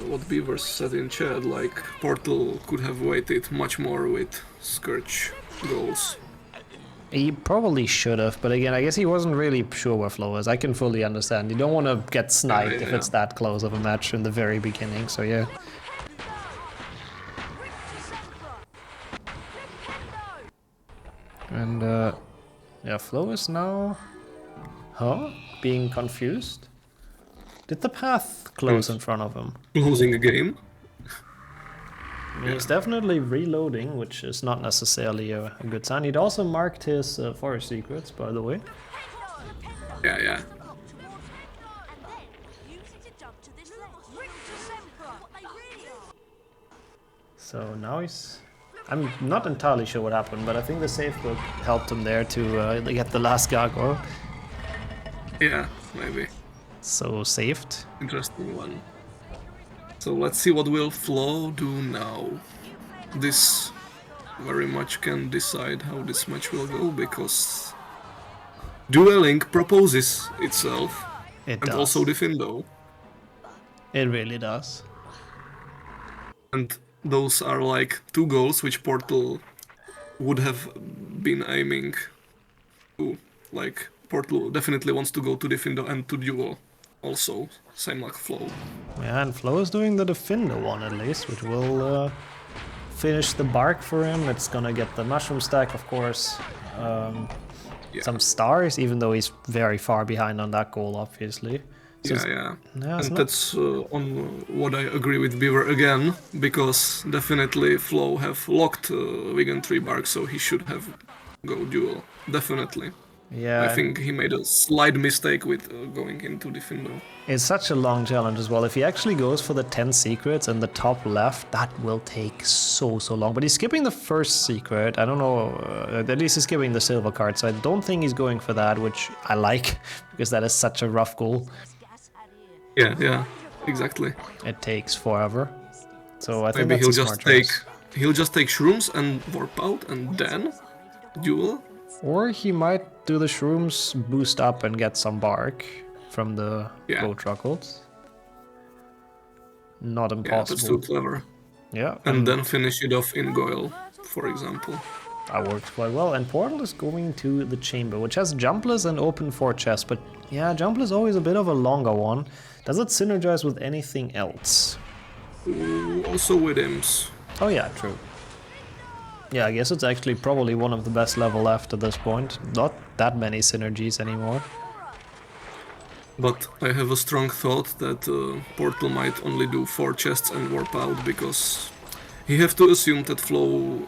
what Beaver said in chat, like Portal could have waited much more with Scourge goals.
He probably should have, but again, I guess he wasn't really sure where Flo is. I can fully understand. You don't want to get sniped if it's that close of a match in the very beginning, so yeah. And yeah, Flo is now... Huh? Being confused? Did the path close in front of him?
Closing a game?
I mean, he's definitely reloading, which is not necessarily a good sign. He'd also marked his forest secrets, by the way.
Yeah.
So now he's... I'm not entirely sure what happened, but I think the safe book helped him there to get the last gargoyle.
Yeah, maybe.
So saved.
Interesting one. So let's see what will Flo do now. This very much can decide how this match will go, because dueling proposes itself.
It
and
does.
Also Diffindo.
It really does.
And those are like 2 goals which Portal would have been aiming to. Like, Portal definitely wants to go to Diffindo and to duel. Also, same like Flo.
Yeah, and Flo is doing the Diffindo one at least, which will finish the bark for him. It's gonna get the mushroom stack, of course. Some stars, even though he's very far behind on that goal, obviously. So
Yeah. And that's on what I agree with Beaver again, because definitely Flo have locked Wigan 3 Bark, so he should have go duel. Definitely.
Yeah,
I think he made a slight mistake with going into Diffindo.
It's such a long challenge as well. If he actually goes for the 10 secrets in the top left, that will take so long. But he's skipping the first secret. I don't know, at least he's skipping the silver card, so I don't think he's going for that, which I like, because that is such a rough goal.
Yeah, exactly.
It takes forever. So I think
maybe
that's a smart choice.
He'll just take shrooms and warp out and then duel.
Or he might do the shrooms, boost up and get some bark from the bow truckles. Not impossible.
Yeah, that's too clever.
Yeah.
And then finish it off in Goyle, for example.
That works quite well. And Portal is going to the chamber, which has jumpless and open for chests. But yeah, jumpless is always a bit of a longer one. Does it synergize with anything else?
Also with imps.
Oh yeah, true. Yeah, I guess it's actually probably one of the best level left at this point. Not that many synergies anymore.
But I have a strong thought that Portal might only do 4 chests and warp out, because he have to assume that Flo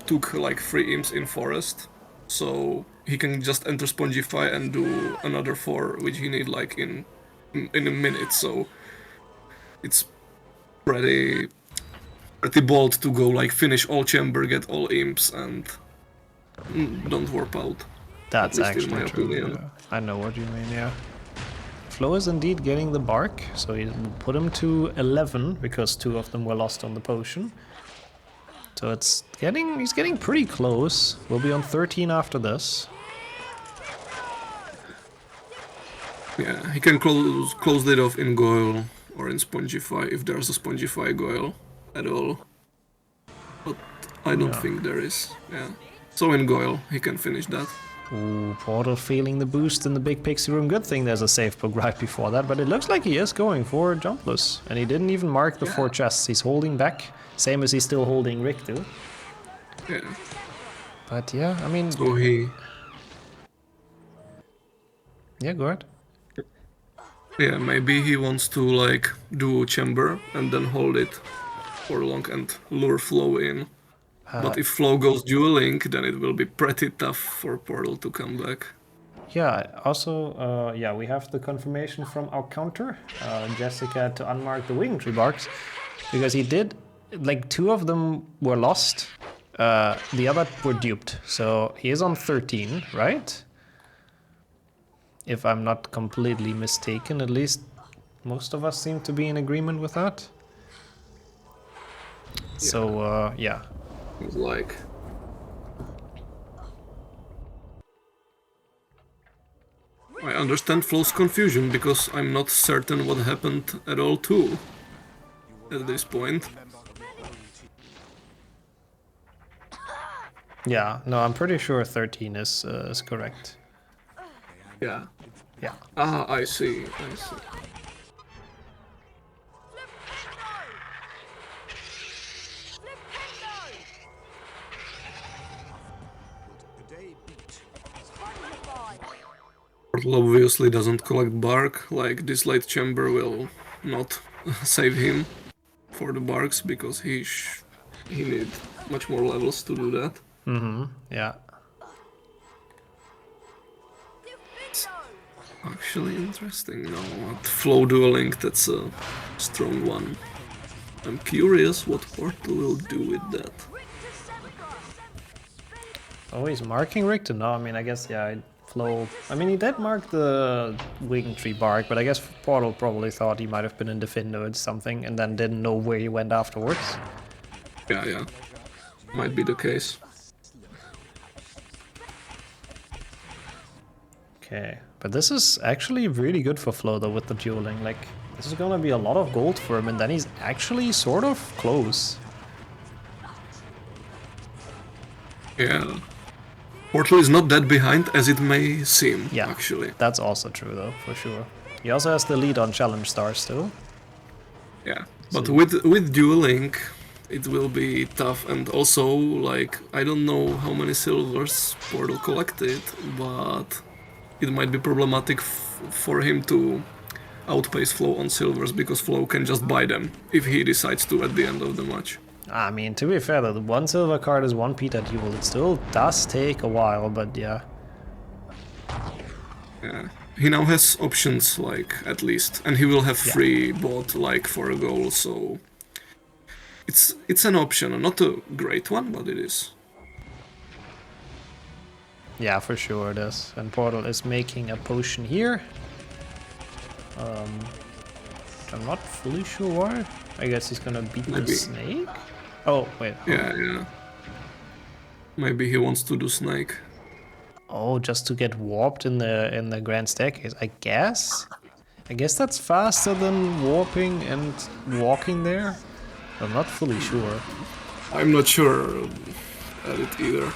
took like 3 imps in forest, so he can just enter Spongify and do another 4, which he need like in a minute. So it's pretty pretty bold to go like finish all chamber, get all imps, and don't warp out.
That's
At least in
actually
my
true.
opinion.
Yeah. I know what you mean, yeah. Flo is indeed getting the bark, so he put him to 11 because 2 of them were lost on the potion. So he's getting pretty close. We'll be on 13 after this.
Yeah, he can close it off in Goyle or in Spongify if there's a Spongify Goyle at all. But I don't think there is. Yeah. So in Goyle, he can finish that.
Ooh, Portal feeling the boost in the big pixie room. Good thing there's a safe poke right before that, but it looks like he is going for jumpless. And he didn't even mark the 4 chests. He's holding back, same as he's still holding Rick too.
Yeah.
But yeah, I mean...
So he...
Yeah, go ahead.
Yeah, maybe he wants to like do chamber and then hold it for long and lure Flow in. But if Flow goes dueling, then it will be pretty tough for Portal to come back.
Yeah, also, yeah, we have the confirmation from our counter. Jessica had to unmark the wing tree barks because he did, like 2 of them were lost, the other were duped. So he is on 13, right? If I'm not completely mistaken, at least most of us seem to be in agreement with that. Yeah. So, yeah.
Like... I understand Flow's confusion because I'm not certain what happened at all too at this point.
Yeah, no, I'm pretty sure 13 is correct.
Yeah.
Yeah.
Ah, I see, I see. Portal obviously doesn't collect bark, like this light chamber will not save him for the barks because he need much more levels to do that.
Mm-hmm, yeah.
Actually interesting. No, Flow dueling, that's a strong one. I'm curious what Portal will do with that.
Oh, he's marking Richter? No, I mean, I guess, yeah, Flow... I mean, he did mark the wing tree bark, but I guess Portal probably thought he might have been in Defender or something, and then didn't know where he went afterwards.
Yeah, yeah. Might be the case.
Okay, but this is actually really good for Flo, though, with the dueling. Like, this is gonna be a lot of gold for him, and then he's actually sort of close.
Yeah. Portal is not that behind as it may seem,
yeah,
actually.
That's also true, though, for sure. He also has the lead on Challenge Stars still.
Yeah, but with dueling, it will be tough, and also, like, I don't know how many silvers Portal collected, but it might be problematic for him to outpace Flow on silvers, because Flow can just buy them if he decides to at the end of the match.
I mean, to be fair, the 1 silver card is 1 Peter duel. It still does take a while, but yeah.
Yeah. He now has options, like, at least, and he will have free bot, like, for a goal, so... It's an option, not a great one, but it is.
Yeah, for sure it is. And Portal is making a potion here. Which I'm not fully sure why. I guess he's gonna beat the snake? Oh, wait.
Yeah, yeah. Maybe he wants to do snake.
Oh, just to get warped in the grand staircase, I guess? I guess that's faster than warping and walking there? I'm not fully sure.
I'm not sure at it either.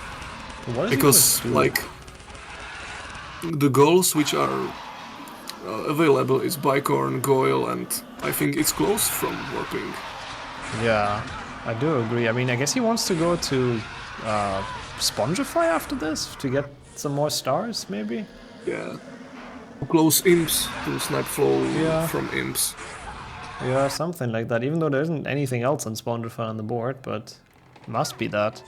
Because, like, the goals which are available is Bicorn, Goyle, and I think it's close from warping.
Yeah, I do agree. I mean, I guess he wants to go to Spongify after this to get some more stars, maybe?
Yeah. Close imps to snipe Flow from imps.
Yeah, something like that, even though there isn't anything else on Spongify on the board, but must be that.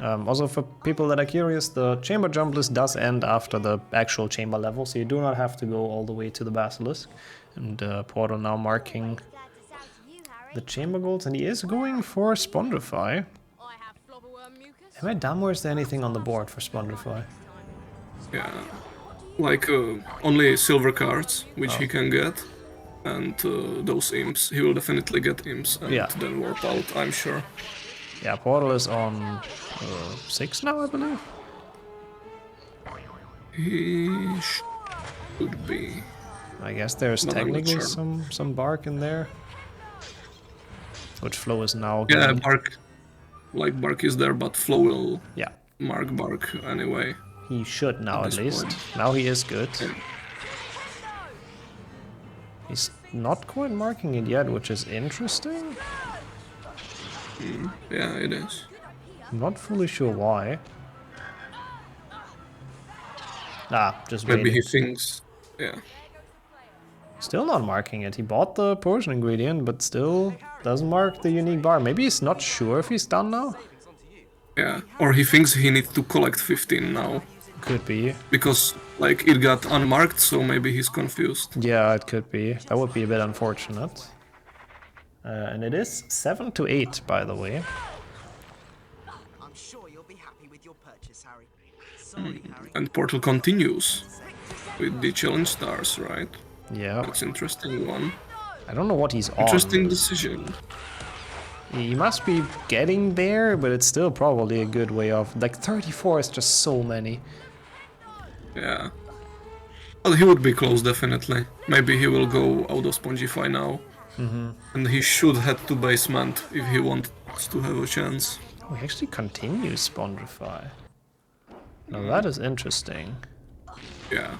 Also, for people that are curious, the chamber jump list does end after the actual chamber level, so you do not have to go all the way to the Basilisk. And Portal now marking the chamber golds, and he is going for Spondrify. Am I dumb, or is there anything on the board for Spondrify?
Yeah, like only silver cards, which he can get, and those imps. He will definitely get imps, and then warp out, I'm sure.
Yeah, Portal is on 6 now, I believe.
He should be.
I guess there's technically some bark in there, which Flo is now.
Yeah, bark. Like bark is there, but Flo will
yeah
mark bark anyway.
He should now at least. Now he is good. Yeah. He's not quite marking it yet, which is interesting.
Yeah, it is.
I'm not fully sure why. Just
maybe
waiting.
He thinks, yeah.
Still not marking it. He bought the potion ingredient, but still doesn't mark the unique bar. Maybe he's not sure if he's done now.
Yeah, or he thinks he needs to collect 15 now.
Could be.
Because, like, it got unmarked, so maybe he's confused.
Yeah, it could be. That would be a bit unfortunate. And it is 7 to 8, by the way.
I'm sure you'll be happy with your purchase, Harry. Sorry, Harry.
And Portal continues with the challenge stars, right?
Yeah.
That's an interesting one.
I don't know what he's on.
Interesting decision.
He must be getting there, but it's still probably a good way off. Like 34 is just so many.
Yeah. Well, he would be close, definitely. Maybe he will go out of Spongify now. And he should head to basement if he wants to have a chance.
Oh, he actually continues Spondrify. Now that is interesting.
Yeah.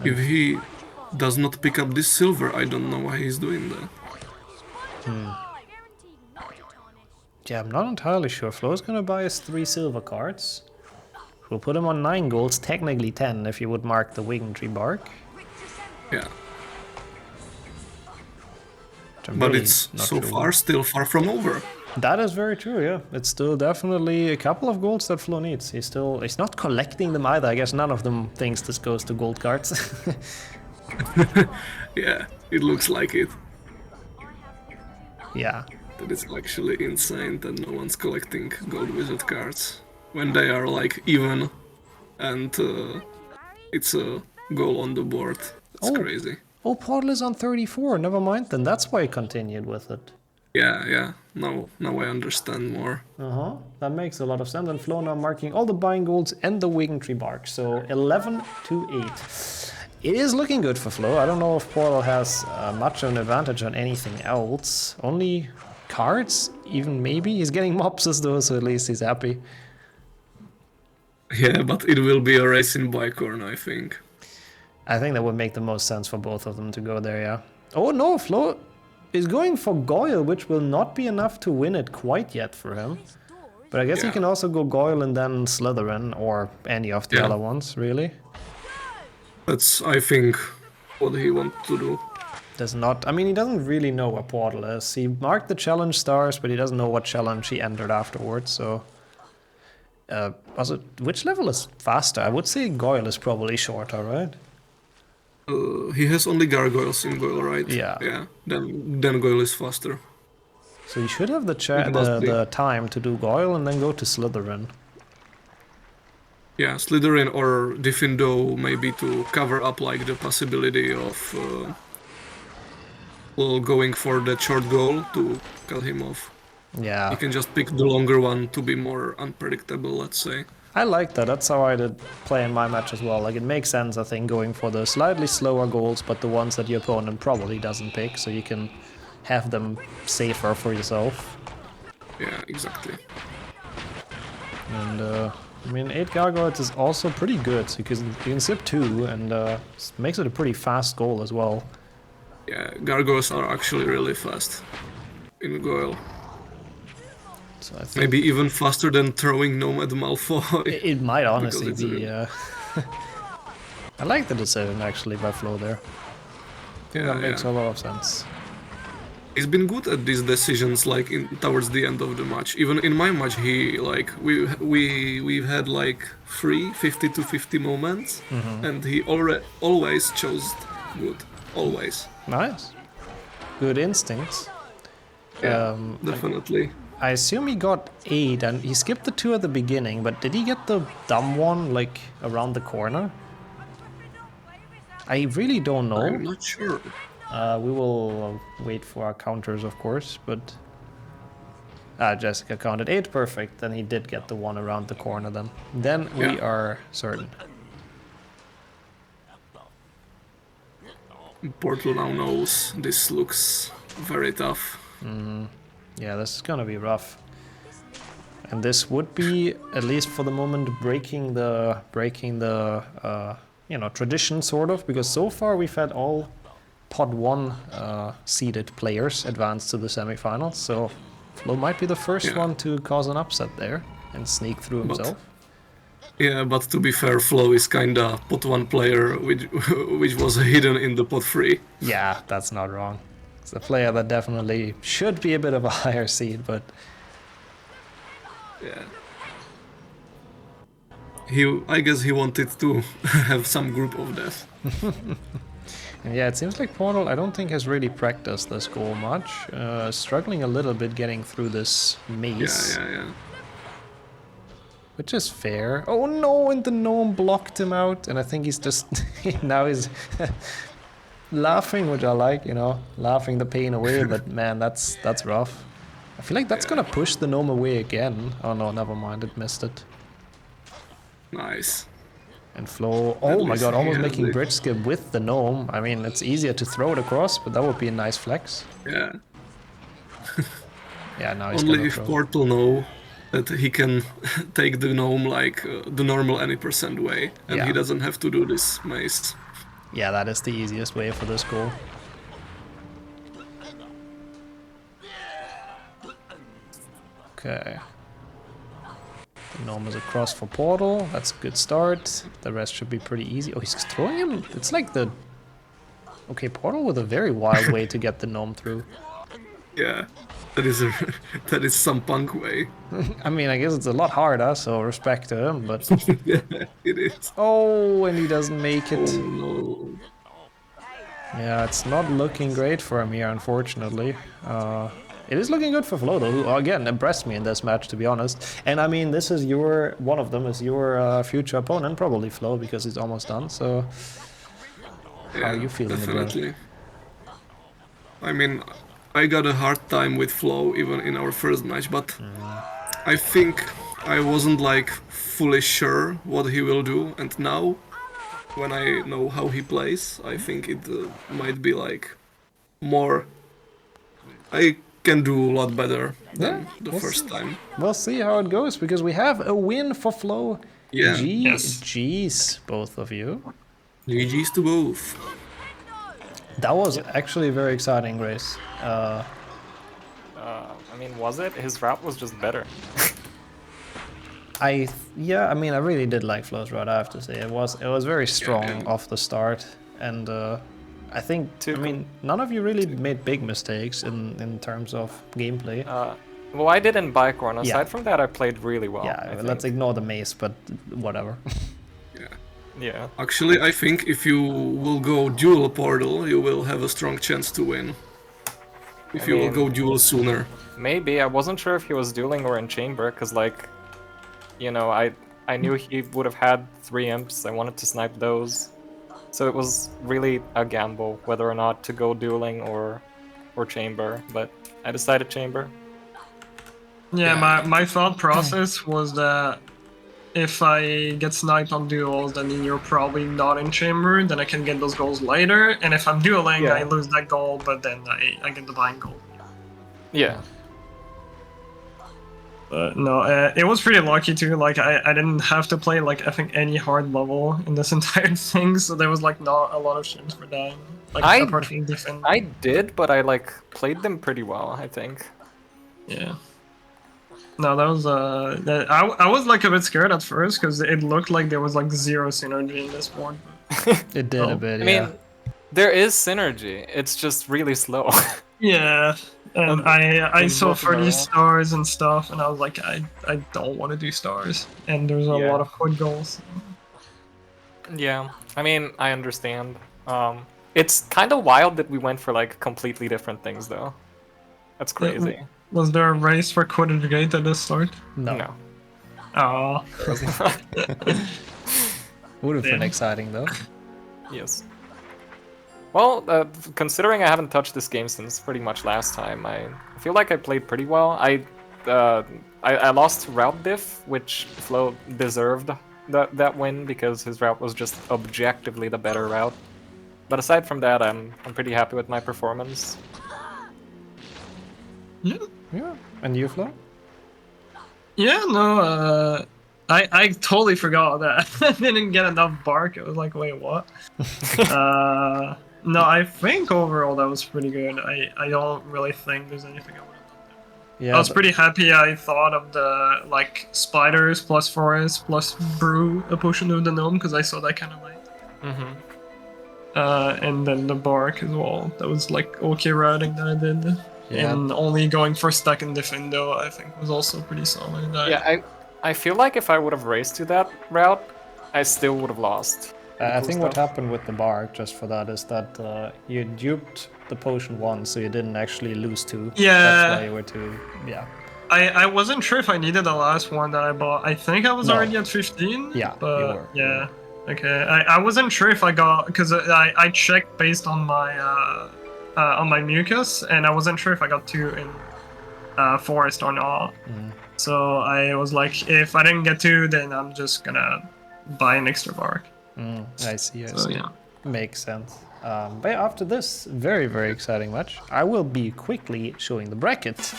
If he does not pick up this silver, I don't know why he's doing that.
Yeah, I'm not entirely sure. Flo's gonna buy us 3 silver cards. We'll put him on 9 golds, technically 10 if you would mark the Wiggentree bark.
Yeah.
But
really it's so far still far from over.
That is very true, yeah. It's still definitely a couple of golds that Flo needs. He's not collecting them either. I guess none of them thinks this goes to gold cards.
Yeah, it looks like it.
Yeah.
That is actually insane that no one's collecting gold wizard cards when they are like even and it's a goal on the board. It's crazy.
Oh, Portal is on 34. Never mind then. That's why he continued with it.
Yeah. Now I understand more.
That makes a lot of sense. And Flo now marking all the buying golds and the Wiggentree bark. So 11 to 8. It is looking good for Flo. I don't know if Portal has much of an advantage on anything else. Only cards? Even maybe? He's getting mopses though, so at least he's happy.
Yeah, but it will be a race in Bicorn, I think.
I think that would make the most sense for both of them to go there, yeah. Oh no, Flo is going for Goyle, which will not be enough to win it quite yet for him. But I guess he can also go Goyle and then Slytherin, or any of the other ones, really.
That's, I think, what he wants to do.
I mean, he doesn't really know where Portal is. He marked the challenge stars, but he doesn't know what challenge he entered afterwards, so... which level is faster? I would say Goyle is probably shorter, right?
He has only gargoyles in Goyle, right?
Yeah.
Then Goyle is faster.
So you should have the time to do Goyle and then go to Slytherin.
Yeah, Slytherin or Diffindo maybe to cover up like the possibility of going for that short goal to cut him off.
Yeah.
You can just pick the longer one to be more unpredictable, let's say.
I like that. That's how I did play in my match as well. Like, it makes sense, I think, going for the slightly slower goals, but the ones that your opponent probably doesn't pick, so you can have them safer for yourself.
Yeah, exactly.
And, I mean, 8 gargoyles is also pretty good, so you can zip 2, and makes it a pretty fast goal as well.
Yeah, gargoyles are actually really fast in Goyle.
So I think
maybe even faster than throwing Nomad Malfoy.
It might honestly be. I like the decision actually by Flo there. I think that makes a lot of sense.
He's been good at these decisions, like towards the end of the match. Even in my match, he like we've had like 3 50-50 moments, and he always chose good. always.
Nice. Good instincts.
Yeah, definitely.
I assume he got 8, and he skipped the 2 at the beginning, but did he get the dumb one, like, around the corner? I really don't know.
I'm not sure.
We will wait for our counters, of course, but... Jessica counted 8, perfect. Then he did get the one around the corner then. Then we are certain.
Portal now knows this looks very tough.
Yeah, this is gonna be rough. And this would be, at least for the moment, breaking the you know, tradition sort of, because so far we've had all Pod 1 seeded players advance to the semifinals, so Flo might be the first one to cause an upset there and sneak through himself.
But to be fair, Flo is kinda Pod 1 player which was hidden in the Pod 3.
Yeah, that's not wrong. It's a player that definitely should be a bit of a higher seed, but...
Yeah. I guess he wanted to have some group of death.
And yeah, it seems like Portal, I don't think has really practiced this goal much. Struggling a little bit getting through this maze.
Yeah.
Which is fair. Oh no, and the gnome blocked him out. And I think he's just... now he's laughing, which I like, you know. Laughing the pain away, but man, that's rough. I feel like that's gonna push the gnome away again. Oh no, never mind, it missed it.
Nice.
And Flo, oh my god, almost making bridge skip with the gnome. I mean, it's easier to throw it across, but that would be a nice flex.
Yeah.
Yeah, now he's
Only
gonna
if
throw.
Portal know that he can take the gnome like the normal any percent way, and he doesn't have to do this maze.
Yeah, that is the easiest way for this goal. Okay. The gnome is across for Portal. That's a good start. The rest should be pretty easy. Oh, he's throwing him. It's like the... Okay, Portal with a very wild way to get the gnome through.
Yeah, that is some punk way.
I mean, I guess it's a lot harder, so respect to him, but...
Yeah, it is.
Oh, and he doesn't make it.
Oh, no.
Yeah, it's not looking great for him here, unfortunately. It is looking good for Flo, though, who, again, impressed me in this match, to be honest. And I mean, this is one of them is your future opponent, probably Flo, because he's almost done, so... How are you feeling
definitely. I mean, I got a hard time with Flo, even in our first match, but I think I wasn't, like, fully sure what he will do, and now, when I know how he plays, I think it might be, like, more... I can do a lot better than the first time.
We'll see how it goes, because we have a win for Flo.
Yeah.
GG's, both of you.
GG's to both.
That was actually a very exciting race.
I mean, was it? His route was just better.
I mean, I really did like Flo's route, I have to say. It was very strong off the start, and I think, I mean, none of you really made big mistakes in terms of gameplay.
Well, I did in Bicorn. Aside from that, I played really well.
Yeah, let's ignore the maze, but whatever.
Yeah.
Actually, I think if you will go dual Portal, you will have a strong chance to win. If you will go dual sooner.
Maybe. I wasn't sure if he was dueling or in chamber, because, like, you know, I knew he would have had 3 imps. I wanted to snipe those. So it was really a gamble whether or not to go dueling or chamber, but I decided chamber.
Yeah, my thought process was that if I get sniped on duels, then you're probably not in chamber, then I can get those goals later, and if I'm dueling, I lose that goal, but then I get the blind goal.
Yeah.
But no, it was pretty lucky too, like I didn't have to play like I think any hard level in this entire thing, so there was like not a lot of shins for dying. Like apart from defense.
I did, but I like played them pretty well, I think.
Yeah. No, that was I was like a bit scared at first because it looked like there was like 0 synergy in this board.
It did a bit,
I mean, there is synergy. It's just really slow.
Yeah, and I saw 30 stars and stuff, and I was like, I don't want to do stars, and there's a lot of quad goals.
Yeah, I mean, I understand. It's kind of wild that we went for like completely different things, though. That's crazy.
Was there a race for Quarter Gate at the start?
No.
Oh.
Would have been
Damn.
exciting though.
Yes. Well, considering I haven't touched this game since pretty much last time, I feel like I played pretty well. I lost route diff, which Flo deserved that win because his route was just objectively the better route. But aside from that, I'm pretty happy with my performance.
Yeah. And you, Flo?
Yeah, no, I totally forgot that I didn't get enough bark. I was like, wait, what? No, I think overall that was pretty good. I don't really think there's anything I would have done there.
Yeah,
I was pretty happy I thought of the like spiders plus forest plus brew a potion of the gnome because I saw that kind of late. And then the bark as well. That was like okay routing that I did.
Yeah.
And only going for stack and defendo I think was also pretty solid.
Yeah, I feel like if I would have raced to that route, I still would have lost.
I think what happened with the bark, just for that, is that you duped the potion once, so you didn't actually lose two.
Yeah.
That's why you were too. Yeah.
I wasn't sure if I needed the last one that I bought. I think I was already at 15.
Yeah,
but
you were.
Yeah. Okay. I wasn't sure if I got because I checked based on my mucus, and I wasn't sure if I got 2 in forest or not. So I was like, if I didn't get 2, then I'm just gonna buy an extra bark.
I see. I
So,
see.
yeah.
Makes sense. But after this very, very exciting match, I will be quickly showing the bracket.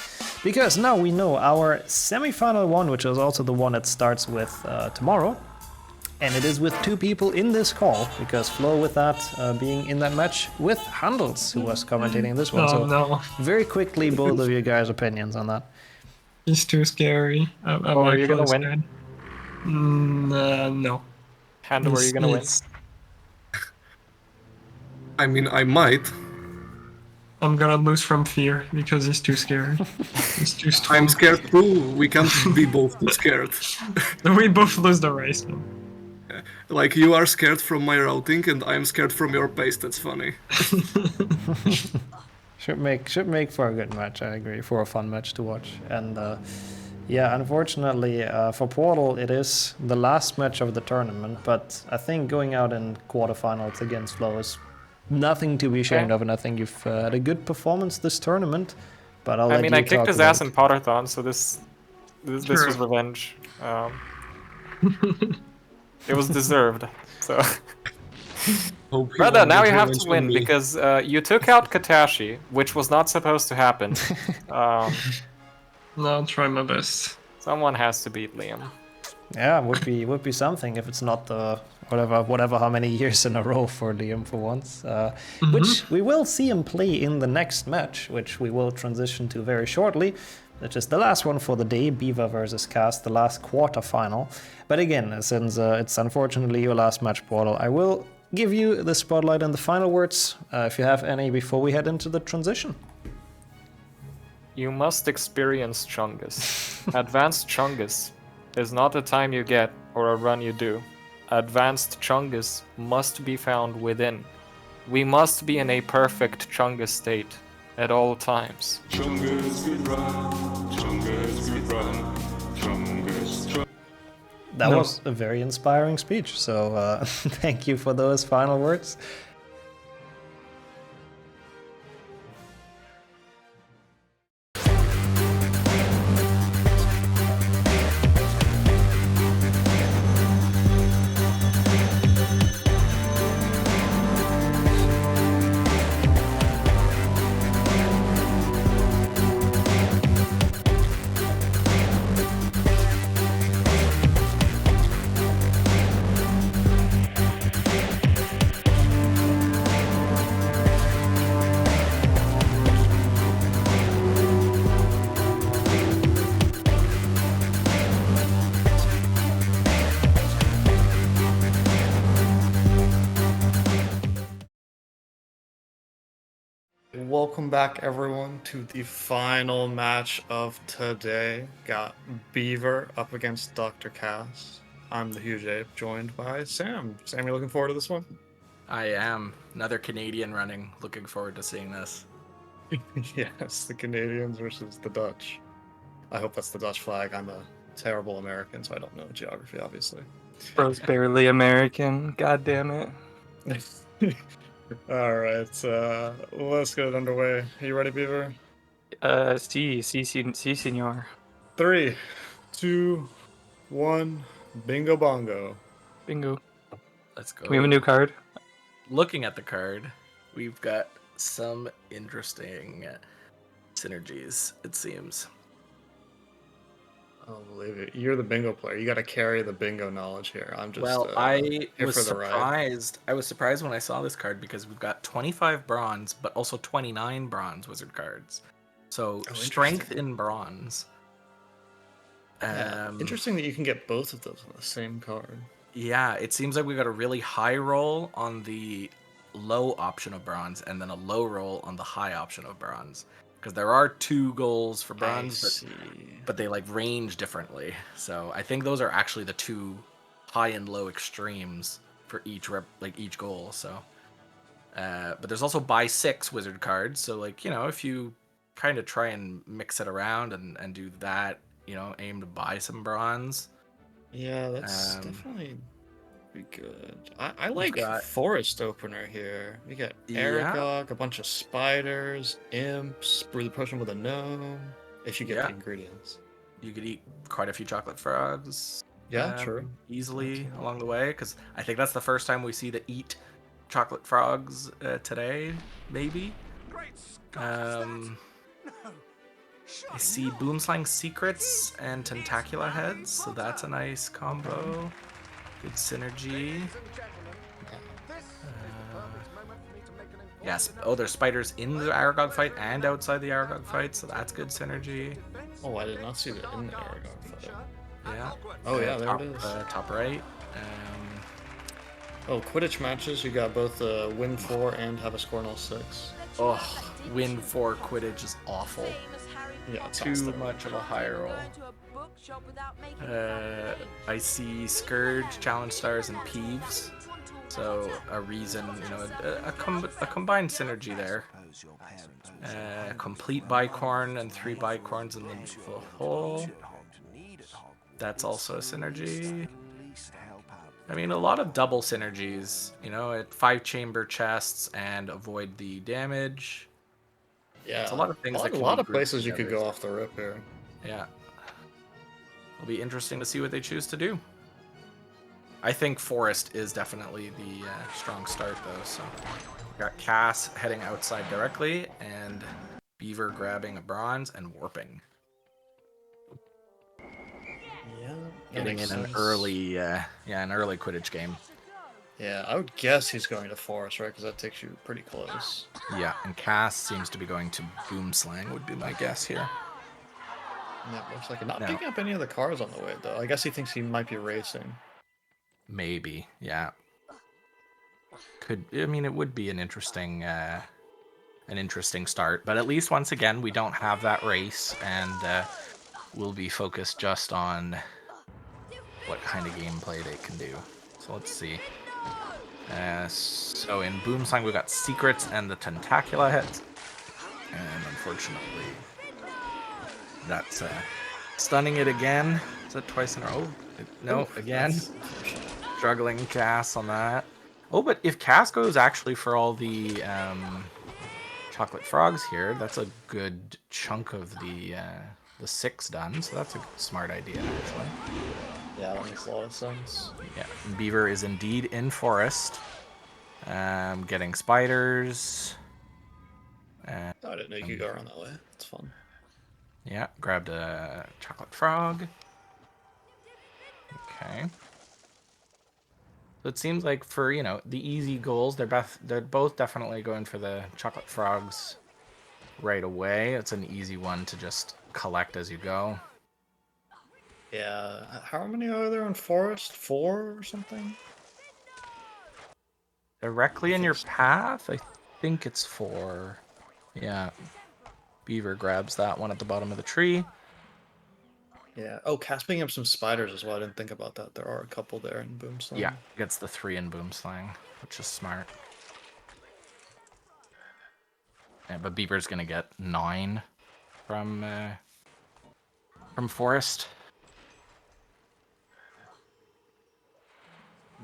Because now we know our semi-final one, which is also the one that starts with tomorrow. And it is with 2 people in this call, because Flo with that being in that match with Handels, who was commentating this one.
Oh,
so
no.
very quickly, both of you guys' opinions on that.
It's too scary. I'm
are you gonna
actually
win?
scared. No.
Handel, are you gonna win?
I mean, I might.
I'm gonna lose from fear because he's too scared. He's too strong.
I'm scared too. We can't be both too scared.
We both lose the race now.
Like, you are scared from my routing and I'm scared from your pace. That's funny.
Should make for a good match, I agree, for a fun match to watch. And yeah, unfortunately for Portal, it is the last match of the tournament, but I think going out in quarterfinals against Flo is nothing to be ashamed of, and I think you've had a good performance this tournament. But I
mean, I kicked his ass in Potterthon, so this was revenge. It was deserved. So, brother, now you have to win because you took out Katashi, which was not supposed to happen.
No, I'll try my best.
Someone has to beat Liam.
Yeah, would be something if it's not the whatever how many years in a row for Liam for once. Which we will see him play in the next match, which we will transition to very shortly. Which is the last one for the day, Beaver versus Kaas, the last quarterfinal. But again, since it's unfortunately your last match, Portal, I will give you the spotlight and the final words, if you have any, before we head into the transition.
You must experience Chungus. Advanced Chungus is not a time you get or a run you do. Advanced Chungus must be found within. We must be in a perfect Chungus state at all times.
Chungus good run, Chungus good run, Chungus.
That was a very inspiring speech, so thank you for those final words.
Welcome back, everyone, to the final match of today. Got Beaver up against Dr. Kaas. I'm the Huge Ape, joined by Sam. Sam, you looking forward to this one?
I am. Another Canadian running. Looking forward to seeing this.
Yes, the Canadians versus the Dutch. I hope that's the Dutch flag. I'm a terrible American, so I don't know geography, obviously.
Bro's barely American. God damn it.
All right, let's get it underway. Are you ready, Beaver?
Si, senor.
3, 2, 1, bingo bongo.
Bingo.
Let's go.
Can we have a new card?
Looking at the card, we've got some interesting synergies, it seems.
I'll believe it. You're the bingo player. You got to carry the bingo knowledge here. I'm just
Well, I
here
was
for the ride.
surprised. I was surprised when I saw this card because we've got 25 bronze, but also 29 bronze wizard cards. So strength in bronze.
Yeah, interesting that you can get both of those on the same card.
Yeah, it seems like we got a really high roll on the low option of bronze and then a low roll on the high option of bronze. Because there are 2 goals for bronze, but they like range differently. So I think those are actually the 2 high and low extremes for each each goal. So, but there's also buy 6 wizard cards. So like, you know, if you kind of try and mix it around and do that, you know, aim to buy some bronze.
Yeah, that's definitely be good. I
We've
like
got-
forest opener here. We got Aragog, a bunch of spiders, imps, brew the potion with a gnome. If you get the ingredients.
You could eat quite a few chocolate frogs.
Yeah, true.
Easily along the way, because I think that's the first time we see the eat chocolate frogs today, maybe. I see Boomslang Secrets and Tentacula Heads, so that's a nice combo. Good synergy. Yes. Oh, there's spiders in the Aragog fight and outside the Aragog fight, so that's good synergy.
Oh, I did not see that in the Aragog fight.
Yeah.
Oh, yeah, there
top,
it is.
Top right.
Oh, Quidditch matches. You got both win 4 and have a score in all 6.
Oh, win 4 Quidditch is awful.
Yeah, it's
too much of a high roll. I see Scourge, Challenge Stars, and Peeves. So a reason, you know, a combined synergy there. Complete Bicorn and 3 Bicorns in the hole. That's also a synergy. I mean, a lot of double synergies, you know, at 5 chamber chests and avoid the damage.
Yeah,
it's a lot of things.
A lot of places you could go off the rip here.
Yeah. It'll be interesting to see what they choose to do. I think Forest is definitely the strong start, though. So we got Kaas heading outside directly, and Beaver grabbing a bronze and warping.
Yeah,
getting in an early, an early Quidditch game.
Yeah, I would guess he's going to Forest, right? Because that takes you pretty close.
Yeah, and Kaas seems to be going to Boomslang, would be my guess here.
Yeah, looks like it. Not picking up any of the cars on the way, though. I guess he thinks he might be racing.
Maybe, yeah. I mean, it would be an interesting start, but at least once again, we don't have that race, and we'll be focused just on what kind of gameplay they can do. So let's see. So in Boomslang, we've got Secrets and the Tentacula Heads, and unfortunately, that's stunning it again. Is that twice in a row? No, again. Struggling Kaas on that. Oh, but if Kaas goes actually for all the chocolate frogs here, that's a good chunk of the 6 done. So that's a smart idea, actually.
Yeah, that makes a lot of sense.
Yeah, Beaver is indeed in Forest. Getting spiders.
I didn't know you could go around that way. It's fun.
Yeah, grabbed a chocolate frog. Okay. So it seems like for, you know, the easy goals, they're both definitely going for the chocolate frogs right away. It's an easy one to just collect as you go.
Yeah, how many are there in Forest? 4 or something?
Directly in your path? I think it's 4. Yeah. Beaver grabs that one at the bottom of the tree.
Yeah. Oh, Kaas picking up some spiders as well. I didn't think about that. There are a couple there in Boomslang.
Yeah, gets the 3 in Boomslang, which is smart. Yeah, but Beaver's gonna get 9 from Forest.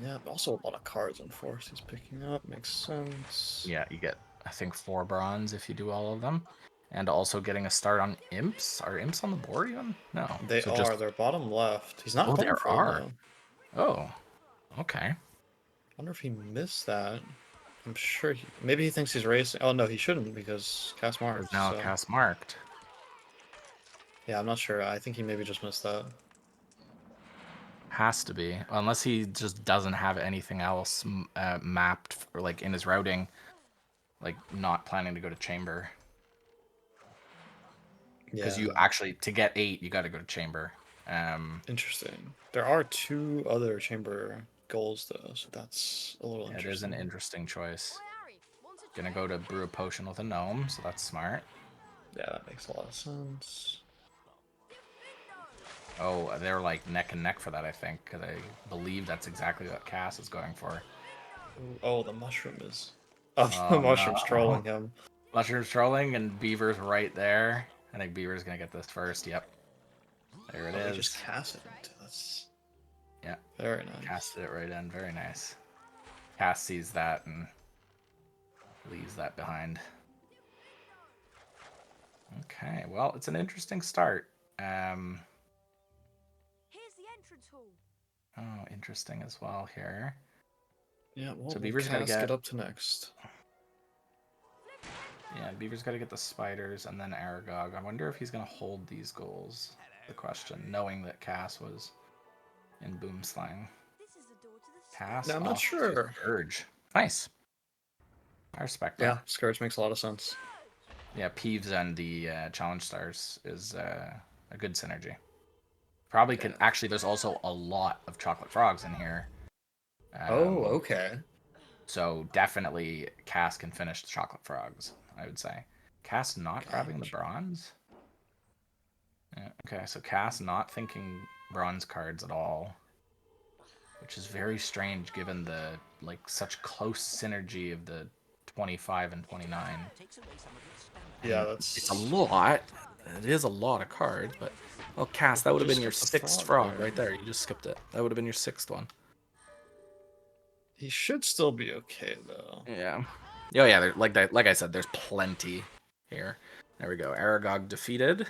Yeah, also a lot of cards in Force he's picking up. Makes sense.
Yeah, you get, I think, 4 bronze if you do all of them. And also getting a start on Imps. Are Imps on the board even? No.
They
so
are.
just...
They're bottom left. He's not
Oh,
going
there
for
are.
them,
Oh, okay.
I wonder if he missed that. I'm sure maybe he thinks he's racing. Oh no, he shouldn't because Kaas marked.
Now
So.
Kaas marked.
Yeah, I'm not sure. I think he maybe just missed that.
Has to be, unless he just doesn't have anything else mapped or like in his routing, like not planning to go to chamber. Because you actually, to get 8, you got to go to chamber.
Interesting. There are 2 other chamber goals though, so that's a little
It is
interesting.
an interesting choice. Gonna go to brew a potion with a gnome, so that's smart.
Yeah, that makes a lot of sense.
Oh, they're like neck and neck for that, I think, because I believe that's exactly what Kaas is going for.
Oh, the mushroom is... Oh, the mushroom's trolling him.
Mushroom's trolling, and Beaver's right there. I think Beaver's gonna get this first, yep. There it is.
He just cast it into this.
Yeah.
Very nice.
Casted it right in, very nice. Kaas sees that and leaves that behind. Okay, well, it's an interesting start.
Here's the entrance hall.
Oh, interesting as well here.
Yeah, well,
so Beaver's gotta
get up to next.
Yeah, Beaver's gotta get the spiders and then Aragog. I wonder if he's gonna hold these goals. The question, knowing that Kaas was in Boomslang. Kaas.
No, I'm not sure.
Scourge. Nice. I respect that.
Yeah, Scourge makes a lot of sense.
Yeah, Peeves and the Challenge Stars is a good synergy. Probably can... Actually, there's also a lot of Chocolate Frogs in here.
Oh, okay.
So definitely Kaas can finish the Chocolate Frogs, I would say. Kaas not grabbing the bronze? Yeah, okay, so Kaas not thinking bronze cards at all. Which is very strange given the, like, such close synergy of the 25 and 29.
Yeah, that's...
It's a lot. It is a lot of cards, but... Oh, Kaas, that would have been your 6th frog right there. You just skipped it. That would have been your 6th one.
He should still be okay, though.
Yeah. Oh, yeah, like I said, there's plenty here. There we go. Aragog defeated.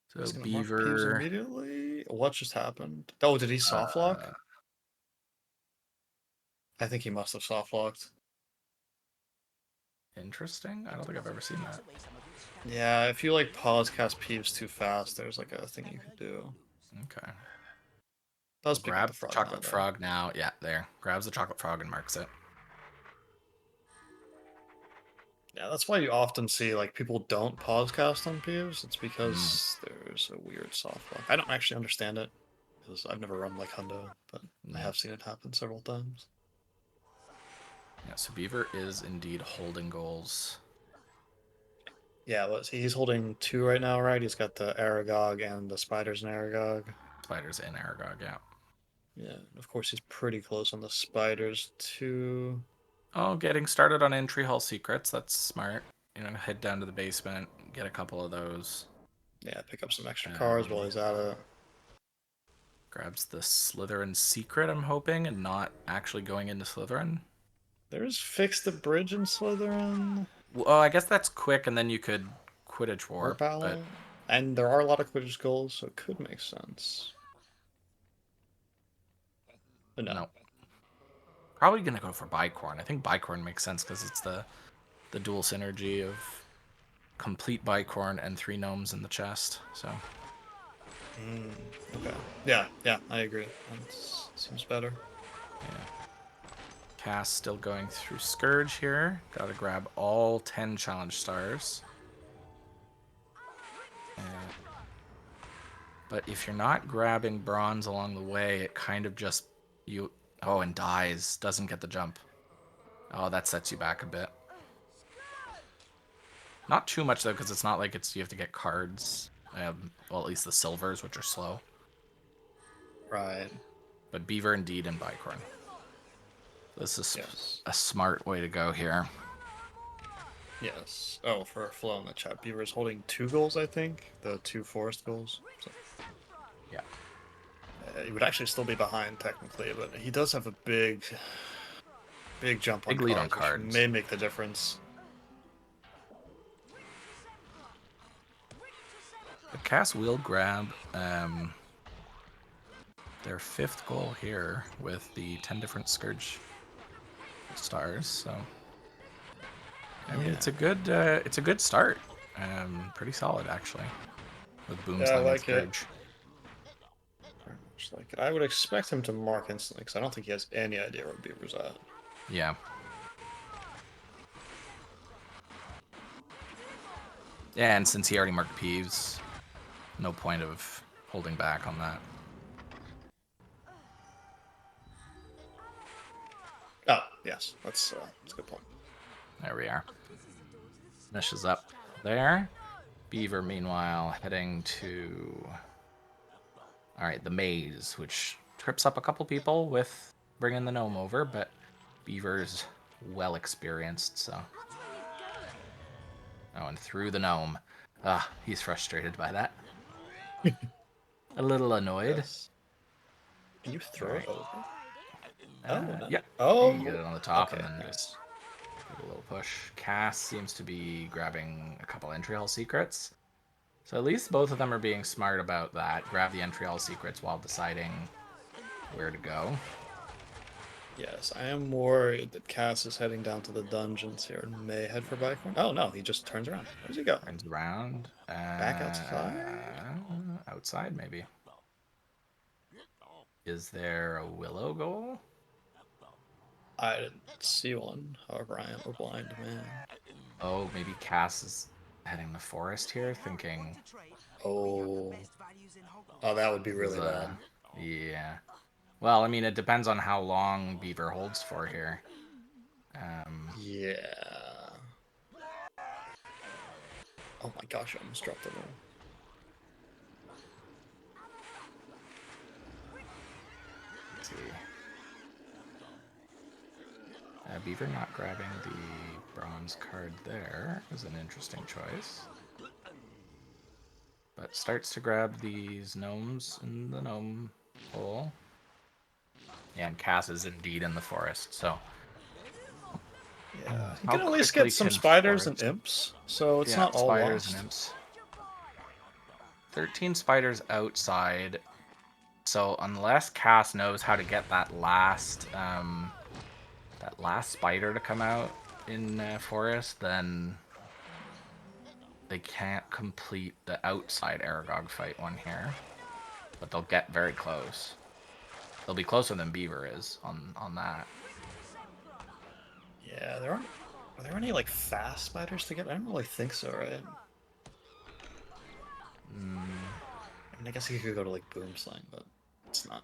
So Beaver...
immediately? What just happened? Oh, did he soft lock? I think he must have soft locked.
Interesting. I don't think I've ever seen that.
Yeah, if you like pause cast Peeves too fast, there's like a thing you could do.
Okay.
Does pick up
grab
the frog
chocolate
now,
frog now. Yeah, there. Grabs the chocolate frog and marks it.
Yeah, that's why you often see like people don't pause cast on Peeves. It's because there's a weird soft lock. I don't actually understand it because I've never run like Hundo, but I have seen it happen several times.
Yeah, so Beaver is indeed holding goals.
Yeah, let's see. He's holding 2 right now, right? He's got the Aragog and the Spiders in Aragog.
Spiders in Aragog, yeah.
Yeah, of course he's pretty close on the Spiders too.
Oh, getting started on entry hall secrets. That's smart. You know, head down to the basement, get a couple of those.
Yeah, pick up some extra cards while he's at it.
Grabs the Slytherin secret, I'm hoping, and not actually going into Slytherin.
There's Fix the Bridge in Slytherin.
Well, I guess that's quick, and then you could Quidditch Warp. But...
And there are a lot of Quidditch goals, so it could make sense. But no.
Probably gonna go for Bicorn. I think Bicorn makes sense because it's the dual synergy of complete Bicorn and 3 gnomes in the chest. So.
Okay. Yeah, I agree. That seems better.
Yeah. Kaas still going through Scourge here. Gotta grab all 10 challenge stars. But if you're not grabbing bronze along the way, it kind of just... Oh, and dies. Doesn't get the jump. Oh, that sets you back a bit. Not too much, though, because it's not like you have to get cards Well, at least the silvers, which are slow.
Right.
But Beaver indeed and Bicorn. This is
Yes.
a smart way to go here.
Yes. Oh, for Flo in the chat, Beaver is holding 2 goals, I think. The 2 forest goals. So.
Yeah.
He would actually still be behind, technically, but he does have a big jump on
Big lead on
cards,
cards.
which may make the difference.
The Kaas will grab their 5th goal here with the 10 different Scourge stars. So I mean, it's a good start. Pretty solid actually, with Boomslang
I
and
like it.
Scourge.
Very much like it. I would expect him to mark instantly, because I don't think he has any idea where Beaver's at.
Yeah. Yeah, and since he already marked Peeves, no point of holding back on that.
Oh, yes. That's a good point.
There we are. Meshes up there. Beaver, meanwhile, heading to... Alright, the maze, which trips up a couple people with bringing the gnome over, but Beaver's well experienced, so... Oh, and through the gnome. Ah, he's frustrated by that. A little annoyed.
Yes. Can you throw it over? No.
Yeah.
Oh.
You can get it on the top
Okay,
and then
nice.
just give it a little push. Kaas seems to be grabbing a couple entry hall secrets. So at least both of them are being smart about that. Grab the entry hall secrets while deciding where to go.
Yes, I am worried that Kaas is heading down to the dungeons here and may head for Bicorn. Oh no, he just turns around. Where does he go?
Turns around.
Back outside?
Outside, maybe. Is there a willow goal?
I didn't see one. However, I am a blind man.
Oh, maybe Kaas is heading the forest here, thinking...
Oh. Oh, that would be really bad.
Yeah. Well, I mean, it depends on how long Beaver holds for here.
Yeah. Oh my gosh, I almost dropped the roll.
Let's see. Beaver not grabbing the bronze card there is an interesting choice. But starts to grab these gnomes in the gnome hole. Yeah, and Kaas is indeed in the forest, so...
Yeah, you can at least get some spiders and imps, so it's not all
spiders
lost.
and imps. 13 spiders outside, so unless Kaas knows how to get that last spider to come out in forest, then they can't complete the outside Aragog fight one here. But they'll get very close. They'll be closer than Beaver is on that.
Yeah, are there any like fast spiders to get? I don't really think so, right? I mean, I guess you could go to like Boomslang, but it's not.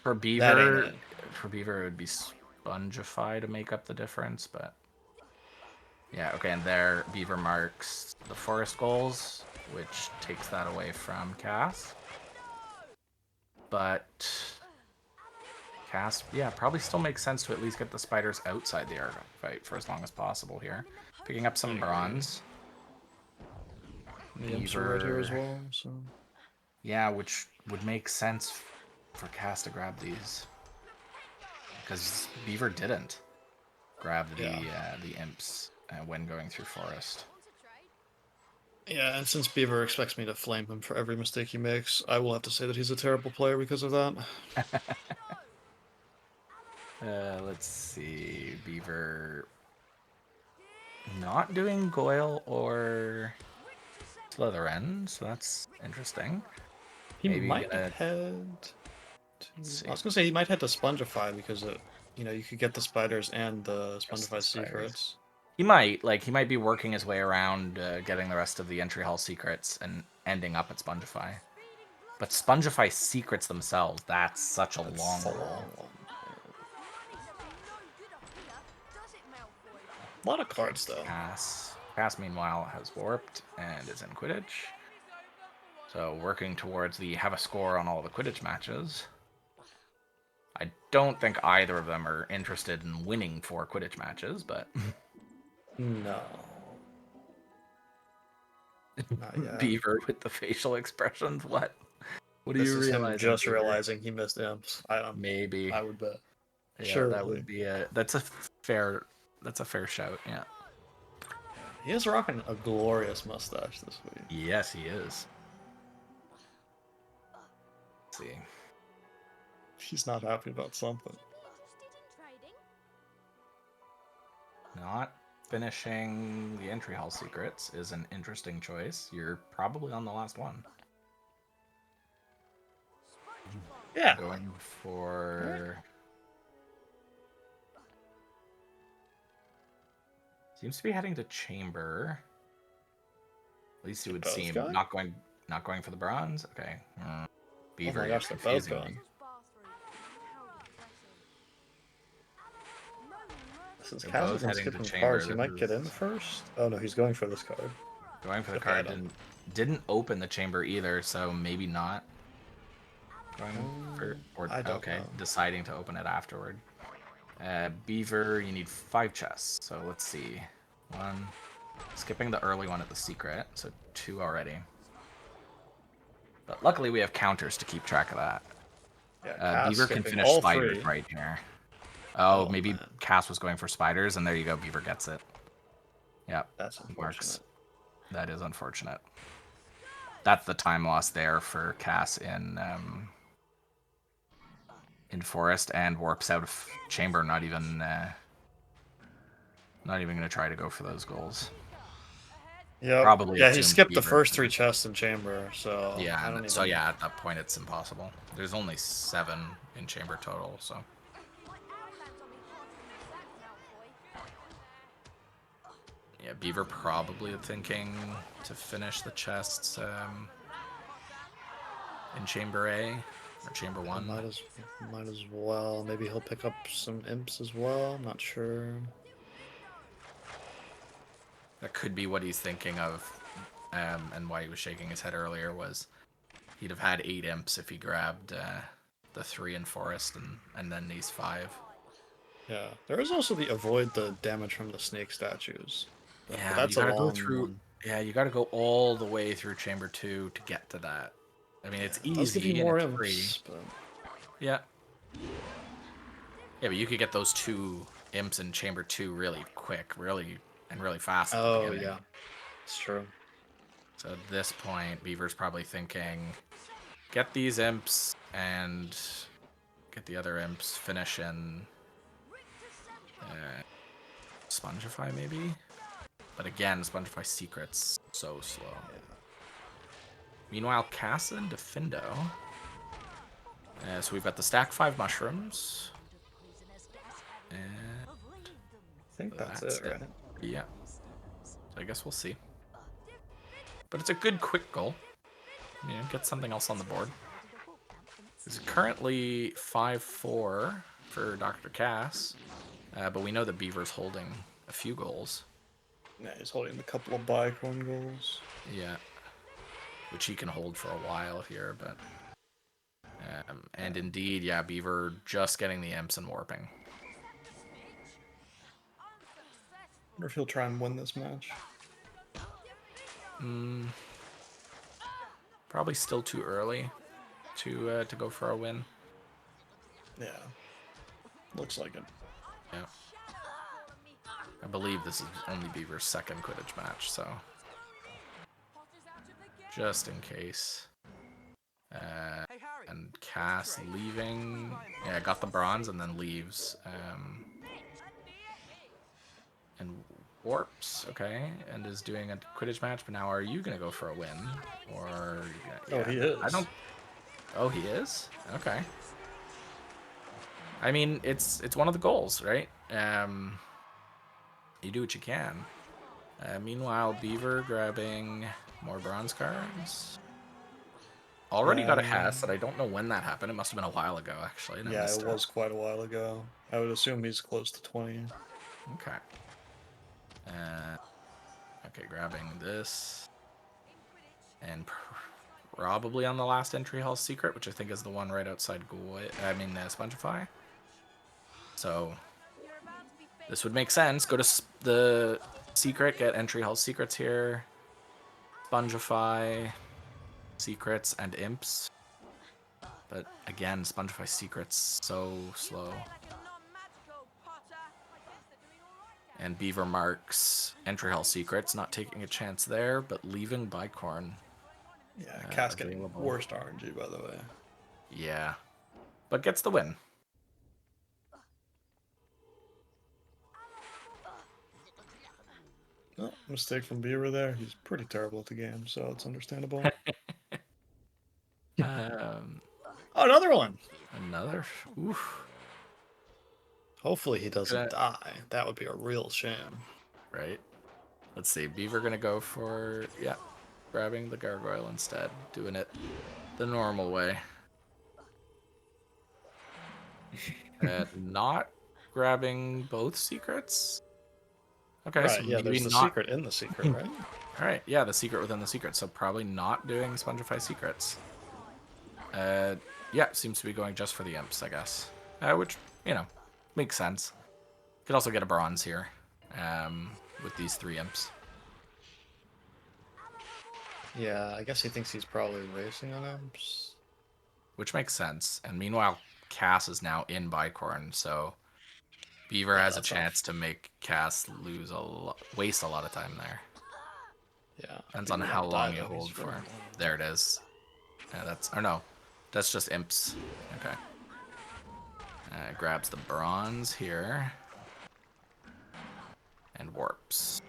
For Beaver, it would be Spongify to make up the difference, but yeah, okay, and there Beaver marks the forest goals, which takes that away from Kaas. But Kaas, yeah, probably still makes sense to at least get the spiders outside the Aragog fight for as long as possible here. Picking up some bronze.
The imps are right here as well, so...
Yeah, which would make sense for Kaas to grab these. Because Beaver didn't grab the imps when going through forest.
Yeah, and since Beaver expects me to flame him for every mistake he makes, I will have to say that he's a terrible player because of that.
Let's see. Beaver not doing Goyle or Slytherin, so that's interesting.
He might head... I was gonna say he might head to Spongify because you know, you could get the spiders and the Spongify secrets.
He might be working his way around getting the rest of the entry hall secrets and ending up at Spongify. But Spongify secrets themselves, that's such a long roll.
A lot of cards though.
Kaas, meanwhile, has warped and is in Quidditch. So working towards the have a score on all the Quidditch matches. I don't think either of them are interested in winning 4 Quidditch matches, but
No. Not yet.
Beaver with the facial expressions. What? What do
This
you
is him
realize?
just realizing he missed imps.
Maybe.
I would bet.
Yeah,
Surely.
that would be that's a fair shout. Yeah.
He is rocking a glorious mustache this week.
Yes, he is. Let's see.
He's not happy about something.
Not finishing the entry hall secrets is an interesting choice. You're probably on the last one.
Yeah.
Going for... Seems to be heading to chamber. At least it would
Both
seem.
going?
Not going for the bronze? Okay. Beaver,
Oh my
you're
gosh, they're both
confusing
going.
me.
Since
They're
Kaas
both
has been
heading to
skipping
chamber.
cards, he might get in first. Oh no, he's going for this card.
Going for the
Okay,
card didn't open the chamber either, so maybe not. Going for
I don't
okay,
know.
deciding to open it afterward. Beaver, you need 5 chests, so let's see. 1, skipping the early one at the secret, so 2 already. But luckily we have counters to keep track of that.
Yeah,
Beaver can
skipping
finish
all
spiders
3.
right here. Oh,
Oh,
maybe
man.
Kaas was going for spiders, and there you go, Beaver gets it. Yep,
That's unfortunate.
works. That is unfortunate. That's the time loss there for Kaas in Forest, and warps out of chamber, not even going to try to go for those goals.
Yeah,
Probably
yeah, he
assumed
skipped the
Beaver.
first 3 chests in chamber, so I
Yeah,
don't
so
even...
yeah, at that point it's impossible. There's only 7 in chamber total, so. Yeah, Beaver probably thinking to finish the chests in chamber A or chamber 1.
Might as well. Maybe he'll pick up some imps as well. I'm not sure.
That could be what he's thinking of, and why he was shaking his head earlier was he'd have had 8 imps if he grabbed the 3 in Forest and then these 5.
Yeah, there is also the avoid the damage from the snake statues. But
Yeah,
that's
you gotta
a
go
long
through.
one.
Yeah, you gotta go all the way through chamber 2 to get to that. I mean, it's
It does give you
easy and
more
it's
imps,
free.
but...
Yeah. Yeah, but you could get those 2 imps in chamber 2 really quick, really fast at the
Oh,
beginning.
yeah. It's true.
So at this point, Beaver's probably thinking, get these imps and get the other imps, finish in Spongify maybe? But again, Spongify secrets so slow. Meanwhile, Kaas and Defindo. So we've got the stack 5 mushrooms. And
I think that's it, right?
Yeah. So I guess we'll see. But it's a good quick goal. You know, get something else on the board. It's currently 5-4 for Dr. Kaas. But we know that Beaver's holding a few goals.
Yeah, he's holding a couple of Bicorn goals.
Yeah. Which he can hold for a while here, but... and indeed, yeah, Beaver just getting the imps and warping.
Wonder if he'll try and win this match.
Probably still too early to go for a win.
Yeah. Looks like it.
Yeah. I believe this is only Beaver's 2nd Quidditch match, so... Just in case. And Kaas leaving... Yeah, got the bronze and then leaves. And warps, okay, and is doing a Quidditch match, but now are you going to go for a win? Or... Yeah,
Oh, he is.
I don't... Oh, he is? Okay. I mean, it's one of the goals, right? You do what you can. Meanwhile, Beaver grabbing more bronze cards. Already got a Kaas, but I don't know when that happened. It must have been a while ago, actually.
Yeah, it was quite a while ago. I would assume he's close to 20.
Okay. Okay, grabbing this. And probably on the last entry hall secret, which I think is the one right outside Spongify. So this would make sense. Go to the secret, get entry hall secrets here. Spongify, secrets, and imps. But again, Spongify secrets so slow. And Beaver marks entry hall secrets, not taking a chance there, but leaving Bicorn.
Yeah, Kaas getting worst RNG, by the way.
Yeah, but gets the win.
Oh, mistake from Beaver there. He's pretty terrible at the game, so it's understandable. Oh, another one!
Another? Oof.
Hopefully he doesn't die. That would be a real shame.
Right. Let's see. Beaver gonna go for, yeah, grabbing the gargoyle instead. Doing it the normal way. Not grabbing both secrets? Okay,
right,
so
yeah,
maybe
there's the
not...
secret in the secret, right?
Alright, yeah, the secret within the secret. So probably not doing Spongify secrets. Yeah, seems to be going just for the imps, I guess. Which, you know, makes sense. Could also get a bronze here with these 3 imps.
Yeah, I guess he thinks he's probably racing on imps.
Which makes sense. And meanwhile, Kaas is now in Bicorn, so Beaver has a chance to make Kaas lose waste a lot of time there.
Yeah.
Depends on how long you hold for. There it is. Yeah, that's... Or no. That's just imps. Okay. Grabs the bronze here. And warps.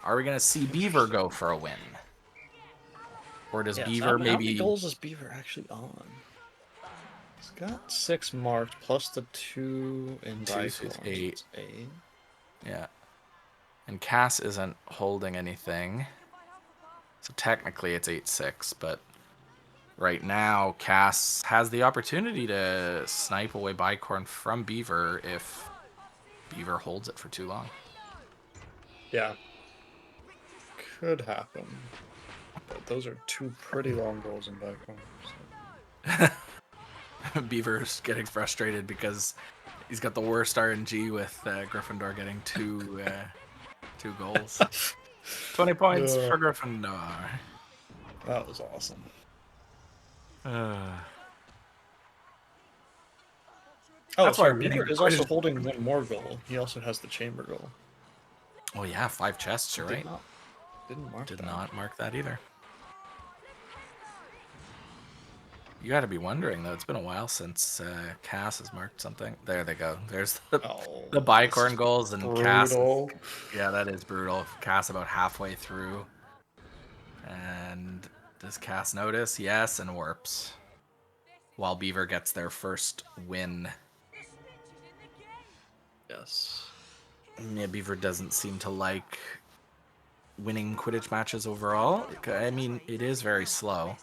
Are we going to see Beaver go for a win? Or does Beaver maybe...
How many goals is Beaver actually on? He's got 6 marked, plus the 2 in Bicorn.
8.
8.
Yeah. And Kaas isn't holding anything. So technically it's 8-6, but right now Kaas has the opportunity to snipe away Bicorn from Beaver if Beaver holds it for too long.
Yeah. Could happen. But those are 2 pretty long goals in Bicorn. So.
Beaver's getting frustrated because he's got the worst RNG with Gryffindor getting 2 goals. 20 points for Gryffindor.
That was awesome.
That's why
Beaver is also holding 1 more goal. He also has the chamber goal.
Oh yeah, 5 chests, you're right.
Did
not mark that either. You gotta be wondering though, it's been a while since Kaas has marked something. There they go. There's the Bicorn goals and Kaas. Yeah, that is brutal. Kaas about halfway through. And does Kaas notice? Yes, and warps. While Beaver gets their first win.
Yes.
Yeah, Beaver doesn't seem to like winning Quidditch matches overall. I mean, it is very slow.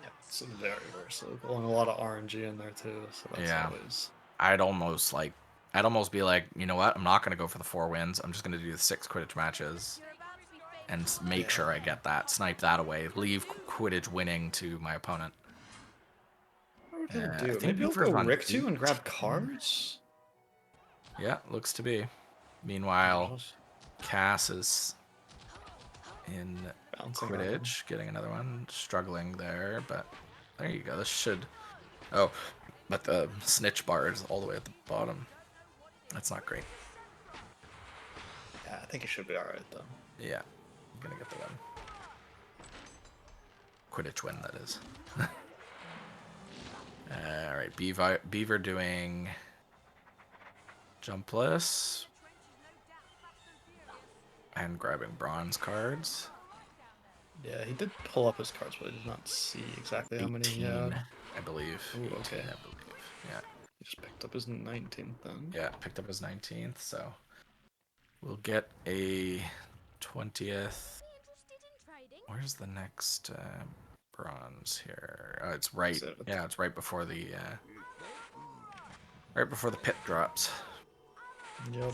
Yeah, it's very, very slow. And a lot of RNG in there too, so that's always...
I'd almost be like, you know what? I'm not going to go for the 4 wins. I'm just going to do the 6 Quidditch matches and make sure I get that. Snipe that away. Leave Quidditch winning to my opponent.
What would he do? Maybe he'll go Rictu and grab cards?
Yeah, looks to be. Meanwhile, Kaas is in Quidditch, getting another one. Struggling there, but there you go. This should... Oh, but the snitch bar is all the way at the bottom. That's not great.
Yeah, I think it should be alright, though.
Yeah, I'm gonna get the win. Quidditch win, that is. Alright, Beaver doing... Jumpless. And grabbing bronze cards.
Yeah, he did pull up his cards, but I did not see exactly how many he had.
I believe.
Ooh,
18,
okay.
I believe. Yeah.
He just picked up his 19th then.
Yeah, picked up his 19th, so we'll get a 20th. Where's the next bronze here? Oh, it's right. Yeah, it's right before the pit drops.
Yep.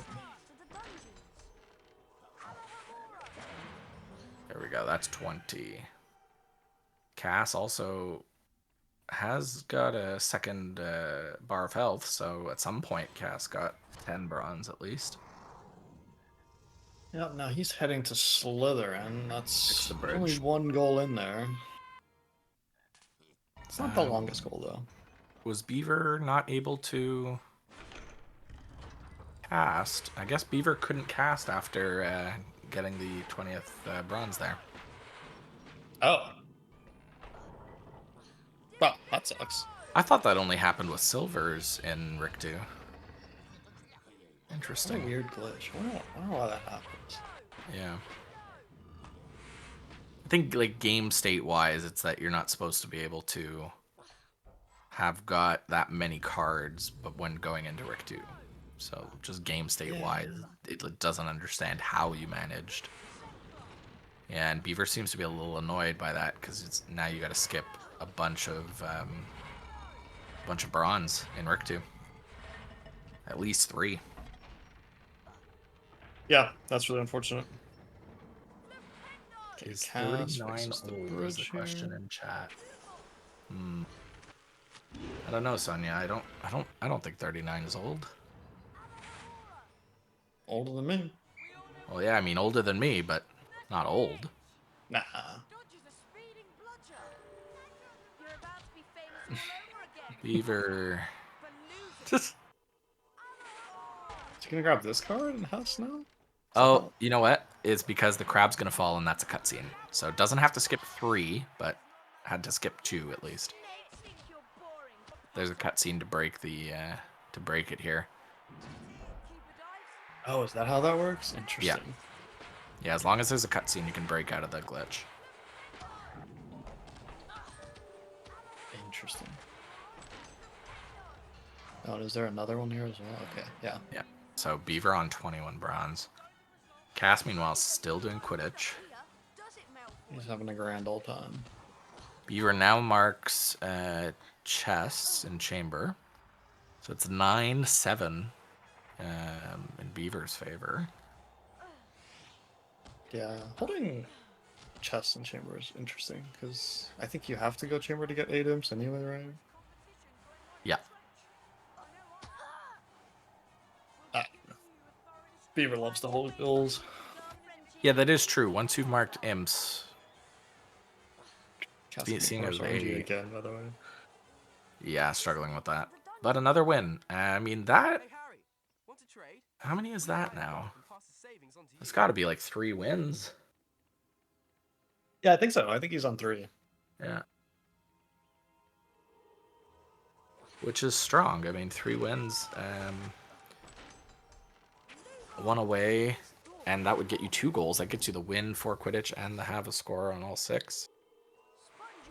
There we go. That's 20. Kaas also has got a second bar of health, so at some point Kaas got 10 bronze at least.
Yep, now he's heading to Slytherin. That's
the bridge.
only one goal in there. It's not the longest goal, though.
Was Beaver not able to cast? I guess Beaver couldn't cast after getting the 20th bronze there.
Oh. Well, that sucks.
I thought that only happened with silvers in Rick 2. Interesting.
What a weird glitch. I don't know why that happens.
Yeah. I think, like, game state-wise, it's that you're not supposed to be able to have got that many cards but when going into Rick 2. So, just game state-wise, it doesn't understand how you managed. Yeah, and Beaver seems to be a little annoyed by that, because it's now you gotta skip a bunch of bronze in Rick 2. At least 3.
Yeah, that's really unfortunate.
Is
Kaas
39
fixes the
old is
bridge
the question
here.
in chat. I don't know, Sonia. I don't think 39 is old.
Older than me.
Well, yeah, I mean older than me, but not old.
Nah.
Beaver.
Just. You gonna grab this card and house now?
Oh, you know what? It's because the crab's gonna fall, and that's a cutscene. So it doesn't have to skip 3, but had to skip 2 at least. There's a cutscene to break the to break it here.
Oh, is that how that works? Interesting.
Yeah, as long as there's a cutscene, you can break out of the glitch.
Interesting. Oh, is there another one here as well? Okay, yeah.
Yeah. So Beaver on 21 bronze. Kaas, meanwhile, still doing Quidditch.
He's having a grand old time.
Beaver now marks chests in chamber. So it's 9-7 in Beaver's favor.
Yeah, holding chests in chamber is interesting, because I think you have to go chamber to get 8 imps anyway, right?
Yeah.
Beaver loves to hold bills.
Yeah, that is true. Once you've marked imps, seeing as
RNG again, by the way.
Yeah, struggling with that. But another win. I mean, that... How many is that now? It's got to be like 3 wins.
Yeah, I think so. I think he's on 3.
Yeah. Which is strong. I mean, 3 wins. 1 away. And that would get you 2 goals. That gets you the win for Quidditch and the have a score on all 6.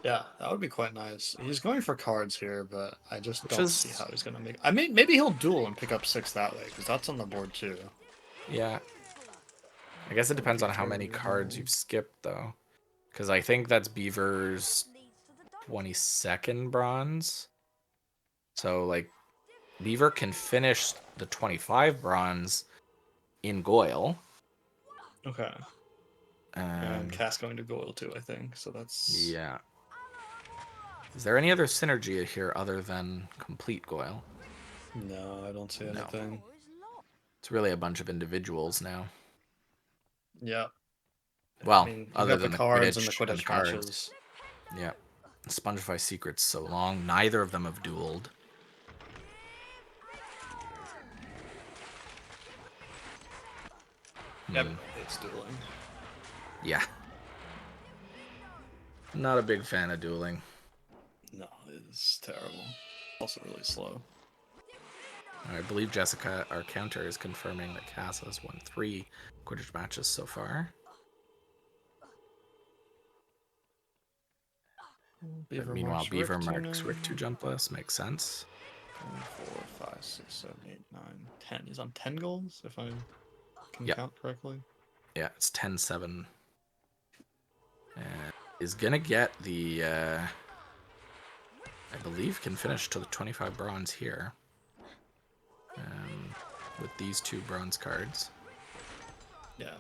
Yeah, that would be quite nice. He's going for cards here, but I just don't see how he's going to make... I mean, maybe he'll duel and pick up 6 that way, because that's on the board too.
Yeah. I guess it depends on how many cards you've skipped, though. Because I think that's Beaver's 22nd bronze. So, like, Beaver can finish the 25 bronze in Goyle.
Okay. And Kaas going to Goyle too, I think. So that's...
Yeah. Is there any other synergy here other than complete Goyle?
No, I don't see anything.
It's really a bunch of individuals now.
Yeah.
Well,
I mean,
other
got
than
the cards and the
Quidditch
Quidditch
cards.
matches.
Yeah. Spongify Secret's so long. Neither of them have dueled.
Yep, it's dueling.
Yeah. Not a big fan of dueling.
No, it's terrible. Also really slow.
I believe Jessica, our counter, is confirming that Kaas has won 3 Quidditch matches so far. Meanwhile, Beaver marks Rick 2 jumpless. Makes sense.
4, 5, 6, 7, 8, 9, 10. He's on 10 goals, if I can count correctly.
Yeah, it's 10-7. Is gonna get the, I believe can finish to the 25 bronze here. With these 2 bronze cards.
Yeah.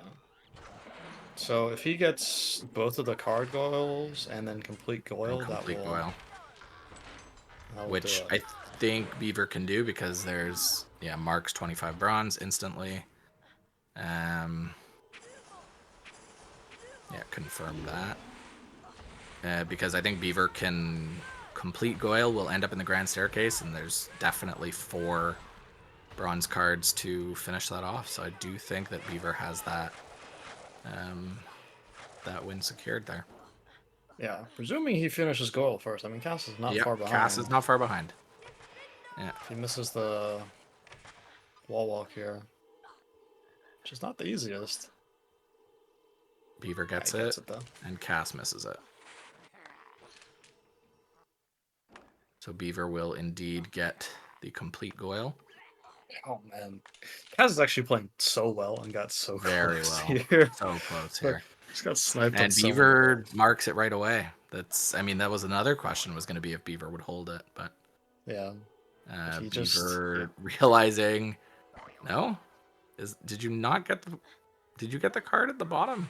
So if he gets both of the card goils and then complete goil,
Complete
that
goil.
will
Which
do it.
I think Beaver can do because there's marks 25 bronze instantly. Confirm that. Because I think Beaver can complete goil, will end up in the grand staircase, and there's definitely 4 bronze cards to finish that off. So I do think that Beaver has that that win secured there.
Yeah, presuming he finishes goal first. I mean, Kaas is not far behind.
Kaas is not far behind. Yeah.
If he misses the wall walk here, which is not the easiest.
Beaver gets
Yeah,
it,
though.
and Kaas misses it. So Beaver will indeed get the complete goil.
Oh man, Kaas is actually playing so well and got so
Very
close
well.
here.
So close here.
Just got sniped on
And
so many
Beaver
goals.
marks it right away. That was another question, was going to be if Beaver would hold it, but
yeah, he
Beaver realizing, no, did you get the card at the bottom?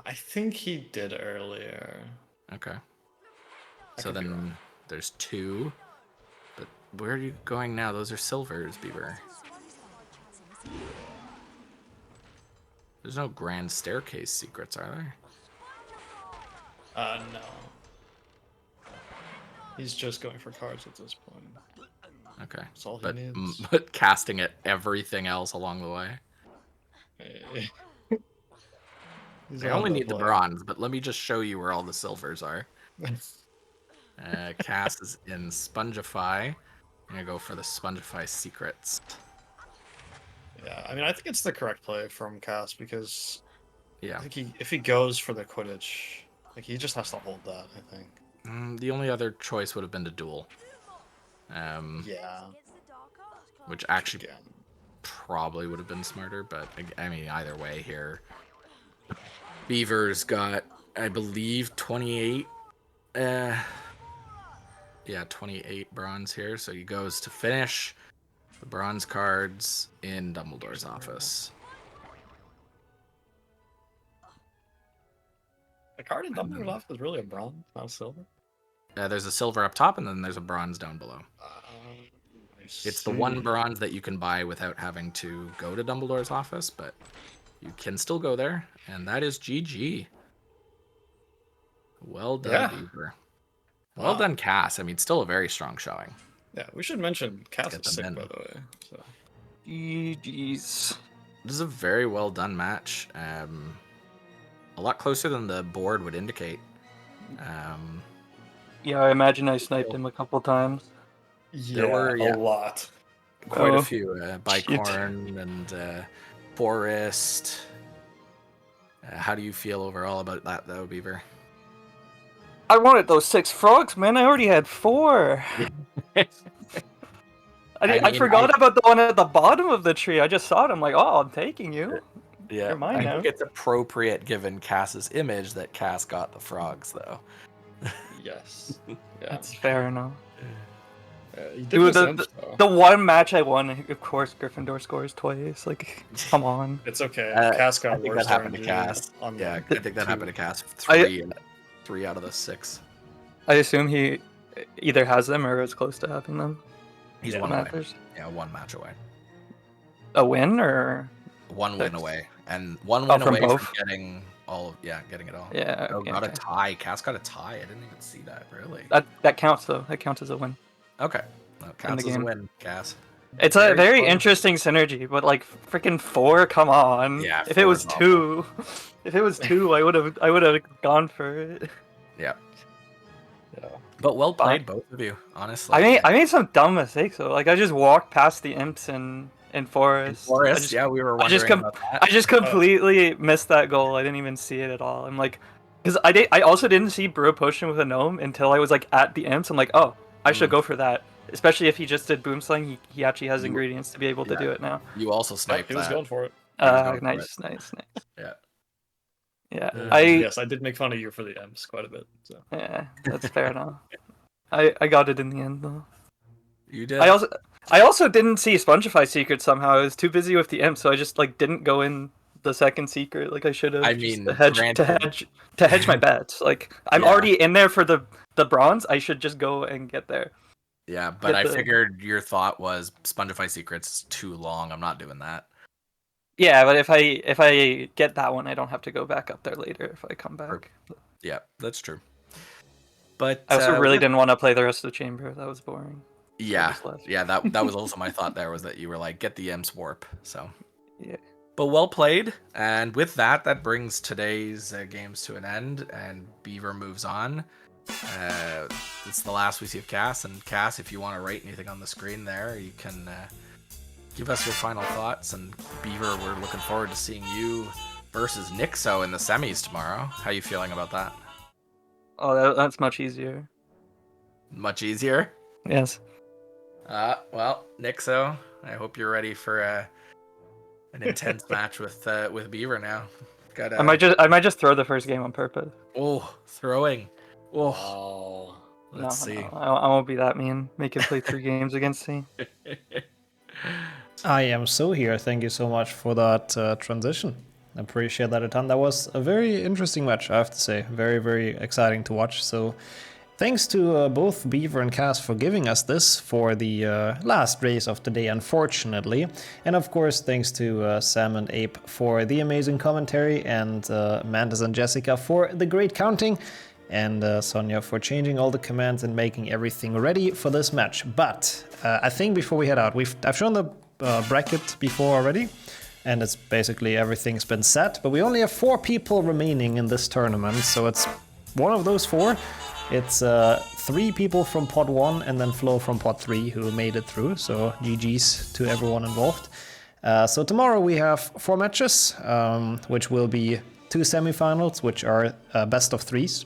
I think he did earlier.
Okay. So then there's 2, but where are you going now? Those are silvers, Beaver. There's no grand staircase secrets, are there?
No. He's just going for cards at this point.
Okay.
That's all he needs.
But casting at everything else along the way. I only need the bronze, but let me just show you where all the silvers are. Kaas is in Spongify. I'm gonna go for the Spongify secrets.
Yeah, I mean, I think it's the correct play from Kaas because
Yeah.
I think if he goes for the Quidditch, like he just has to hold that. I think.
The only other choice would have been to duel.
Yeah.
Which actually probably would have been smarter, but I mean, either way here. Beaver's got, I believe, 28. 28 bronze here. So he goes to finish the bronze cards in Dumbledore's office.
The card in Dumbledore's office is really a bronze, not a silver.
There's a silver up top, and then there's a bronze down below. It's the one bronze that you can buy without having to go to Dumbledore's office, but you can still go there, and that is GG. Well done, Beaver. Well done, Kaas. I mean, still a very strong showing.
Yeah, we should mention Kaas is sick, by the way. So.
GG's. This is a very well done match. A lot closer than the board would indicate.
Yeah, I imagine I sniped him a couple times.
Yeah, a lot.
Quite a few. Bicorn and Forest. How do you feel overall about that, though, Beaver?
I wanted those 6 frogs, man. I already had 4. I forgot about the one at the bottom of the tree. I just saw it. I'm like, oh, I'm taking you.
Yeah,
You're mine
I
now.
think it's appropriate given Kaas's image that Kaas got the frogs, though.
Yes. Yeah.
That's fair enough.
Dude,
the one match I won, of course, Gryffindor scores twice. Like, come on.
It's okay. Kaas got
I think
worse
that happened to
RNG
Kaas.
on
Yeah,
the
I think that happened to Kaas. 3 out of the 6.
I assume he either has them or is close to having them.
He's one away. Yeah, 1 match away.
A win or
1 win away, and 1 win
from
away
both?
from getting all. Yeah, getting it all.
Yeah,
Oh,
okay,
got a
okay.
tie. Kaas got a tie. I didn't even see that. Really?
That counts though. That counts as a win.
Okay. No, counts as a
game.
win, Kaas.
It's a very
close.
interesting synergy, but like freaking 4, come on.
Yeah,
If it
4
was
is awful.
2, if it was 2, I would have gone for it.
Yeah. But well played, both of you. Honestly.
I made some dumb mistakes though. Like I just walked past the imps in Forest.
Forest, yeah, we were wondering about that.
I just completely missed that goal. I didn't even see it at all. I'm like, because I also didn't see Brew Potion with a gnome until I was like at the imps. I'm like, oh, I should go for that. Especially if he just did Boomslang, he actually has ingredients to be able to do it now.
You also sniped
He was
that.
going for it.
Nice.
Yeah.
Yeah.
Yes, I did make fun of you for the M's quite a bit. So.
Yeah, that's fair enough. I got it in the end though.
You did.
I also didn't see Spongify secrets somehow. I was too busy with the imp, so I just like didn't go in the second secret. Like I should have.
I
just
mean,
to hedge
granted-
to hedge my bets. Like I'm
Yeah.
already in there for the bronze. I should just go and get there.
Yeah, but
Get
I
the-
figured your thought was Spongify Secrets is too long. I'm not doing that.
Yeah, but if I get that one, I don't have to go back up there later if I come back.
Yeah, that's true. But
I also really
with-
didn't want to play the rest of the chamber. That was boring.
Yeah, yeah, that was also my thought there, was that you were like, get the Imps warp. So
yeah.
But well played. And with that, that brings today's games to an end, and Beaver moves on. It's the last we see of Kaas. And Kaas, if you want to write anything on the screen there, you can give us your final thoughts. And Beaver, we're looking forward to seeing you versus Nixxo in the semis tomorrow. How are you feeling about that?
Oh, that's much easier.
Much easier?
Yes.
Well, Nixxo, I hope you're ready for an intense match with Beaver now.
I might just throw the first game on purpose.
Oh, throwing. Oh. Let's see.
No, I won't be that mean. Make him play 3 games against me.
I am so here. Thank you so much for that transition. I appreciate that a ton. That was a very interesting match, I have to say. Very, very exciting to watch. So thanks to both Beaver and Kaas for giving us this for the last race of the day, unfortunately. And of course, thanks to Sam and Ape for the amazing commentary, and Mantis and Jessica for the great counting, and Sonia for changing all the commands and making everything ready for this match. But I think before we head out, I've shown the bracket before already, and it's basically everything's been set, but we only have 4 people remaining in this tournament, so it's one of those 4. It's 3 people from Pod 1 and then Flo from Pod 3 who made it through, so GG's to everyone involved. So tomorrow we have 4 matches, which will be 2 semifinals, which are best of 3s.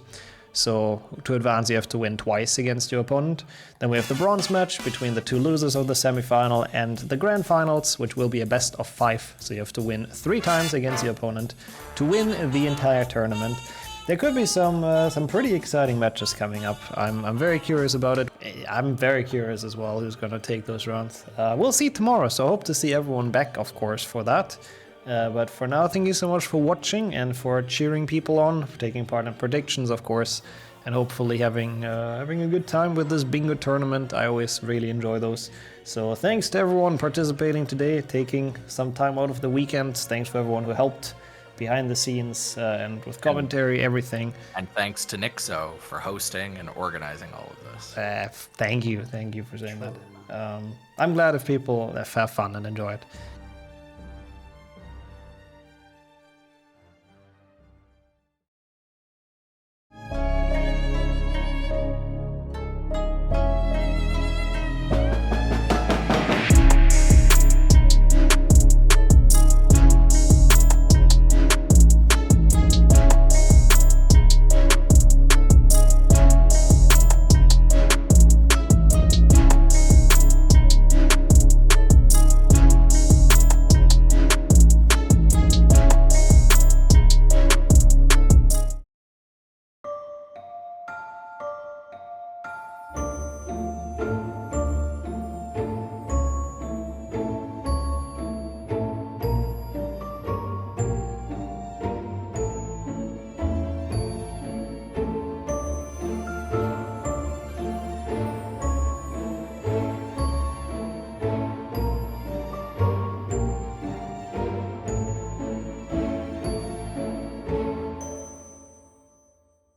So to advance, you have to win twice against your opponent. Then we have the bronze match between the 2 losers of the semifinal, and the grand finals, which will be a best of 5. So you have to win 3 times against your opponent to win the entire tournament. There could be some pretty exciting matches coming up. I'm very curious about it. I'm very curious as well who's gonna take those rounds. We'll see tomorrow, so I hope to see everyone back, of course, for that. But for now, thank you so much for watching and for cheering people on, for taking part in predictions, of course, and hopefully having a good time with this bingo tournament. I always really enjoy those. So thanks to everyone participating today, taking some time out of the weekend. Thanks for everyone who helped behind the scenes and with commentary, everything.
And thanks to Nixxo for hosting and organizing all of this.
Thank you for saying that. I'm glad if people have fun and enjoy it.